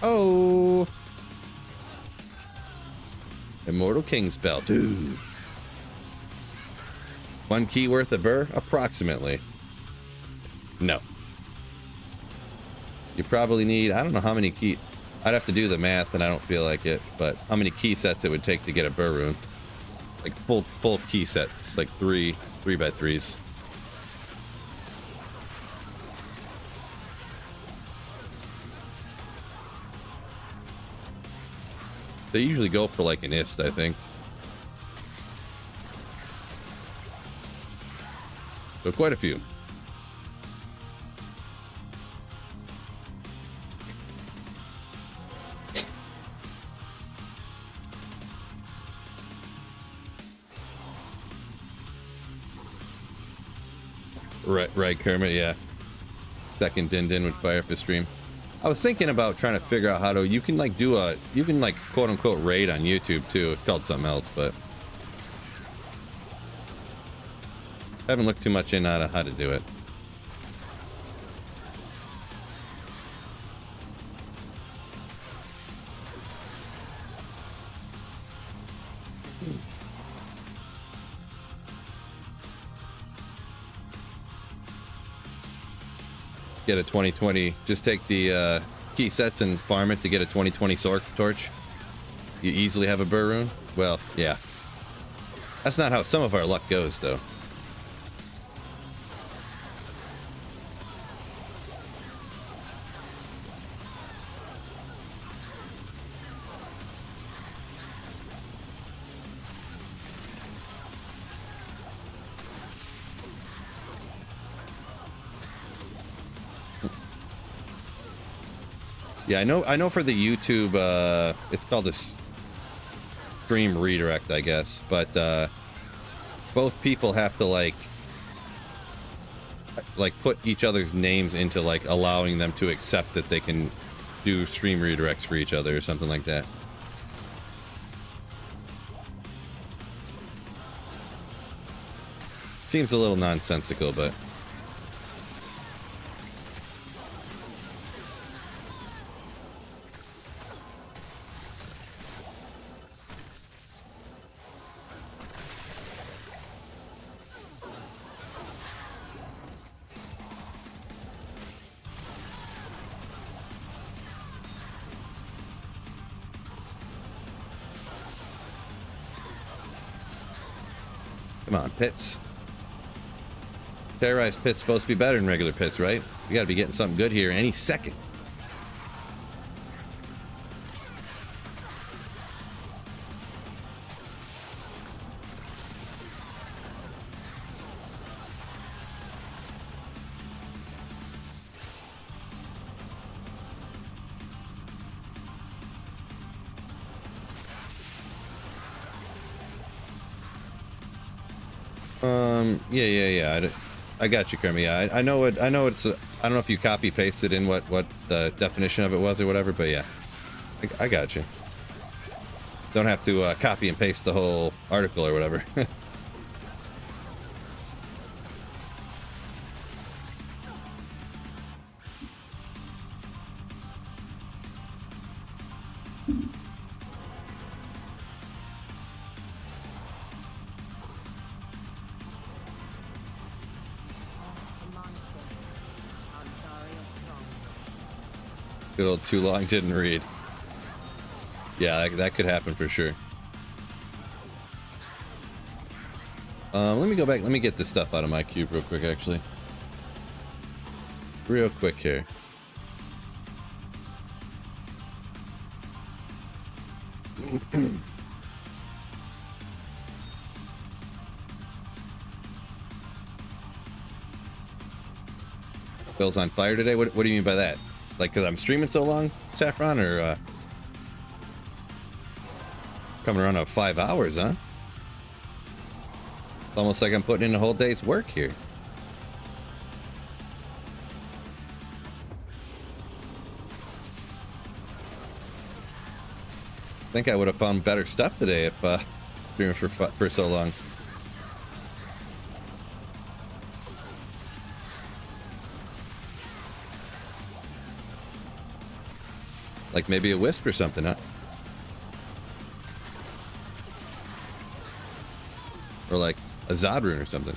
Speaker 1: Oh. Immortal King's belt. Dude. 1 key worth of burr? Approximately. No. You probably need, I don't know how many key, I'd have to do the math and I don't feel like it, but how many key sets it would take to get a burr rune. Like full key sets, like 3 by 3s. They usually go for like an ist, I think. So quite a few. Right, Kermit, yeah. Second Din would fire up his stream. I was thinking about trying to figure out how to, you can like quote unquote raid on YouTube too. It's called something else, but I haven't looked too much in on how to do it. Get a 2020. Just take the key sets and farm it to get a 2020 torch. You easily have a burr rune. Well, yeah. That's not how some of our luck goes, though. Yeah, I know for the YouTube, it's called a stream redirect, I guess, but both people have to like put each other's names into like allowing them to accept that they can do stream redirects for each other or something like that. Seems a little nonsensical, but come on, pits. Terrorized pit's supposed to be better than regular pits, right? We gotta be getting something good here any second. Yeah. I got you, Kermit. Yeah, I know it. I know it's. I don't know if you copy pasted in what the definition of it was or whatever, but yeah, I got you. Don't have to copy and paste the whole article or whatever. Good old too long didn't read. Yeah, that could happen for sure. Let me go back. Let me get this stuff out of my cube real quick, actually. Real quick here. Bill's on fire today? What do you mean by that? Like, because I'm streaming so long, Saffron, or coming around on 5 hours, huh? It's almost like I'm putting in a whole day's work here. I think I would have found better stuff today if streaming for so long. Like maybe a wisp or something, huh? Or like a Zodrune or something.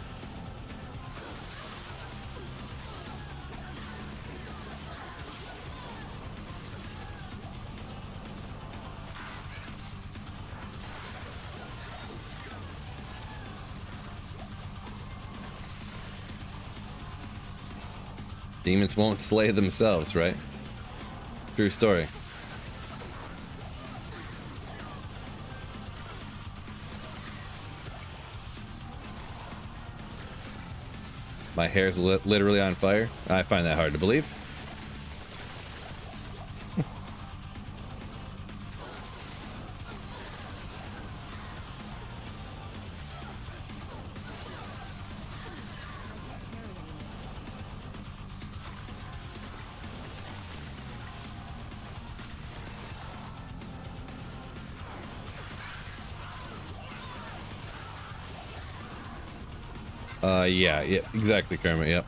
Speaker 1: Demons won't slay themselves, right? True story. My hair's literally on fire. I find that hard to believe. Yeah, exactly, Kermit, yep.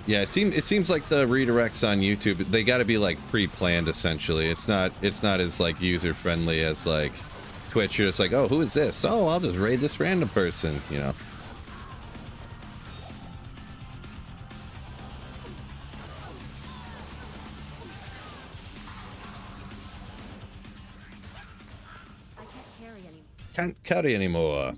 Speaker 1: Yeah, it seems like the redirects on YouTube, they got to be like pre-planned essentially. It's not as like user friendly as like Twitch. You're just like, oh, who is this? Oh, I'll just raid this random person, you know. Can't carry anymore.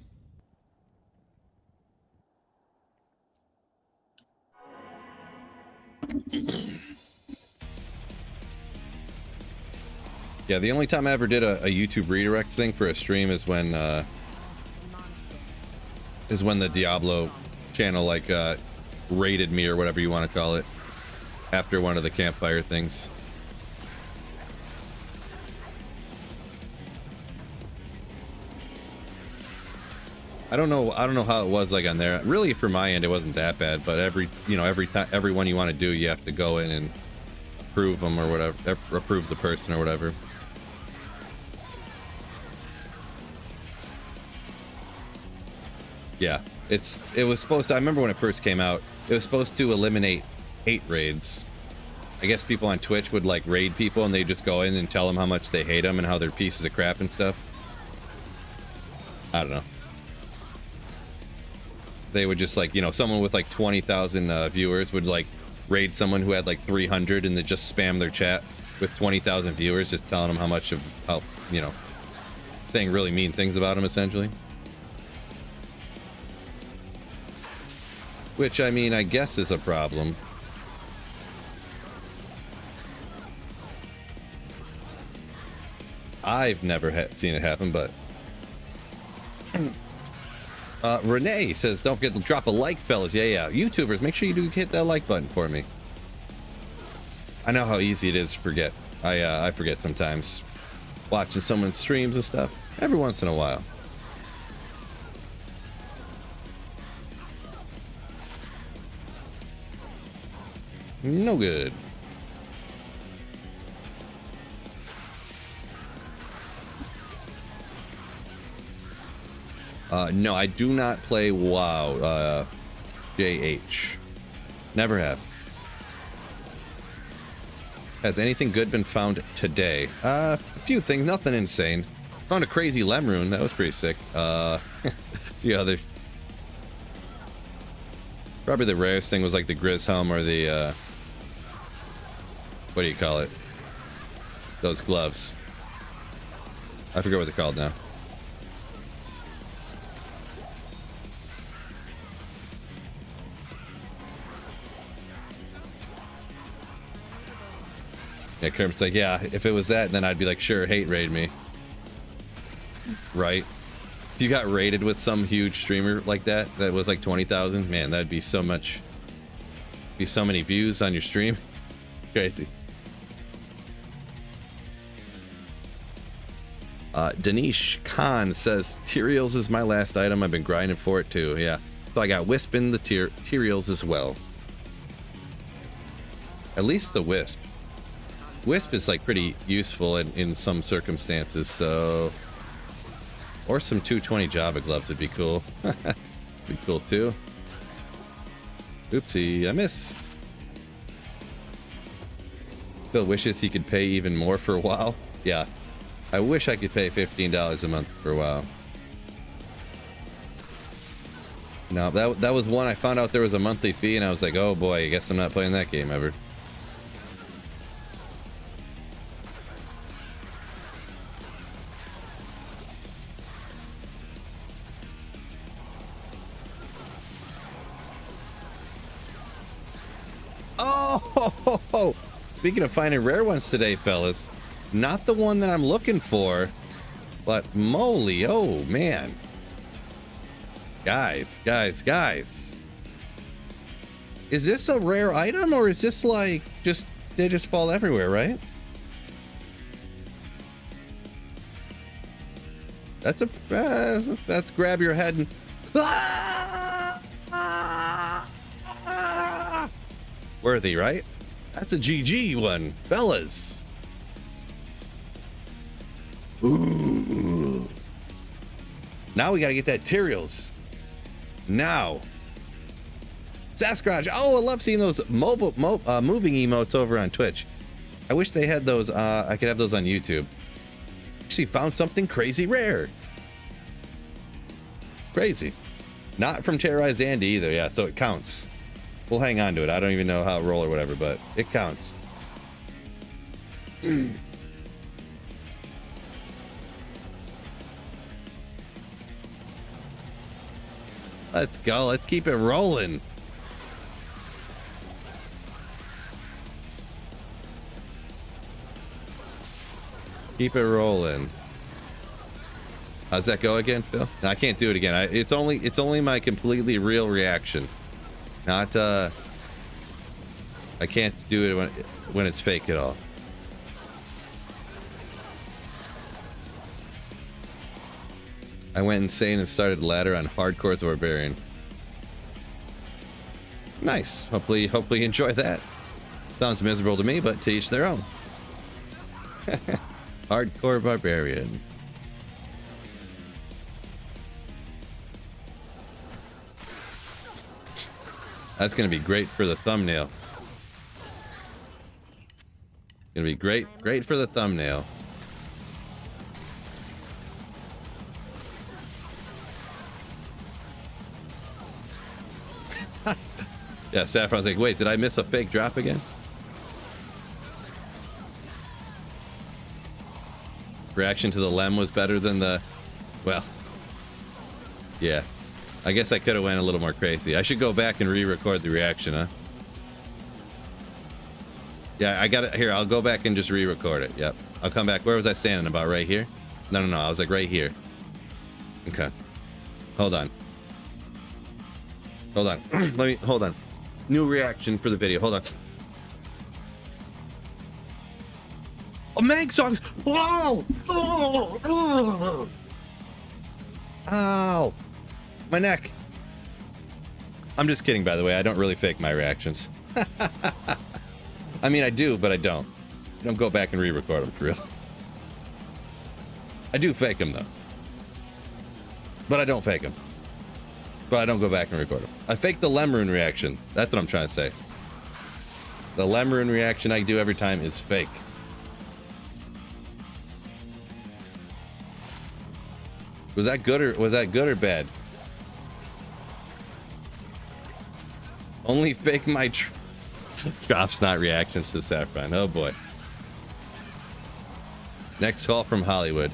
Speaker 1: Yeah, the only time I ever did a YouTube redirect thing for a stream is when the Diablo channel like raided me or whatever you want to call it after one of the campfire things. I don't know how it was like on there. Really, for my end, it wasn't that bad. But every one you want to do, you have to go in and approve them or whatever, approve the person or whatever. Yeah, it was supposed to. I remember when it first came out, it was supposed to eliminate hate raids. I guess people on Twitch would like raid people, and they just go in and tell them how much they hate them and how they're pieces of crap and stuff. I don't know. They would just like, you know, someone with like 20,000 viewers would like raid someone who had like 300 and they just spam their chat with 20,000 viewers, just telling them how, you know, saying really mean things about them essentially. Which, I mean, I guess is a problem. I've never seen it happen, but Renee says, don't forget to drop a like, fellas. Yeah. YouTubers, make sure you do hit that like button for me. I know how easy it is to forget. I forget sometimes. Watching someone's streams and stuff. Every once in a while. No good. No, I do not play WoW. JH. Never have. Has anything good been found today? A few things, nothing insane. Found a crazy lem rune, that was pretty sick. The other. Probably the rarest thing was like the Grizz helm or the, what do you call it? Those gloves. I forget what they're called now. Yeah, Kermit's like, yeah, if it was that, then I'd be like, sure, hate raid me. Right? If you got raided with some huge streamer like that was like 20,000, man, that'd be so much. Be so many views on your stream. Crazy. Danish Khan says, Tyraels is my last item. I've been grinding for it too. Yeah. So I got Wisp in the Tyraels as well. At least the Wisp. Wisp is like pretty useful in some circumstances, so... Or some 220 Java gloves would be cool. Be cool too. Oopsie, I missed. Phil wishes he could pay even more for WoW. Yeah, I wish I could pay $15 a month for WoW. No, that was one I found out there was a monthly fee, and I was like, oh boy, I guess I'm not playing that game ever. Oh, speaking of finding rare ones today, fellas, not the one that I'm looking for, but moly, oh man. Guys. Is this a rare item, or is this like they just fall everywhere, right? That's grab your head and worthy, right? That's a GG one, fellas. Ooh. Now we gotta get that Tyraels. Now. Sasquatch. Oh, I love seeing those moving emotes over on Twitch. I wish they had those. I could have those on YouTube. Actually found something crazy rare. Crazy. Not from Terrorized Andy either. Yeah, so it counts. We'll hang on to it. I don't even know how to roll or whatever, but it counts. Let's go. Let's keep it rolling. Keep it rolling. How's that go again, Phil? No, I can't do it again. It's only my completely real reaction. Not I can't do it when it's fake at all. I went insane and started ladder on hardcore barbarian. Nice. Hopefully you enjoy that. Sounds miserable to me, but to each their own. Hardcore barbarian. That's gonna be great for the thumbnail. Gonna be great for the thumbnail. Yeah, Saffron's like, wait, did I miss a fake drop again? Reaction to the lem was better than the... Well, yeah. I guess I could have went a little more crazy. I should go back and re-record the reaction, huh? Yeah, I got it. Here, I'll go back and just re-record it. Yep. I'll come back. Where was I standing? About right here? No. I was like right here. Okay. Hold on. Hold on. Hold on. New reaction for the video. Hold on. Oh, Mag songs. Whoa! Ow. My neck. I'm just kidding, by the way. I don't really fake my reactions. I mean, I do, but I don't. I don't go back and re-record them for real. I do fake them, though. But I don't fake them. But I don't go back and record them. I fake the Lemrune reaction. That's what I'm trying to say. The Lemrune reaction I do every time is fake. Was that good or bad? Only fake my drop snot reactions to Saffron. Oh boy. Next call from Hollywood.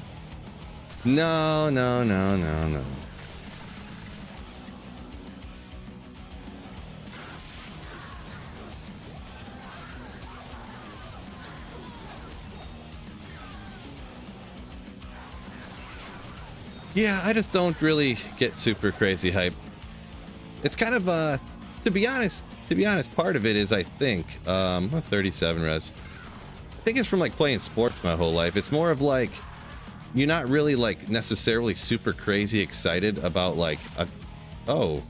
Speaker 1: No. Yeah, I just don't really get super crazy hype. It's kind of to be honest, part of it is I think 37 res. I think it's from like playing sports my whole life. It's more of like you're not really like necessarily super crazy excited about like oh,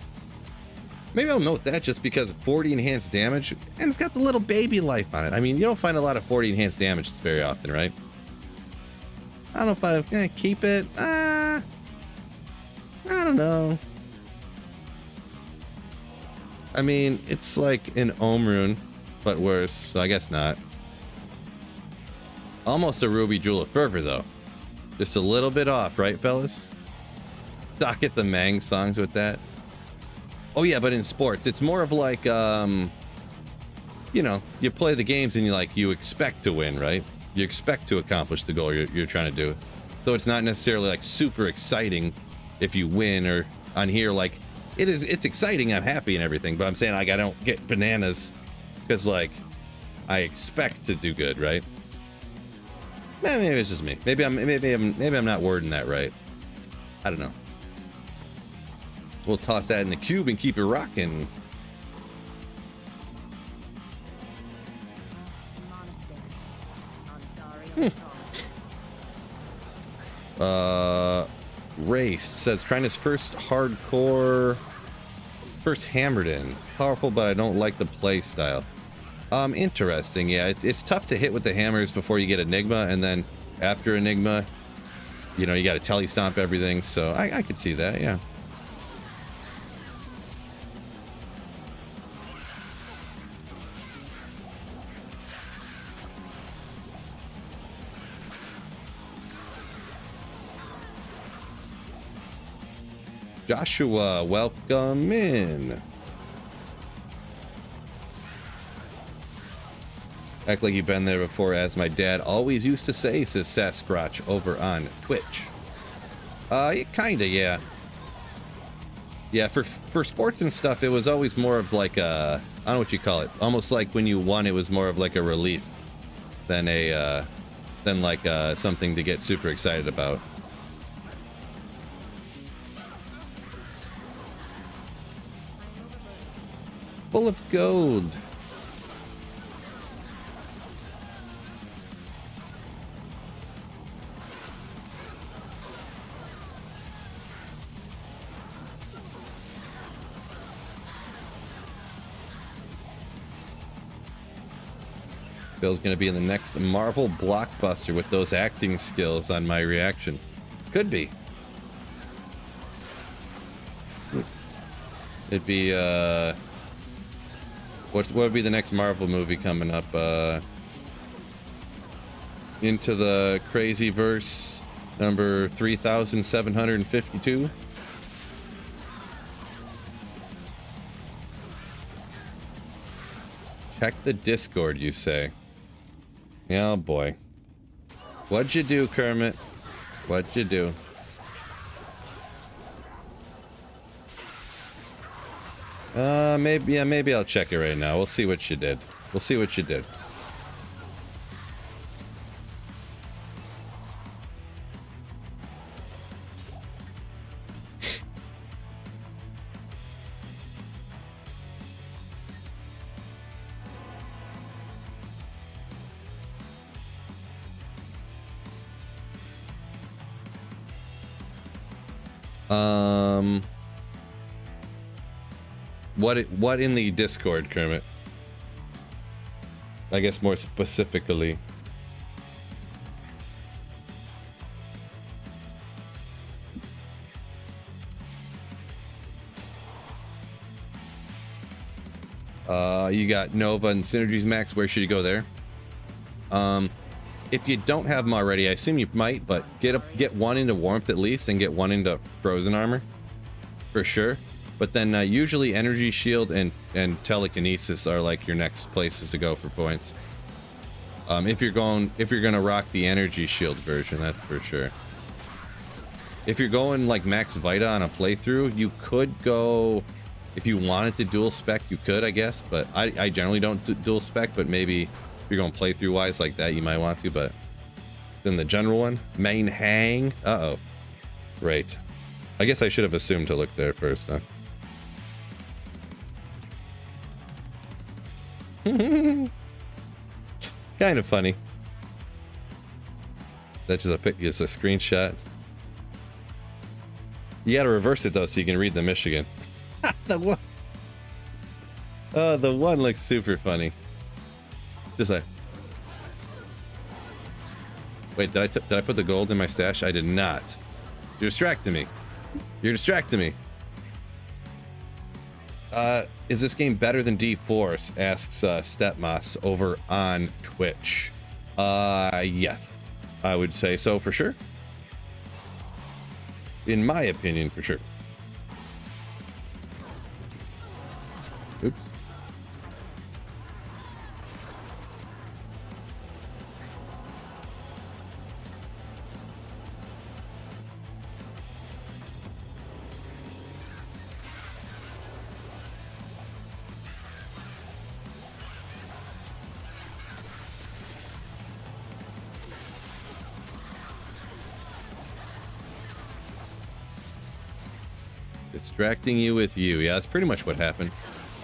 Speaker 1: maybe I'll note that just because 40 enhanced damage and it's got the little baby life on it. I mean, you don't find a lot of 40 enhanced damage very often, right? I don't know if I'm gonna keep it. I don't know. I mean, it's like an Ohm rune, but worse, so I guess not. Almost a Ruby Jewel of Fervor, though. Just a little bit off, right, fellas? Docket the Mang songs with that. Oh, yeah, but in sports, it's more of like, you know, you play the games and you expect to win, right? You expect to accomplish the goal you're trying to do. So it's not necessarily like super exciting if you win, or on here, like, it's exciting, I'm happy and everything, but I'm saying like I don't get bananas because like I expect to do good, right? Maybe it's just me. Maybe I'm not wording that right. I don't know. We'll toss that in the cube and keep it rocking. RAREST says trying his first hammered in. Powerful, but I don't like the play style. Interesting. Yeah, it's tough to hit with the hammers before you get Enigma, and then after Enigma, you know, you got to telestomp everything. So I could see that. Yeah. Joshua, welcome in. Act like you've been there before, as my dad always used to say, says Sasquatch over on Twitch. Kinda, yeah. Yeah, for sports and stuff, it was always more of like a, I don't know what you call it, almost like when you won, it was more of like a relief than like something to get super excited about. Full of gold. Bill's gonna be in the next Marvel blockbuster with those acting skills on my reaction. Could be. It'd be what would be the next Marvel movie coming up? Into the Crazy Verse number 3752. Check the Discord, you say. Oh boy. What'd you do, Kermit? What'd you do? Maybe I'll check it right now. We'll see what you did. We'll see what you did. What in the Discord, Kermit? I guess more specifically. You got Nova and Synergies Max. Where should you go there? If you don't have them already, I assume you might, but get one into Warmth at least, and get one into Frozen Armor, for sure. But then usually Energy Shield and Telekinesis are like your next places to go for points. If you're gonna rock the Energy Shield version, that's for sure. If you're going like Max Vita on a playthrough, you could go. If you wanted to dual spec, you could, I guess, but I generally don't dual spec, but maybe if you're going playthrough wise like that, you might want to, but then the general one, main hang. Uh-oh. Right. I guess I should have assumed to look there first, huh? Kind of funny. That's just a pic, just a screenshot. You gotta reverse it though so you can read the Michigan. The one. Oh, the one looks super funny. Just like. Wait, did I put the gold in my stash? I did not. You're distracting me. You're distracting me. Is this game better than D-Force? Asks Stepmas over on Twitch. Yes. I would say so for sure. In my opinion, for sure. Oops. Distracting you with you. Yeah, that's pretty much what happened.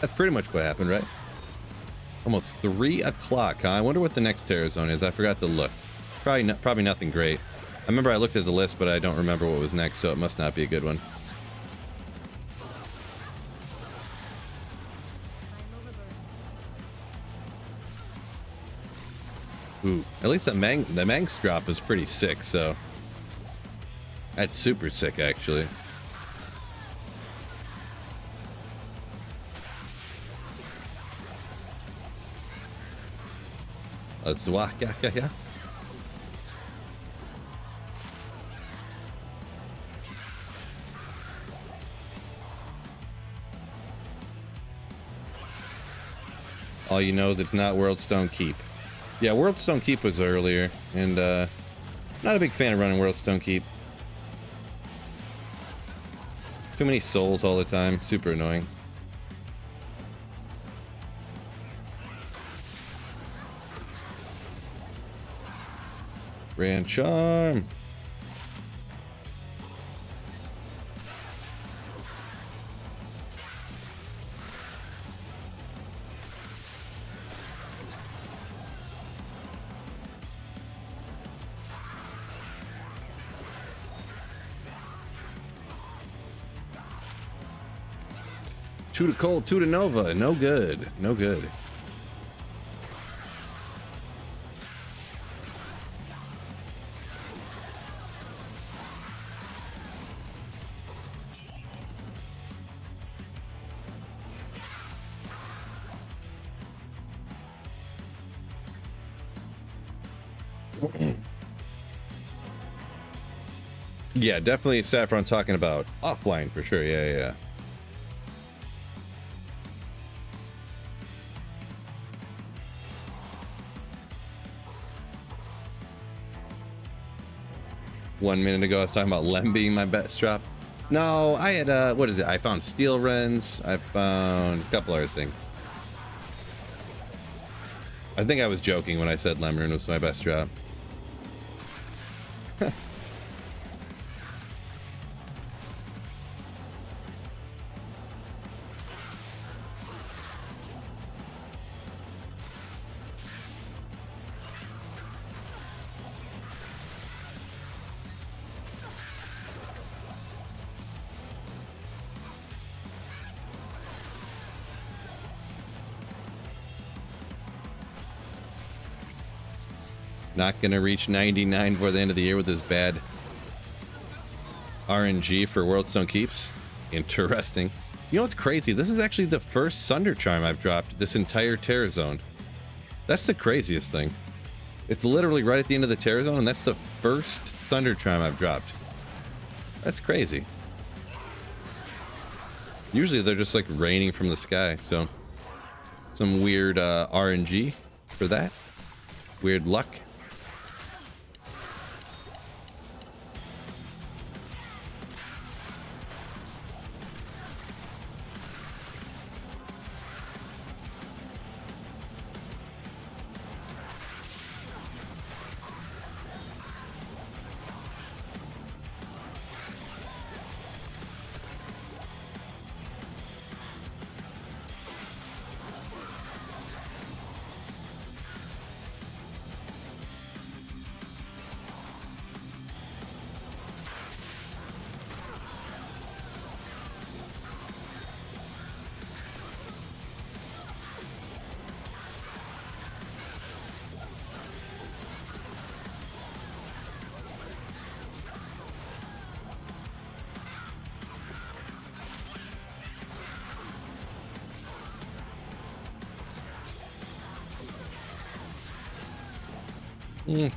Speaker 1: That's pretty much what happened, right? Almost 3 o'clock, huh? I wonder what the next terror zone is. I forgot to look. Probably nothing great. I remember I looked at the list, but I don't remember what was next, so it must not be a good one. Ooh, at least the Manx drop is pretty sick, so that's super sick, actually. Let's walk, yeah. All you know is it's not Worldstone Keep. Yeah, Worldstone Keep was earlier, and not a big fan of running Worldstone Keep. Too many souls all the time, super annoying. Grand Charm. Two to cold, 2 to Nova. No good. No good. Yeah, definitely Saffron talking about offline for sure. Yeah. One minute ago, I was talking about Lem being my best drop. No, I had, what is it? I found Steel Wrens. I found a couple other things. I think I was joking when I said Lemon was my best drop. Not gonna reach 99 before the end of the year with this bad RNG for Worldstone Keeps. Interesting. You know what's crazy? This is actually the first Sunder Charm I've dropped this entire Terror Zone. That's the craziest thing. It's literally right at the end of the Terror Zone, and that's the first Thunder Charm I've dropped. That's crazy. Usually they're just like raining from the sky, so some weird RNG for that. Weird luck.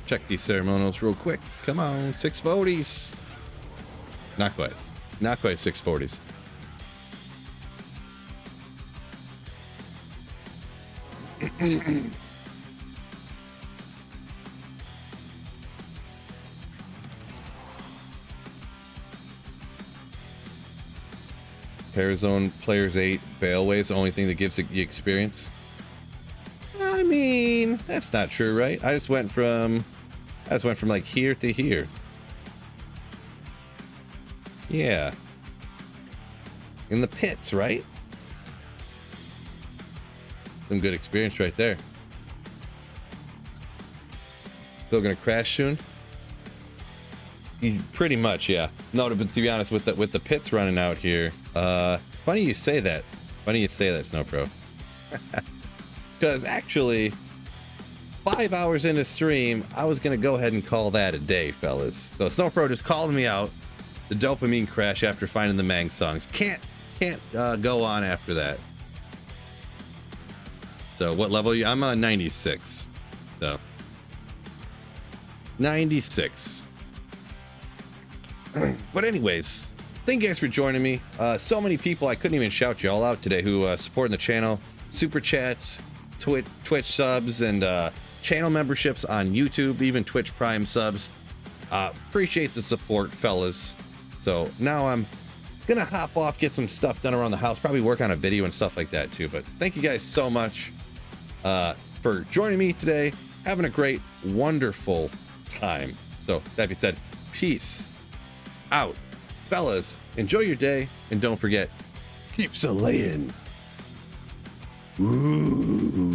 Speaker 1: Check these ceremonials real quick. Come on, 640s. Not quite. Not quite 640s. Parazone Players 8 Baleways, the only thing that gives the experience. I mean, that's not true, right? I just went from like here to here. Yeah. In the pits, right? Some good experience right there. Still gonna crash soon? Pretty much, yeah. No, but to be honest, with the pits running out here, funny you say that. Funny you say that, Snowpro. Because actually, 5 hours into stream, I was gonna go ahead and call that a day, fellas. So Snowpro just called me out. The dopamine crash after finding the Mang songs. Can't go on after that. So what level are you? I'm on 96. So 96. But anyways, thank you guys for joining me. So many people, I couldn't even shout you all out today, who supporting the channel, super chats, Twitch subs, and channel memberships on YouTube, even Twitch Prime subs. Appreciate the support, fellas. So now I'm gonna hop off, get some stuff done around the house, probably work on a video and stuff like that too. But thank you guys so much for joining me today, having a great, wonderful time. So that being said, peace out, fellas. Enjoy your day, and don't forget, keep slaying. Ooh.